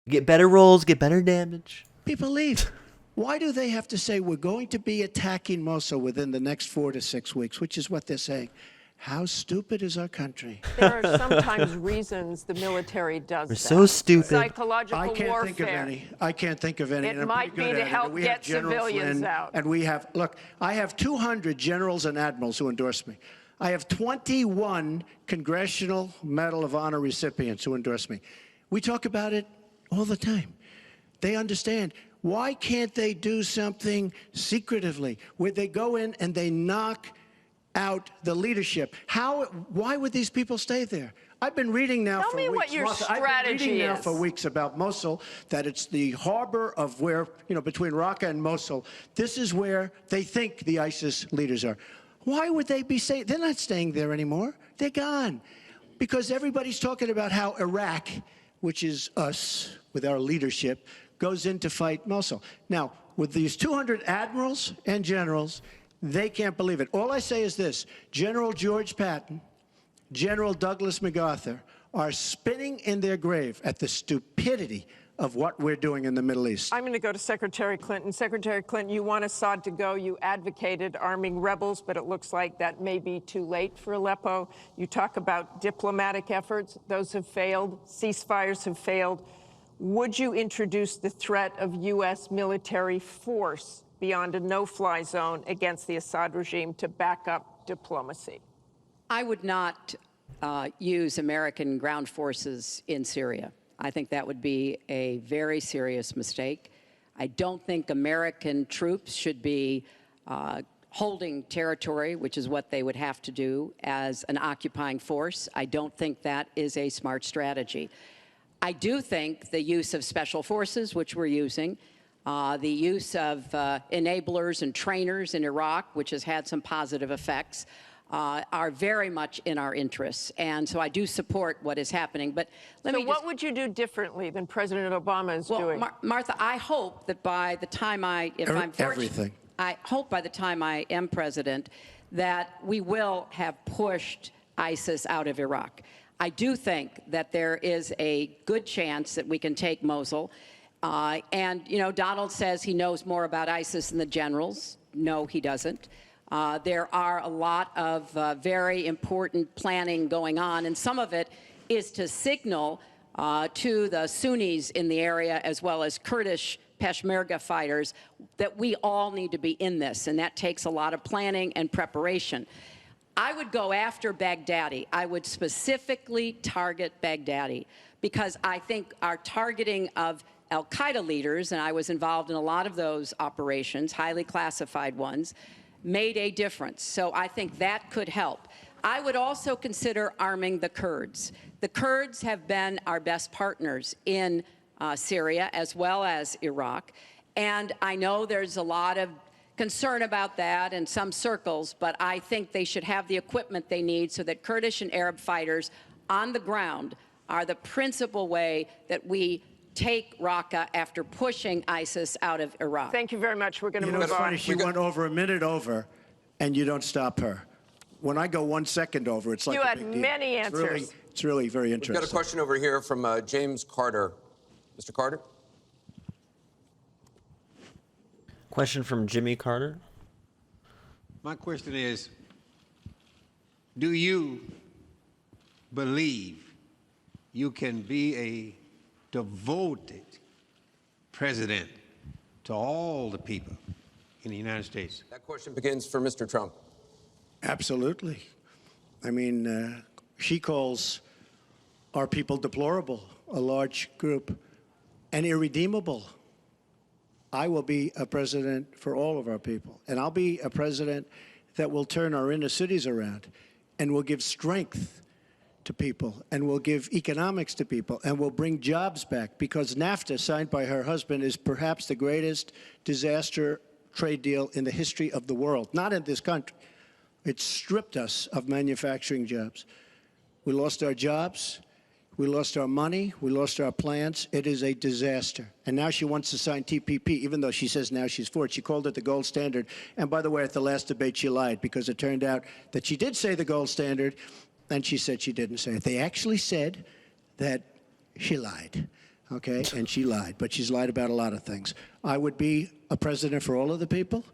get better rolls, get better damage. People leave. Why do they have to say we're going to be attacking Mosul within the next 4 to 6 weeks, which is what they're saying? How stupid is our country? There are sometimes reasons the military does We're that. so stupid. Psychological I can't warfare. think of any. I can't think of any. It and I'm might pretty be good to at it. help We have get General civilians Flynn, out. And we have, look, I have 200 generals and admirals who endorse me. I have 21 Congressional Medal of Honor recipients who endorse me. We talk about it all the time. They understand. Why can't they do something secretively where they go in and they knock out the leadership? Why would these people stay there? I've been reading now Tell for me weeks. what your Martha, I've been strategy reading now is. for weeks about Mosul, that it's the harbor of where, between Raqqa and Mosul. This is where they think the ISIS leaders are. Why would they be staying? They're not staying there anymore. They're gone. Because everybody's talking about how Iraq, which is us with our leadership, goes in to fight Mosul. Now, with these 200 admirals and generals, they can't believe it. All I say is this: General George Patton, General Douglas MacArthur are spinning in their grave at the stupidity of what we're doing in the Middle East. I'm going to go to Secretary Clinton. Secretary Clinton, you want Assad to go. You advocated arming rebels, but it looks like that may be too late for Aleppo. You talk about diplomatic efforts. Those have failed. Ceasefires have failed. Would you introduce the threat of U.S. military force beyond a no-fly zone against the Assad regime to back up diplomacy? I would not use American ground forces in Syria. I think that would be a very serious mistake. I don't think American troops should be holding territory, which is what they would have to do as an occupying force. I don't think that is a smart strategy. I do think the use of special forces, which we're using, the use of enablers and trainers in Iraq, which has had some positive effects, are very much in our interests. And so I do support what is happening. But what would you do differently than President Obama is doing? Martha, I hope that by the time I hope by the time I am president, that we will have pushed ISIS out of Iraq. I do think that there is a good chance that we can take Mosul. And, Donald says he knows more about ISIS than the generals. No, he doesn't. There are a lot of very important planning going on, and some of it is to signal to the Sunnis in the area, as well as Kurdish Peshmerga fighters, that we all need to be in this, and that takes a lot of planning and preparation. I would go after Baghdadi. I would specifically target Baghdadi, because I think our targeting of al-Qaeda leaders, and I was involved in a lot of those operations, highly classified ones, made a difference. So I think that could help. I would also consider arming the Kurds. The Kurds have been our best partners in Syria as well as Iraq. And I know there's a lot of concern about that in some circles, but I think they should have the equipment they need so that Kurdish and Arab fighters on the ground are the principal way that we take Raqqa after pushing ISIS out of Iraq. Thank you very much. We're going to move on. It's funny, she went over a minute over, and you don't stop her. When I go 1 second over, it's like you a had big deal. many answers. It's really very interesting. We've got a question over here from James Carter. Mr. Carter? Question from Jimmy Carter. My question is, do you believe you can be a devoted president to all the people in the United States? That question begins for Mr. Trump. Absolutely. I mean, she calls our people deplorable, a large group, and irredeemable. I will be a president for all of our people, and I'll be a president that will turn our inner cities around and will give strength to people and will give economics to people and will bring jobs back, because NAFTA, signed by her husband, is perhaps the greatest disaster trade deal in the history of the world, not in this country. It stripped us of manufacturing jobs. We lost our jobs. We lost our money. We lost our plants. It is a disaster. And now she wants to sign TPP, even though she says now she's for it. She called it the gold standard. And by the way, at the last debate, she lied because it turned out that she did say the gold standard, and she said she didn't say it. They actually said that she lied, okay? And she lied. But she's lied about a lot of things. I would be a president for all of the people,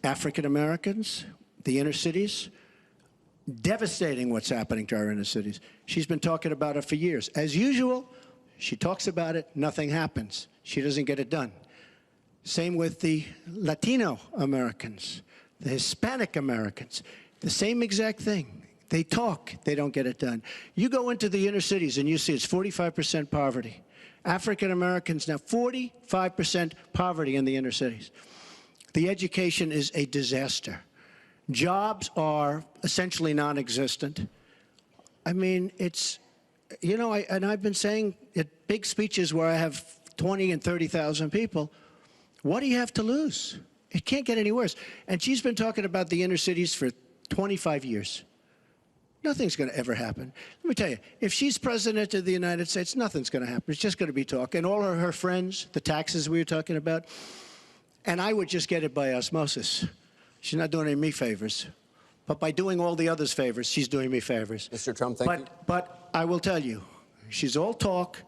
African Americans, the inner cities. Devastating what's happening to our inner cities. She's been talking about it for years. As usual, she talks about it, nothing happens. She doesn't get it done. Same with the Latino Americans, the Hispanic Americans, the same exact thing. They talk, they don't get it done. You go into the inner cities and you see it's 45% poverty. African Americans now, 45% poverty in the inner cities. The education is a disaster. Jobs are essentially non-existent. I mean, it's, you know, I've been saying at big speeches where I have 20 and 30,000 people, what do you have to lose? It can't get any worse. And she's been talking about the inner cities for 25 years. Nothing's going to ever happen. Let me tell you, if she's president of the United States, nothing's going to happen. It's just going to be talk. And all of her friends, the taxes we were talking about, and I would just get it by osmosis. She's not doing any me favors. But by doing all the others favors, she's doing me favors. Mr. Trump, thank you. But I will tell you, she's all talk.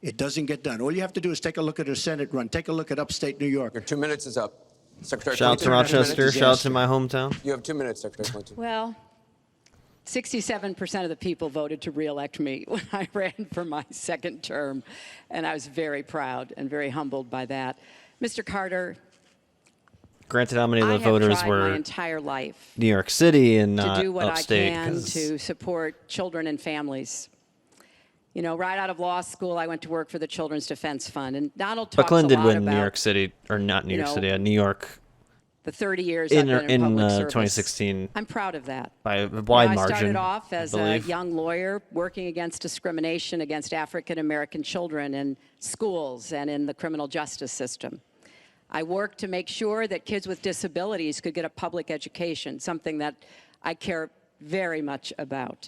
It doesn't get done. All you have to do is take a look at her Senate run. Take a look at upstate New York. Your 2 minutes is up. Secretary Shout out to Clinton, Rochester. Shout out to my hometown. You have 2 minutes, Secretary Clinton. Well, 67% of the people voted to reelect me when I ran for my second term, and I was very proud and very humbled by that. Mr. Carter, Granted, how many of I the have voters tried were my entire life New York City and to not do what upstate? I can 'Cause to support children and families. You know, right out of law school, I went to work for the Children's Defense Fund, and Donald talks Clinton a did lot win about New York City, or not New York City, New York the 30 years I've been in public service. 2016 I'm proud of that. by a wide I margin. started off I as a believe. young lawyer working against discrimination against African American children in schools and in the criminal justice system. I worked to make sure that kids with disabilities could get a public education, something that I care very much about.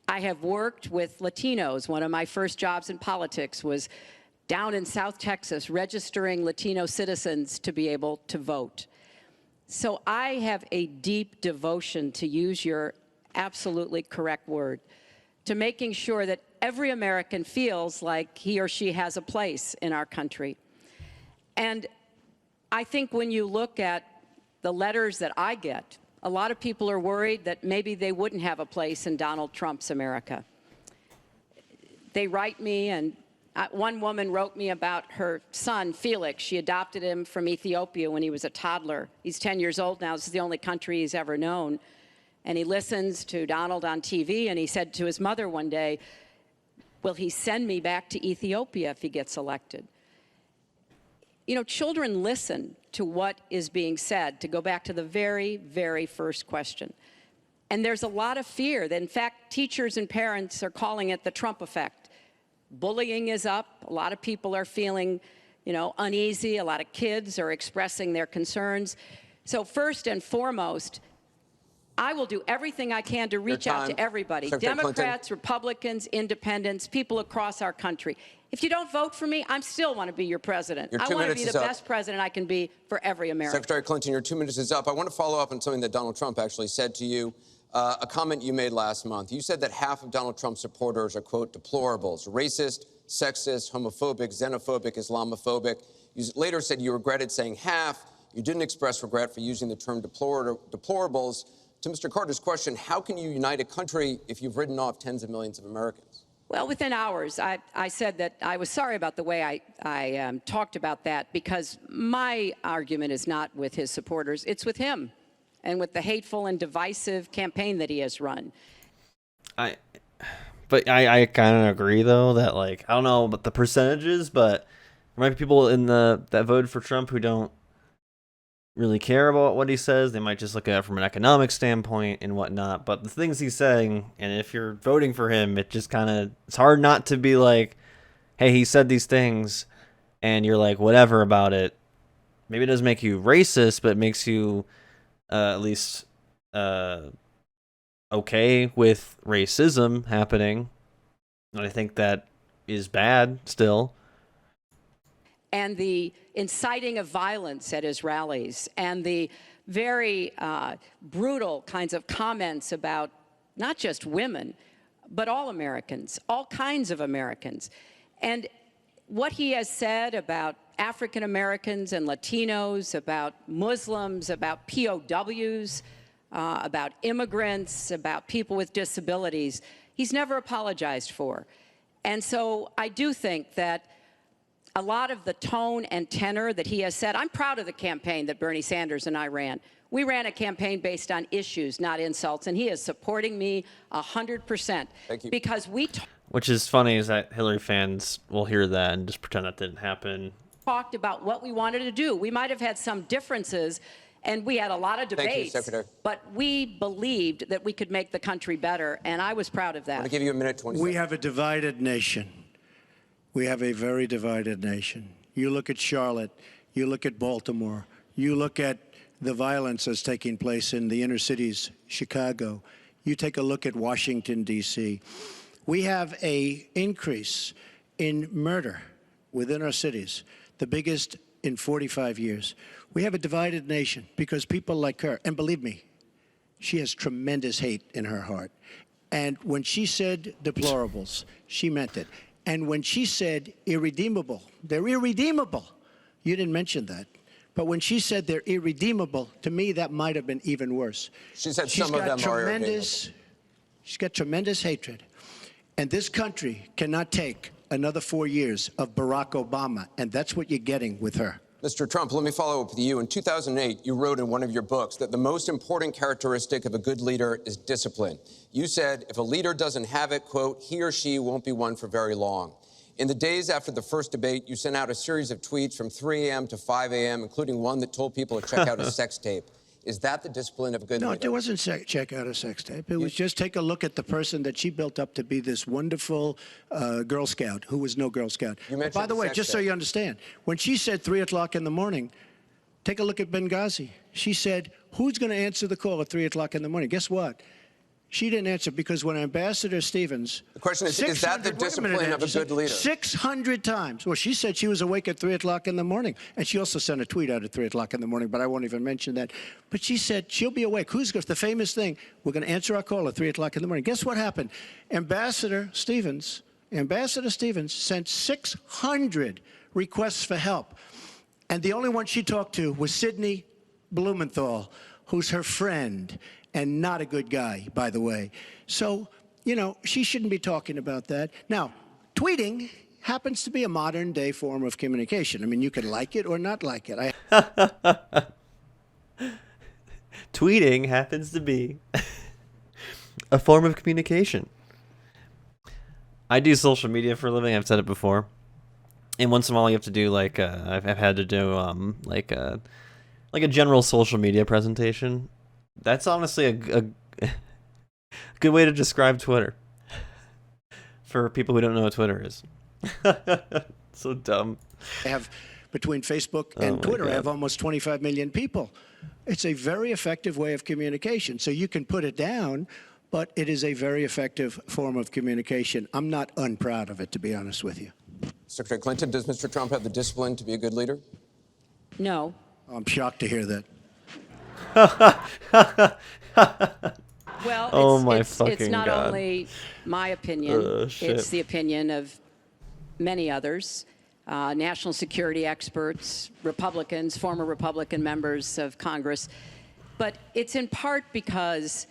I have worked with Latinos. One of my first jobs in politics was down in South Texas, registering Latino citizens to be able to vote. So I have a deep devotion, to use your absolutely correct word, to making sure that every American feels like he or she has a place in our country. And I think when you look at the letters that I get, a lot of people are worried that maybe they wouldn't have a place in Donald Trump's America. They write me, and one woman wrote me about her son, Felix. She adopted him from Ethiopia when he was a toddler. He's 10 years old now. This is the only country he's ever known. And he listens to Donald on TV, and he said to his mother one day, will he send me back to Ethiopia if he gets elected? You know, children listen to what is being said, to go back to the very, very first question. And there's a lot of fear that, in fact, teachers and parents are calling it the Trump effect. Bullying is up. A lot of people are feeling, you know, uneasy. A lot of kids are expressing their concerns. So first and foremost, I will do everything I can to reach out to everybody, Secretary Democrats, Clinton. Republicans, independents, people across our country. If you don't vote for me, I still want to be your president. Your I 2 want to minutes be is the up. best president I can be for every American. Secretary Clinton, your 2 minutes is up. I want to follow up on something that Donald Trump actually said to you, a comment you made last month. You said that half of Donald Trump's supporters are, quote, deplorables, racist, sexist, homophobic, xenophobic, Islamophobic. You later said you regretted saying half. You didn't express regret for using the term deplorables. To Mr. Carter's question, how can you unite a country if you've written off tens of millions of Americans? Well, within hours, I said that I was sorry about the way I talked about that, because my argument is not with his supporters. It's with him and with the hateful and divisive campaign that he has run. I kind of agree, though, that, like, I don't know about the percentages, but there might be people in that voted for Trump who don't really care about what he says. They might just look at it from an economic standpoint and whatnot. But the things he's saying, and if you're voting for him, it just kind of, it's hard not to be like, hey, he said these things, and you're like, whatever about it. Maybe it doesn't make you racist, but it makes you at least okay with racism happening. And I think that is bad still. And the inciting of violence at his rallies, and the very brutal kinds of comments about not just women, but all Americans, all kinds of Americans. And what he has said about African Americans and Latinos, about Muslims, about POWs, about immigrants, about people with disabilities, he's never apologized for. And so I do think that a lot of the tone and tenor that he has said, I'm proud of the campaign that Bernie Sanders and I ran. We ran a campaign based on issues, not insults, and he is supporting me 100%. Thank you. Because we Which is funny is that Hillary fans will hear that and just pretend that didn't happen. talked about what we wanted to do. We might have had some differences, and we had a lot of debates. Thank you, Secretary. But we believed that we could make the country better, and I was proud of that. I'm going to give you a minute 20 We seconds. have a divided nation. We have a very divided nation. You look at Charlotte, you look at Baltimore, you look at the violence that's taking place in the inner cities, Chicago. You take a look at Washington, D.C. We have an increase in murder within our cities, the biggest in 45 years. We have a divided nation because people like her, and believe me, she has tremendous hate in her heart. And when she said deplorables, she meant it. And when she said irredeemable, they're irredeemable. You didn't mention that. But when she said they're irredeemable, to me, that might have been even worse. She said some of them are irredeemable. She's got tremendous hatred. And this country cannot take another 4 years of Barack Obama. And that's what you're getting with her. Mr. Trump, let me follow up with you. In 2008, you wrote in one of your books that the most important characteristic of a good leader is discipline. You said if a leader doesn't have it, quote, he or she won't be one for very long. In the days after the first debate, you sent out a series of tweets from 3 a.m. to 5 a.m., including one that told people to check out a sex tape. Is that the discipline of a good leader? No, it wasn't check out a sex tape. It was just take a look at the person that she built up to be this wonderful Girl Scout who was no Girl Scout. You mentioned By the way, sex just so tape. you understand, when she said 3 o'clock in the morning, take a look at Benghazi. She said, who's going to answer the call at 3 o'clock in the morning? Guess what? She didn't answer because when Ambassador Stevens... The question is that the 600 discipline of a good leader? 600 times. Well, she said she was awake at 3 o'clock in the morning. And she also sent a tweet out at 3 o'clock in the morning, but I won't even mention that. But she said she'll be awake. Who's the famous thing? We're going to answer our call at 3 o'clock in the morning. Guess what happened? Ambassador Stevens sent 600 requests for help. And the only one she talked to was Sidney Blumenthal, who's her friend. And not a good guy, by the way. So, you know, she shouldn't be talking about that. Now, tweeting happens to be a modern-day form of communication. I mean, you can like it or not like it. Tweeting happens to be a form of communication. I do social media for a living. I've said it before. And once in a while, you have to do like I've had to do like a general social media presentation. That's honestly a good way to describe Twitter for people who don't know what Twitter is. So dumb. I have, between Facebook and Twitter, I have almost 25 million people. It's a very effective way of communication. So you can put it down, but it is a very effective form of communication. I'm not unproud of it, to be honest with you. Secretary Clinton, does Mr. Trump have the discipline to be a good leader? No. I'm shocked to hear that. Well, it's not God. only my opinion, Shit. it's the opinion of many others, national security experts, Republicans, former Republican members of Congress. But it's in part because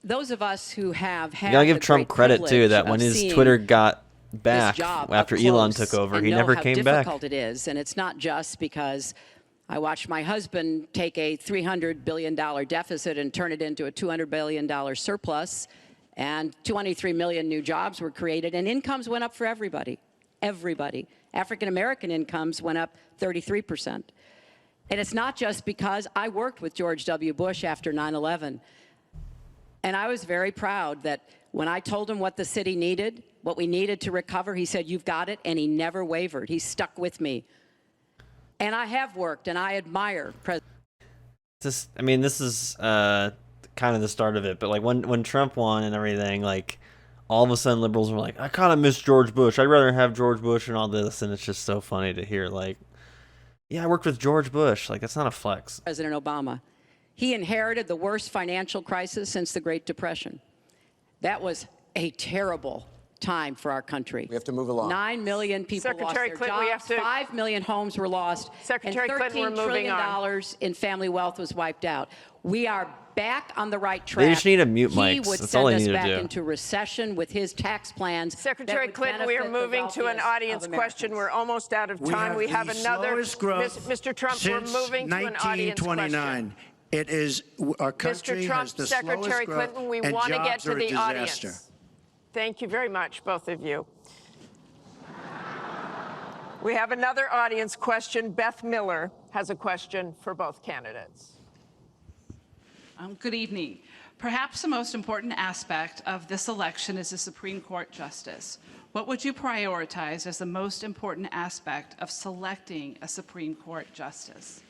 those of us who have had You gotta give the Trump great credit too privilege that of when his seeing Twitter got his back job after up Elon close took over, and he know never how came back. difficult it is, and it's not just because I watched my husband take a $300 billion deficit and turn it into a $200 billion surplus, and 23 million new jobs were created, and incomes went up for everybody. Everybody. African-American incomes went up 33%. And it's not just because I worked with George W. Bush after 9/11. And I was very proud that when I told him what the city needed, what we needed to recover, he said, you've got it, and he never wavered. He stuck with me. And I have worked, and I admire President. I mean, this is kind of the start of it, but like when Trump won and everything, like all of a sudden liberals were like, I kind of miss George Bush. I'd rather have George Bush and all this. And it's just so funny to hear, like, yeah, I worked with George Bush. Like, that's not a flex. President Obama. He inherited the worst financial crisis since the Great Depression. That was a terrible time for our country. We have to move along. 9 million people Secretary lost their Clinton, we jobs, have to- 5 million homes were lost, Secretary and Clinton, we're $13 moving trillion on. in family wealth was wiped out. We are back on the right track. They just need to mute He mics. would That's send all they us need to back do. into recession with his tax plans. that Secretary would Clinton, we are benefit the moving to an wealthiest audience of question. Americans. We're almost out of time. We have the another. slowest growth Mr. Trump, we're since moving to an audience 1929. question. It is our country Mr. Trump, has the Secretary slowest growth, Clinton, we and want to get jobs to are a the disaster. audience. Thank you very much, both of you. We have another audience question. Beth Miller has a question for both candidates. Good evening. Perhaps the most important aspect of this election is the Supreme Court justice. What would you prioritize as the most important aspect of selecting a Supreme Court justice?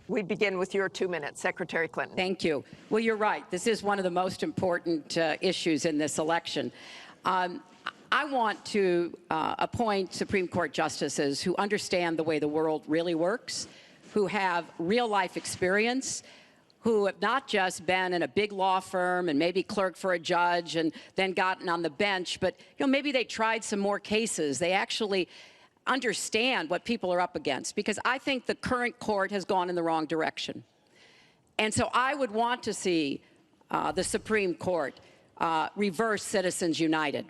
We begin with your 2 minutes, Secretary Clinton. Thank you. Well, you're right. This is one of the most important issues in this election. I want to appoint Supreme Court justices who understand the way the world really works, who have real-life experience, who have not just been in a big law firm and maybe clerked for a judge and then gotten on the bench, but maybe they tried some more cases. They actually understand what people are up against, because I think the current court has gone in the wrong direction. And so I would want to see the Supreme Court reverse Citizens United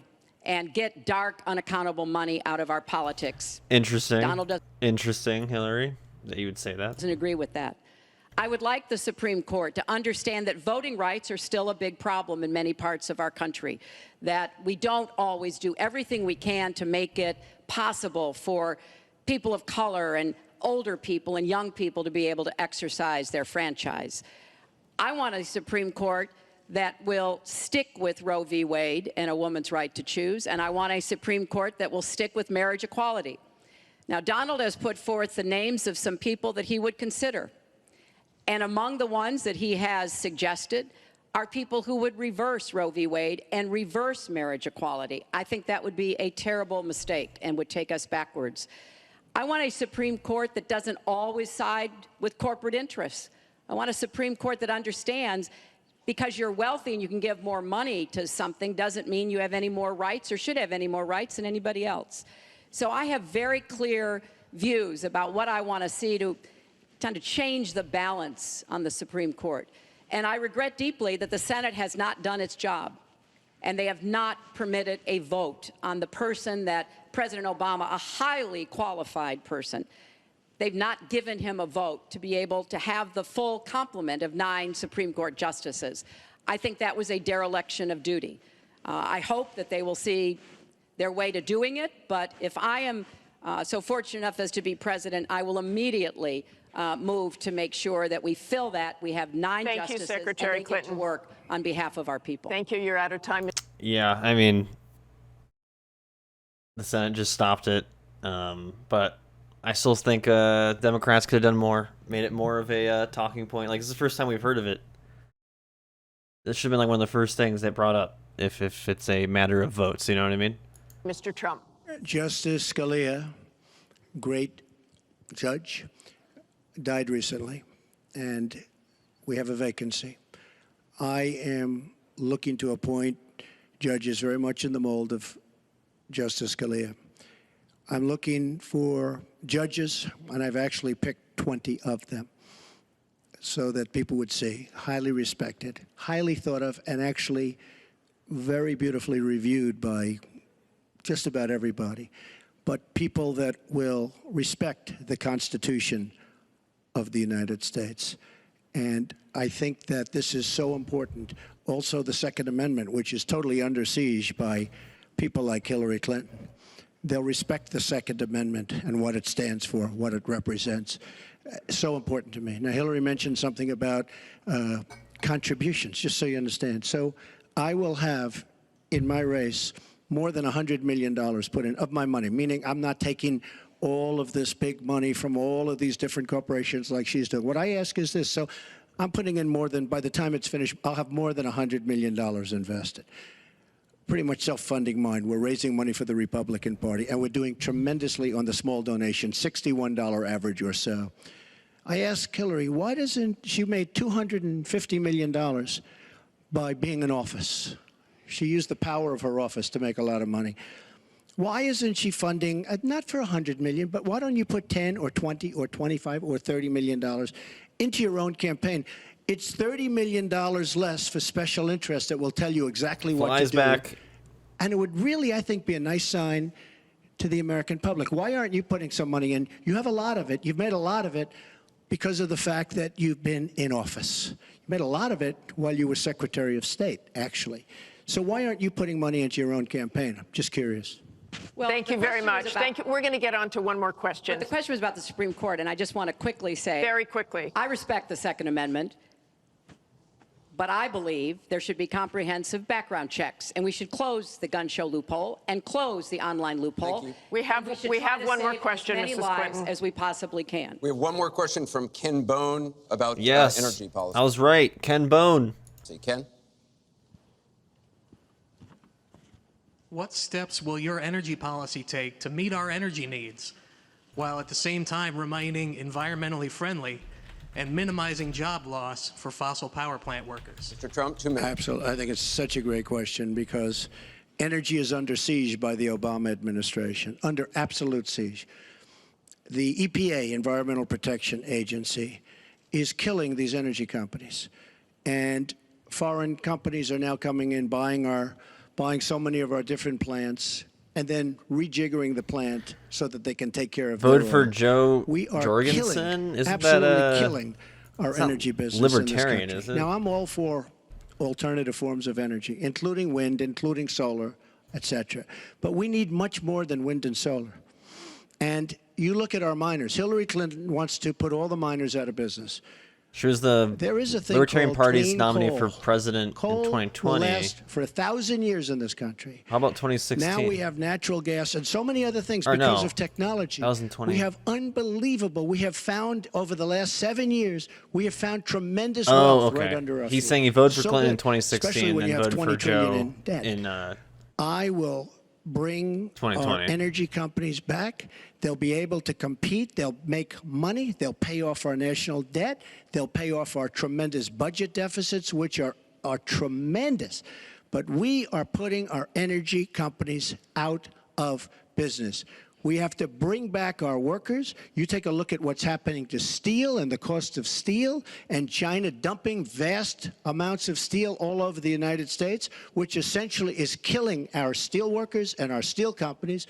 and get dark, unaccountable money out of our politics. Interesting. Donald doesn't Interesting, Hillary, that you would say that. agree with that. I would like the Supreme Court to understand that voting rights are still a big problem in many parts of our country, that we don't always do everything we can to make it possible for people of color and older people and young people to be able to exercise their franchise. I want a Supreme Court that will stick with Roe v. Wade and a woman's right to choose, and I want a Supreme Court that will stick with marriage equality. Now, Donald has put forth the names of some people that he would consider. And among the ones that he has suggested are people who would reverse Roe v. Wade and reverse marriage equality. I think that would be a terrible mistake and would take us backwards. I want a Supreme Court that doesn't always side with corporate interests. I want a Supreme Court that understands because you're wealthy and you can give more money to something doesn't mean you have any more rights or should have any more rights than anybody else. So I have very clear views about what I want to see to change the balance on the Supreme Court. And I regret deeply that the Senate has not done its job, and they have not permitted a vote on the person that President Obama, a highly qualified person, they've not given him a vote to be able to have the full complement of 9 Supreme Court justices. I think that was a dereliction of duty. I hope that they will see their way to doing it, but if I am so fortunate enough as to be president, I will immediately move to make sure that we fill that. We have 9 Thank justices you, Secretary and they Clinton. get to work on behalf of our people. Thank you. You're out of time. Yeah, I mean, the Senate just stopped it, but I still think Democrats could have done more, made it more of a talking point. Like, this is the first time we've heard of it. This should have been like one of the first things they brought up if it's a matter of votes, you know what I mean? Mr. Trump. Justice Scalia, great judge, died recently, and we have a vacancy. I am looking to appoint judges very much in the mold of Justice Scalia. I'm looking for judges, and I've actually picked 20 of them so that people would see, highly respected, highly thought of, and actually very beautifully reviewed by just about everybody, but people that will respect the Constitution of the United States. And I think that this is so important. Also, the Second Amendment, which is totally under siege by people like Hillary Clinton. They'll respect the Second Amendment and what it stands for, what it represents. So important to me. Now, Hillary mentioned something about contributions, just so you understand. So I will have, in my race, more than $100 million put in of my money, meaning I'm not taking all of this big money from all of these different corporations like she's doing. What I ask is this. So I'm putting in more than, by the time it's finished, I'll have more than $100 million invested. pretty much self-funding mine. We're raising money for the Republican Party, and we're doing tremendously on the small donation, $61 average or so. I asked Hillary, why doesn't she made $250 million by being in office? She used the power of her office to make a lot of money. Why isn't she funding, not for $100 million, but why don't you put 10 or 20 or 25 or $30 million into your own campaign? It's $30 million less for special interests that will tell you exactly what to do. Back. And it would really, I think, be a nice sign to the American public. Why aren't you putting some money in? You have a lot of it. You've made a lot of it because of the fact that you've been in office. You made a lot of it while you were Secretary of State, actually. So why aren't you putting money into your own campaign? I'm just curious. Well, thank you very much. Thank you. We're going to get on to one more question. But the question was about the Supreme Court, and I just want to quickly say, very quickly, I respect the Second Amendment, but I believe there should be comprehensive background checks, and we should close the gun show loophole and close the online loophole. Thank you. We have one more question, as many Mrs. lives Clinton. as we possibly can. We have one more question from Ken Bone about Yes, energy policy. I was right. Ken Bone. See, Ken? What steps will your energy policy take to meet our energy needs, while at the same time remaining environmentally friendly and minimizing job loss for fossil power plant workers? Mr. Trump, 2 minutes. Absolutely. I think it's such a great question because energy is under siege by the Obama administration, under absolute siege. The EPA, Environmental Protection Agency, is killing these energy companies. And foreign companies are now coming in, buying so many of our different plants, and then rejiggering the plant so that they can take care of Voted their for oil. Joe We are Jorgensen? Isn't absolutely that killing our it's not energy business in this libertarian, country. is it? Now, I'm all for alternative forms of energy, including wind, including solar, etc. But we need much more than wind and solar. And you look at our miners. Hillary Clinton wants to put all the miners out of business. She was the There is a thing Libertarian called Party's clean nominee coal. for president in Coal 2020. will last for 1,000 years in this country. How about 2016? Now we have natural gas and so many other things Or because no, of technology. 2020. We have unbelievable. We have found over the last 7 years, we have found tremendous Oh, wealth okay. right under our He's feet. saying he voted for So Clinton in good, especially 2016 when and you have voted for 20 trillion Joe in debt. in I will bring our 2020. energy companies back. They'll be able to compete. They'll make money. They'll pay off our national debt. They'll pay off our tremendous budget deficits, which are tremendous. But we are putting our energy companies out of business. We have to bring back our workers. You take a look at what's happening to steel and the cost of steel, and China dumping vast amounts of steel all over the United States, which essentially is killing our steel workers and our steel companies.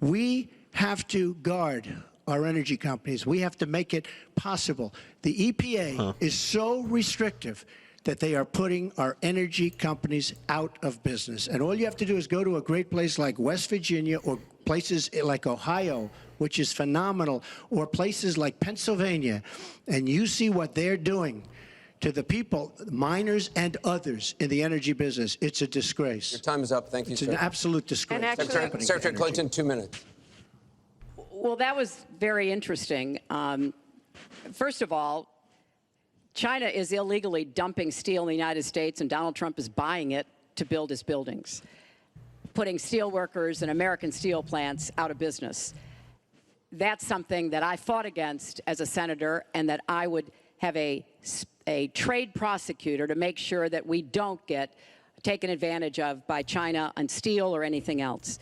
We have to guard our energy companies. We have to make it possible. The EPA is so restrictive that they are putting our energy companies out of business. And all you have to do is go to a great place like West Virginia or places like Ohio, which is phenomenal, or places like Pennsylvania, and you see what they're doing to the people, miners and others in the energy business. It's a disgrace. Your time is up. Thank you, It's sir. an absolute disgrace. And actually- what's happening to Secretary energy. Clinton, 2 minutes. Well, that was very interesting. First of all, China is illegally dumping steel in the United States, and Donald Trump is buying it to build his buildings, putting steel workers and American steel plants out of business. That's something that I fought against as a senator, and that I would have a trade prosecutor to make sure that we don't get taken advantage of by China on steel or anything else.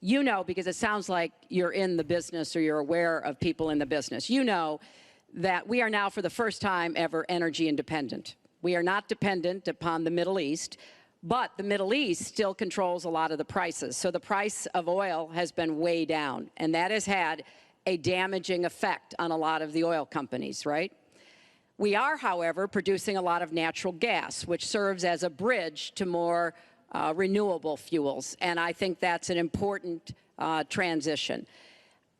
You know, because it sounds like you're in the business or you're aware of people in the business. You know that we are now, for the first time ever, energy independent. We are not dependent upon the Middle East, but the Middle East still controls a lot of the prices. So the price of oil has been way down, and that has had a damaging effect on a lot of the oil companies, right? We are, however, producing a lot of natural gas, which serves as a bridge to more renewable fuels, and I think that's an important transition.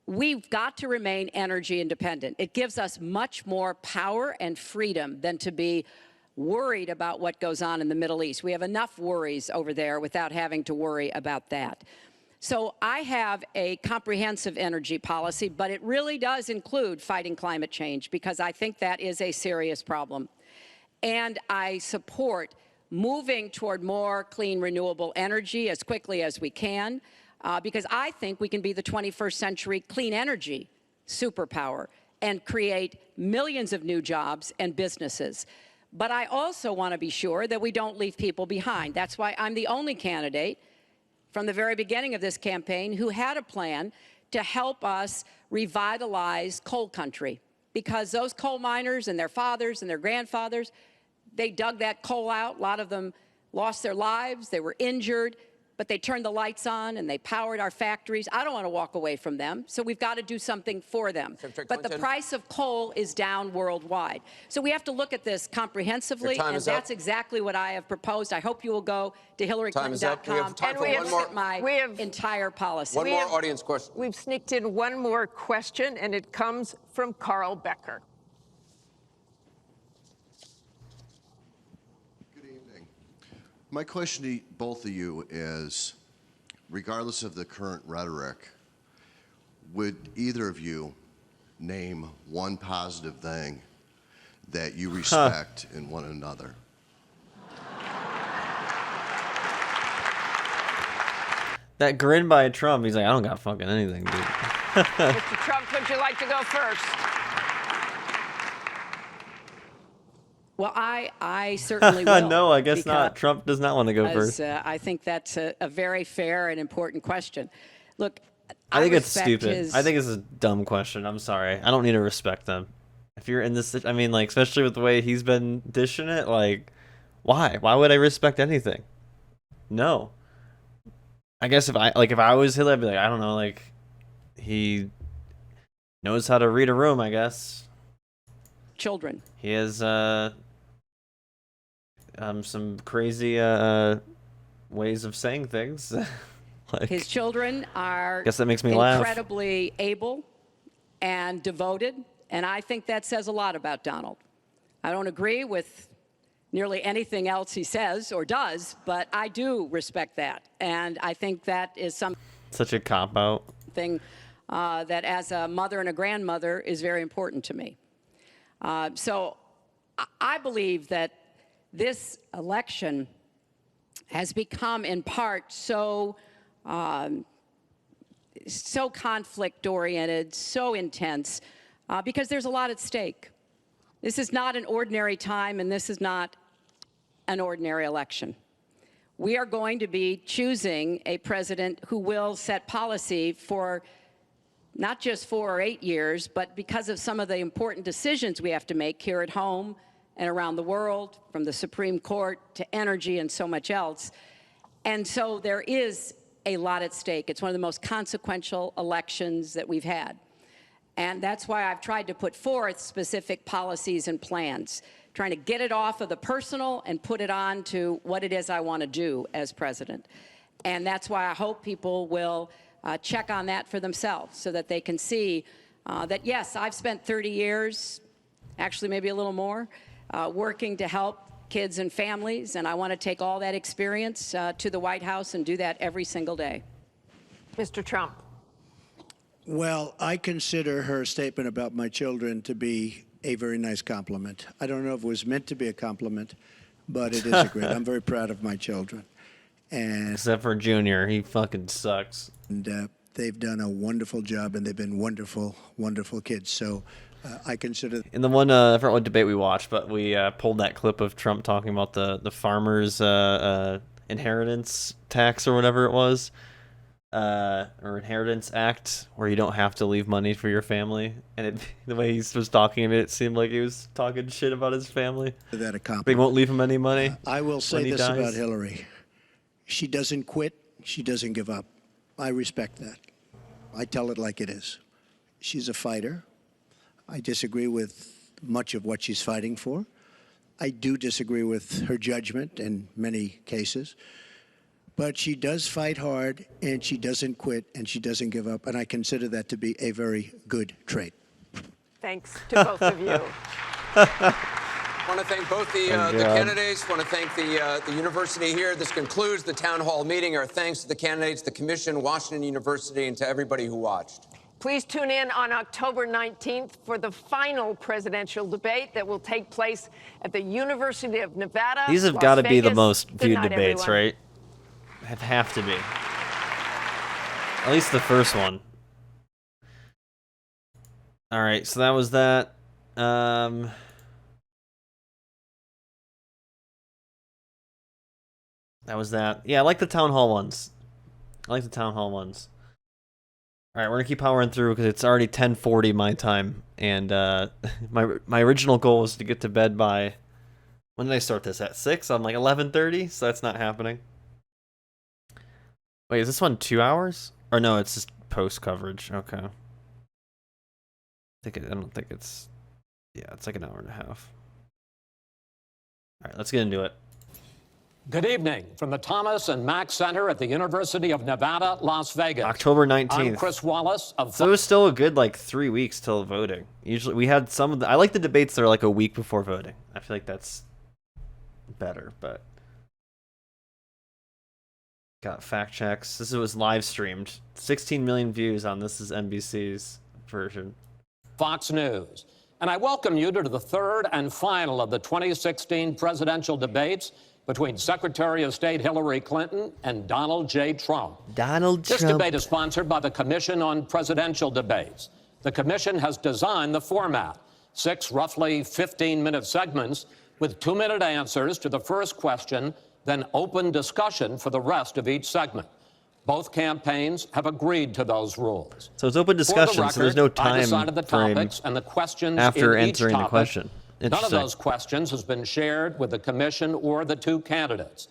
We've got to remain energy independent. It gives us much more power and freedom than to be worried about what goes on in the Middle East. We have enough worries over there without having to worry about that. So I have a comprehensive energy policy, but it really does include fighting climate change, because I think that is a serious problem. And I support moving toward more clean, renewable energy as quickly as we can, because I think we can be the 21st century clean energy superpower and create millions of new jobs and businesses. But I also want to be sure that we don't leave people behind. That's why I'm the only candidate from the very beginning of this campaign who had a plan to help us revitalize coal country, because those coal miners and their fathers and their grandfathers, they dug that coal out. A lot of them lost their lives, they were injured, but they turned the lights on and they powered our factories. I don't want to walk away from them, so we've got to do something for them. But the price of coal is down worldwide. So we have to look at this comprehensively, and that's exactly what I have proposed. I hope you will go to HillaryClinton.com and look at my entire policy. One more audience question. We've sneaked in one more question, and it comes from Carl Becker. My question to both of you is, regardless of the current rhetoric, would either of you name one positive thing that you respect in one another? That grin by Trump, he's like, I don't got fucking anything, dude. Mr. Trump, would you like to go first? Well, I certainly will. No, I guess not. Trump does not want to go first. I think that's a very fair and important question. Look, I think it's stupid. I think it's a dumb question. I'm sorry. I don't need to respect them. If you're in this, I mean, like, especially with the way he's been dishing it, like, why? Why would I respect anything? No. I guess if I was Hitler, I'd be like, I don't know, like, he knows how to read a room, I guess. Children. He has some crazy ways of saying things. Like, his children are guess that makes me laugh. Incredibly able and devoted, and I think that says a lot about Donald. I don't agree with nearly anything else he says or does, but I do respect that, and I think that is such a cop-out something that, as a mother and a grandmother, is very important to me. So I believe that this election has become, in part, so conflict-oriented, so intense, because there's a lot at stake. This is not an ordinary time, and this is not an ordinary election. We are going to be choosing a president who will set policy for not just 4 or 8 years, but because of some of the important decisions we have to make here at home and around the world, from the Supreme Court to energy and so much else. And so there is a lot at stake. It's one of the most consequential elections that we've had. And that's why I've tried to put forth specific policies and plans, trying to get it off of the personal and put it on to what it is I want to do as president. And that's why I hope people will check on that for themselves, so that they can see that, yes, I've spent 30 years, actually maybe a little more, working to help kids and families, and I want to take all that experience to the White House and do that every single day. Mr. Trump. Well, I consider her statement about my children to be a very nice compliment. I don't know if it was meant to be a compliment, but it is a great. I'm very proud of my children. And except for Junior, he fucking sucks. And they've done a wonderful job, and they've been wonderful, wonderful kids. So I consider. In the one, I forgot what debate we watched, but we pulled that clip of Trump talking about the farmers' inheritance tax or whatever it was, or Inheritance Act, where you don't have to leave money for your family. And the way he was talking, it seemed like he was talking shit about his family. That a compliment. They won't leave him any money. I will say this about Hillary. She doesn't quit. She doesn't give up. I respect that. I tell it like it is. She's a fighter. I disagree with much of what she's fighting for. I do disagree with her judgment in many cases. But she does fight hard, and she doesn't quit, and she doesn't give up. And I consider that to be a very good trait. Thanks to both of you. I want to thank both the candidates. I want to thank the university here. This concludes the town hall meeting. Our thanks to the candidates, the commission, Washington University, and to everybody who watched. Please tune in on October 19th for the final presidential debate that will take place at the University of Nevada. These have got to be the most viewed debates, right? Have to be. At least the first one. All right, so that was that. That was that. Yeah, I like the town hall ones. All right, we're gonna keep powering through because it's already 10:40 my time, and my original goal was to get to bed by, when did I start this? At 6? I'm like 11:30, so that's not happening. Wait, is this one 2 hours? Or no, it's just post coverage. Okay. I don't think it's. Yeah, it's like an hour and a half. All right, let's get into it. Good evening from the Thomas and Mack Center at the University of Nevada, Las Vegas. October 19th. I'm Chris Wallace of. So it was still a good 3 weeks till voting. Usually we had some of the. I like the debates that are like a week before voting. I feel like that's better, but. Got fact checks. This was live streamed. 16 million views on this is NBC's version. Fox News. And I welcome you to the third and final of the 2016 presidential debates between Secretary of State Hillary Clinton and Donald J. Trump. This debate is sponsored by the Commission on Presidential Debates. The commission has designed the format, 6 roughly 15-minute segments with 2-minute answers to the first question, then open discussion for the rest of each segment. Both campaigns have agreed to those rules. So it's open discussion, so there's no time frame and the questions after in answering each topic. the question. None of those questions has been shared with the commission or the 2 candidates.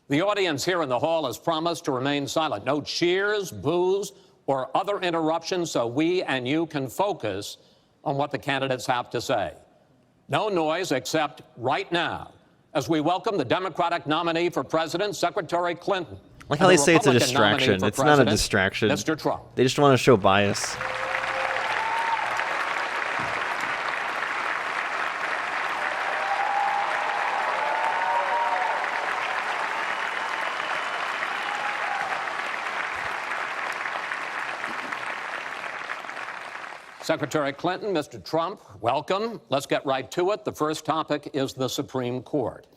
The audience here in the hall has promised to remain silent. No cheers, boos, or other interruptions so we and you can focus on what the candidates have to say. No noise except right now, as we welcome the Democratic nominee for president, Secretary Clinton. Like how they say it's a distraction. It's not a distraction. Mr. Trump. They just want to show bias. Secretary Clinton, Mr. Trump, welcome. Let's get right to it. The first topic is the Supreme Court.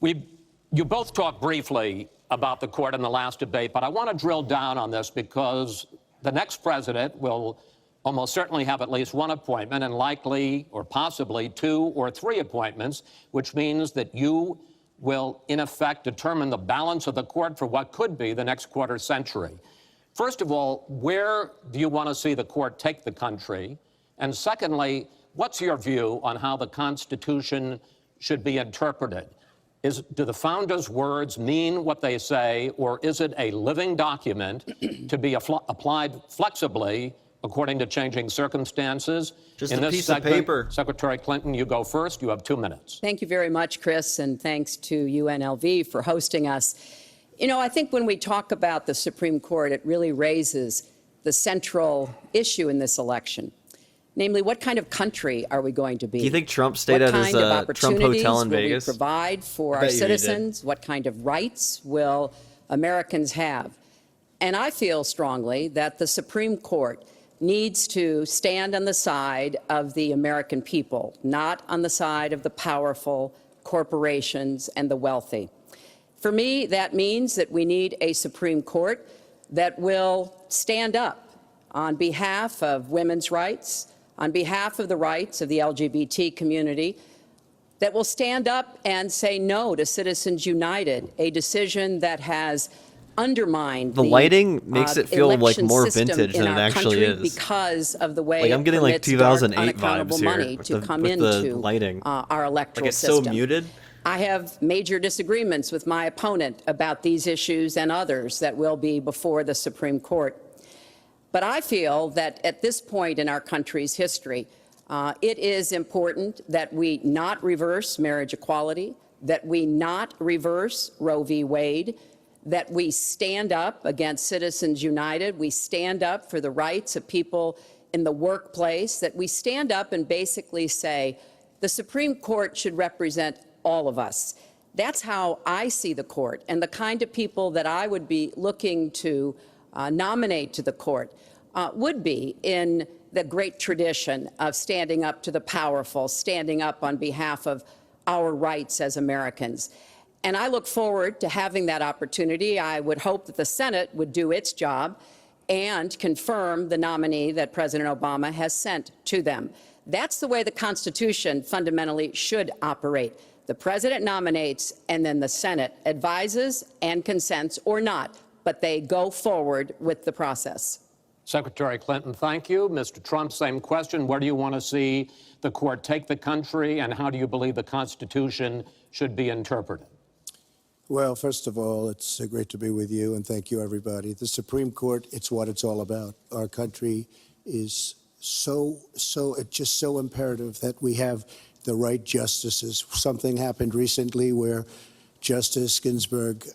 You both talked briefly about the court in the last debate, but I want to drill down on this because the next president will almost certainly have at least 1 appointment and likely or possibly 2 or 3 appointments, which means that you will, in effect, determine the balance of the court for what could be the next quarter century. First of all, where do you want to see the court take the country? And secondly, what's your view on how the Constitution should be interpreted? Do the founders' words mean what they say, or is it a living document to be applied flexibly according to changing circumstances? Just in a this piece segment, of paper. Secretary Clinton, you go first. You have 2 minutes. Thank you very much, Chris, and thanks to UNLV for hosting us. You know, I think when we talk about the Supreme Court, it really raises the central issue in this election. Namely, what kind of country are we going to be? Do you think Trump stayed at his Trump hotel in Vegas? What kind of opportunities will we provide for our citizens? What kind of rights will Americans have? And I feel strongly that the Supreme Court needs to stand on the side of the American people, not on the side of the powerful corporations and the wealthy. For me, that means that we need a Supreme Court that will stand up on behalf of women's rights, on behalf of the rights of the LGBT community, that will stand up and say no to Citizens United, a decision that has undermined the lighting makes it feel like more vintage than it actually is because of the way like I'm getting like 2008 vibes here to come into lighting. Our electoral like it's system. so muted. I have major disagreements with my opponent about these issues and others that will be before the Supreme Court. But I feel that at this point in our country's history, it is important that we not reverse marriage equality, that we not reverse Roe v. Wade, that we stand up against Citizens United, we stand up for the rights of people in the workplace, that we stand up and basically say the Supreme Court should represent all of us. That's how I see the court and the kind of people that I would be looking to nominate to the court would be in the great tradition of standing up to the powerful, standing up on behalf of our rights as Americans. And I look forward to having that opportunity. I would hope that the Senate would do its job and confirm the nominee that President Obama has sent to them. That's the way the Constitution fundamentally should operate. The President nominates, and then the Senate advises and consents or not, but they go forward with the process. Secretary Clinton, thank you. Mr. Trump, same question. Where do you want to see the court take the country, and how do you believe the Constitution should be interpreted? Well, first of all, it's great to be with you, and thank you, everybody. The Supreme Court, it's what it's all about. Our country is it's just so imperative that we have the right justices. Something happened recently where Justice Ginsburg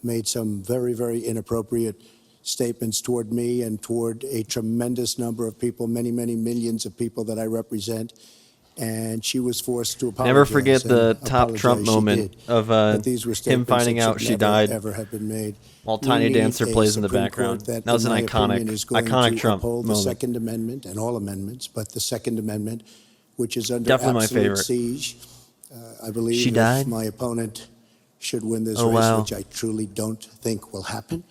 made some very, very inappropriate statements toward me and toward a tremendous number of people, many, many millions of people that I represent. And she was forced to apologize. Never forget the top Trump moment of him finding out she died while Tiny Dancer plays in the background. That was an iconic Trump moment. The Second Amendment and all amendments, but the Second Amendment, which is under Definitely my absolute favorite. siege. I believe She died? if my opponent should win this Oh, race, wow. which I truly don't think will happen,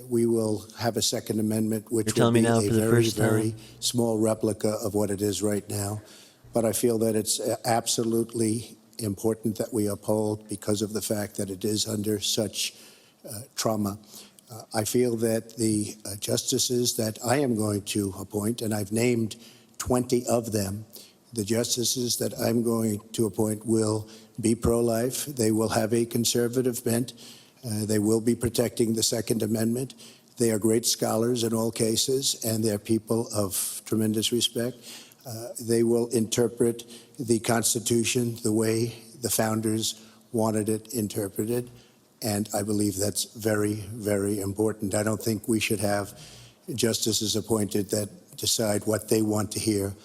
we will have a Second Amendment, which You're will telling me be now a for the very, first time? very small replica of what it is right now. But I feel that it's absolutely important that we uphold because of the fact that it is under such trauma. I feel that the justices that I am going to appoint, and I've named 20 of them, the justices that I'm going to appoint will be pro-life. They will have a conservative bent. They will be protecting the Second Amendment. They are great scholars in all cases, and they're people of tremendous respect. They will interpret the Constitution the way the founders wanted it interpreted, and I believe that's very, very important. I don't think we should have justices appointed that decide what they want to hear.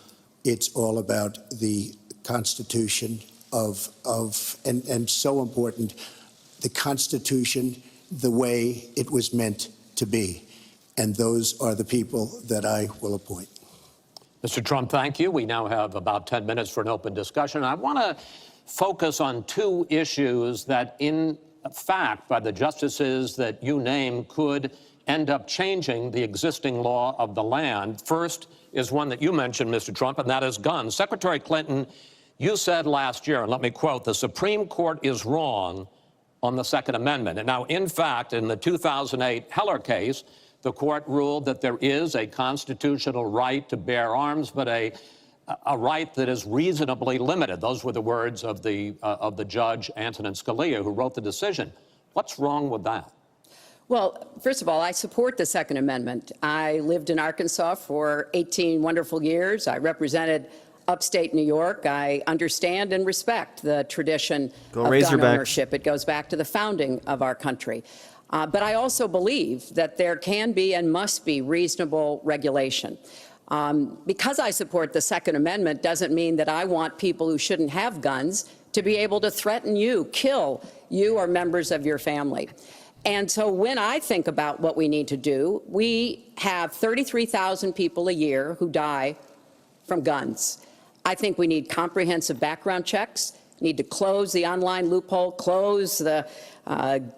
It's all about the Constitution and so important, the Constitution the way it was meant to be. And those are the people that I will appoint. Mr. Trump, thank you. We now have about 10 minutes for an open discussion. I want to focus on two issues that, in fact, by the justices that you name, could end up changing the existing law of the land. First is one that you mentioned, Mr. Trump, and that is guns. Secretary Clinton, you said last year, and let me quote, "The Supreme Court is wrong on the Second Amendment." And now, in fact, in the 2008 Heller case, the court ruled that there is a constitutional right to bear arms, but a right that is reasonably limited. Those were the words of the judge, Antonin Scalia, who wrote the decision. What's wrong with that? Well, first of all, I support the Second Amendment. I lived in Arkansas for 18 wonderful years. I represented upstate New York. I understand and respect the tradition of gun ownership. It goes back to the founding of our country. But I also believe that there can be and must be reasonable regulation. Because I support the Second Amendment doesn't mean that I want people who shouldn't have guns to be able to threaten you, kill you or members of your family. And so when I think about what we need to do, we have 33,000 people a year who die from guns. I think we need comprehensive background checks, need to close the online loophole, close the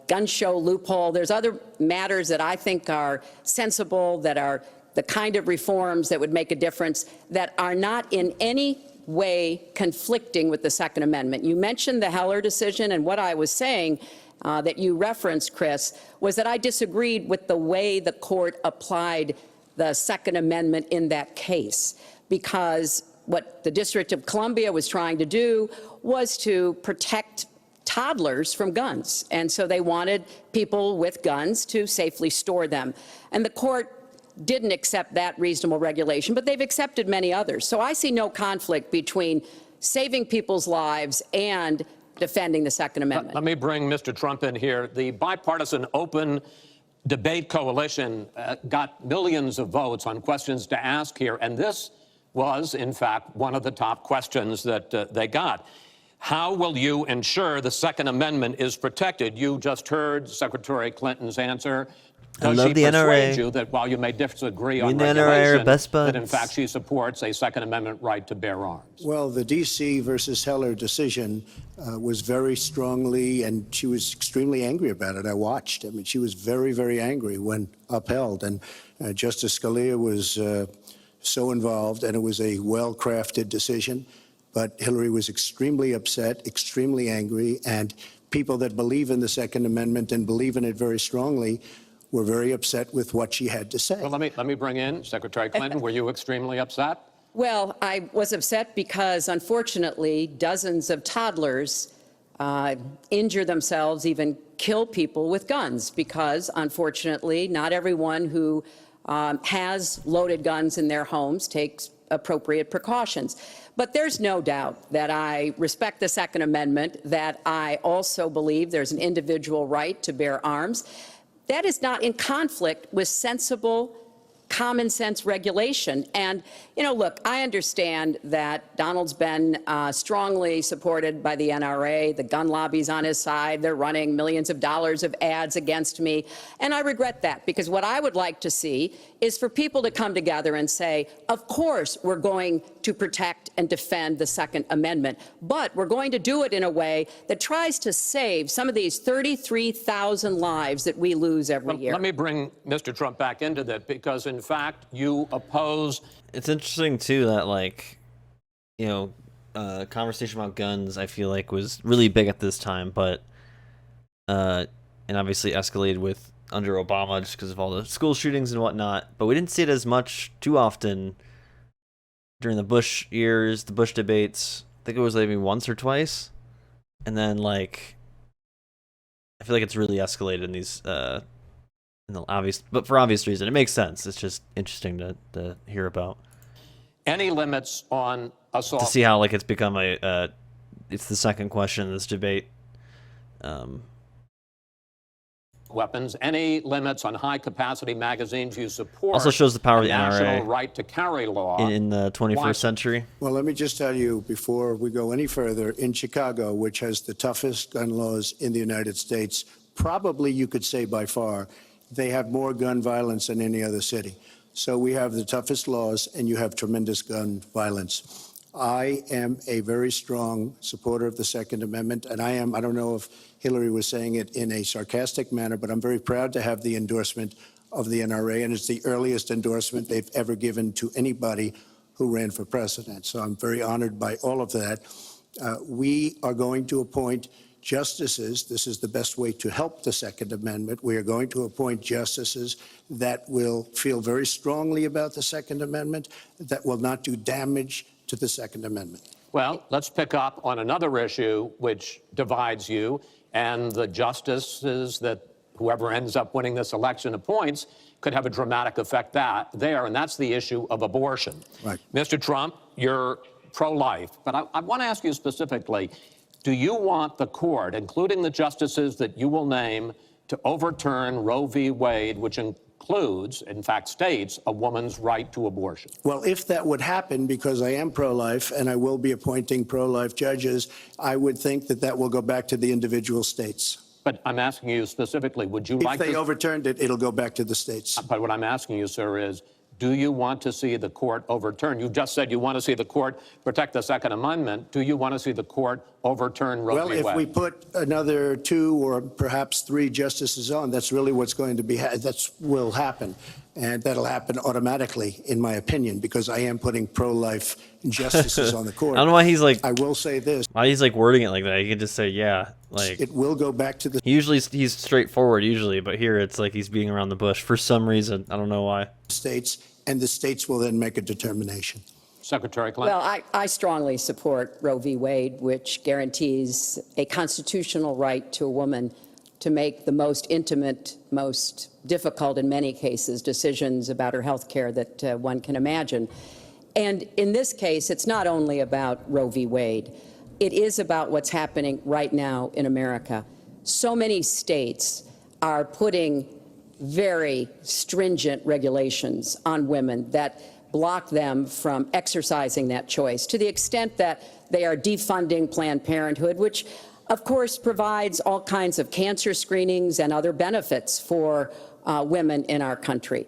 gun show loophole. There's other matters that I think are sensible, that are the kind of reforms that would make a difference, that are not in any way conflicting with the Second Amendment. You mentioned the Heller decision, and what I was saying that you referenced, Chris, was that I disagreed with the way the court applied the Second Amendment in that case, because what the District of Columbia was trying to do was to protect toddlers from guns. And so they wanted people with guns to safely store them. And the court didn't accept that reasonable regulation, but they've accepted many others. So I see no conflict between saving people's lives and defending the Second Amendment. Let me bring Mr. Trump in here. The bipartisan open debate coalition got millions of votes on questions to ask here, and this was, in fact, one of the top questions that they got. How will you ensure the Second Amendment is protected? You just heard Secretary Clinton's answer. Does love she the persuade NRA. you that while you may disagree Me on and the NRA are regulation, best that in buds. fact she supports a Second Amendment right to bear arms? Well, the D.C. versus Heller decision was very strongly, and she was extremely angry about it. I watched. I mean, she was very, very angry when upheld. And Justice Scalia was so involved, and it was a well-crafted decision. But Hillary was extremely upset, extremely angry, and people that believe in the Second Amendment and believe in it very strongly were very upset with what she had to say. Well, let me bring in Secretary Clinton. Were you extremely upset? Well, I was upset because, unfortunately, dozens of toddlers injure themselves, even kill people with guns, because, unfortunately, not everyone who has loaded guns in their homes takes appropriate precautions. But there's no doubt that I respect the Second Amendment, that I also believe there's an individual right to bear arms. That is not in conflict with sensible, common sense regulation. And, you know, look, I understand that Donald's been strongly supported by the NRA. The gun lobby's on his side. They're running millions of dollars of ads against me. And I regret that, because what I would like to see is for people to come together and say, of course, we're going to protect and defend the Second Amendment, but we're going to do it in a way that tries to save some of these 33,000 lives that we lose every year. Let me bring Mr. Trump back into that, because in fact, you oppose. It's interesting too that, like, you know, conversation about guns, I feel like, was really big at this time, but and obviously escalated with under Obama just because of all the school shootings and whatnot. But we didn't see it as much too often during the Bush years, the Bush debates. I think it was maybe once or twice, and then, like, I feel like it's really escalated in these in the obvious, but for obvious reason. It makes sense. It's just interesting to hear about. Any limits on assault? To see how, like, it's become a it's the second question in this debate. Weapons. Any limits on high-capacity magazines you support? Also shows the power of the national NRA right to carry law in the 21st century. Well, let me just tell you, before we go any further, in Chicago, which has the toughest gun laws in the United States, probably you could say by far, they have more gun violence than any other city. So we have the toughest laws, and you have tremendous gun violence. I am a very strong supporter of the Second Amendment, and I don't know if Hillary was saying it in a sarcastic manner, but I'm very proud to have the endorsement of the NRA, and it's the earliest endorsement they've ever given to anybody who ran for president. So I'm very honored by all of that. We are going to appoint justices. This is the best way to help the Second Amendment. We are going to appoint justices that will feel very strongly about the Second Amendment, that will not do damage to the Second Amendment. Well, let's pick up on another issue which divides you and the justices that whoever ends up winning this election appoints could have a dramatic effect there, and that's the issue of abortion. Right. Mr. Trump, you're pro-life, but I want to ask you specifically, do you want the court, including the justices that you will name, to overturn Roe v. Wade, which includes, in fact, states a woman's right to abortion? Well, if that would happen, because I am pro-life and I will be appointing pro-life judges, I would think that that will go back to the individual states. But I'm asking you specifically, would you like to... If they overturned it, it'll go back to the states. But what I'm asking you, sir, is do you want to see the court overturn? You just said you want to see the court protect the Second Amendment. Do you want to see the court overturn Roe v. Wade? Well, if we put another 2 or perhaps 3 justices on, that's really what's going to be, will happen. And that'll happen automatically, in my opinion, because I am putting pro-life justices on the court. I don't know why he's like... I will say this. Why he's like wording it like that. He could just say, yeah. Like, it will go back to the... He's straightforward usually, but here it's like he's being around the bush for some reason. I don't know why. States, and the states will then make a determination. Secretary Clinton. Well, I strongly support Roe v. Wade, which guarantees a constitutional right to a woman to make the most intimate, most difficult in many cases decisions about her health care that one can imagine. And in this case, it's not only about Roe v. Wade. It is about what's happening right now in America. So many states are putting very stringent regulations on women that block them from exercising that choice, to the extent that they are defunding Planned Parenthood, which of course provides all kinds of cancer screenings and other benefits for women in our country.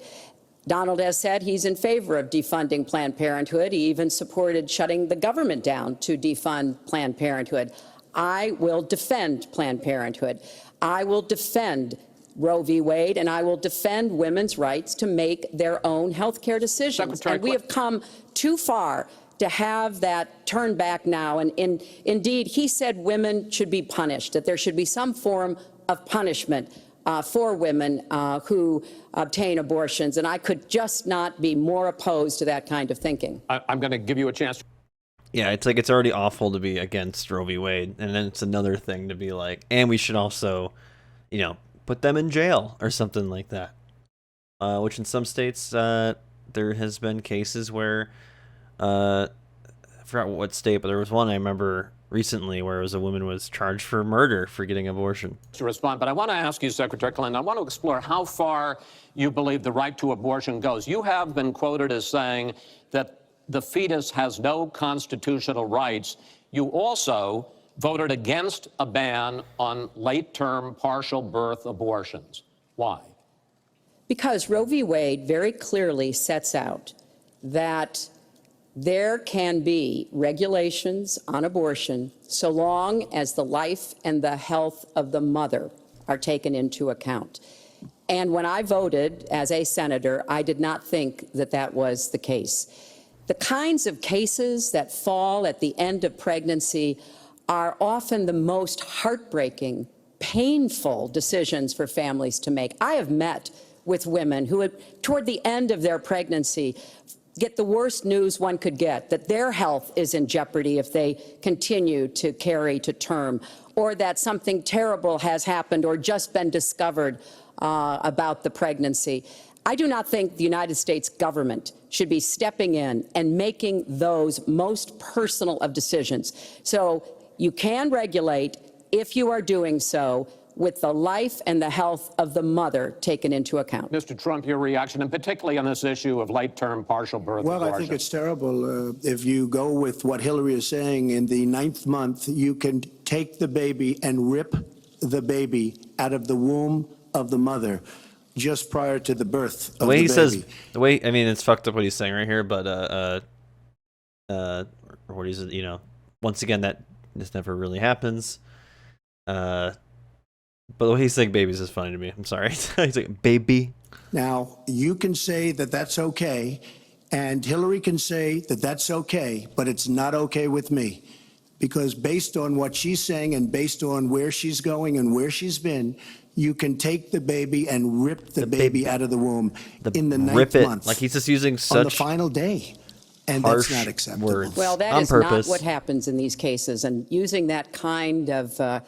Donald has said he's in favor of defunding Planned Parenthood. He even supported shutting the government down to defund Planned Parenthood. I will defend Planned Parenthood. I will defend Roe v. Wade, and I will defend women's rights to make their own health care decisions. Secretary And we have come too far to have that turn back now. And indeed, he said women should be punished, that there should be some form of punishment for women who obtain abortions. And I could just not be more opposed to that kind of thinking. I'm going to give you a chance. Yeah, it's like it's already awful to be against Roe v. Wade, and then it's another thing to be like, and we should also, you know, put them in jail or something like that. Which in some states, there has been cases where, I forgot what state, but there was one I remember recently where it was a woman was charged for murder for getting an abortion. To respond, but I want to ask you, Secretary Clinton, I want to explore how far you believe the right to abortion goes. You have been quoted as saying that the fetus has no constitutional rights. You also voted against a ban on late-term partial birth abortions. Why? Because Roe v. Wade very clearly sets out that there can be regulations on abortion so long as the life and the health of the mother are taken into account. And when I voted as a senator, I did not think that that was the case. The kinds of cases that fall at the end of pregnancy are often the most heartbreaking, painful decisions for families to make. I have met with women who, toward the end of their pregnancy, get the worst news one could get, that their health is in jeopardy if they continue to carry to term, or that something terrible has happened or just been discovered about the pregnancy. I do not think the United States government should be stepping in and making those most personal of decisions. So you can regulate, if you are doing so, with the life and the health of the mother taken into account. Mr. Trump, your reaction, and particularly on this issue of late-term partial birth Well, abortion. I think it's terrible. If you go with what Hillary is saying, in the 9th month, you can take the baby and rip the baby out of the womb of the mother just prior to the birth of the way he baby. says, the way, I mean, it's fucked up what he's saying right here, but or what he's, you know, once again, that this never really happens. But the way he's saying babies is funny to me. I'm sorry. He's like, baby. Now, you can say that that's okay, and Hillary can say that that's okay, but it's not okay with me. Because based on what she's saying and based on where she's going and where she's been, you can take the baby and rip the baby out of the womb in the 9th month. Like he's just using such on the final day. And that's not acceptable. Words. Well, that is not what happens in these cases. And using that kind of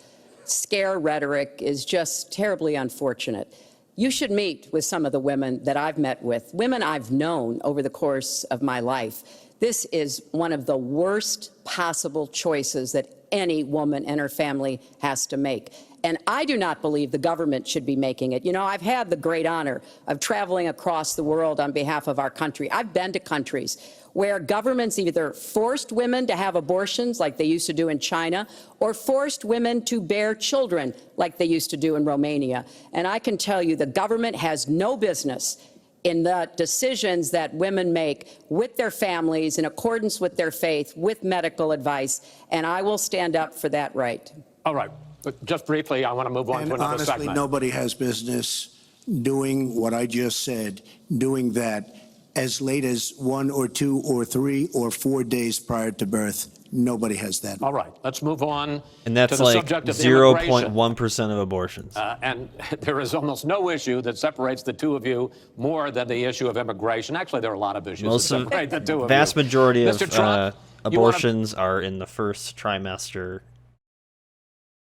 scare rhetoric is just terribly unfortunate. You should meet with some of the women that I've met with, women I've known over the course of my life. This is one of the worst possible choices that any woman and her family has to make. And I do not believe the government should be making it. You know, I've had the great honor of traveling across the world on behalf of our country. I've been to countries where governments either forced women to have abortions like they used to do in China, or forced women to bear children like they used to do in Romania. And I can tell you the government has no business in the decisions that women make with their families in accordance with their faith, with medical advice, and I will stand up for that right. All right. But just briefly, I want to move on to another honestly, segment. Nobody has business doing what I just said, doing that as late as 1 or 2 or 3 or 4 days prior to birth. Nobody has that. All right, let's move on. And that's to the like subject of immigration. 0.1% of abortions. And there is almost no issue that separates the two of you more than the issue of immigration. Actually, there are a lot of issues that separate the two of you. Vast majority of Mr. Trump, abortions are in the first trimester.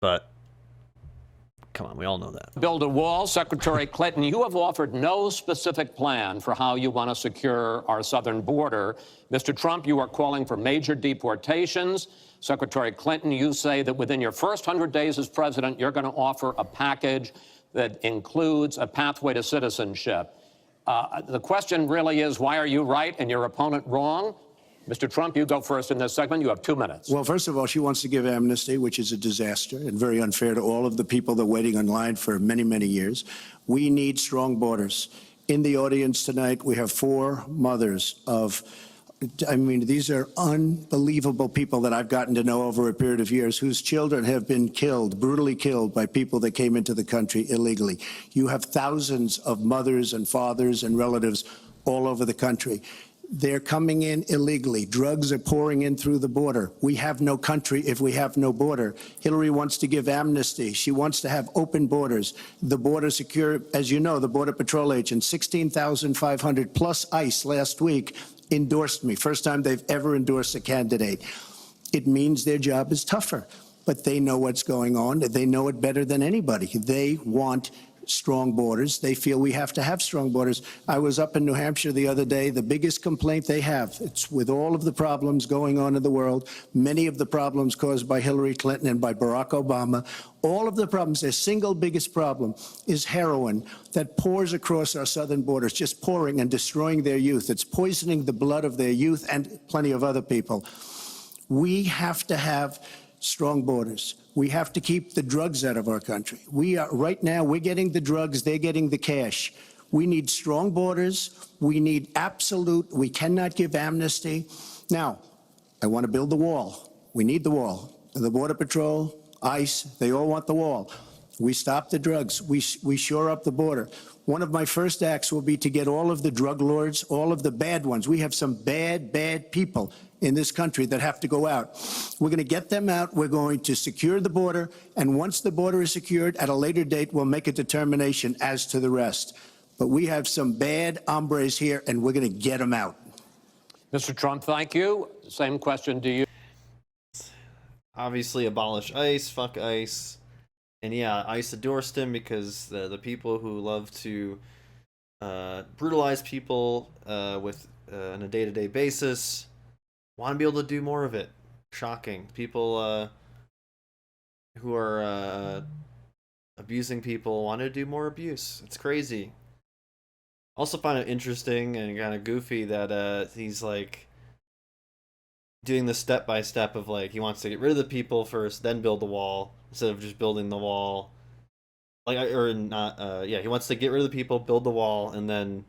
But come on, we all know that. Build a wall. Secretary Clinton, you have offered no specific plan for how you want to secure our southern border. Mr. Trump, you are calling for major deportations. Secretary Clinton, you say that within your first 100 days as president, you're going to offer a package that includes a pathway to citizenship. The question really is, why are you right and your opponent wrong? Mr. Trump, you go first in this segment. You have 2 minutes. Well, first of all, she wants to give amnesty, which is a disaster and very unfair to all of the people that are waiting in line for many, many years. We need strong borders. In the audience tonight, we have 4 mothers of, I mean, these are unbelievable people that I've gotten to know over a period of years whose children have been killed, brutally killed by people that came into the country illegally. You have thousands of mothers and fathers and relatives all over the country. They're coming in illegally. Drugs are pouring in through the border. We have no country if we have no border. Hillary wants to give amnesty. She wants to have open borders. The border secure, as you know, the Border Patrol agents, 16,500 plus ICE last week endorsed me. First time they've ever endorsed a candidate. It means their job is tougher, but they know what's going on. They know it better than anybody. They want strong borders. They feel we have to have strong borders. I was up in New Hampshire the other day. The biggest complaint they have, it's with all of the problems going on in the world, many of the problems caused by Hillary Clinton and by Barack Obama, all of the problems, their single biggest problem is heroin that pours across our southern borders, just pouring and destroying their youth. It's poisoning the blood of their youth and plenty of other people. We have to have strong borders. We have to keep the drugs out of our country. Right now, we're getting the drugs, they're getting the cash. We need strong borders. We need we cannot give amnesty. Now, I want to build the wall. We need the wall. The Border Patrol, ICE, they all want the wall. We stop the drugs. We shore up the border. One of my first acts will be to get all of the drug lords, all of the bad ones. We have some bad, bad people in this country that have to go out. We're going to get them out. We're going to secure the border. And once the border is secured, at a later date, we'll make a determination as to the rest. But we have some bad hombres here, and we're going to get them out. Mr. Trump, thank you. Same question to you. Obviously, abolish ICE, fuck ICE. And yeah, ICE endorsed him because the people who love to brutalize people on a day-to-day basis want to be able to do more of it. Shocking. People who are abusing people want to do more abuse. It's crazy. Also find it interesting and kind of goofy that he's like doing the step-by-step of like he wants to get rid of the people first, then build the wall, instead of just building the wall. He wants to get rid of the people, build the wall, and then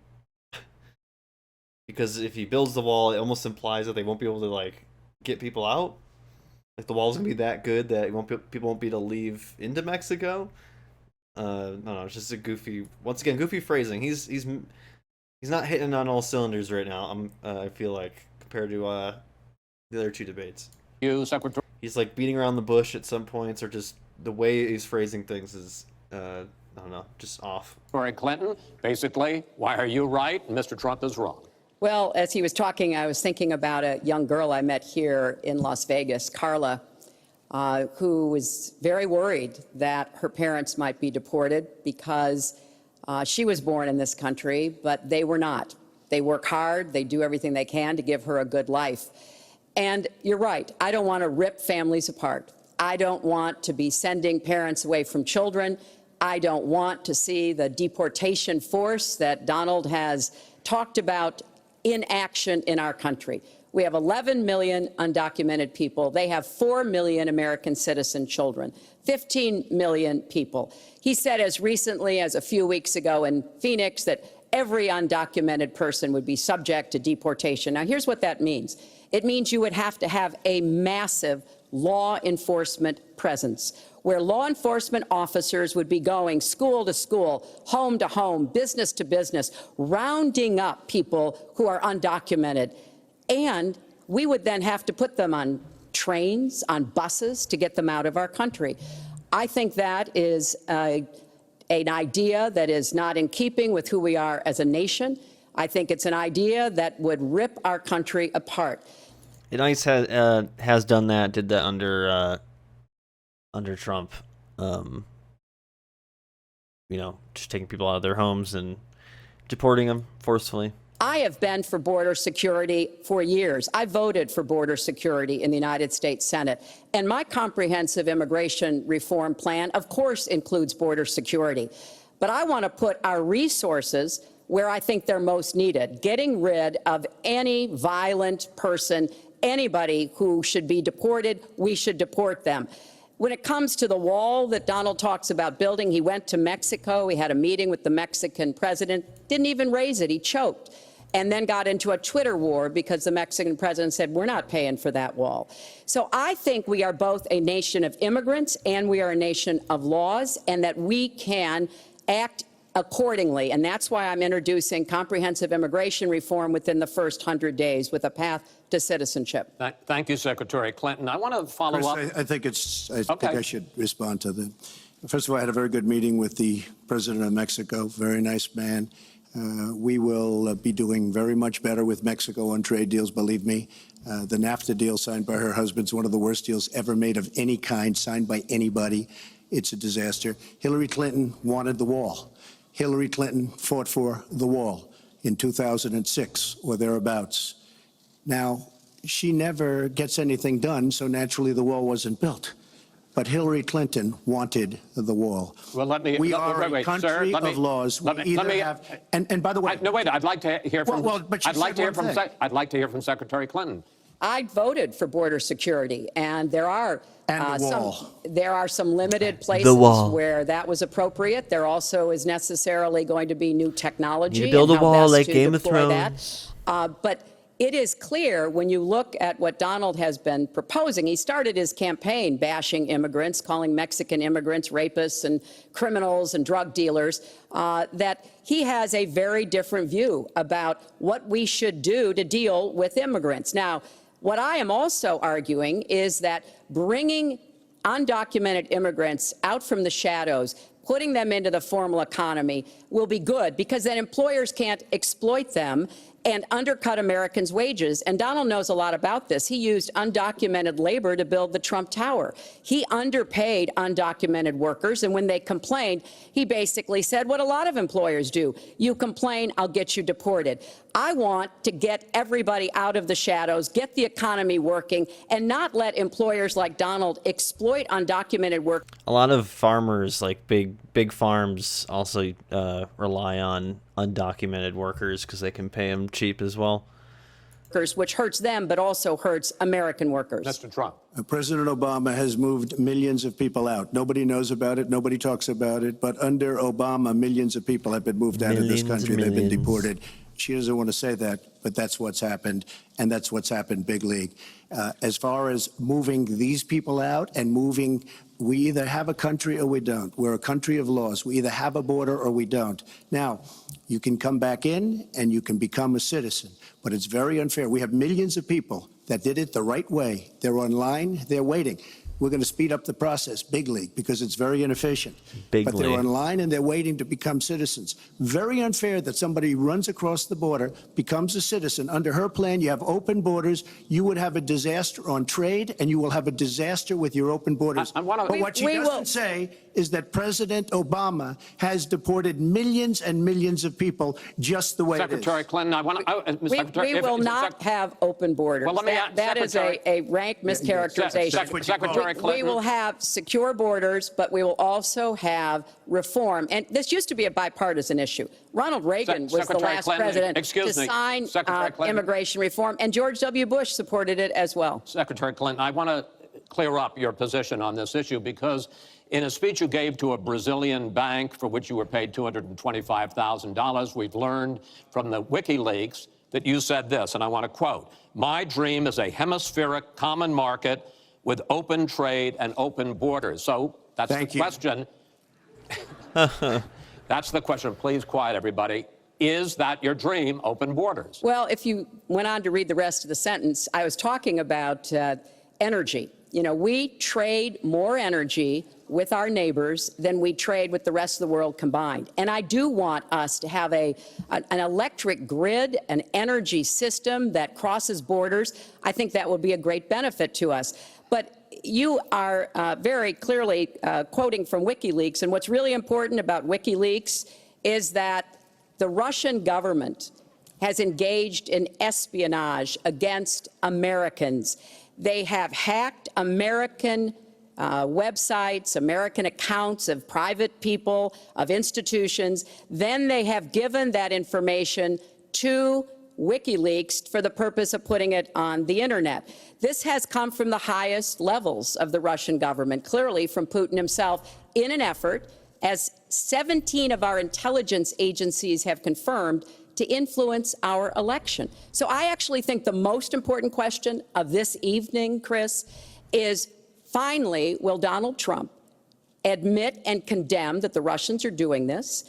because if he builds the wall, it almost implies that they won't be able to like get people out. Like the wall's gonna be that good that people won't be able to leave into Mexico. No, it's just a goofy. Once again, goofy phrasing. He's not hitting on all cylinders right now. I feel like compared to the other 2 debates. You, Secretary. He's like beating around the bush at some points, or just the way he's phrasing things is I don't know, just off. Hillary Clinton, basically, why are you right and Mr. Trump is wrong? Well, as he was talking, I was thinking about a young girl I met here in Las Vegas, Carla, who was very worried that her parents might be deported because she was born in this country, but they were not. They work hard. They do everything they can to give her a good life. And you're right. I don't want to rip families apart. I don't want to be sending parents away from children. I don't want to see the deportation force that Donald has talked about in action in our country. We have 11 million undocumented people. They have 4 million American citizen children, 15 million people. He said as recently as a few weeks ago in Phoenix that every undocumented person would be subject to deportation. Now, here's what that means. It means you would have to have a massive law enforcement presence, where law enforcement officers would be going school to school, home to home, business to business, rounding up people who are undocumented. And we would then have to put them on trains, on buses to get them out of our country. I think that is an idea that is not in keeping with who we are as a nation. I think it's an idea that would rip our country apart. And ICE has done that, did that under Trump. Just taking people out of their homes and deporting them forcefully. I have been for border security for years. I voted for border security in the United States Senate. And my comprehensive immigration reform plan, of course, includes border security. But I want to put our resources where I think they're most needed, getting rid of any violent person, anybody who should be deported, we should deport them. When it comes to the wall that Donald talks about building, he went to Mexico, he had a meeting with the Mexican president, didn't even raise it, he choked, and then got into a Twitter war because the Mexican president said, we're not paying for that wall. So I think we are both a nation of immigrants and we are a nation of laws, and that we can act accordingly. And that's why I'm introducing comprehensive immigration reform within the first 100 days with a path to citizenship. Thank you, Secretary Clinton. I want to follow up. I think I think I should respond to that. First of all, I had a very good meeting with the president of Mexico, very nice man. We will be doing very much better with Mexico on trade deals, believe me. The NAFTA deal signed by her husband is one of the worst deals ever made of any kind, signed by anybody. It's a disaster. Hillary Clinton wanted the wall. Hillary Clinton fought for the wall in 2006 or thereabouts. Now, she never gets anything done, so naturally the wall wasn't built. But Hillary Clinton wanted the wall. Well, we are a country of laws. And by the way, no, wait. I'd like to hear from. I'd like to hear from Secretary Clinton. I voted for border security, and there are some limited places where that was appropriate. There also is necessarily going to be new technology. You build a wall like Game of Thrones. But it is clear when you look at what Donald has been proposing. He started his campaign bashing immigrants, calling Mexican immigrants rapists and criminals and drug dealers, that he has a very different view about what we should do to deal with immigrants. Now, what I am also arguing is that bringing undocumented immigrants out from the shadows, putting them into the formal economy will be good, because then employers can't exploit them and undercut Americans' wages. And Donald knows a lot about this. He used undocumented labor to build the Trump Tower. He underpaid undocumented workers, and when they complained, he basically said what a lot of employers do. You complain, I'll get you deported. I want to get everybody out of the shadows, get the economy working, and not let employers like Donald exploit undocumented work. A lot of farmers, like big farms, also rely on undocumented workers because they can pay them cheap as well. Which hurts them, but also hurts American workers. Mr. Trump. President Obama has moved millions of people out. Nobody knows about it. Nobody talks about it. But under Obama, millions of people have been moved out of this country. They've been deported. She doesn't want to say that, but that's what's happened, and that's what's happened big league. As far as moving these people out and moving, we either have a country or we don't. We're a country of laws. We either have a border or we don't. Now, you can come back in and you can become a citizen, but it's very unfair. We have millions of people that did it the right way. They're online, they're waiting. We're going to speed up the process, big league, because it's very inefficient. But they're online and they're waiting to become citizens. Very unfair that somebody runs across the border, becomes a citizen. Under her plan, you have open borders. You would have a disaster on trade, and you will have a disaster with your open borders. But what she doesn't say is that President Obama has deported millions and millions of people just the way it is. Secretary Clinton, I want to. We will not have open borders. Well, let me that is a rank mischaracterization. Secretary Clinton. We will have secure borders, but we will also have reform. And this used to be a bipartisan issue. Ronald Reagan was the last president to sign immigration reform, and George W. Bush supported it as well. Secretary Clinton, I want to clear up your position on this issue, because in a speech you gave to a Brazilian bank for which you were paid $225,000, we've learned from the WikiLeaks that you said this, and I want to quote, "My dream is a hemispheric common market with open trade and open borders." So that's the question. That's the question. Please quiet, everybody. Is that your dream, open borders? Well, if you went on to read the rest of the sentence, I was talking about energy. You know, we trade more energy with our neighbors than we trade with the rest of the world combined. And I do want us to have an electric grid, an energy system that crosses borders. I think that will be a great benefit to us. But you are very clearly quoting from WikiLeaks, and what's really important about WikiLeaks is that the Russian government has engaged in espionage against Americans. They have hacked American websites, American accounts of private people, of institutions. Then they have given that information to WikiLeaks for the purpose of putting it on the internet. This has come from the highest levels of the Russian government, clearly from Putin himself, in an effort, as 17 of our intelligence agencies have confirmed, to influence our election. So I actually think the most important question of this evening, Chris, is finally, will Donald Trump admit and condemn that the Russians are doing this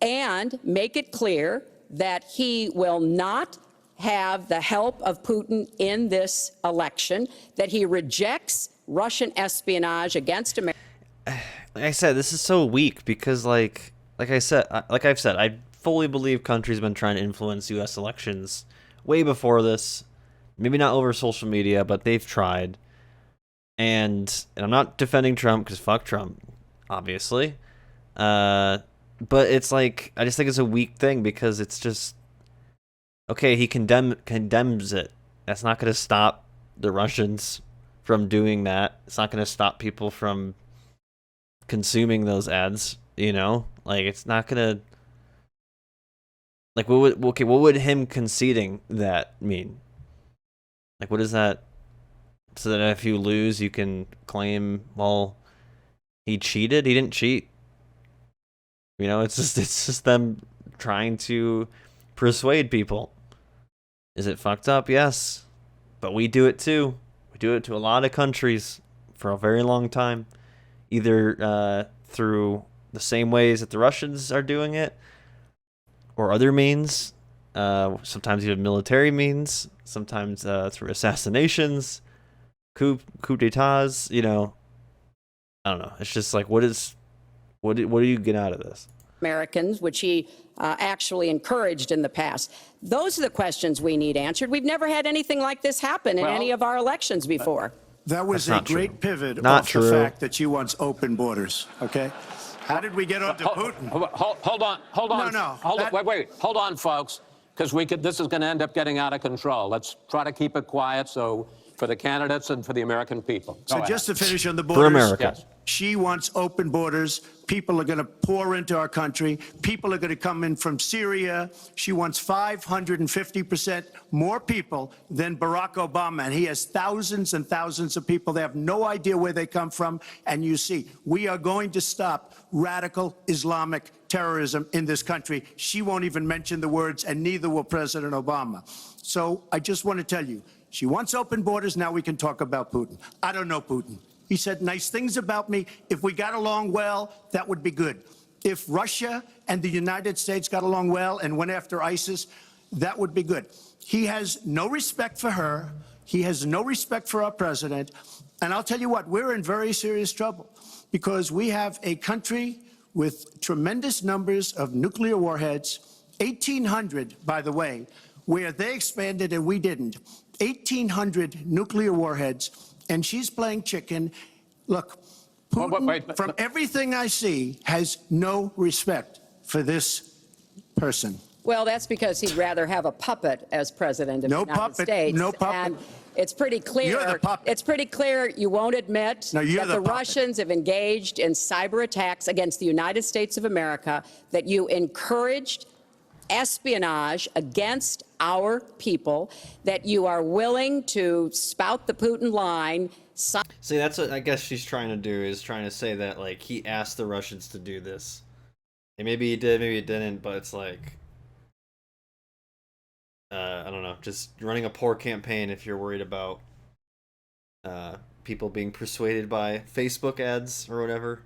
and make it clear that he will not have the help of Putin in this election, that he rejects Russian espionage against America? Like I said, this is so weak because, like I've said, I fully believe countries have been trying to influence U.S. elections way before this. Maybe not over social media, but they've tried. And I'm not defending Trump because fuck Trump, obviously. But it's like, I just think it's a weak thing because it's just, okay, he condemns it. That's not going to stop the Russians from doing that. It's not going to stop people from consuming those ads, you know? Like, it's not going to, like, what would him conceding that mean? Like, what is that? So that if you lose, you can claim, well, he cheated? He didn't cheat. You know, it's just them trying to persuade people. Is it fucked up? Yes. But we do it too. We do it to a lot of countries for a very long time. Either through the same ways that the Russians are doing it, or other means. Sometimes even military means. Sometimes through assassinations, coup d'etats. You know, I don't know. It's just like, what do you get out of this? Americans, which he actually encouraged in the past. Those are the questions we need answered. We've never had anything like this happen in any of our elections before. That was a great pivot Not off true. the fact that she wants open borders, okay? How did we get onto Putin? Hold on. No. Hold on, folks, because this is going to end up getting out of control. Let's try to keep it quiet for the candidates and for the American people. So just to finish on the For borders, America. Yes. She wants open borders. People are going to pour into our country. People are going to come in from Syria. She wants 550% more people than Barack Obama. And he has thousands and thousands of people. They have no idea where they come from. And you see, we are going to stop radical Islamic terrorism in this country. She won't even mention the words, and neither will President Obama. So I just want to tell you, she wants open borders. Now we can talk about Putin. I don't know Putin. He said nice things about me. If we got along well, that would be good. If Russia and the United States got along well and went after ISIS, that would be good. He has no respect for her. He has no respect for our president. And I'll tell you what, we're in very serious trouble because we have a country with tremendous numbers of nuclear warheads, 1,800, by the way, where they expanded and we didn't. 1,800 nuclear warheads. And she's playing chicken. Look, Putin, from everything I see, has no respect for this person. Well, that's because he'd rather have a puppet as president of the United States. No puppet. And it's pretty clear. You're the puppet. It's pretty clear you won't admit that the Russians have engaged in cyber attacks against the United States of America, that you encouraged espionage against our people, that you are willing to spout the Putin line. See, that's what I guess she's trying to do, is trying to say that, like, he asked the Russians to do this. And maybe he did, maybe he didn't, but it's like, I don't know, just running a poor campaign if you're worried about people being persuaded by Facebook ads or whatever,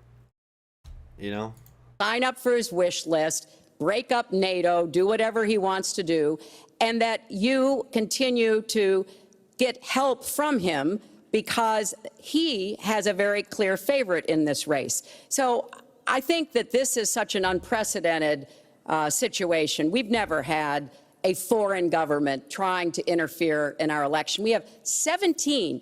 you know? Sign up for his wish list, break up NATO, do whatever he wants to do, and that you continue to get help from him because he has a very clear favorite in this race. So I think that this is such an unprecedented situation. We've never had a foreign government trying to interfere in our election. We have 17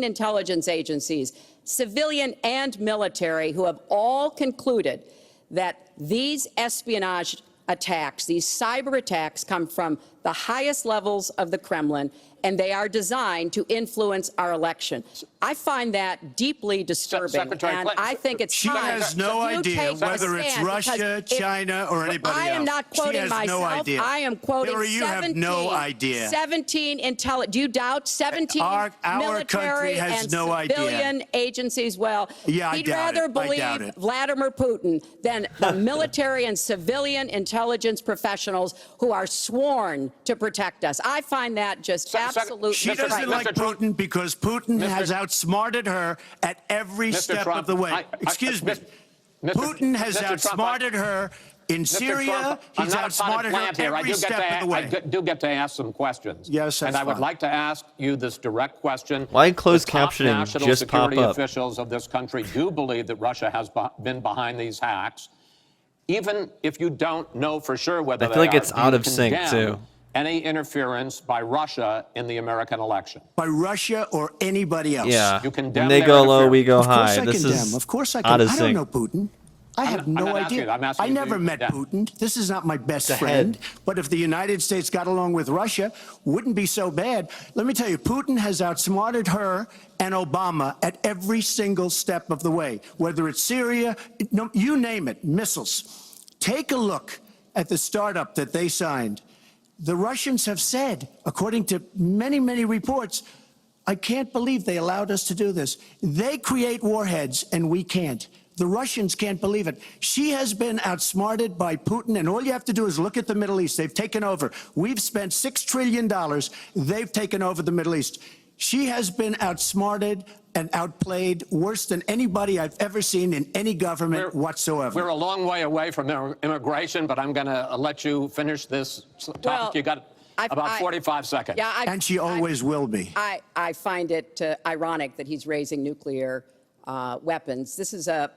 intelligence agencies, civilian and military, who have all concluded that these espionage attacks, these cyber attacks, come from the highest levels of the Kremlin, and they are designed to influence our election. I find that deeply disturbing, Secretary and Clinton, I think it's She time has no that you idea take a whether it's stand, Russia, because China, or anybody else. I am not quoting she has myself. No idea. I am quoting Hillary, you 17, have no idea. 17 do you doubt 17 Our military country has and no idea. civilian agencies? Well, Yeah, I he'd doubt rather it. I doubt believe it. Vladimir Putin than the military and civilian intelligence professionals who are sworn to protect us. I find that just absolutely She doesn't like Putin because Putin has outsmarted her at every step of the way. Excuse me. Putin has outsmarted her in Syria. He's outsmarted her every step of the way. I do get to ask some questions. Yes, that's And I would fine. like to ask you this direct question. Why closed The top captioning national just pop security up? officials of this country do believe that Russia has been behind these hacks. Even if you don't know for sure whether I feel like it's do out you of sync, condemn too. any interference by Russia in the American election? By Russia or anybody else. Yeah. You condemn When they their go low, interference. we go Of course high. I This condemn. is Of course I out condemn. of I don't sync. know Putin. I have I'm no not asking idea. you. I'm asking I you, never do you- met yeah. Putin. This is not my best The friend. head. But if the United States got along with Russia, wouldn't be so bad. Let me tell you, Putin has outsmarted her and Obama at every single step of the way. Whether it's Syria, no, you name it, missiles. Take a look at the startup that they signed. The Russians have said, according to many, many reports, I can't believe they allowed us to do this. They create warheads and we can't. The Russians can't believe it. She has been outsmarted by Putin, and all you have to do is look at the Middle East. They've taken over. We've spent $6 trillion. They've taken over the Middle East. She has been outsmarted and outplayed worse than anybody I've ever seen in any government whatsoever. We're a long way away from immigration, but I'm going to let you finish this topic. Well, You got about 45 seconds. Yeah, And she always will be. I find it ironic that he's raising nuclear weapons. This is a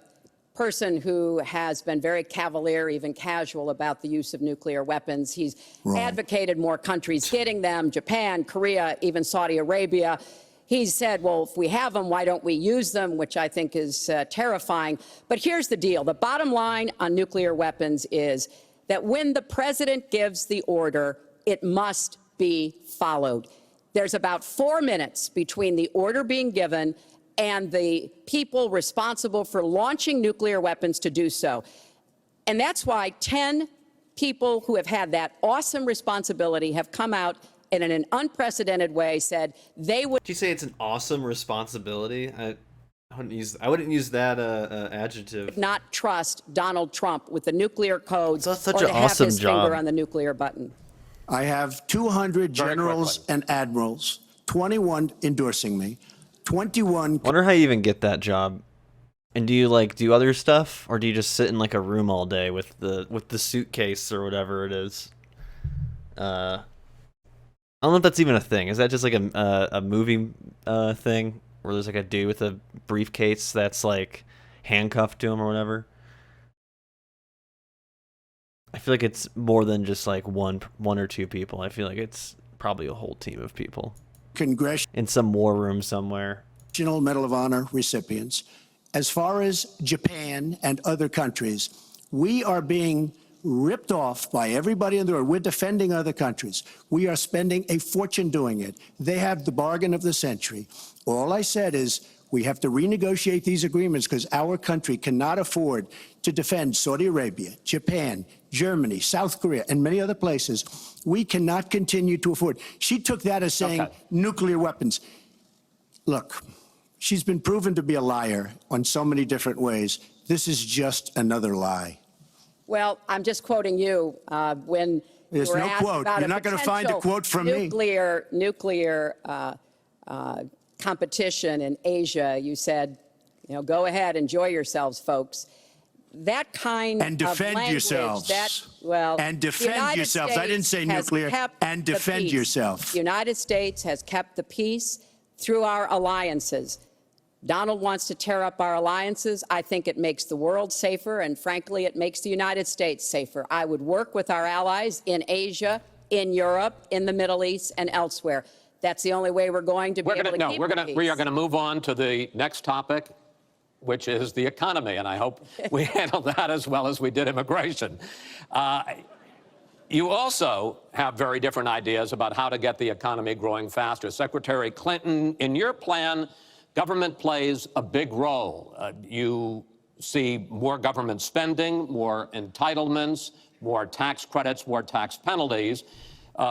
person who has been very cavalier, even casual, about the use of nuclear weapons. He's advocated more countries getting them, Japan, Korea, even Saudi Arabia. He's said, well, if we have them, why don't we use them, which I think is terrifying. But here's the deal. The bottom line on nuclear weapons is that when the president gives the order, it must be followed. There's about 4 minutes between the order being given and the people responsible for launching nuclear weapons to do so. And that's why 10 people who have had that awesome responsibility have come out and in an unprecedented way said they would. Did you say it's an awesome responsibility? I wouldn't use that adjective. Not trust Donald Trump with the nuclear codes That's such or an to have awesome his job. finger on the nuclear button. I have 200 generals and admirals, 21 endorsing me, 21. Wonder how you even get that job. And do you do other stuff, or do you just sit in like a room all day with the suitcase or whatever it is? I don't know if that's even a thing. Is that just like a movie thing where there's like a dude with a briefcase that's like handcuffed to him or whatever? I feel like it's more than just like one or two people. I feel like it's probably a whole team of people. In some war room somewhere. Congressional Medal of Honor recipients. As far as Japan and other countries, we are being ripped off by everybody in the world. We're defending other countries. We are spending a fortune doing it. They have the bargain of the century. All I said is we have to renegotiate these agreements because our country cannot afford to defend Saudi Arabia, Japan, Germany, South Korea, and many other places. We cannot continue to afford. She took that as saying nuclear weapons. Look, she's been proven to be a liar on so many different ways. This is just another lie. Well, I'm just quoting you when There's you were no asked quote. about You're not going to find a quote from me. Nuclear competition in Asia. You said, go ahead, enjoy yourselves, folks. That kind And defend of language, yourselves. And defend the United yourselves. I didn't say States has nuclear. kept And the defend peace. yourself. The United States has kept the peace through our alliances. Donald wants to tear up our alliances. I think it makes the world safer, and frankly, it makes the United States safer. I would work with our allies in Asia, in Europe, in the Middle East, and elsewhere. That's the only way we're going to be able to keep the peace. We are going to move on to the next topic, which is the economy, and I hope we handle that as well as we did immigration. You also have very different ideas about how to get the economy growing faster. Secretary Clinton, in your plan, government plays a big role. You see more government spending, more entitlements, more tax credits, more tax penalties.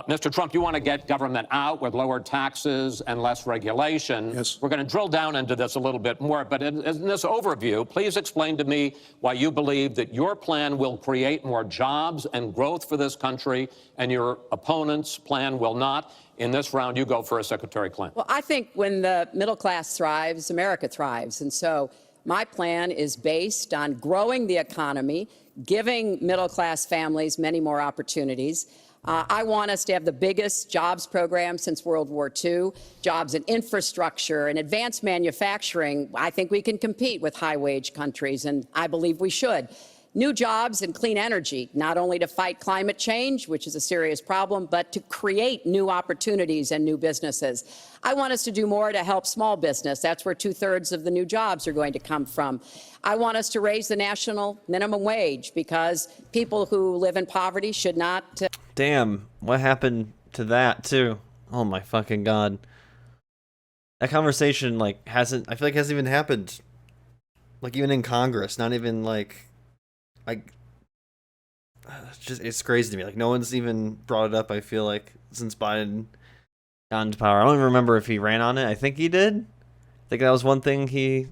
Mr. Trump, you want to get government out with lower taxes and less regulation. Yes. We're going to drill down into this a little bit more, but in this overview, please explain to me why you believe that your plan will create more jobs and growth for this country and your opponent's plan will not. In this round, you go first, Secretary Clinton. Well, I think when the middle class thrives, America thrives. And so my plan is based on growing the economy, giving middle class families many more opportunities. I want us to have the biggest jobs program since World War II, jobs in infrastructure and advanced manufacturing. I think we can compete with high-wage countries, and I believe we should. New jobs and clean energy, not only to fight climate change, which is a serious problem, but to create new opportunities and new businesses. I want us to do more to help small business. That's where 2/3 of the new jobs are going to come from. I want us to raise the national minimum wage because people who live in poverty should not... Damn, what happened to that too? Oh my fucking god. That conversation I feel like hasn't even happened. Like even in Congress, not even it's crazy to me. Like no one's even brought it up, I feel like, since Biden got into power. I don't even remember if he ran on it. I think he did. I think that was one thing he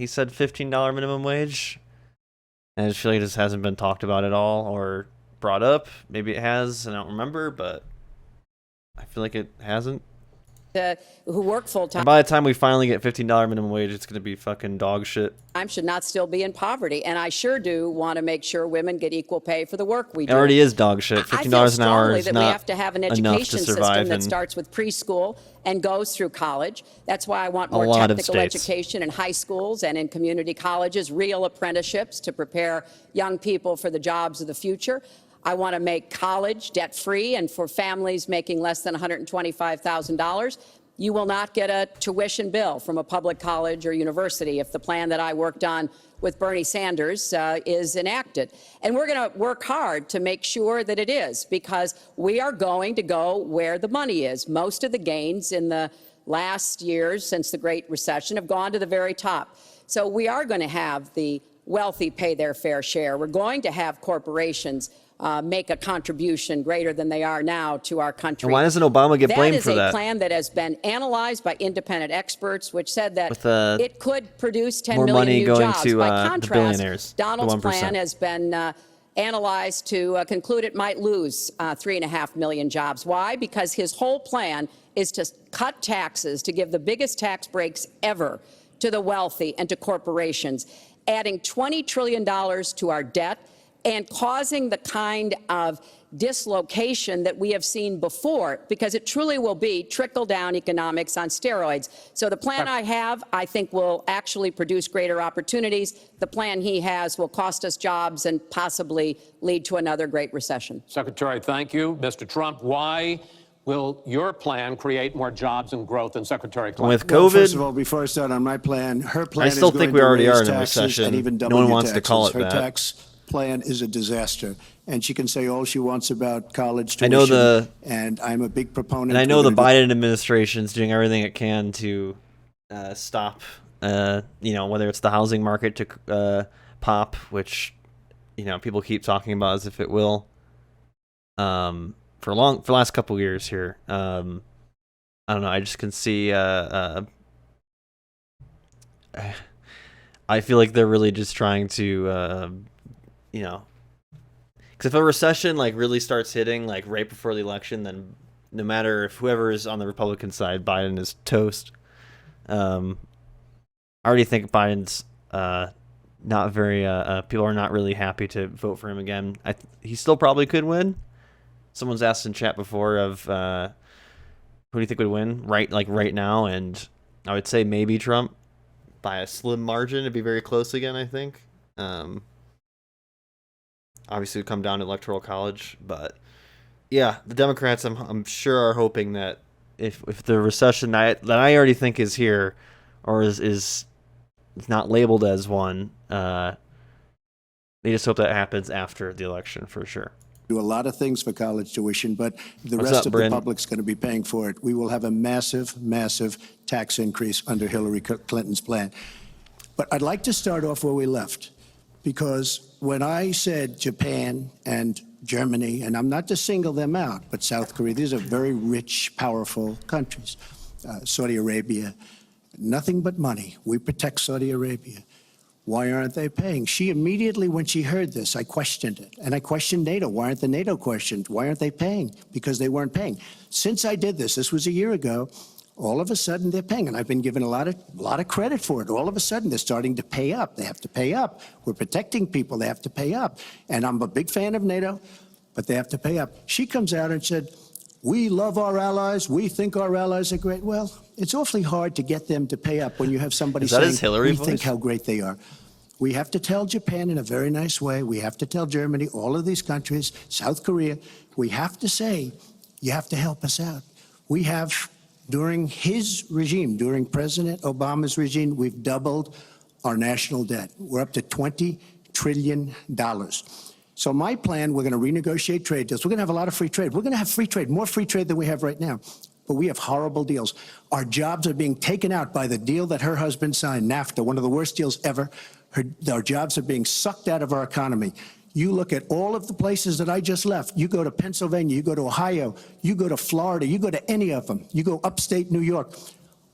said, $15 minimum wage. And I just feel like it just hasn't been talked about at all or brought up. Maybe it has, I don't remember, but I feel like it hasn't. who work full-time. And by the time we finally get $15 minimum wage, it's going to be fucking dog shit. Should not still be in poverty. And I sure do want to make sure women get equal pay for the work we do. It already is dog shit. $15 an hour is that not we have to have an education system that starts with preschool and goes through college. That's why I want more technical education in high schools and in community colleges, real apprenticeships to prepare young people for the jobs of the future. I want to make college debt-free, and for families making less than $125,000, you will not get a tuition bill from a public college or university if the plan that I worked on with Bernie Sanders is enacted. And we're going to work hard to make sure that it is, because we are going to go where the money is. Most of the gains in the last years since the Great Recession have gone to the very top. So we are going to have the wealthy pay their fair share. We're going to have corporations make a contribution greater than they are now to our country. And why doesn't Obama get blamed for that? That is a plan that has been analyzed by independent experts, which said that it could produce 10 million new jobs. By contrast, Donald's plan has been analyzed to conclude it might lose 3.5 million jobs. Why? Because his whole plan is to cut taxes, to give the biggest tax breaks ever to the wealthy and to corporations, adding $20 trillion to our debt, and causing the kind of dislocation that we have seen before, because it truly will be trickle-down economics on steroids. So the plan I have, I think, will actually produce greater opportunities. The plan he has will cost us jobs and possibly lead to another great recession. Secretary, thank you. Mr. Trump, why will your plan create more jobs and growth than Secretary Clinton? With COVID, well, first of all, before I start on my plan, her plan I still is think going we already to are raise in a taxes recession. and even No double one your wants to call it taxes. Her that. tax plan is a disaster, and she can say all she wants about college tuition. And I'm a big proponent. And I know the Biden administration is doing everything it can to stop, whether it's the housing market to pop, which people keep talking about as if it will. For the last couple of years here, I don't know. I just can see. I feel like they're really just trying to. Because if a recession really starts hitting right before the election, then no matter if whoever is on the Republican side, Biden is toast. I already think Biden's not very. People are not really happy to vote for him again. He still probably could win. Someone's asked in chat before of who do you think would win right now, and I would say maybe Trump by a slim margin. It'd be very close again, I think. Obviously, it would come down to Electoral College, but yeah, the Democrats, I'm sure, are hoping that if the recession that I already think is here, or is not labeled as one, they just hope that happens after the election for sure. do a lot of things for college tuition, but the What's rest up, of Bryn? the public's going to be paying for it. We will have a massive, massive tax increase under Hillary Clinton's plan. But I'd like to start off where we left, because when I said Japan and Germany, and I'm not to single them out, but South Korea, these are very rich, powerful countries. Saudi Arabia, nothing but money. We protect Saudi Arabia. Why aren't they paying? She immediately, when she heard this, I questioned it. And I questioned NATO. Why aren't the NATO questioned? Why aren't they paying? Because they weren't paying. Since I did this was a year ago, all of a sudden they're paying. And I've been given a lot of credit for it. All of a sudden they're starting to pay up. They have to pay up. We're protecting people. They have to pay up. And I'm a big fan of NATO, but they have to pay up. She comes out and said, we love our allies. We think our allies are great. Well, it's awfully hard to get them to pay up when you have somebody saying, Hillary we voice? think how great they are. We have to tell Japan in a very nice way. We have to tell Germany, all of these countries, South Korea, we have to say, you have to help us out. We have, during his regime, during President Obama's regime, we've doubled our national debt. We're up to $20 trillion. So my plan, we're going to renegotiate trade deals. We're going to have a lot of free trade. We're going to have free trade, more free trade than we have right now. But we have horrible deals. Our jobs are being taken out by the deal that her husband signed, NAFTA, one of the worst deals ever. Our jobs are being sucked out of our economy. You look at all of the places that I just left. You go to Pennsylvania, you go to Ohio, you go to Florida, you go to any of them. You go upstate New York.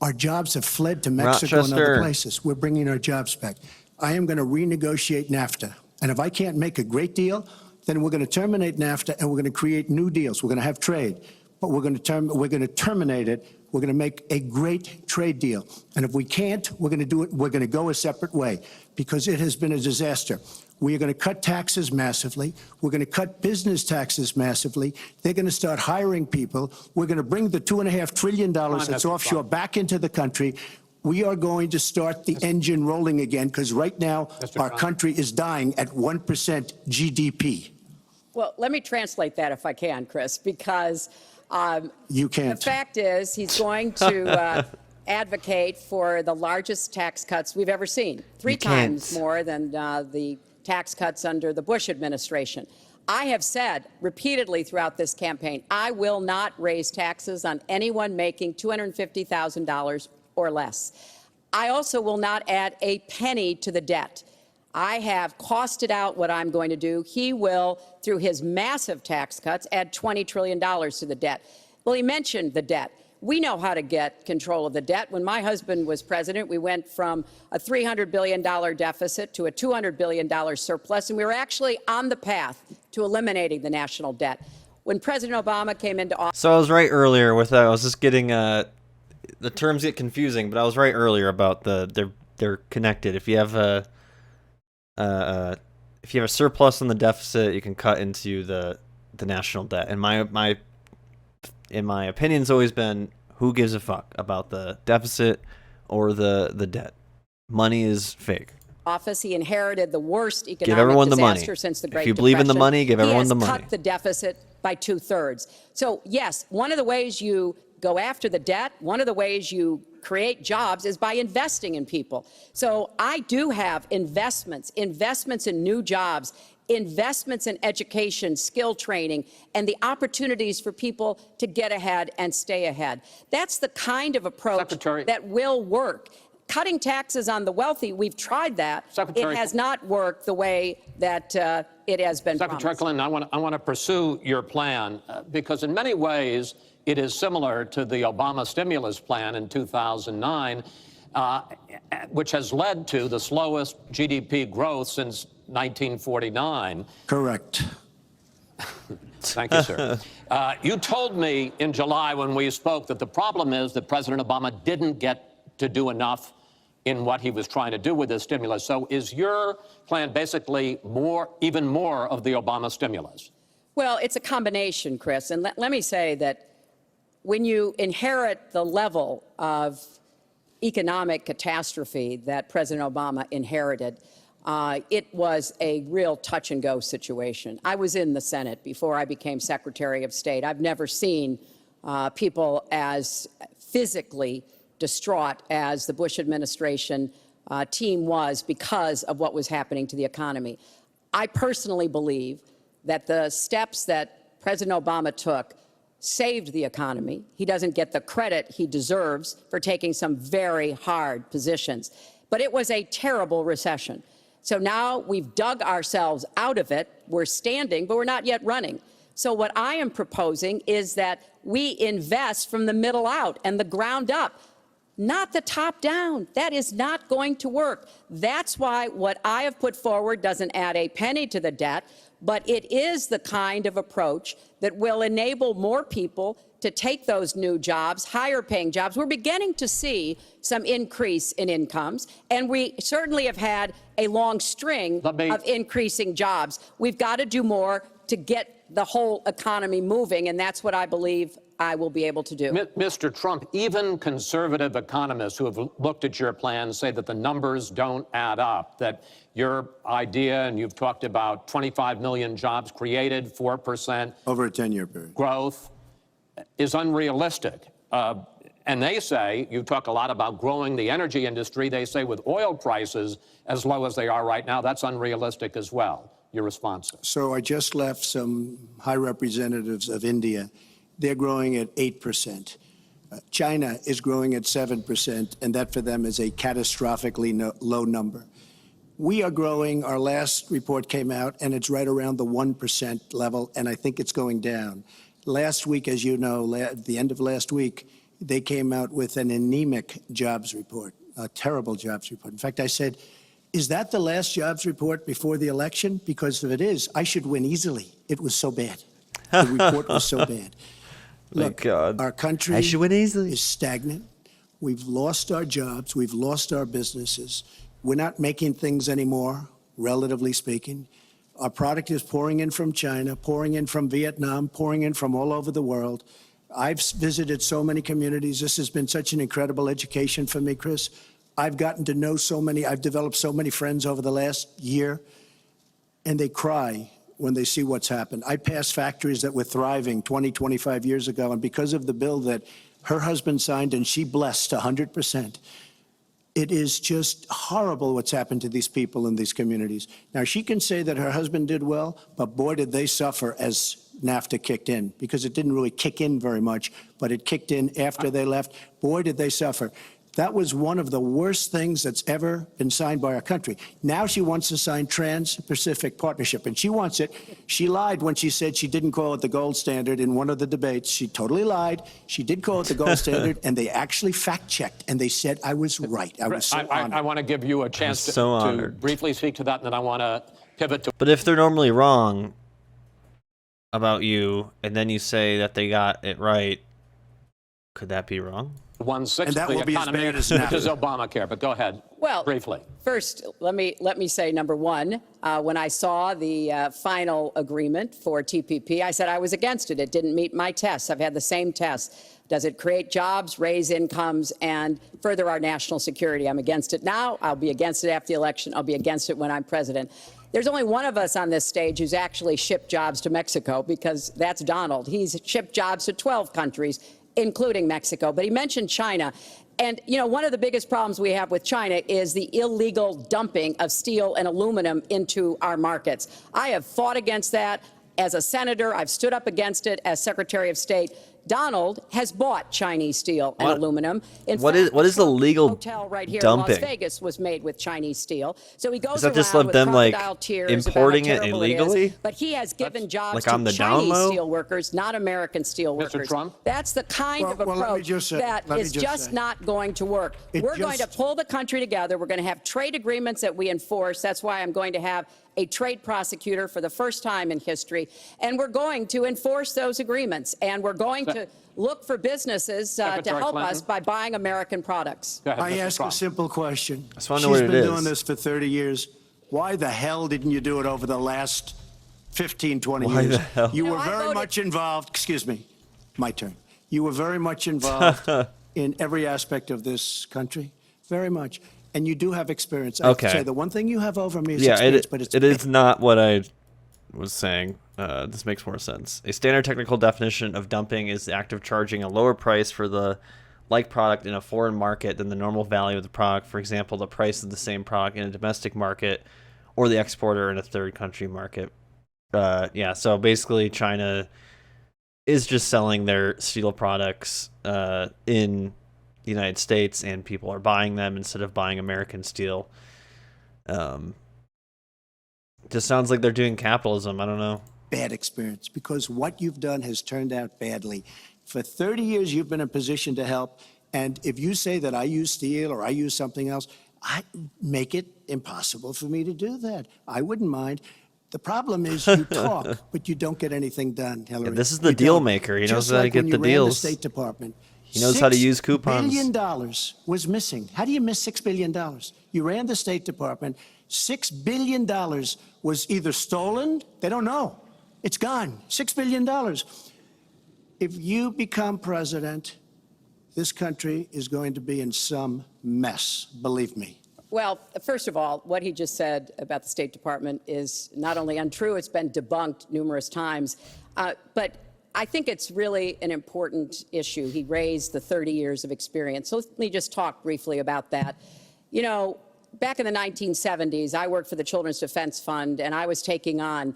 Our jobs have fled to Mexico and other places. We're bringing our jobs back. I am going to renegotiate NAFTA. And if I can't make a great deal, then we're going to terminate NAFTA and we're going to create new deals. We're going to have trade, but we're going to terminate it. We're going to make a great trade deal. And if we can't, we're going to do it. We're going to go a separate way because it has been a disaster. We are going to cut taxes massively. We're going to cut business taxes massively. They're going to start hiring people. We're going to bring the $2.5 trillion that's offshore back into the country. We are going to start the engine rolling again because right now our country is dying at 1% GDP. Well, let me translate that if I can, Chris, because you can't. The fact is he's going to advocate for the largest tax cuts we've ever seen, three times more than the tax cuts under the Bush administration. I have said repeatedly throughout this campaign, I will not raise taxes on anyone making $250,000 or less. I also will not add a penny to the debt. I have costed out what I'm going to do. He will, through his massive tax cuts, add $20 trillion to the debt. Well, he mentioned the debt. We know how to get control of the debt. When my husband was president, we went from a $300 billion deficit to a $200 billion surplus, and we were actually on the path to eliminating the national debt. When President Obama came into office... So I was right earlier with that. I was just getting... the terms get confusing, but I was right earlier about they're connected. If you have a surplus in the deficit, you can cut into the national debt. And my opinion's always been, who gives a fuck about the deficit or the debt? Money is fake. Office, he inherited the worst economic give everyone disaster the money. since the Great If you believe in the Depression. money, give everyone the money. He has cut the deficit by 2/3. So yes, one of the ways you go after the debt, one of the ways you create jobs is by investing in people. So I do have investments in new jobs, investments in education, skill training, and the opportunities for people to get ahead and stay ahead. That's the kind of approach that will work. Cutting taxes on the wealthy, we've tried that. It has not worked the way that it has been Secretary Clinton, I want to pursue your plan because in many ways it is similar to the Obama stimulus plan in 2009, which has led to the slowest GDP growth since 1949. Correct. Thank you, sir. You told me in July when we spoke that the problem is that President Obama didn't get to do enough in what he was trying to do with this stimulus. So is your plan basically even more of the Obama stimulus? Well, it's a combination, Chris. And let me say that when you inherit the level of economic catastrophe that President Obama inherited, it was a real touch-and-go situation. I was in the Senate before I became Secretary of State. I've never seen people as physically distraught as the Bush administration team was because of what was happening to the economy. I personally believe that the steps that President Obama took saved the economy. He doesn't get the credit he deserves for taking some very hard positions. But it was a terrible recession. So now we've dug ourselves out of it. We're standing, but we're not yet running. So what I am proposing is that we invest from the middle out and the ground up, not the top down. That is not going to work. That's why what I have put forward doesn't add a penny to the debt, but it is the kind of approach that will enable more people to take those new jobs, higher paying jobs. We're beginning to see some increase in incomes, and we certainly have had a long string of increasing jobs. We've got to do more to get the whole economy moving, and that's what I believe I will be able to do. Mr. Trump, even conservative economists who have looked at your plan say that the numbers don't add up, that your idea, and you've talked about 25 million jobs created, 4% over a 10-year period growth, is unrealistic. And they say, you talk a lot about growing the energy industry, they say with oil prices as low as they are right now, that's unrealistic as well. Your response? So I just left some high representatives of India. They're growing at 8%. China is growing at 7%, and that for them is a catastrophically low number. We are growing. Our last report came out, and it's right around the 1% level, and I think it's going down. Last week, as you know, at the end of last week, they came out with an anemic jobs report, a terrible jobs report. In fact, I said, is that the last jobs report before the election? Because if it is, I should win easily. It was so bad. The report was so bad. Look, our country is stagnant. We've lost our jobs. We've lost our businesses. We're not making things anymore, relatively speaking. Our product is pouring in from China, pouring in from Vietnam, pouring in from all over the world. I've visited so many communities. This has been such an incredible education for me, Chris. I've gotten to know so many. I've developed so many friends over the last year, and they cry when they see what's happened. I passed factories that were thriving 20, 25 years ago, and because of the bill that her husband signed and she blessed 100%, it is just horrible what's happened to these people in these communities. Now, she can say that her husband did well, but boy, did they suffer as NAFTA kicked in, because it didn't really kick in very much, but it kicked in after they left. Boy, did they suffer. That was one of the worst things that's ever been signed by our country. Now she wants to sign Trans-Pacific Partnership, and she wants it. She lied when she said she didn't call it the gold standard in one of the debates. She totally lied. She did call it the gold standard, and they actually fact-checked, and they said I was right. I was so honored. I want to give you a chance to briefly speak to that, and then I want to pivot to... But if they're normally wrong about you, and then you say that they got it right, could that be wrong? 1/6 and that of will the be economy, as bad as which is Obamacare. But go ahead. Well, briefly. First, let me say, number one, when I saw the final agreement for TPP, I said I was against it. It didn't meet my tests. I've had the same tests. Does it create jobs, raise incomes, and further our national security? I'm against it now. I'll be against it after the election. I'll be against it when I'm president. There's only one of us on this stage who's actually shipped jobs to Mexico, because that's Donald. He's shipped jobs to 12 countries, including Mexico. But he mentioned China. And, you know, one of the biggest problems we have with China is the illegal dumping of steel and aluminum into our markets. I have fought against that as a senator. I've stood up against it as Secretary of State. Donald has bought Chinese steel and aluminum. What is the legal hotel right here dumping? in Las Vegas was made with Chinese steel. So he goes Is that around just like with them like crocodile tears importing about how it terrible is, illegally? but he has given jobs like to on the Chinese down low? steel workers, not American steel workers. Trump? That's the kind of approach that is just not going to work. We're going to pull the country together. We're going to have trade agreements that we enforce. That's why I'm going to have a trade prosecutor for the first time in history. And we're going to enforce those agreements. And we're going to look for businesses to help us by buying American products. I ask a simple question. I just want to know what it is. She's been doing this for 30 years. Why the hell didn't you do it over the last 15, 20 Why years? the hell? You were very much involved. Excuse me. My turn. You were very much involved in every aspect of this country. Very much. And you do have experience. I have to say, the one thing you have over me is experience, but it is not what I was saying. This makes more sense. A standard technical definition of dumping is the act of charging a lower price for the like product in a foreign market than the normal value of the product. For example, the price of the same product in a domestic market or the exporter in a third country market. Yeah, so basically China is just selling their steel products in the United States, and people are buying them instead of buying American steel. Just sounds like they're doing capitalism. I don't know. Bad experience, because what you've done has turned out badly. For 30 years, you've been in a position to help, and if you say that I use steel or I use something else, I make it impossible for me to do that. I wouldn't mind. The problem is you talk, but you don't get anything done, Hillary. Yeah, this is the deal maker. He knows how to get the deals. State Department, he knows how to use coupons. $6 billion was missing. How do you miss $6 billion? You ran the State Department. $6 billion was either stolen, they don't know. It's gone. $6 billion. If you become president, this country is going to be in some mess, believe me. Well, first of all, what he just said about the State Department is not only untrue, it's been debunked numerous times. But I think it's really an important issue. He raised the 30 years of experience. So let me just talk briefly about that. You know, back in the 1970s, I worked for the Children's Defense Fund, and I was taking on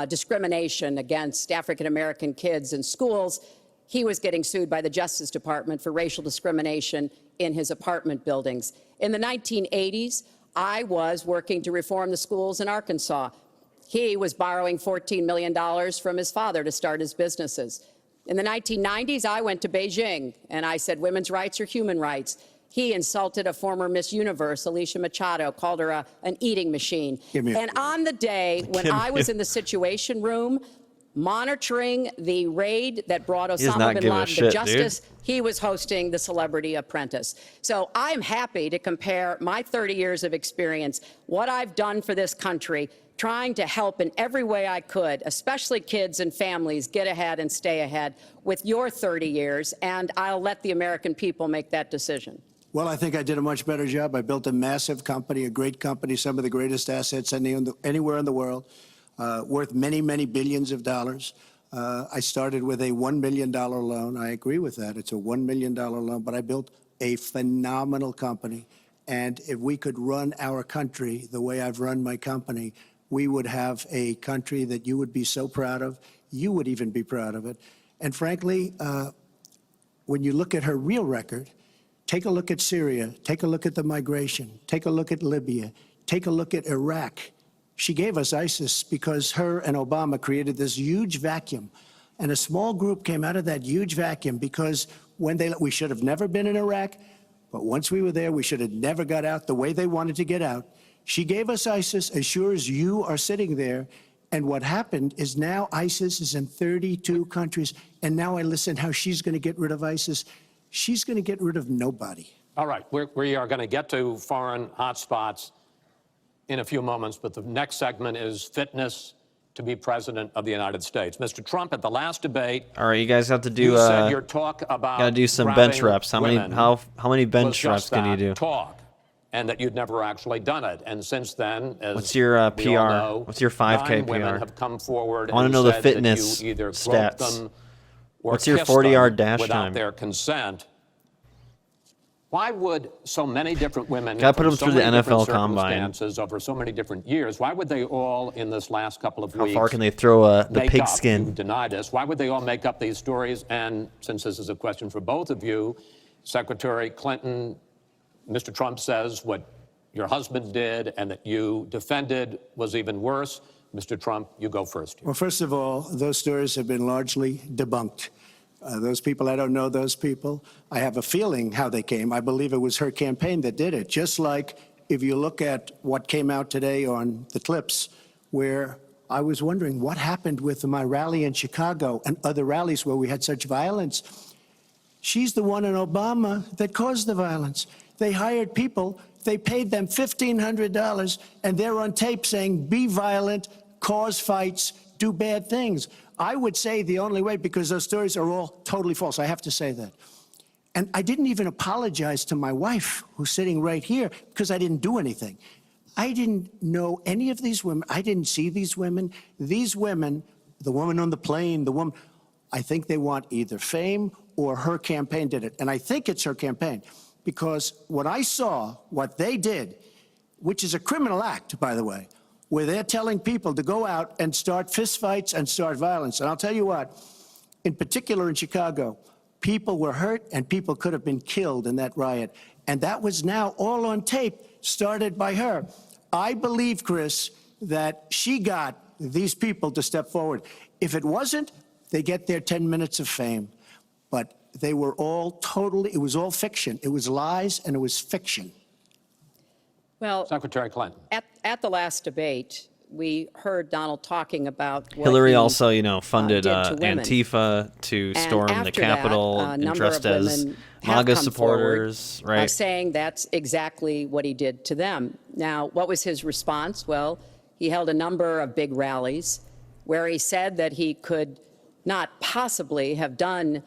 discrimination against African-American kids in schools. He was getting sued by the Justice Department for racial discrimination in his apartment buildings. In the 1980s, I was working to reform the schools in Arkansas. He was borrowing $14 million from his father to start his businesses. In the 1990s, I went to Beijing, and I said women's rights are human rights. He insulted a former Miss Universe, Alicia Machado, called her an eating machine. And on the day when I was in the Situation Room, monitoring the raid that brought Osama bin Laden to justice, he was hosting the Celebrity Apprentice. So I'm happy to compare my 30 years of experience, what I've done for this country, trying to help in every way I could, especially kids and families, get ahead and stay ahead, with your 30 years, and I'll let the American people make that decision. Well, I think I did a much better job. I built a massive company, a great company, some of the greatest assets anywhere in the world. Worth many, many billions of dollars. I started with a $1 million loan. I agree with that. It's a $1 million loan, but I built a phenomenal company. And if we could run our country the way I've run my company, we would have a country that you would be so proud of. You would even be proud of it. And frankly, when you look at her real record, take a look at Syria, take a look at the migration, take a look at Libya, take a look at Iraq. She gave us ISIS because her and Obama created this huge vacuum. And a small group came out of that huge vacuum because we should have never been in Iraq, but once we were there, we should have never got out the way they wanted to get out. She gave us ISIS as sure as you are sitting there. And what happened is now ISIS is in 32 countries. And now I listen how she's going to get rid of ISIS. She's going to get rid of nobody. All right, we are going to get to foreign hotspots in a few moments, but the next segment is fitness to be president of the United States. Mr. Trump, at the last debate, all right, you guys have to do. You said your talk about gotta do some bench reps. How many bench reps can you do? Talk, and that you'd never actually done it. And since then, as what's your PR? Know, what's your 5K PR? Women have come forward. I want to know the fitness you either stats. Them or what's your 40-yard dash without time? Their consent. Why would so many different women, gotta put them so through the many NFL combine over so many different years, why would they all in this last couple of weeks? How far can they throw the pigskin? Deny this. Why would they all make up these stories? And since this is a question for both of you, Secretary Clinton, Mr. Trump says what your husband did and that you defended was even worse. Mr. Trump, you go first. Well, first of all, those stories have been largely debunked. Those people, I don't know those people. I have a feeling how they came. I believe it was her campaign that did it. Just like if you look at what came out today on the clips, where I was wondering what happened with my rally in Chicago and other rallies where we had such violence. She's the one in Obama that caused the violence. They hired people, they paid them $1,500, and they're on tape saying, be violent, cause fights, do bad things. I would say the only way, because those stories are all totally false. I have to say that. And I didn't even apologize to my wife, who's sitting right here, because I didn't do anything. I didn't know any of these women. I didn't see these women. These women, the woman on the plane, the woman, I think they want either fame or her campaign did it. And I think it's her campaign, because when I saw what they did, which is a criminal act, by the way, where they're telling people to go out and start fistfights and start violence. And I'll tell you what, in particular in Chicago, people were hurt and people could have been killed in that riot. And that was now all on tape, started by her. I believe, Chris, that she got these people to step forward. If it wasn't, they get their 10 minutes of fame. But they were all totally, it was all fiction. It was lies and it was fiction. Well, Secretary Clinton. at the last debate, we heard Donald talking about what Hillary he, also, funded did to women. Antifa to And storm the after Capitol that, a and number dressed of as women have MAGA come supporters, forward, right? saying that's exactly what he did to them. Now, what was his response? Well, he held a number of big rallies where he said that he could not possibly have done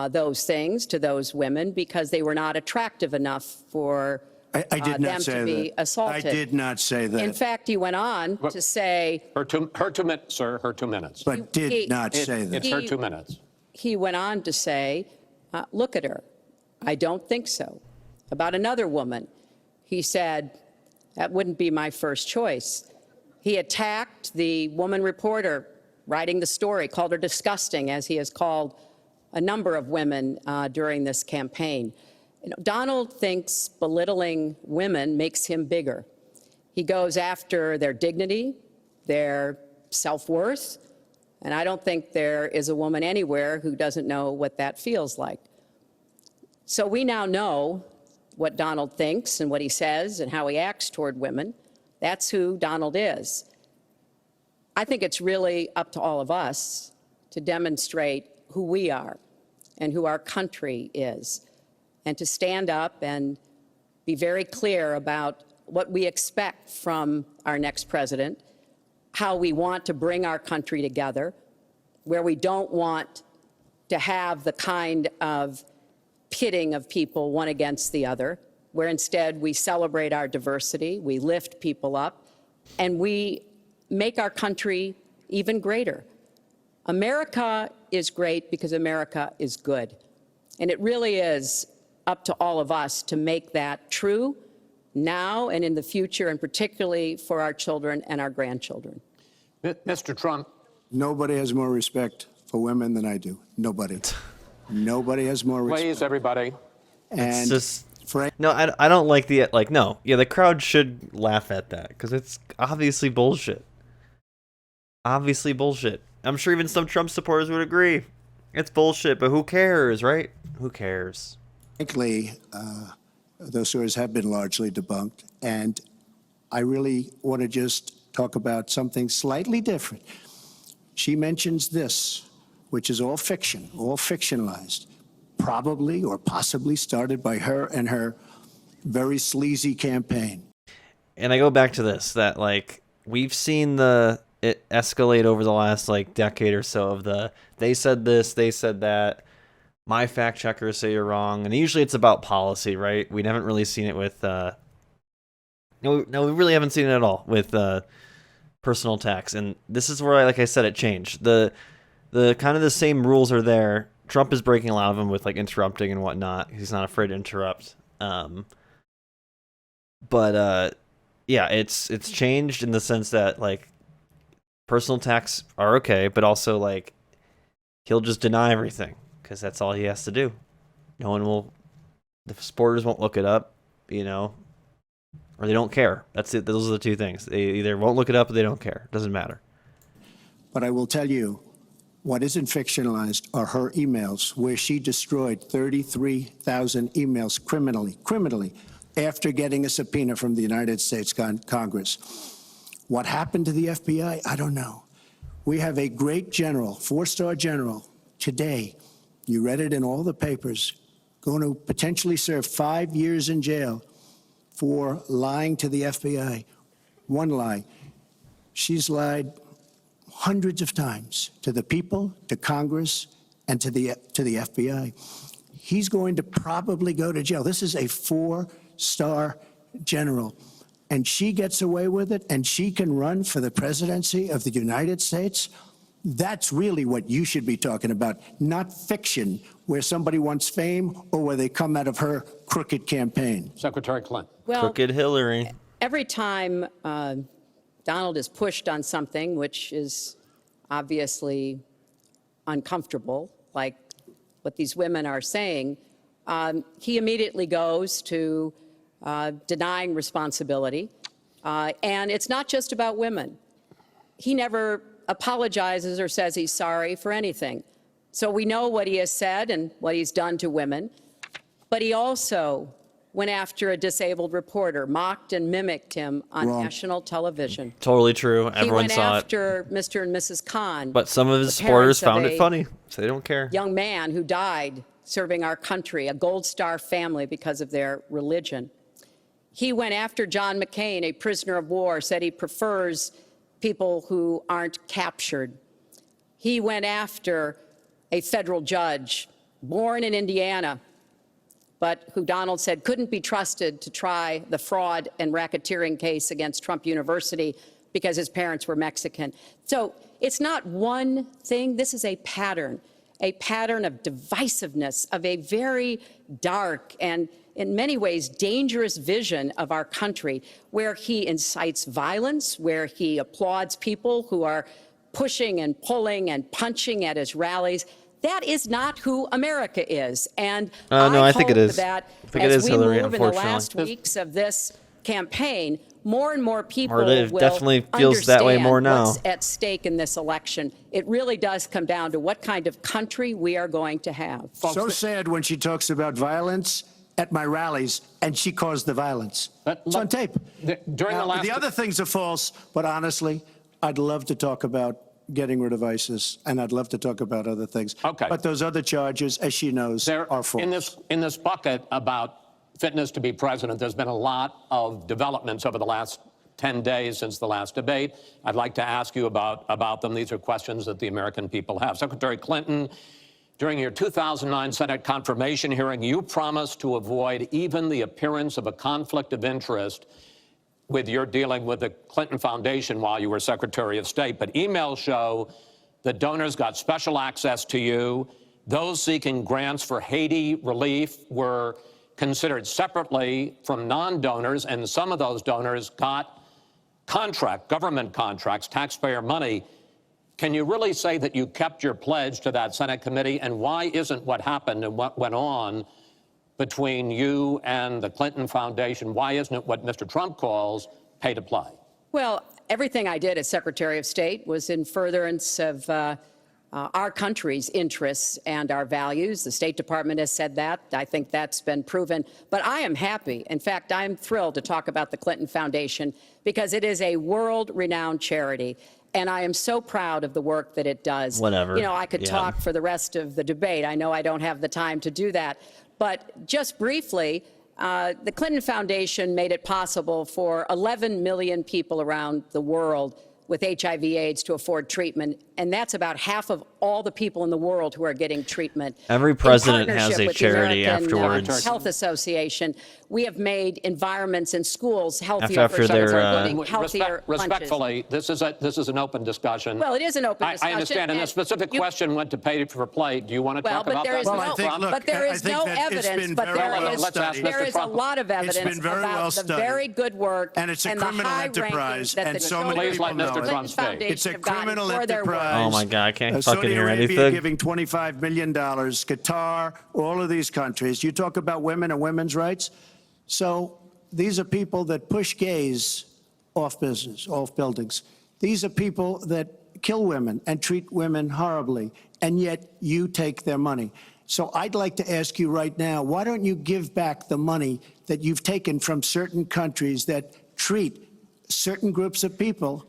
those things to those women because they were not attractive enough for I did not them say to be that. assaulted. I did not say that. In fact, he went on to say... Her 2 minutes, sir, her 2 minutes. But did not say that. It's her 2 minutes. He went on to say, look at her. I don't think so. About another woman, he said, that wouldn't be my first choice. He attacked the woman reporter writing the story, called her disgusting, as he has called a number of women during this campaign. Donald thinks belittling women makes him bigger. He goes after their dignity, their self-worth, and I don't think there is a woman anywhere who doesn't know what that feels like. So we now know what Donald thinks and what he says and how he acts toward women. That's who Donald is. I think it's really up to all of us to demonstrate who we are and who our country is, and to stand up and be very clear about what we expect from our next president, how we want to bring our country together, where we don't want to have the kind of pitting of people one against the other, where instead we celebrate our diversity, we lift people up, and we make our country even greater. America is great because America is good. And it really is up to all of us to make that true now and in the future, and particularly for our children and our grandchildren. Mr. Trump. Nobody has more respect for women than I do. Nobody. Nobody has more respect. Please, everybody. And it's just, no, I don't like the, no. Yeah, the crowd should laugh at that because it's obviously bullshit. Obviously bullshit. I'm sure even some Trump supporters would agree. It's bullshit, but who cares, right? Who cares? Frankly, those stories have been largely debunked, and I really want to just talk about something slightly different. She mentions this, which is all fiction, all fictionalized, probably or possibly started by her and her very sleazy campaign. And I go back to this, that, we've seen it escalate over the last, decade or so of they said this, they said that, my fact checkers say you're wrong, and usually it's about policy, right? We haven't really seen it with, no, we really haven't seen it at all with personal attacks, and this is where, like I said, it changed. The kind of the same rules are there. Trump is breaking a lot of them with, interrupting and whatnot. He's not afraid to interrupt. But yeah, it's changed in the sense that, personal attacks are okay, but also, he'll just deny everything. Because that's all he has to do. No one will, the supporters won't look it up, or they don't care. That's it. Those are the two things. They either won't look it up or they don't care. It doesn't matter. But I will tell you, what isn't fictionalized are her emails, where she destroyed 33,000 emails criminally, after getting a subpoena from the United States Congress. What happened to the FBI? I don't know. We have a great general, 4-star general, today, you read it in all the papers, going to potentially serve 5 years in jail for lying to the FBI. One lie. She's lied hundreds of times to the people, to Congress, and to the FBI. He's going to probably go to jail. This is a 4-star general, and she gets away with it, and she can run for the presidency of the United States. That's really what you should be talking about, not fiction where somebody wants fame or where they come out of her crooked campaign. Secretary Clinton. Well, Crooked Hillary. Every time Donald is pushed on something which is obviously uncomfortable, like what these women are saying, he immediately goes to denying responsibility. And it's not just about women. He never apologizes or says he's sorry for anything. So we know what he has said and what he's done to women. But he also went after a disabled reporter, mocked and mimicked him on national television. Totally true. Everyone saw it. He went after Mr. and Mrs. Khan. But some of his supporters found it funny, so they don't care. Young man who died serving our country, a Gold Star family because of their religion. He went after John McCain, a prisoner of war, said he prefers people who aren't captured. He went after a federal judge, born in Indiana, but who Donald said couldn't be trusted to try the fraud and racketeering case against Trump University because his parents were Mexican. So it's not one thing. This is a pattern of divisiveness, of a very dark and in many ways dangerous vision of our country, where he incites violence, where he applauds people who are pushing and pulling and punching at his rallies. That is not who America is. And I think it is. That I think it is, as we Hillary, move in the last weeks of this campaign, more and more people will definitely feels that way more now. What's at stake in this election. It really does come down to what kind of country we are going to have. So sad when she talks about violence at my rallies, and she caused the violence. It's on tape. The other things are false, but honestly, I'd love to talk about getting rid of ISIS, and I'd love to talk about other things. Okay. But those other charges, as she knows, are false. In this bucket about fitness to be president, there's been a lot of developments over the last 10 days since the last debate. I'd like to ask you about them. These are questions that the American people have. Secretary Clinton, during your 2009 Senate confirmation hearing, you promised to avoid even the appearance of a conflict of interest with your dealing with the Clinton Foundation while you were Secretary of State. But emails show that donors got special access to you. Those seeking grants for Haiti relief were considered separately from non-donors, and some of those donors got government contracts, taxpayer money. Can you really say that you kept your pledge to that Senate committee? And why isn't what happened and what went on between you and the Clinton Foundation, why isn't it what Mr. Trump calls pay to play? Well, everything I did as Secretary of State was in furtherance of our country's interests and our values. The State Department has said that. I think that's been proven. But I am happy. In fact, I'm thrilled to talk about the Clinton Foundation because it is a world-renowned charity. And I am so proud of the work that it does. Whatever. You know, I could talk for the rest of the debate. I know I don't have the time to do that. But just briefly, the Clinton Foundation made it possible for 11 million people around the world with HIV/AIDS to afford treatment, and that's about half of all the people in the world who are getting treatment. Every president has a with the charity American, afterwards. Health Association. We have made environments in schools healthier After for their, children, including healthier lunches. Respectfully, this is an open discussion. Well, it is an open discussion. I understand, and the specific question went to pay for play. Do you want to talk about that? But there is no evidence. But there is a lot of evidence about the very good work and it's a criminal enterprise, and so many people know it. It's a criminal enterprise. Oh my God, I can't fucking Saudi hear Arabia anything. giving $25 million, Qatar, all of these countries. You talk about women and women's rights. So these are people that push gays off buildings. These are people that kill women and treat women horribly, and yet you take their money. So I'd like to ask you right now, why don't you give back the money that you've taken from certain countries that treat certain groups of people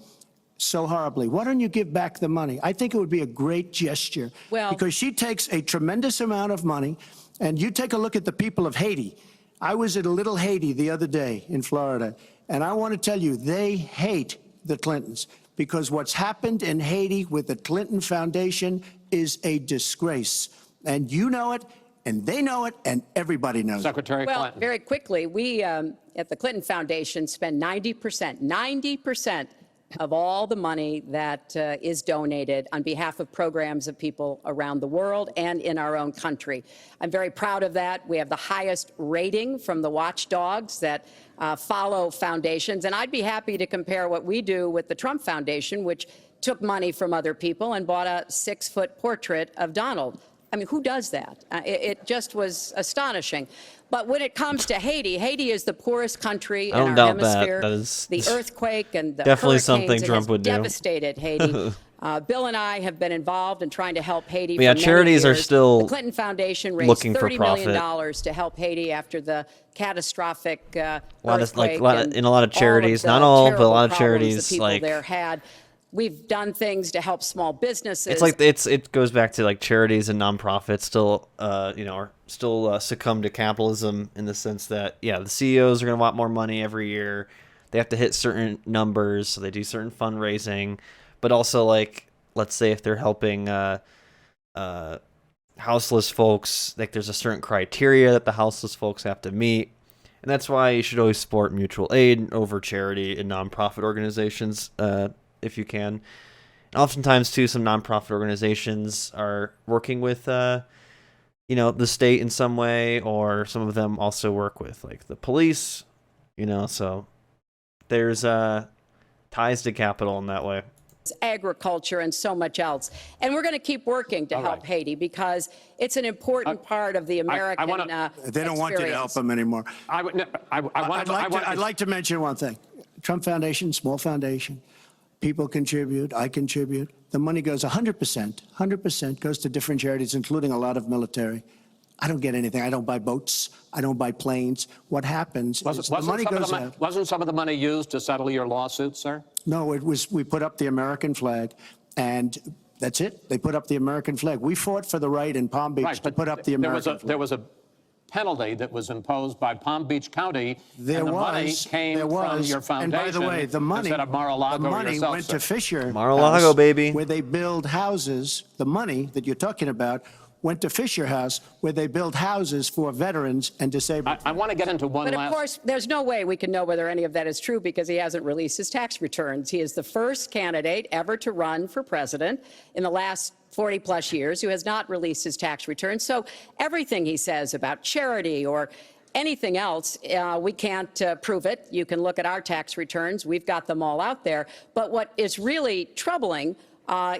so horribly? Why don't you give back the money? I think it would be a great gesture, because she takes a tremendous amount of money, and you take a look at the people of Haiti. I was at a little Haiti the other day in Florida, and I want to tell you, they hate the Clintons, because what's happened in Haiti with the Clinton Foundation is a disgrace. And you know it, and they know it, and everybody knows Secretary it. Clinton. Very quickly, we at the Clinton Foundation spend 90% of all the money that is donated on behalf of programs of people around the world and in our own country. I'm very proud of that. We have the highest rating from the watchdogs that follow foundations, and I'd be happy to compare what we do with the Trump Foundation, which took money from other people and bought a 6-foot portrait of Donald. I mean, who does that? It just was astonishing. But when it comes to Haiti, Haiti is the poorest country in our hemisphere. That is the earthquake and the definitely hurricanes, something it Trump has would do. devastated Haiti. Bill and I have been involved in trying to help Haiti Yeah, for many charities are years. still The Clinton Foundation raised looking for $30 million profit. to help Haiti after the catastrophic A lot of, earthquake. in a lot of and charities, all of not all, the but a lot of terrible problems charities, the people like there had. We've done things to help small businesses. it's like it goes back to like charities and nonprofits still are still succumb to capitalism in the sense that the CEOs are going to want more money every year. They have to hit certain numbers, so they do certain fundraising, but also like let's say if they're helping houseless folks, like there's a certain criteria that the houseless folks have to meet. And that's why you should always support mutual aid over charity and nonprofit organizations if you can. And oftentimes, too, some nonprofit organizations are working with, the state in some way, or some of them also work with, like, the police, so there's ties to capital in that way. Agriculture and so much else. And we're going to keep working to help Haiti because it's an important part of the American They don't want you to help them anymore. I'd like to mention one thing. Trump Foundation, small foundation. People contribute. I contribute. The money goes 100% goes to different charities, including a lot of military. I don't get anything. I don't buy boats. I don't buy planes. What happens is the money goes out. Wasn't some of the money used to settle your lawsuit, sir? No, it was. We put up the American flag, and that's it. They put up the American flag. We fought for the right in Palm Beach to put up the American flag. There was a penalty that was imposed by Palm Beach County, and the money came from your foundation. And by the way, the money, instead of Mar-a-Lago yourself, went to Fisher Mar-a-Lago, House, baby. where they build houses. The money that you're talking about went to Fisher House, where they build houses for veterans and disabled. I want to get into one But last... of course, there's no way we can know whether any of that is true because he hasn't released his tax returns. He is the first candidate ever to run for president in the last 40-plus years who has not released his tax returns. So everything he says about charity or anything else, we can't prove it. You can look at our tax returns. We've got them all out there. But what is really troubling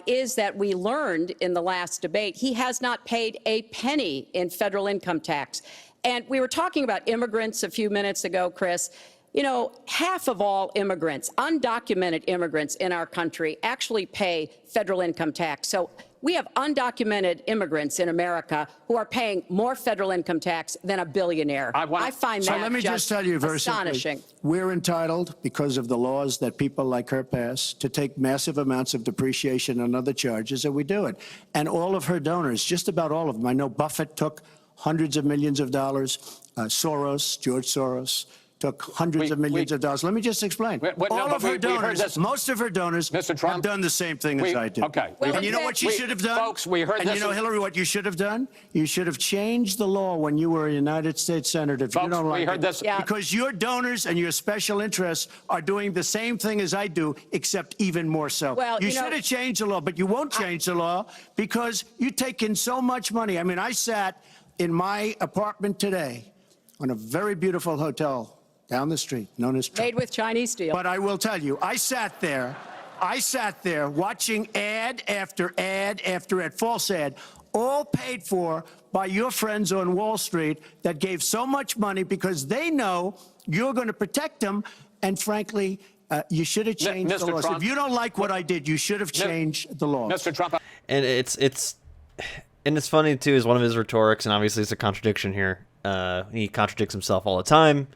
is that we learned in the last debate he has not paid a penny in federal income tax. And we were talking about immigrants a few minutes ago, Chris. You know, half of all immigrants, undocumented immigrants in our country, actually pay federal income tax. So we have undocumented immigrants in America who are paying more federal income tax than a billionaire. I find that let me just tell you very astonishing. Simply, we're entitled, because of the laws that people like her pass, to take massive amounts of depreciation and other charges, and we do it. And all of her donors, just about all of them, I know Buffett took hundreds of millions of dollars, George Soros, took hundreds of millions of dollars. Let me just explain. All of her donors, most of her donors have done the same thing as I did. Okay. And you know what you should have done? Folks, we heard and this. You know, Hillary, what you should have done? You should have changed the law when you were a United States Senator. If you don't like it. Because your donors and your special interests are doing the same thing as I do, except even more so. Well, you should have changed the law, but you won't change the law because you take in so much money. I mean, I sat in my apartment today on a very beautiful hotel down the street, known as Trump. Made with Chinese steel. But I will tell you, I sat there watching ad after ad after ad, false ad, all paid for by your friends on Wall Street that gave so much money because they know you're going to protect them. And frankly, you should have changed the laws. If you don't like what I did, you should have changed the laws. Mr. Trump. And it's funny too, is one of his rhetorics, and obviously it's a contradiction here. He contradicts himself all the time.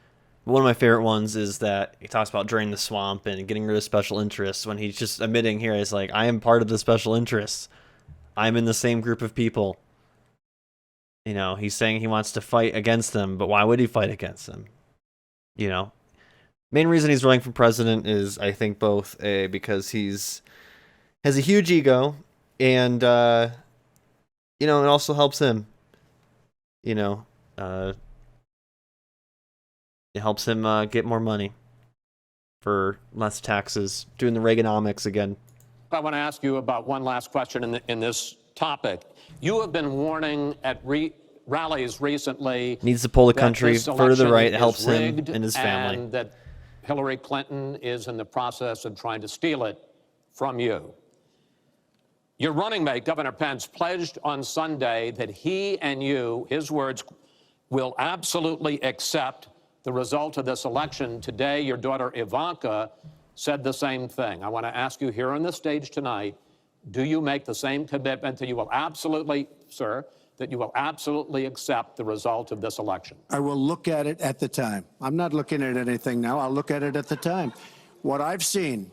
One of my favorite ones is that he talks about draining the swamp and getting rid of special interests when he's just admitting here, he's like, I am part of the special interests. I'm in the same group of people. You know, he's saying he wants to fight against them, but why would he fight against them? You know, main reason he's running for president is, I think, both because has a huge ego and, you know, it also helps him, you know, it helps him get more money for less taxes, doing the Reaganomics again. I want to ask you about one last question in this topic. You have been warning at rallies recently. Needs to pull the that country this further to the right. It election helps is him rigged and his family. And that Hillary Clinton is in the process of trying to steal it from you. Your running mate, Governor Pence, pledged on Sunday that he and you, his words, will absolutely accept the result of this election. Today, your daughter Ivanka said the same thing. I want to ask you here on the stage tonight, do you make the same commitment that you will absolutely, sir, that you will absolutely accept the result of this election? I will look at it at the time. I'm not looking at anything now. I'll look at it at the time. What I've seen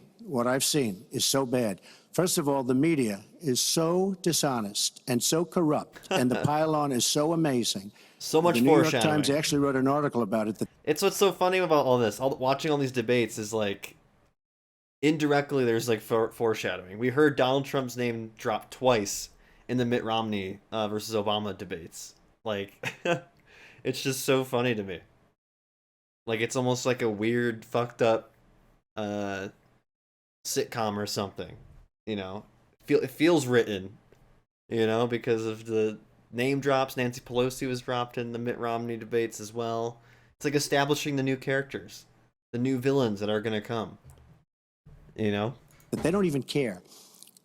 is so bad. First of all, the media is so dishonest and so corrupt, and the pile-on is so amazing. So much the New York foreshadowing. Times actually wrote an article about it. It's what's so funny about all this. Watching all these debates is like, indirectly, there's like foreshadowing. We heard Donald Trump's name drop twice in the Mitt Romney versus Obama debates. Like, it's just so funny to me. Like, it's almost like a weird, fucked up sitcom or something. You know, it feels written. You know, because of the name drops. Nancy Pelosi was dropped in the Mitt Romney debates as well. It's like establishing the new characters, the new villains that are going to come. You know? But they don't even care.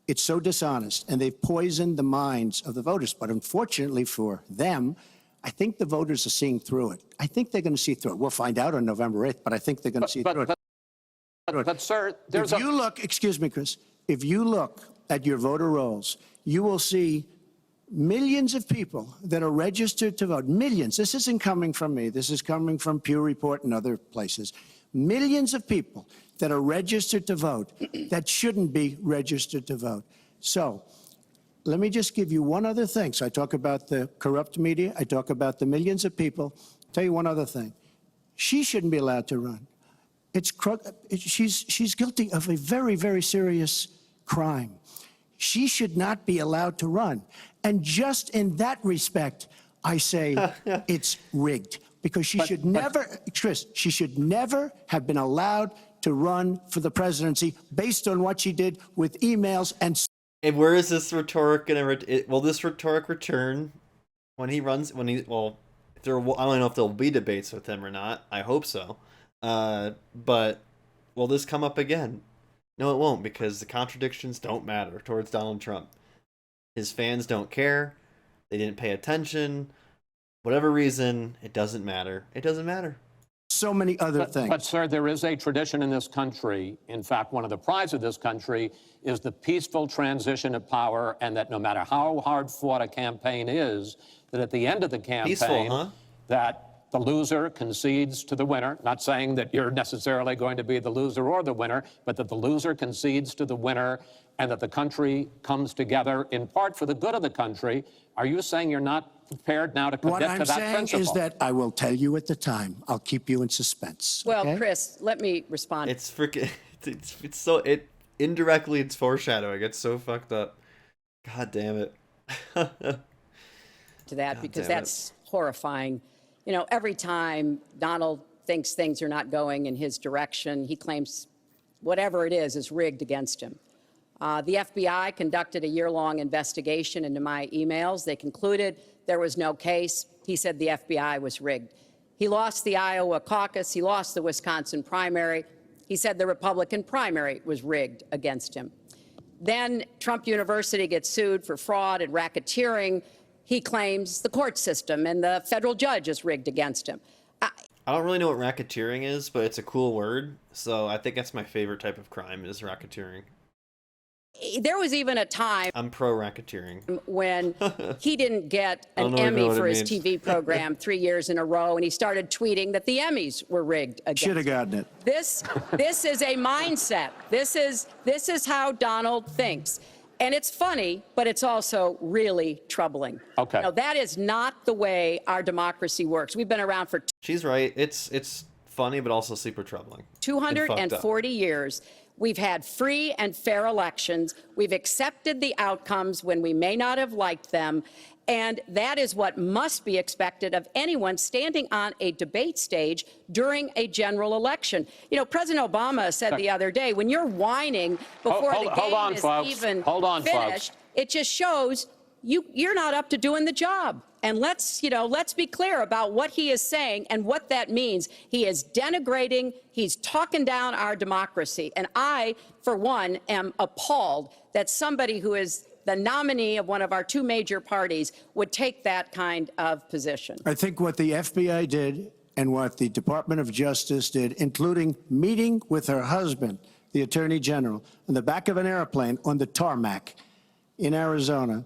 It's so dishonest, and they've poisoned the minds of the voters. But unfortunately for them, I think the voters are seeing through it. I think they're going to see through it. We'll find out on November 8th, but I think they're going to see through it. But sir, there's if you look, excuse me, Chris, if you look at your voter rolls, you will see millions of people that are registered to vote. Millions. This isn't coming from me. This is coming from Pew Report and other places. Millions of people that are registered to vote that shouldn't be registered to vote. So let me just give you one other thing. So I talk about the corrupt media. I talk about the millions of people. Tell you one other thing. She shouldn't be allowed to run. She's guilty of a very, very serious crime. She should not be allowed to run. And just in that respect, I say it's rigged. Because she should never, Chris, she should never have been allowed to run for the presidency based on what she did with emails and. And where is this rhetoric going to? Will this rhetoric return when he runs? Well, if there, I don't know if there'll be debates with him or not. I hope so. But will this come up again? No, it won't, because the contradictions don't matter towards Donald Trump. His fans don't care. They didn't pay attention. Whatever reason, it doesn't matter. It doesn't matter. So many other things. But, sir, there is a tradition in this country. In fact, one of the prides of this country is the peaceful transition of power, and that no matter how hard fought a campaign is, that at the end of the campaign, that the loser concedes to the winner. Not saying that you're necessarily going to be the loser or the winner, but that the loser concedes to the winner, and that the country comes together in part for the good of the country. Are you saying you're not prepared now to commit to that principle? What I'm saying is that I will tell you at the time. I'll keep you in suspense. Well, okay? Chris, let me respond. It's freaking. Indirectly it's foreshadowing. It's so fucked up. God damn it. To that, because that's horrifying. You know, every time Donald thinks things are not going in his direction, he claims whatever it is rigged against him. The FBI conducted a year-long investigation into my emails. They concluded there was no case. He said the FBI was rigged. He lost the Iowa caucus. He lost the Wisconsin primary. He said the Republican primary was rigged against him. Then Trump University gets sued for fraud and racketeering. He claims the court system and the federal judge is rigged against him. I don't really know what racketeering is, but it's a cool word. So I think that's my favorite type of crime is racketeering. There was even a time I'm pro racketeering when he didn't get an Emmy for his TV program 3 years in a row, and he started tweeting that the Emmys were rigged against him. Should have gotten it. This is a mindset. This is how Donald thinks. And it's funny, but it's also really troubling. Okay. You know, that is not the way our democracy works. We've been around for She's right. It's funny, but also super troubling. 240 years. We've had free and fair elections. We've accepted the outcomes when we may not have liked them. And that is what must be expected of anyone standing on a debate stage during a general election. You know, President Obama said the other day, when you're whining before the game is even finished, it just shows you're not up to doing the job. And let's be clear about what he is saying and what that means. He is denigrating, he's talking down our democracy. And I, for one, am appalled that somebody who is the nominee of one of our two major parties would take that kind of position. I think what the FBI did and what the Department of Justice did, including meeting with her husband, the Attorney General, in the back of an airplane on the tarmac in Arizona,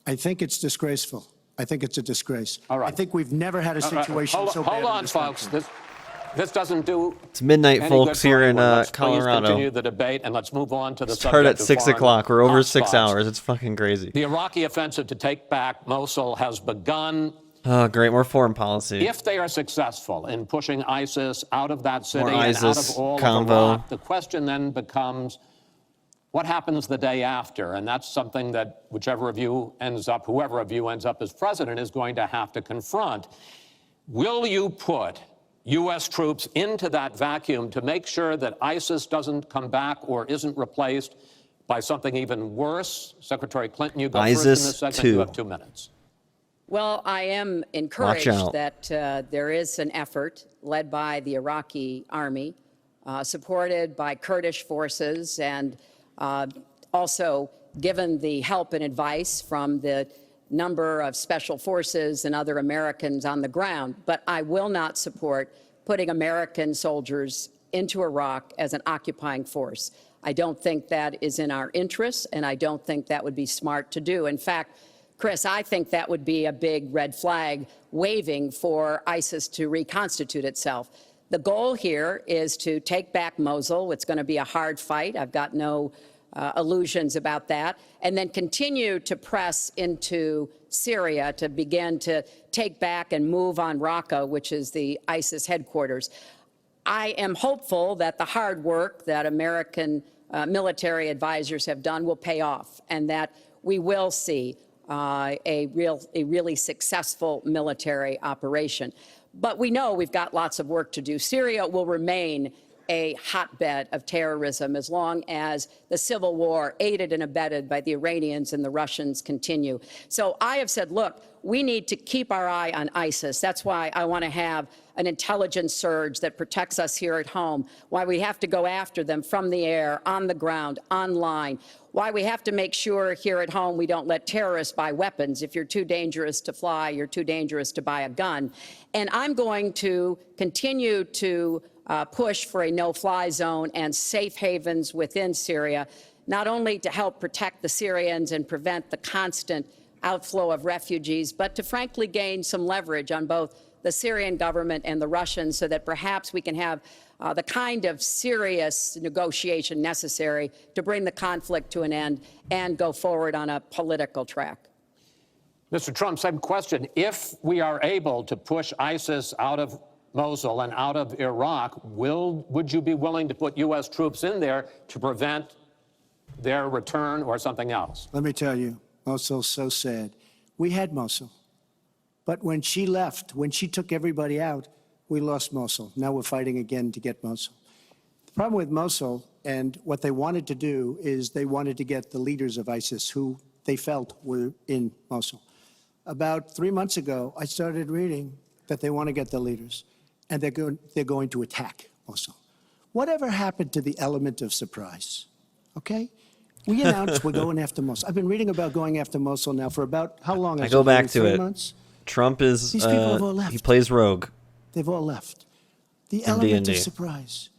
I think it's disgraceful. I think it's a disgrace. All right. I think we've never had a situation so bad. Hold on, folks. This doesn't do. It's midnight, folks, here in Let's Colorado. Please continue the debate, and let's move on to the Start at subject of 6 foreign o'clock. We're over 6 hotspots. hours. It's fucking crazy. The Iraqi offensive to take back Mosul has begun. Oh, great. More foreign policy. If they are successful in pushing ISIS out of that city More and out ISIS of all convo. of Iraq, the question then becomes, what happens the day after? And that's something that whoever of you ends up as president is going to have to confront. Will you put U.S. troops into that vacuum to make sure that ISIS doesn't come back or isn't replaced by something even worse? Secretary Clinton, you go first in this segment. You have 2 minutes. Well, I am encouraged that there is an effort led by the Iraqi army, supported by Kurdish forces, and also given the help and advice from the number of special forces and other Americans on the ground. But I will not support putting American soldiers into Iraq as an occupying force. I don't think that is in our interests, and I don't think that would be smart to do. In fact, Chris, I think that would be a big red flag waving for ISIS to reconstitute itself. The goal here is to take back Mosul. It's going to be a hard fight. I've got no illusions about that. And then continue to press into Syria to begin to take back and move on Raqqa, which is the ISIS headquarters. I am hopeful that the hard work that American military advisors have done will pay off, and that we will see a really successful military operation. But we know we've got lots of work to do. Syria will remain a hotbed of terrorism as long as the civil war, aided and abetted by the Iranians and the Russians, continue. So I have said, look, we need to keep our eye on ISIS. That's why I want to have an intelligence surge that protects us here at home, why we have to go after them from the air, on the ground, online, why we have to make sure here at home we don't let terrorists buy weapons. If you're too dangerous to fly, you're too dangerous to buy a gun. And I'm going to continue to push for a no-fly zone and safe havens within Syria, not only to help protect the Syrians and prevent the constant outflow of refugees, but to frankly gain some leverage on both the Syrian government and the Russians so that perhaps we can have the kind of serious negotiation necessary to bring the conflict to an end and go forward on a political track. Mr. Trump, same question. If we are able to push ISIS out of Mosul and out of Iraq, would you be willing to put U.S. troops in there to prevent their return or something else? Let me tell you, Mosul's so sad. We had Mosul. But when she left, when she took everybody out, we lost Mosul. Now we're fighting again to get Mosul. The problem with Mosul and what they wanted to do is they wanted to get the leaders of ISIS who they felt were in Mosul. About 3 months ago, I started reading that they want to get the leaders, and they're going to attack Mosul. Whatever happened to the element of surprise? Okay? We announced we're going after Mosul. I've been reading about going after Mosul now for about, how long? I go back to 3 it. months? Trump is, These people have all left. he plays rogue. They've all left. The In element D&D. of surprise.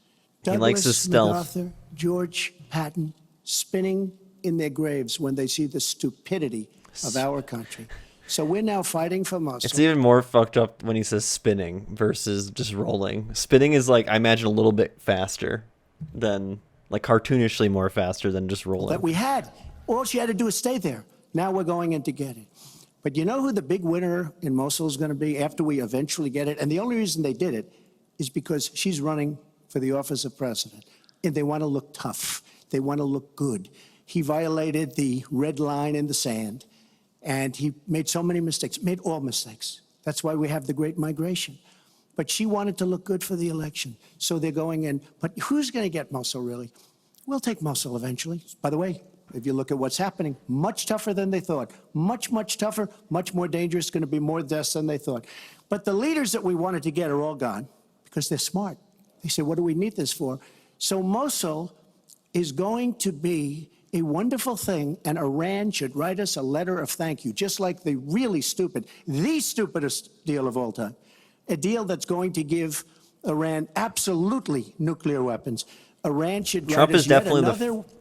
He likes his stealth. MacArthur, George Patton, spinning in their graves when they see the stupidity of our country. So we're now fighting for Mosul. It's even more fucked up when he says spinning versus just rolling. Spinning is like, I imagine, a little bit faster than, like cartoonishly more faster than just rolling. That we had. All she had to do is stay there. Now we're going in to get it. But you know who the big winner in Mosul is going to be after we eventually get it? And the only reason they did it is because she's running for the office of president. And they want to look tough. They want to look good. He violated the red line in the sand. And he made so many mistakes, made all mistakes. That's why we have the Great Migration. But she wanted to look good for the election. So they're going in. But who's going to get Mosul, really? We'll take Mosul eventually. By the way, if you look at what's happening, much tougher than they thought. Much, much tougher, much more dangerous, going to be more deaths than they thought. But the leaders that we wanted to get are all gone because they're smart. They said, what do we need this for? So Mosul is going to be a wonderful thing, and Iran should write us a letter of thank you, just like the really stupid, the stupidest deal of all time. A deal that's going to give Iran absolutely nuclear weapons. Iran should write Trump us is definitely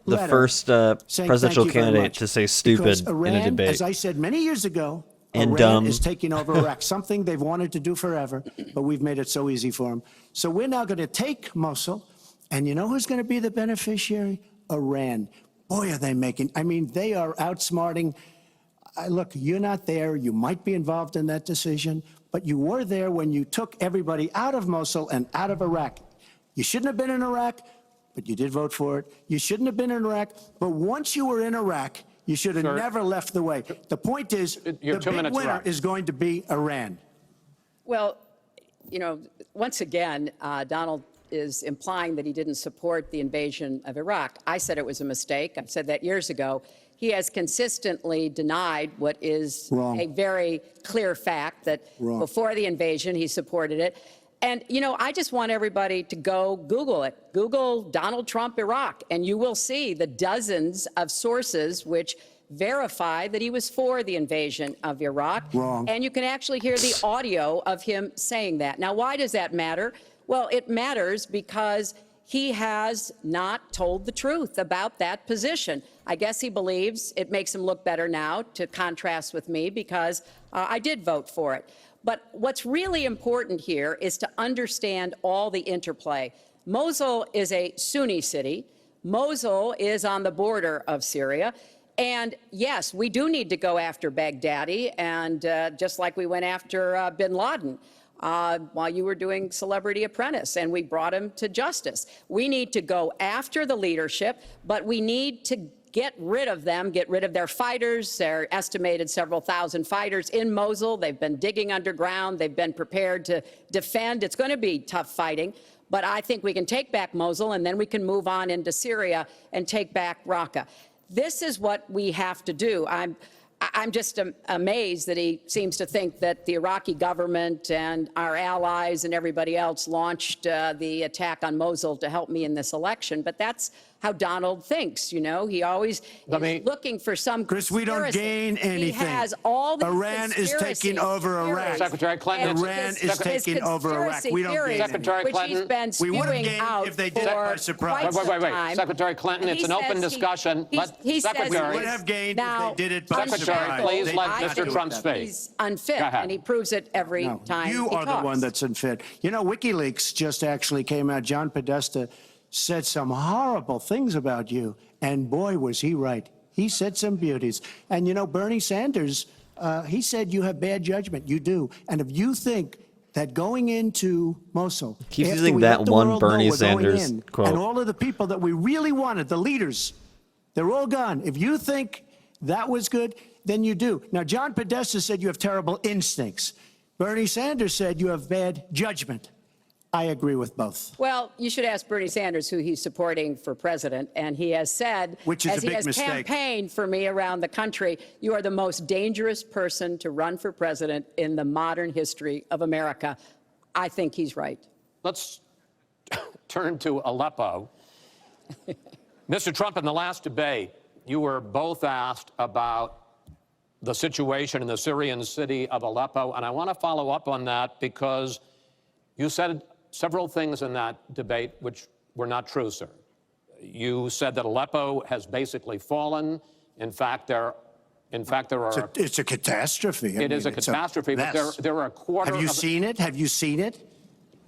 the first presidential candidate to say stupid Iran, in a debate. As I said many years ago, And Iran dumb. is taking over Iraq, something they've wanted to do forever, but we've made it so easy for them. So we're now going to take Mosul, and you know who's going to be the beneficiary? Iran. Boy, are they making, I mean, they are outsmarting. Look, you're not there. You might be involved in that decision, but you were there when you took everybody out of Mosul and out of Iraq. You shouldn't have been in Iraq, but you did vote for it. You shouldn't have been in Iraq, but once you were in Iraq, you should have never left the way. The point is, the big winner is going to be Iran. Well, you know, once again, Donald is implying that he didn't support the invasion of Iraq. I said it was a mistake. I've said that years ago. He has consistently denied what is a very clear fact, that before the invasion, he supported it. And, you know, I just want everybody to go Google it. Google Donald Trump, Iraq, and you will see the dozens of sources which verify that he was for the invasion of Iraq. And you can actually hear the audio of him saying that. Now, why does that matter? Well, it matters because he has not told the truth about that position. I guess he believes it makes him look better now to contrast with me because I did vote for it. But what's really important here is to understand all the interplay. Mosul is a Sunni city. Mosul is on the border of Syria. And yes, we do need to go after Baghdadi, and just like we went after bin Laden while you were doing Celebrity Apprentice, and we brought him to justice. We need to go after the leadership, but we need to get rid of them, get rid of their fighters. They're estimated several thousand fighters in Mosul. They've been digging underground. They've been prepared to defend. It's going to be tough fighting, but I think we can take back Mosul, and then we can move on into Syria and take back Raqqa. This is what we have to do. I'm just amazed that he seems to think that the Iraqi government and our allies and everybody else launched the attack on Mosul to help me in this election. But that's how Donald thinks, you know. He always is looking for some Chris, we don't gain anything. He has all the Iran is taking over Iraq. Secretary Clinton. Iran is taking over Iraq. We don't gain Secretary Clinton. We would have gained if they did it by surprise. Wait. Secretary Clinton, it's an open discussion. Secretary, we would have gained if they did it by surprise. Secretary, please let Mr. Trump speak. He's unfit, and he proves it every time he You are talks. the one that's unfit. You know, WikiLeaks just actually came out. John Podesta said some horrible things about you, and boy, was he right. He said some beauties. And you know, Bernie Sanders, he said you have bad judgment. You do. And if you think that going into Mosul, Keeps after using we that let the one world know Bernie we're going Sanders in, quote. and all of the people that we really wanted, the leaders, they're all gone. If you think that was good, then you do. Now, John Podesta said you have terrible instincts. Bernie Sanders said you have bad judgment. I agree with both. Well, you should ask Bernie Sanders who he's supporting for president, and he has said, Which is as a he big has mistake. campaigned for me around the country, you are the most dangerous person to run for president in the modern history of America. I think he's right. Let's turn to Aleppo. Mr. Trump, in the last debate, you were both asked about the situation in the Syrian city of Aleppo, and I want to follow up on that because you said several things in that debate which were not true, sir. You said that Aleppo has basically fallen. In fact, there are. It's a catastrophe. It is a catastrophe, but there are a quarter. Have you seen it? Have you seen it?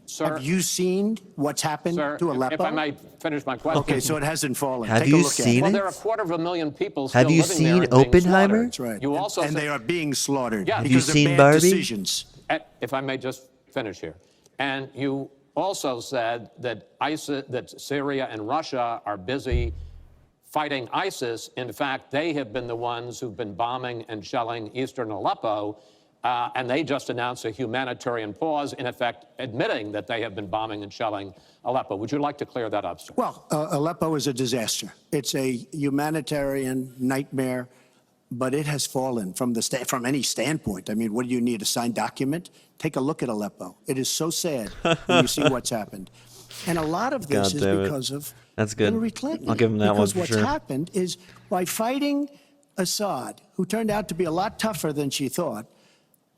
Sir, have you seen what's happened to Aleppo? If I may finish my question. Okay, so it hasn't fallen. Have Take you a look seen at it? it. Well, there are 250,000 people still Have you living there seen and being Oppenheimer? slaughtered. That's right. You also and they are being slaughtered Yeah. Have you because of seen bad Barbie? decisions. If I may just finish here. And you also said that ISIS, that Syria and Russia are busy fighting ISIS. In fact, they have been the ones who've been bombing and shelling eastern Aleppo, and they just announced a humanitarian pause, in effect admitting that they have been bombing and shelling Aleppo. Would you like to clear that up, sir? Well, Aleppo is a disaster. It's a humanitarian nightmare, but it has fallen from from any standpoint. I mean, what do you need, a signed document? Take a look at Aleppo. It is so sad when you see what's happened. And a lot of this is because of Hillary Clinton. I'll give him that one for sure. Because what's happened is by fighting Assad, who turned out to be a lot tougher than she thought,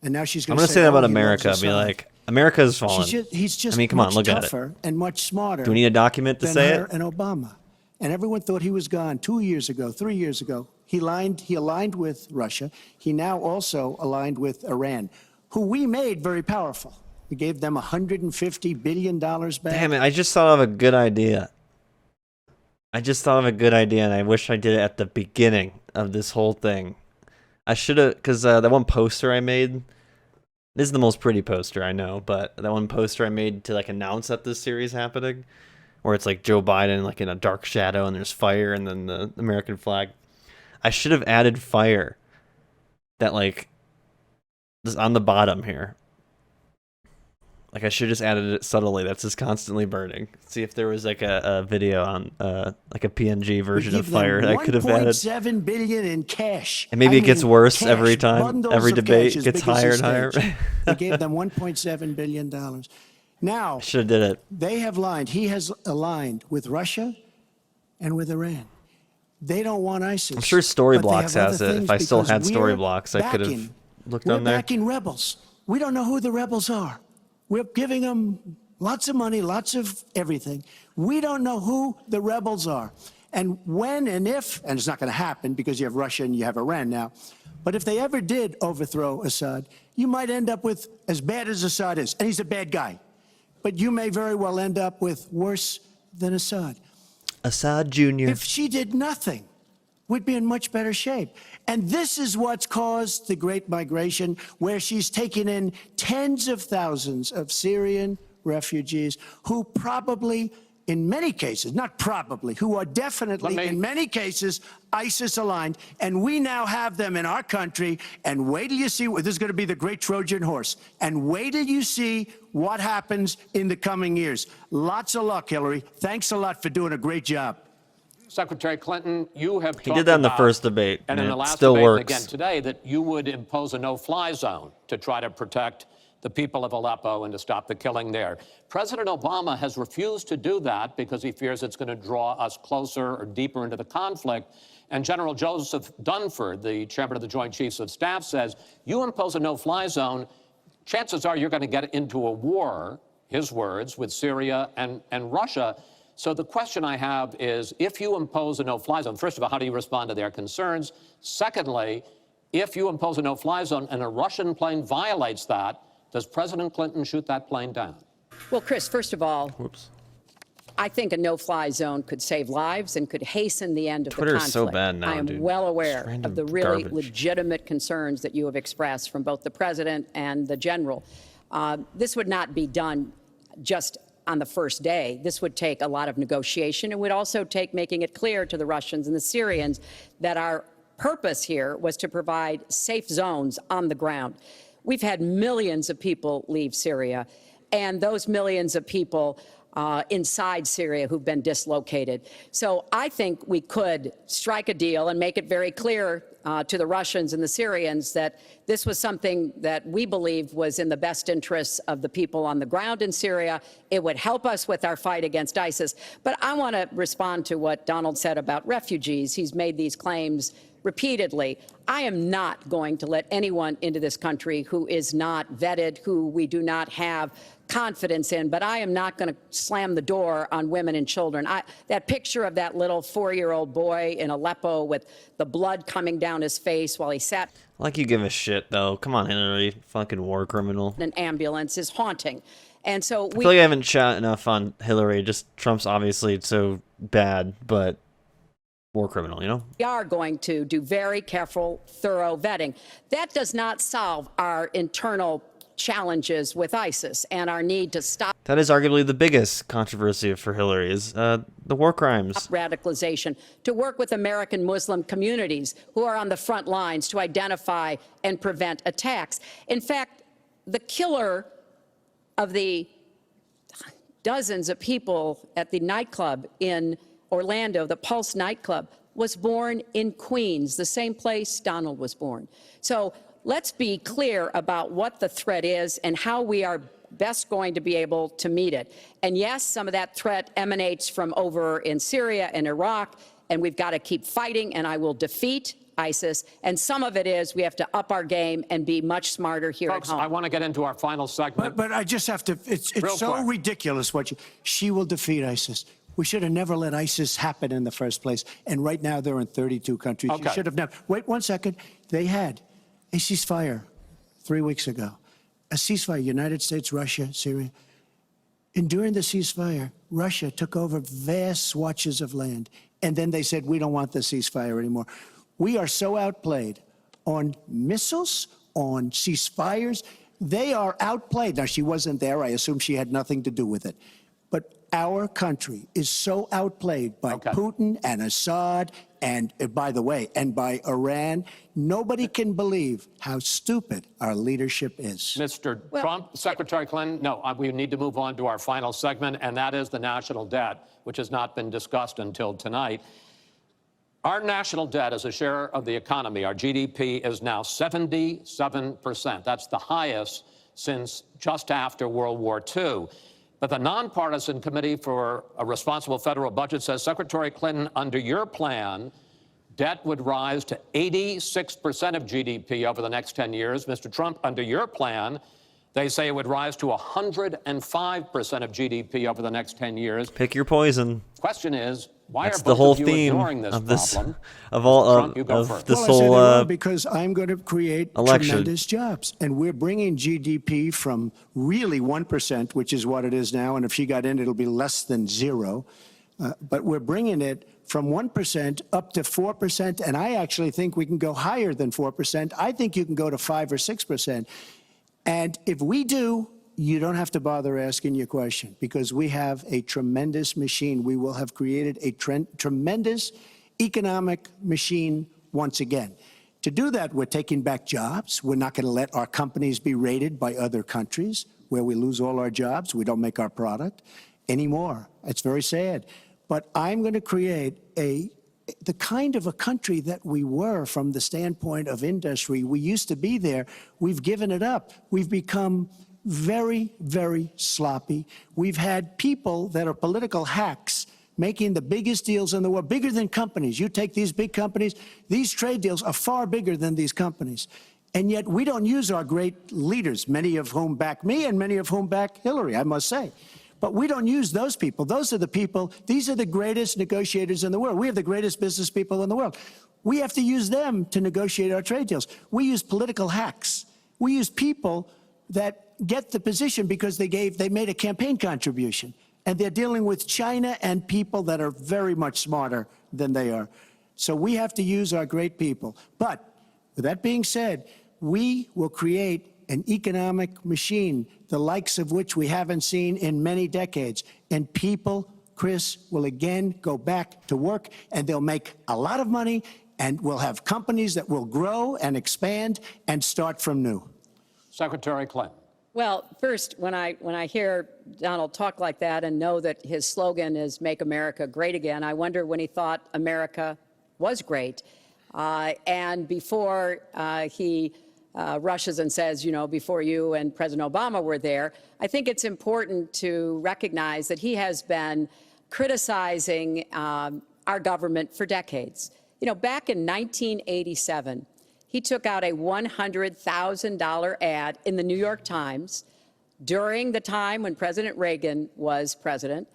and now she's going to say that about America. Be like, America has fallen. He's just I mean, come on, look at it. tougher and much smarter. Do we need a document to say it? And Obama. And everyone thought he was gone 2 years ago, 3 years ago. He aligned with Russia. He now also aligned with Iran, who we made very powerful. We gave them $150 billion back. Damn it, I just thought of a good idea. And I wish I did it at the beginning of this whole thing. I should have, because that one poster I made, this is the most pretty poster I know, but that one poster I made to like announce that this series happening, where it's like Joe Biden like in a dark shadow and there's fire and then the American flag. I should have added fire that like is on the bottom here. Like I should have just added it subtly. That's just constantly burning. See if there was like a video on like a PNG version of fire I could have added. $1.7 billion in cash. And maybe it gets worse every time. Every debate gets higher and higher. They gave them $1.7 billion. Now, should have did it. They have aligned. He has aligned with Russia and with Iran. They don't want ISIS. I'm sure Storyblocks has it. If I still had Storyblocks, I could have looked on there. We're backing rebels. We don't know who the rebels are. We're giving them lots of money, lots of everything. We don't know who the rebels are. And when and if, and it's not going to happen because you have Russia and you have Iran now, but if they ever did overthrow Assad, you might end up with as bad as Assad is. And he's a bad guy. But you may very well end up with worse than Assad. Assad Jr. If she did nothing, we'd be in much better shape. And this is what's caused the Great Migration, where she's taken in tens of thousands of Syrian refugees who probably, in many cases, not probably, who are definitely, in many cases, ISIS aligned. And we now have them in our country. And wait till you see, this is going to be the great Trojan horse. And wait till you see what happens in the coming years. Lots of luck, Hillary. Thanks a lot for doing a great job. Secretary Clinton, you have talked He did that in the about, first debate, and in the it last still debate, works. and again today, that you would impose a no-fly zone to try to protect the people of Aleppo and to stop the killing there. President Obama has refused to do that because he fears it's going to draw us closer or deeper into the conflict. And General Joseph Dunford, the chairman of the Joint Chiefs of Staff, says, you impose a no-fly zone, chances are you're going to get into a war, his words, with Syria and Russia. So the question I have is, if you impose a no-fly zone, first of all, how do you respond to their concerns? Secondly, if you impose a no-fly zone and a Russian plane violates that, does President Clinton shoot that plane down? Well, Chris, first of all, I think a no-fly zone could save lives and could hasten the end of the conflict. Twitter's so bad now, I am dude. well aware of the really garbage. legitimate concerns that you have expressed from both the president and the general. This would not be done just on the first day. This would take a lot of negotiation. It would also take making it clear to the Russians and the Syrians that our purpose here was to provide safe zones on the ground. We've had millions of people leave Syria, and those millions of people inside Syria who've been dislocated. So I think we could strike a deal and make it very clear to the Russians and the Syrians that this was something that we believed was in the best interests of the people on the ground in Syria. It would help us with our fight against ISIS. But I want to respond to what Donald said about refugees. He's made these claims repeatedly. I am not going to let anyone into this country who is not vetted, who we do not have confidence in, but I am not going to slam the door on women and children. That picture of that little 4-year-old boy in Aleppo with the blood coming down his face while he sat Like you give a shit, though. Come on, Hillary. Fucking war criminal. in an ambulance is haunting. And so I feel like I haven't shot enough on Hillary. Just Trump's obviously so bad, but war criminal, you know? we are going to do very careful, thorough vetting. That does not solve our internal challenges with ISIS and our need to stop That is arguably the biggest controversy for Hillary is the war crimes. radicalization, to work with American Muslim communities who are on the front lines to identify and prevent attacks. In fact, the killer of the dozens of people at the nightclub in Orlando, the Pulse nightclub, was born in Queens, the same place Donald was born. So let's be clear about what the threat is and how we are best going to be able to meet it. And yes, some of that threat emanates from over in Syria and Iraq, and we've got to keep fighting, and I will defeat ISIS. And some of it is we have to up our game and be much smarter here Folks, at home. I want to get into our final segment. But I just have to, it's Real so quick. ridiculous what she will defeat ISIS. We should have never let ISIS happen in the first place. And right now they're in 32 countries. You Okay. should have never. Wait 1 second. They had a ceasefire 3 weeks ago. A ceasefire, United States, Russia, Syria. And during the ceasefire, Russia took over vast swatches of land. And then they said, we don't want the ceasefire anymore. We are so outplayed on missiles, on ceasefires. They are outplayed. Now, she wasn't there. I assume she had nothing to do with it. But our country is so outplayed by Putin and Assad and, by the way, and by Iran. Nobody can believe how stupid our leadership is. Mr. Trump, Secretary Clinton, no, we need to move on to our final segment, and that is the national debt, which has not been discussed until tonight. Our national debt as a share of the economy, our GDP, is now 77%. That's the highest since just after World War II. But the nonpartisan Committee for a Responsible Federal Budget says, Secretary Clinton, under your plan, debt would rise to 86% of GDP over the next 10 years. Mr. Trump, under your plan, they say it would rise to 105% of GDP over the next 10 years. Pick your poison. Question is, why That's are the both whole of you theme ignoring this of this, problem? of all Trump, you go of first. this Well, I said whole they will because I'm going to create election. tremendous jobs. And we're bringing GDP from really 1%, which is what it is now. And if she got in, it'll be less than zero. But we're bringing it from 1% up to 4%. And I actually think we can go higher than 4%. I think you can go to 5 or 6%. And if we do, you don't have to bother asking your question because we have a tremendous machine. We will have created a tremendous economic machine once again. To do that, we're taking back jobs. We're not going to let our companies be raided by other countries where we lose all our jobs. We don't make our product anymore. It's very sad. But I'm going to create the kind of a country that we were from the standpoint of industry. We used to be there. We've given it up. We've become very, very sloppy. We've had people that are political hacks making the biggest deals in the world, bigger than companies. You take these big companies, these trade deals are far bigger than these companies. And yet we don't use our great leaders, many of whom back me and many of whom back Hillary, I must say. But we don't use those people. Those are the people, these are the greatest negotiators in the world. We have the greatest business people in the world. We have to use them to negotiate our trade deals. We use political hacks. We use people that get the position because they made a campaign contribution. And they're dealing with China and people that are very much smarter than they are. So we have to use our great people. But with that being said, we will create an economic machine, the likes of which we haven't seen in many decades. And people, Chris, will again go back to work, and they'll make a lot of money, and we'll have companies that will grow and expand and start from new. Secretary Clinton. Well, first, when I hear Donald talk like that and know that his slogan is "Make America Great Again," I wonder when he thought America was great. And before he rushes and says, you know, before you and President Obama were there, I think it's important to recognize that he has been criticizing our government for decades. You know, back in 1987, he took out a $100,000 ad in the New York Times during the time when President Reagan was president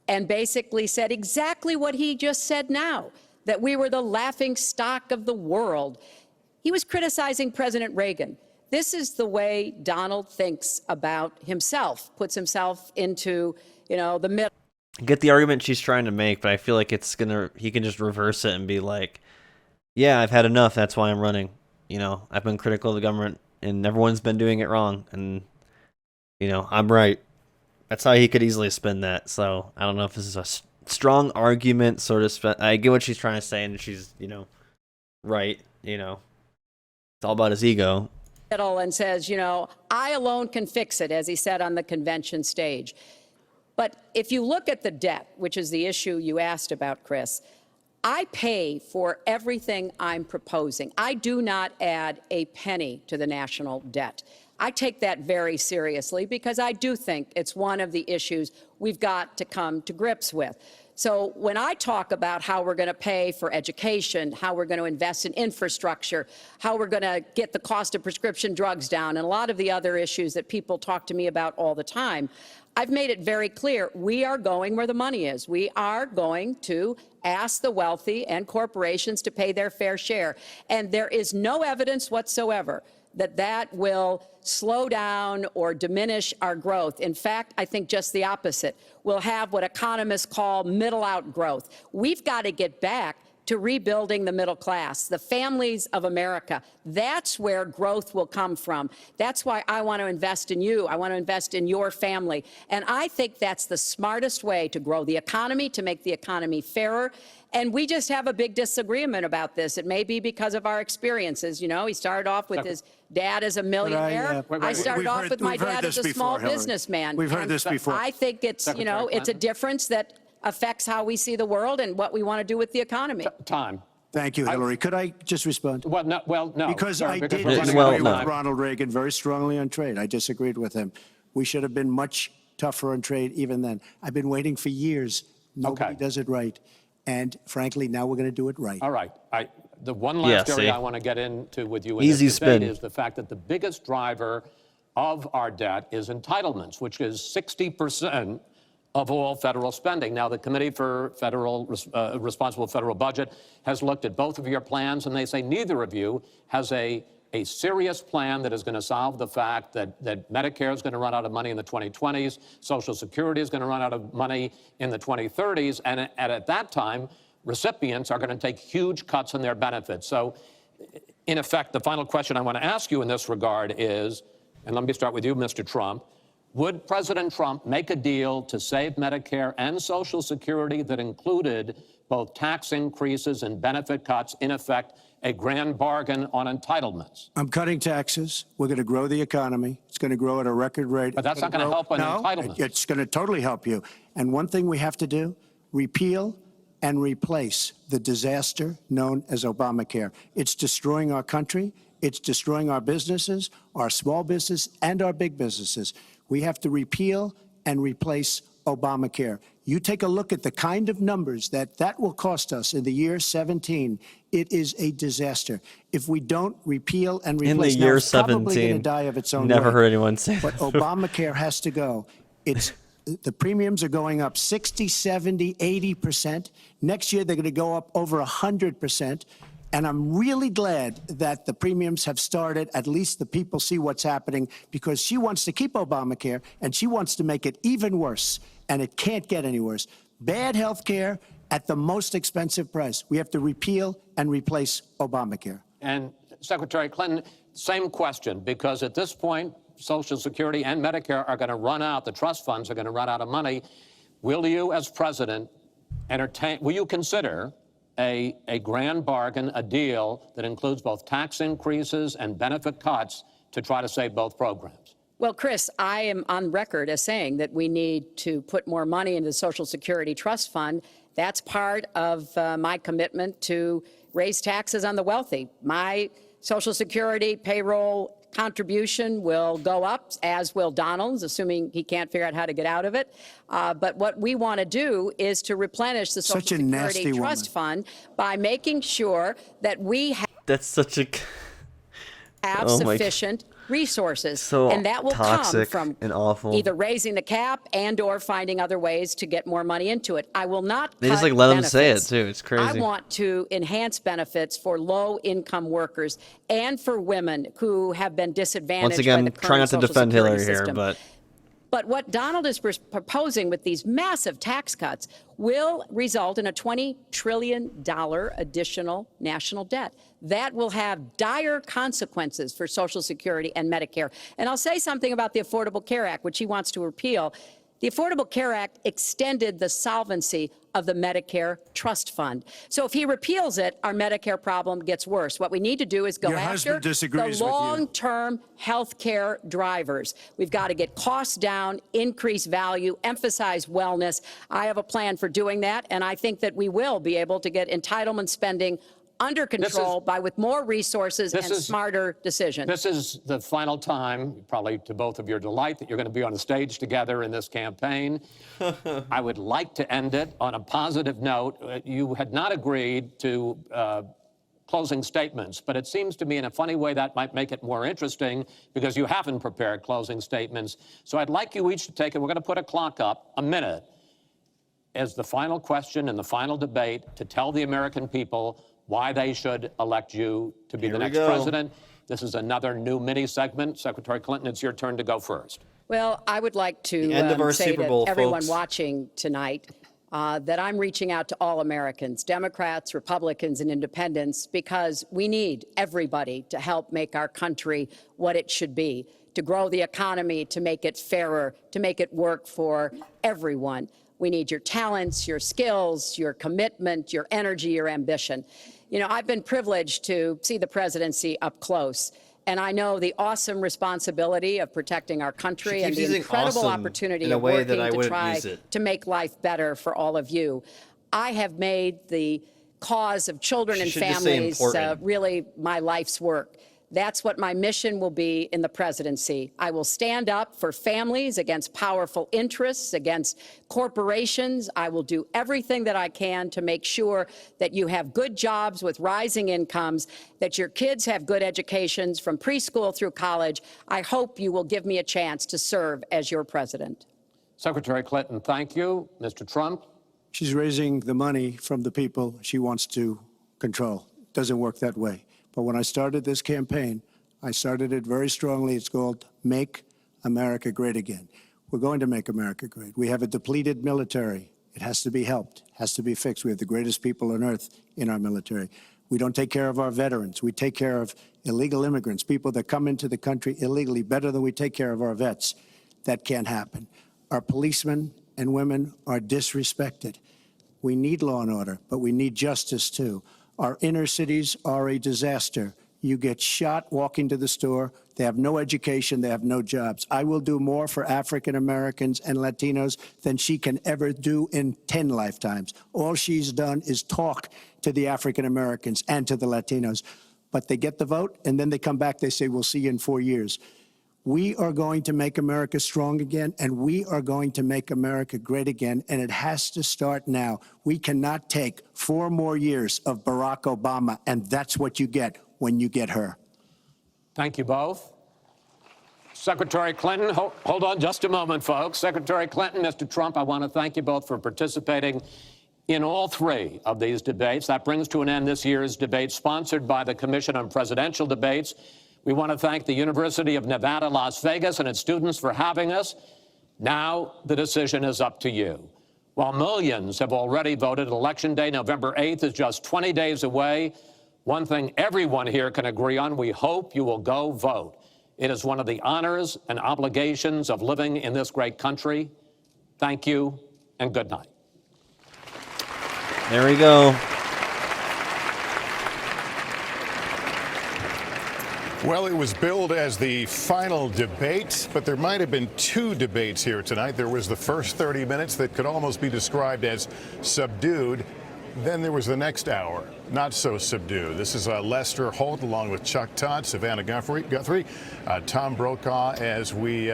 and basically said exactly what he just said now, that we were the laughing stock of the world. He was criticizing President Reagan. This is the way Donald thinks about himself, puts himself into, you know, the middle. I get the argument she's trying to make, but I feel like he can just reverse it and be like, yeah, I've had enough. That's why I'm running. You know, I've been critical of the government and everyone's been doing it wrong. And I'm right. That's how he could easily spin that. So I don't know if this is a strong argument, sort of. I get what she's trying to say, and she's, right. It's all about his ego. And says, I alone can fix it, as he said on the convention stage. But if you look at the debt, which is the issue you asked about, Chris, I pay for everything I'm proposing. I do not add a penny to the national debt. I take that very seriously because I do think it's one of the issues we've got to come to grips with. So when I talk about how we're going to pay for education, how we're going to invest in infrastructure, how we're going to get the cost of prescription drugs down, and a lot of the other issues that people talk to me about all the time, I've made it very clear we are going where the money is. We are going to ask the wealthy and corporations to pay their fair share. And there is no evidence whatsoever that that will slow down or diminish our growth. In fact, I think just the opposite. We'll have what economists call middle-out growth. We've got to get back to rebuilding the middle class, the families of America. That's where growth will come from. That's why I want to invest in you. I want to invest in your family. And I think that's the smartest way to grow the economy, to make the economy fairer. And we just have a big disagreement about this. It may be because of our experiences. He started off with his dad as a millionaire. I started off with my dad as a small businessman. We've heard this before. I think it's, it's a difference that affects how we see the world and what we want to do with the economy. Time. Thank you, Hillary. Could I just respond? Well, no. Because Sorry, I because did we're running disagree out of with time. Ronald Reagan very strongly on trade. I disagreed with him. We should have been much tougher on trade even then. I've been waiting for years. Nobody does it right. And frankly, now we're going to do it right. All right. The one last area I want to get into with you in Easy this debate spin. is the fact that the biggest driver of our debt is entitlements, which is 60% of all federal spending. Now, the Committee for Responsible Federal Budget has looked at both of your plans, and they say neither of you has a serious plan that is going to solve the fact that Medicare is going to run out of money in the 2020s, Social Security is going to run out of money in the 2030s, and at that time, recipients are going to take huge cuts in their benefits. So, in effect, the final question I want to ask you in this regard is, and let me start with you, Mr. Trump, would President Trump make a deal to save Medicare and Social Security that included both tax increases and benefit cuts, in effect, a grand bargain on entitlements? I'm cutting taxes. We're going to grow the economy. It's going to grow at a record rate. But that's not going to help on entitlements. It's going to totally help you. And one thing we have to do, repeal and replace the disaster known as Obamacare. It's destroying our country. It's destroying our businesses, our small business, and our big businesses. We have to repeal and replace Obamacare. You take a look at the kind of numbers that will cost us in the year 17. It is a disaster. If we don't repeal and replace, in the year it's probably going to 17, die of its own never way. heard anyone say But that. Obamacare has to go. The premiums are going up 60, 70, 80%. Next year, they're going to go up over 100%. And I'm really glad that the premiums have started. At least the people see what's happening, because she wants to keep Obamacare and she wants to make it even worse. And it can't get any worse. Bad health care at the most expensive price. We have to repeal and replace Obamacare. And Secretary Clinton, same question, because at this point, Social Security and Medicare are going to run out. The trust funds are going to run out of money. Will you, as president, will you consider a grand bargain, a deal that includes both tax increases and benefit cuts to try to save both programs? Well, Chris, I am on record as saying that we need to put more money into the Social Security Trust Fund. That's part of my commitment to raise taxes on the wealthy. My Social Security payroll contribution will go up, as will Donald's, assuming he can't figure out how to get out of it. But what we want to do is to replenish the Social Security Trust Fund by making sure that we That's such a... have sufficient resources. So and that will come toxic from and awful. either raising the cap and or finding other ways to get more money into it. I will not They cut just let them say it benefits. too. It's crazy. I want to enhance benefits for low-income workers and for women who have been disadvantaged Once again, by the current try not to Social defend Security Hillary here, system. but But what Donald is proposing with these massive tax cuts will result in a $20 trillion additional national debt. That will have dire consequences for Social Security and Medicare. And I'll say something about the Affordable Care Act, which he wants to repeal. The Affordable Care Act extended the solvency of the Medicare Trust Fund. So if he repeals it, our Medicare problem gets worse. What we need to do is go after the long-term health care drivers. We've got to get costs down, increase value, emphasize wellness. I have a plan for doing that, and I think that we will be able to get entitlement spending under control with more resources and smarter decisions. This is the final time, probably to both of your delight, that you're going to be on the stage together in this campaign. I would like to end it on a positive note. You had not agreed to closing statements, but it seems to me in a funny way that might make it more interesting because you haven't prepared closing statements. So I'd like you each to take, and we're going to put a clock up, a minute, as the final question in the final debate to tell the American people why they should elect you to be the next president. This is another new mini segment. Secretary Clinton, it's your turn to go first. Well, I would like to say to everyone watching tonight that I'm reaching out to all Americans, Democrats, Republicans, and independents, because we need everybody to help make our country what it should be, to grow the economy, to make it fairer, to make it work for everyone. We need your talents, your skills, your commitment, your energy, your ambition. You know, I've been privileged to see the presidency up close, and I know the awesome responsibility of protecting our country and the incredible opportunity of working to try to make life better for all of you. I have made the cause of children and families really my life's work. That's what my mission will be in the presidency. I will stand up for families against powerful interests, against corporations. I will do everything that I can to make sure that you have good jobs with rising incomes, that your kids have good educations from preschool through college. I hope you will give me a chance to serve as your president. Secretary Clinton, thank you. Mr. Trump? She's raising the money from the people she wants to control. It doesn't work that way. But when I started this campaign, I started it very strongly. It's called Make America Great Again. We're going to make America great. We have a depleted military. It has to be helped, has to be fixed. We have the greatest people on earth in our military. We don't take care of our veterans. We take care of illegal immigrants, people that come into the country illegally, better than we take care of our vets. That can't happen. Our policemen and women are disrespected. We need law and order, but we need justice too. Our inner cities are a disaster. You get shot walking to the store. They have no education. They have no jobs. I will do more for African Americans and Latinos than she can ever do in 10 lifetimes. All she's done is talk to the African Americans and to the Latinos. But they get the vote, and then they come back. They say, we'll see you in 4 years. We are going to make America strong again, and we are going to make America great again, and it has to start now. We cannot take 4 more years of Barack Obama, and that's what you get when you get her. Thank you both. Secretary Clinton, hold on just a moment, folks. Secretary Clinton, Mr. Trump, I want to thank you both for participating in all 3 of these debates. That brings to an end this year's debate sponsored by the Commission on Presidential Debates. We want to thank the University of Nevada, Las Vegas, and its students for having us. Now the decision is up to you. While millions have already voted, Election Day, November 8th, is just 20 days away. One thing everyone here can agree on: we hope you will go vote. It is one of the honors and obligations of living in this great country. Thank you, and good night. There we go. Well, it was billed as the final debate, but there might have been 2 debates here tonight. There was the first 30 minutes that could almost be described as subdued. Then there was the next hour, not so subdued. This is Lester Holt along with Chuck Todd, Savannah Guthrie, Tom Brokaw, as we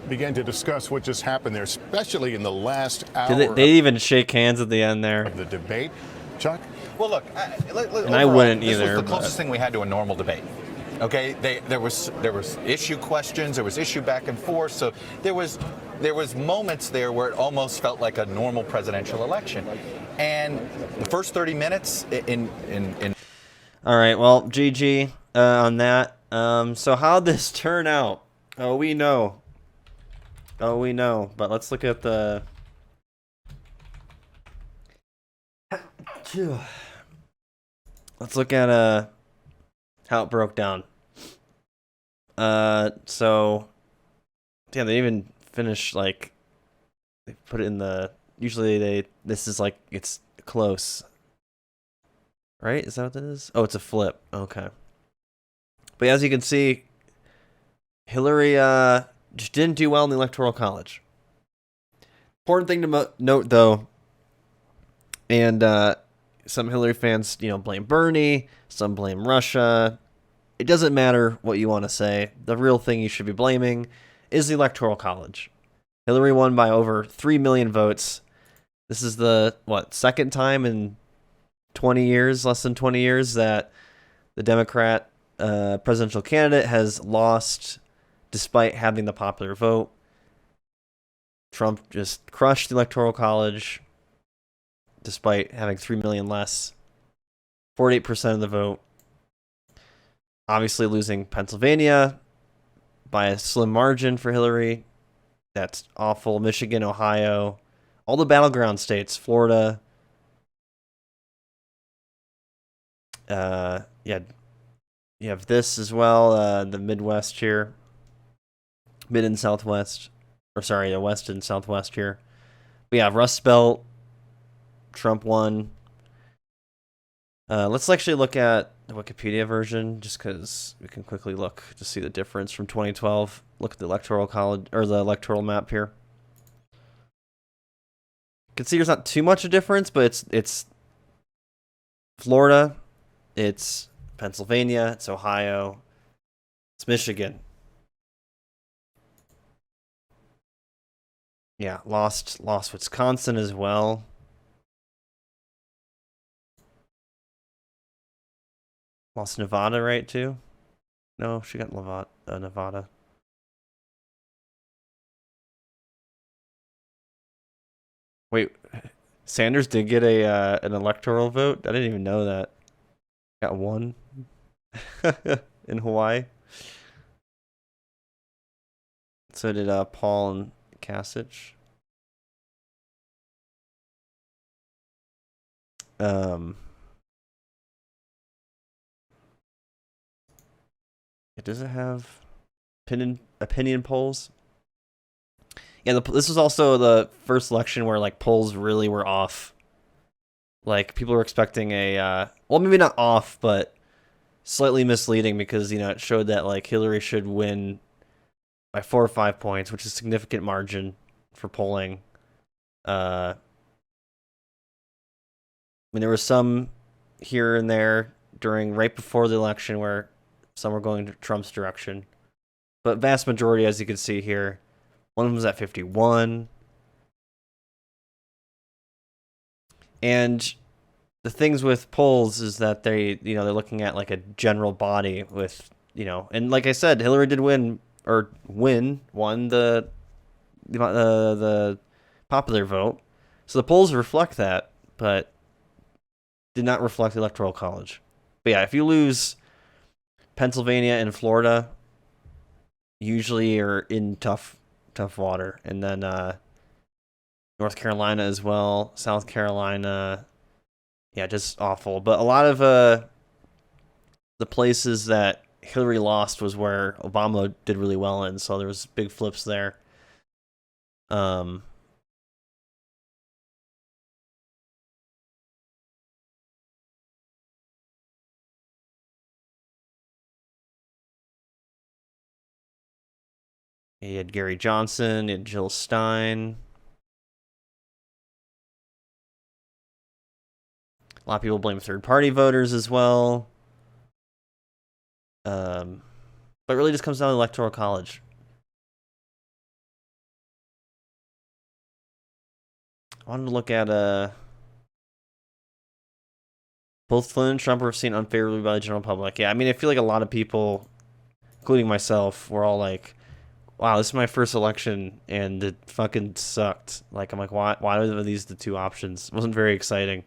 began to discuss what just happened there, especially in the last hour. They even shake hands at the end there. Of the debate. Chuck? Well, look, and I wouldn't either. This was the closest thing we had to a normal debate. Okay, there was issue questions, there was issue back and forth, so there was moments there where it almost felt like a normal presidential election. And the first 30 minutes in All right, well, GG on that. So how'd this turn out? Oh, we know. Oh, we know, but let's look at the. Let's look at how it broke down. So yeah, they even finish like they put it in the. Usually this is like it's close, right? Is that what that is? Oh, it's a flip. Okay. But as you can see, Hillary just didn't do well in the Electoral College. Important thing to note, though, and some Hillary fans, blame Bernie, some blame Russia. It doesn't matter what you want to say. The real thing you should be blaming is the Electoral College. Hillary won by over 3 million votes. This is the, second time in 20 years, less than 20 years, that the Democrat presidential candidate has lost despite having the popular vote. Trump just crushed the Electoral College despite having 3 million less. 48% of the vote. Obviously losing Pennsylvania by a slim margin for Hillary. That's awful. Michigan, Ohio, all the battleground states, Florida. Yeah, you have this as well, the Midwest here. Mid and Southwest. Or sorry, the West and Southwest here. But yeah, Rust Belt, Trump won. Let's actually look at the Wikipedia version, just because we can quickly look to see the difference from 2012. Look at the Electoral College, or the electoral map here. You can see there's not too much of a difference, but it's Florida, it's Pennsylvania, it's Ohio, it's Michigan. Yeah, lost Wisconsin as well. Lost Nevada, right, too? No, she got Nevada. Wait, Sanders did get an electoral vote? I didn't even know that. Got one in Hawaii. So did Paul and Kasich. Does it have opinion polls? Yeah, this was also the first election where like polls really were off. Like people were expecting a well, maybe not off, but slightly misleading because it showed that like Hillary should win by 4 or 5 points, which is a significant margin for polling. I mean, there was some here and there right before the election where some were going to Trump's direction. But vast majority, as you can see here, one of them was at 51. And the things with polls is that they're looking at like a general body with, and like I said, Hillary did won the popular vote. So the polls reflect that, but did not reflect the Electoral College. But yeah, if you lose Pennsylvania and Florida, usually you're in tough water. And then North Carolina as well, South Carolina, yeah, just awful. But a lot of the places that Hillary lost was where Obama did really well in, so there was big flips there. You had Gary Johnson, you had Jill Stein. A lot of people blame third-party voters as well. But it really just comes down to the Electoral College. I wanted to look at both Clinton and Trump were seen unfavorably by the general public. Yeah, I mean, I feel like a lot of people, including myself, were all like, wow, this is my first election, and it fucking sucked. Like, I'm like, why are these the two options? It wasn't very exciting.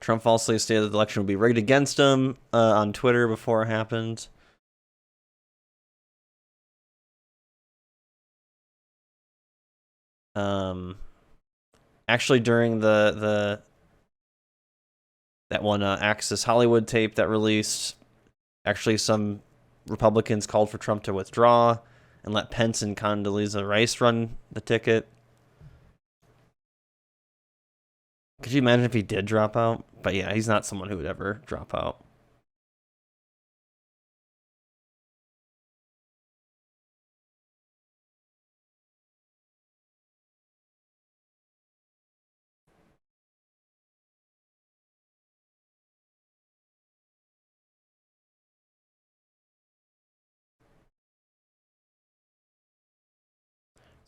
Trump falsely stated that the election would be rigged against him on Twitter before it happened. Actually, during that one Access Hollywood tape that released, actually some Republicans called for Trump to withdraw and let Pence and Condoleezza Rice run the ticket. Could you imagine if he did drop out? But yeah, he's not someone who would ever drop out.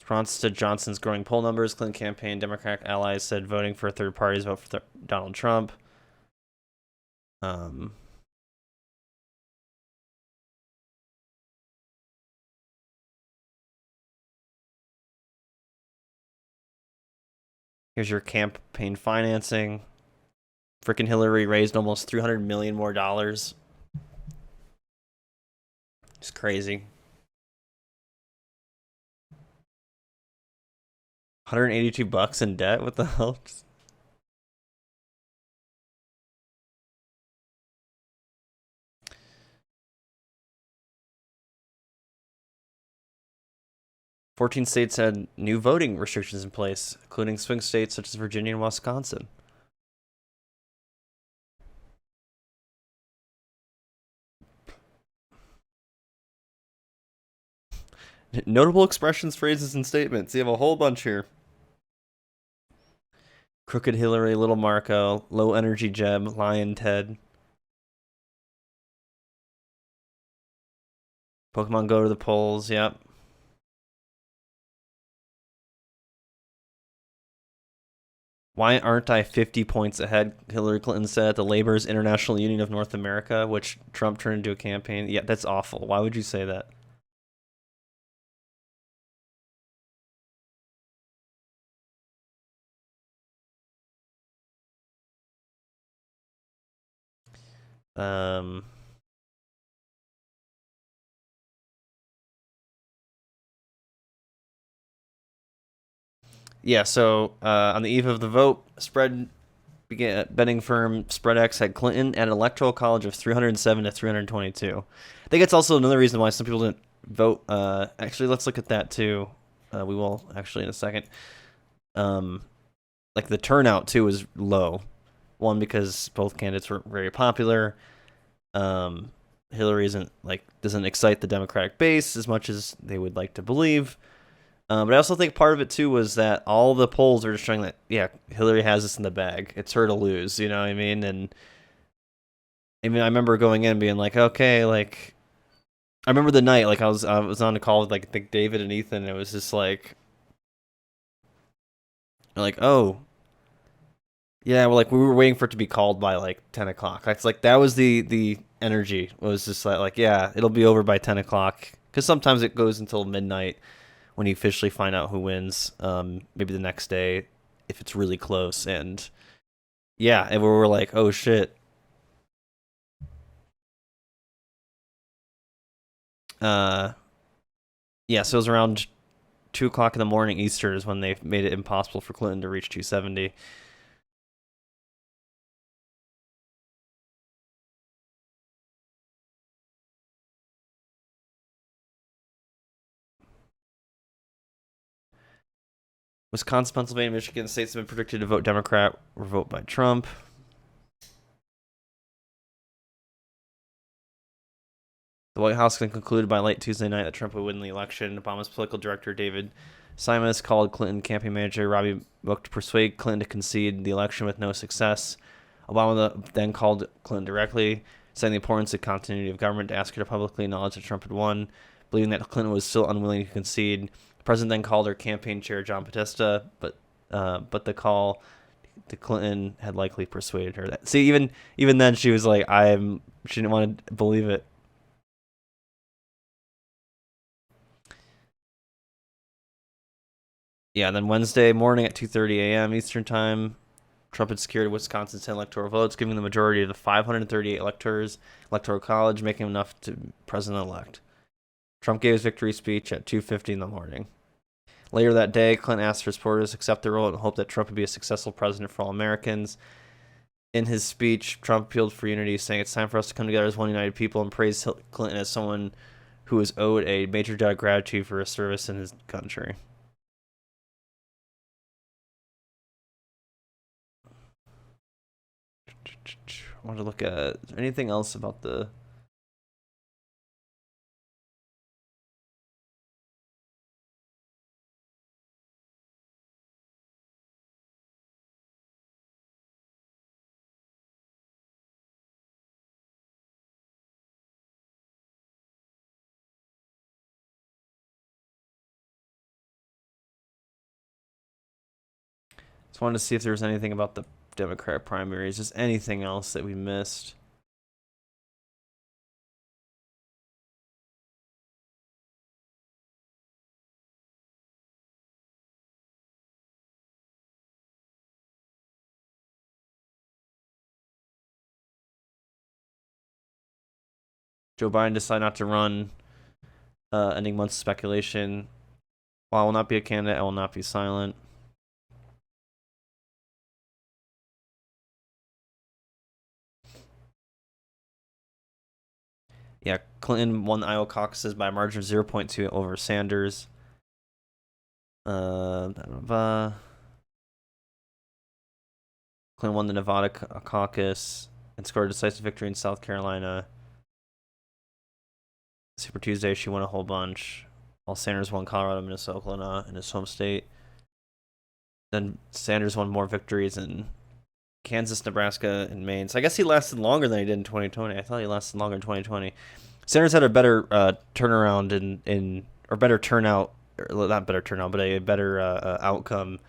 Response to Johnson's growing poll numbers, Clinton campaign Democratic allies said voting for third parties vote for Donald Trump. Here's your campaign financing. Frickin' Hillary raised almost $300 million more. It's crazy. 182 bucks in debt? What the hell? 14 states had new voting restrictions in place, including swing states such as Virginia and Wisconsin. Notable expressions, phrases, and statements. You have a whole bunch here. Crooked Hillary, Little Marco, Low Energy Jeb, Lion Ted. Pokemon go to the polls, yep. Why aren't I 50 points ahead? Hillary Clinton said at the Labor's International Union of North America, which Trump turned into a campaign. Yeah, that's awful. Why would you say that? Yeah, so on the eve of the vote, betting firm SpreadX had Clinton at an electoral college of 307 to 322. I think it's also another reason why some people didn't vote. Actually, let's look at that too. We will actually in a second. Like the turnout too was low. One, because both candidates were very popular. Hillary doesn't excite the Democratic base as much as they would like to believe. But I also think part of it too was that all the polls are just showing that, yeah, Hillary has this in the bag. It's her to lose, you know what I mean? And I remember going in and being like, okay, like I remember the night, like I was on a call with like I think David and Ethan, and it was just like oh yeah, well, like we were waiting for it to be called by like 10 o'clock. It's like that was the energy. It was just like yeah, it'll be over by 10 o'clock, because sometimes it goes until midnight when you officially find out who wins. Maybe the next day if it's really close. And yeah, and we were like, oh shit. Yeah, so it was around 2 o'clock in the morning Eastern is when they made it impossible for Clinton to reach 270. Wisconsin, Pennsylvania, Michigan states have been predicted to vote Democrat or vote by Trump. The White House then concluded by late Tuesday night that Trump would win the election. Obama's political director, David Simas, called Clinton campaign manager Robbie Mook to persuade Clinton to concede the election with no success. Obama then called Clinton directly, saying the importance of continuity of government, to ask her to publicly acknowledge that Trump had won. Believing that Clinton was still unwilling to concede, the president then called her campaign chair, John Podesta, but the call to Clinton had likely persuaded her. See, even then, she was like, she didn't want to believe it. Yeah, and then Wednesday morning at 2:30 a.m. Eastern Time, Trump had secured Wisconsin's 10 electoral votes, giving the majority of the 538 electors electoral college, making him enough to president-elect. Trump gave his victory speech at 2:50 in the morning. Later that day, Clinton asked for supporters to accept the role and hoped that Trump would be a successful president for all Americans. In his speech, Trump appealed for unity, saying it's time for us to come together as one united people, and praised Clinton as someone who is owed a major debt of gratitude for his service in his country. I want to look at anything else about the... Just wanted to see if there was anything about the Democratic primaries, just anything else that we missed. Joe Biden decided not to run, ending months of speculation. While I will not be a candidate, I will not be silent. Yeah, Clinton won the Iowa caucuses by a margin of 0.2 over Sanders. Clinton won the Nevada caucus and scored a decisive victory in South Carolina. Super Tuesday, she won a whole bunch. While Sanders won Colorado, Minnesota, Oklahoma in his home state. Then Sanders won more victories in Kansas, Nebraska, and Maine. So I guess he lasted longer than he did in 2020. I thought he lasted longer in 2020. Sanders had a better turnaround or better turnout, or not better turnout, but a better outcome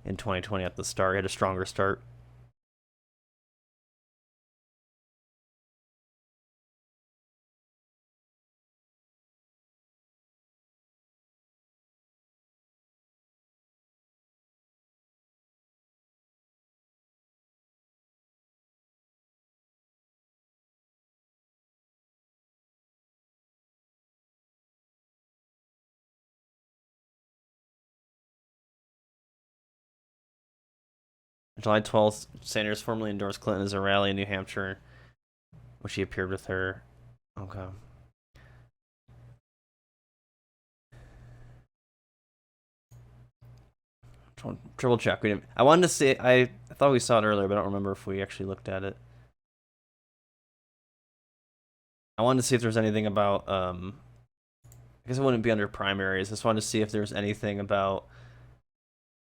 in 2020 at the start. He had a stronger start. July 12th, Sanders formally endorsed Clinton as a rally in New Hampshire, which he appeared with her. Okay. Triple check. We didn't. I wanted to see. I thought we saw it earlier, but I don't remember if we actually looked at it. I wanted to see if there's anything about. I guess it wouldn't be under primaries. I just wanted to see if there's anything about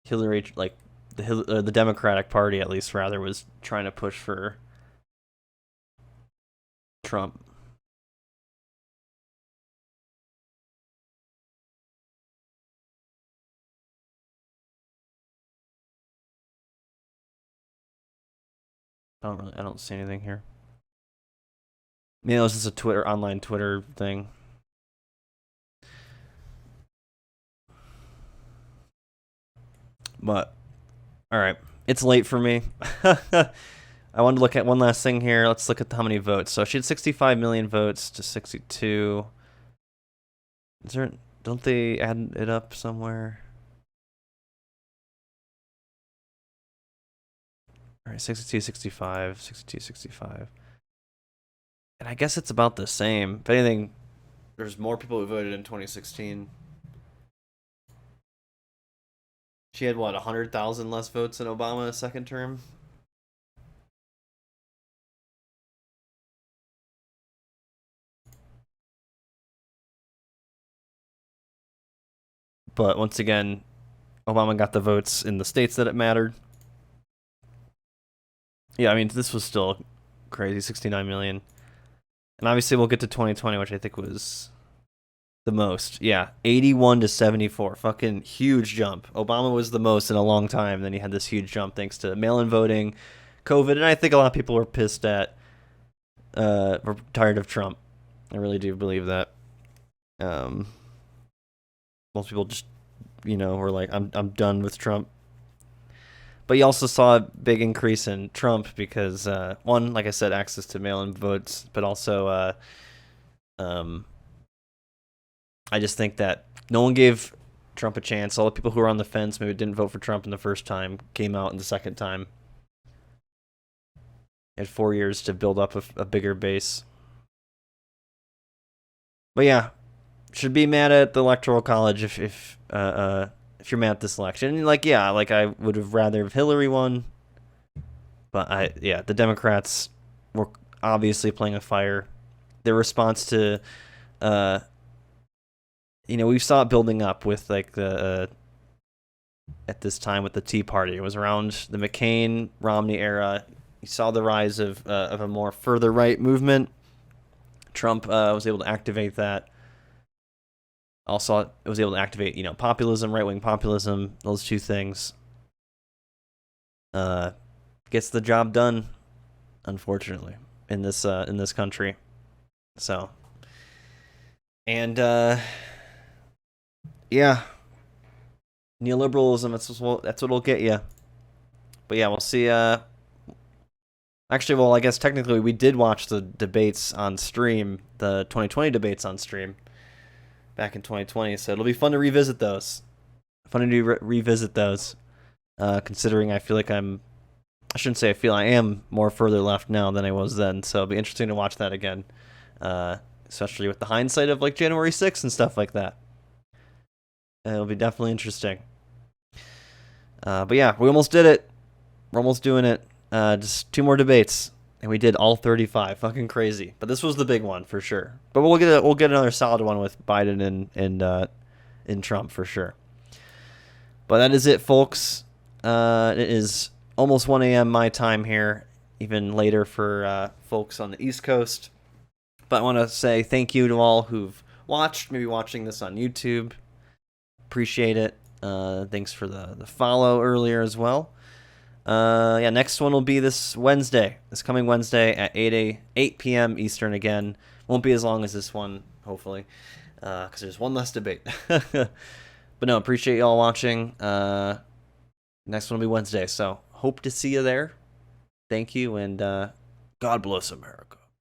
Hillary, like the Democratic Party, at least, rather, was trying to push for Trump. I don't see anything here. Maybe it was just a online Twitter thing. But all right, it's late for me. I wanted to look at one last thing here. Let's look at how many votes. So she had 65 million votes to 62. Is there? Don't they add it up somewhere? All right, 62, 65, 62, 65. And I guess it's about the same. If anything, there's more people who voted in 2016. She had, what, 100,000 less votes than Obama a second term? But once again, Obama got the votes in the states that it mattered. Yeah, I mean, this was still crazy, 69 million. And obviously we'll get to 2020, which I think was the most. Yeah, 81 to 74. Fucking huge jump. Obama was the most in a long time. Then he had this huge jump thanks to mail-in voting, COVID, and I think a lot of people were pissed at, were tired of Trump. I really do believe that. Most people just, were like, I'm done with Trump. But you also saw a big increase in Trump because, one, like I said, access to mail-in votes, but also I just think that no one gave Trump a chance. All the people who were on the fence, maybe didn't vote for Trump in the first time, came out in the second time. Had 4 years to build up a bigger base. But yeah, should be mad at the Electoral College if you're mad at this election. And I would have rather have Hillary won. But the Democrats were obviously playing a fire. Their response to, we saw it building up with at this time with the Tea Party. It was around the McCain-Romney era. You saw the rise of a more further right movement. Trump was able to activate that. Also, it was able to activate, populism, right-wing populism, those two things. Gets the job done, unfortunately, in this country. So, and neoliberalism. That's what'll get you. But yeah, we'll see. Actually, well, I guess technically we did watch the debates on stream, the 2020 debates on stream, back in 2020. So it'll be fun to revisit those. Revisit those, considering I feel like I am more further left now than I was then. So it'll be interesting to watch that again, especially with the hindsight of like January 6th and stuff like that. It'll be definitely interesting. But yeah, we almost did it. We're almost doing it. Just 2 more debates, and we did all 35. Fucking crazy. But this was the big one for sure. But we'll get another solid one with Biden and Trump for sure. But that is it, folks. It is almost 1 a.m. my time here, even later for folks on the East Coast. But I want to say thank you to all who've watched, maybe watching this on YouTube. Appreciate it. Thanks for the follow earlier as well. Next one will be this coming Wednesday at 8 p.m. Eastern again. Won't be as long as this one, hopefully, because there's one less debate. But no, appreciate y'all watching. Next one will be Wednesday, so hope to see you there. Thank you, and God bless America.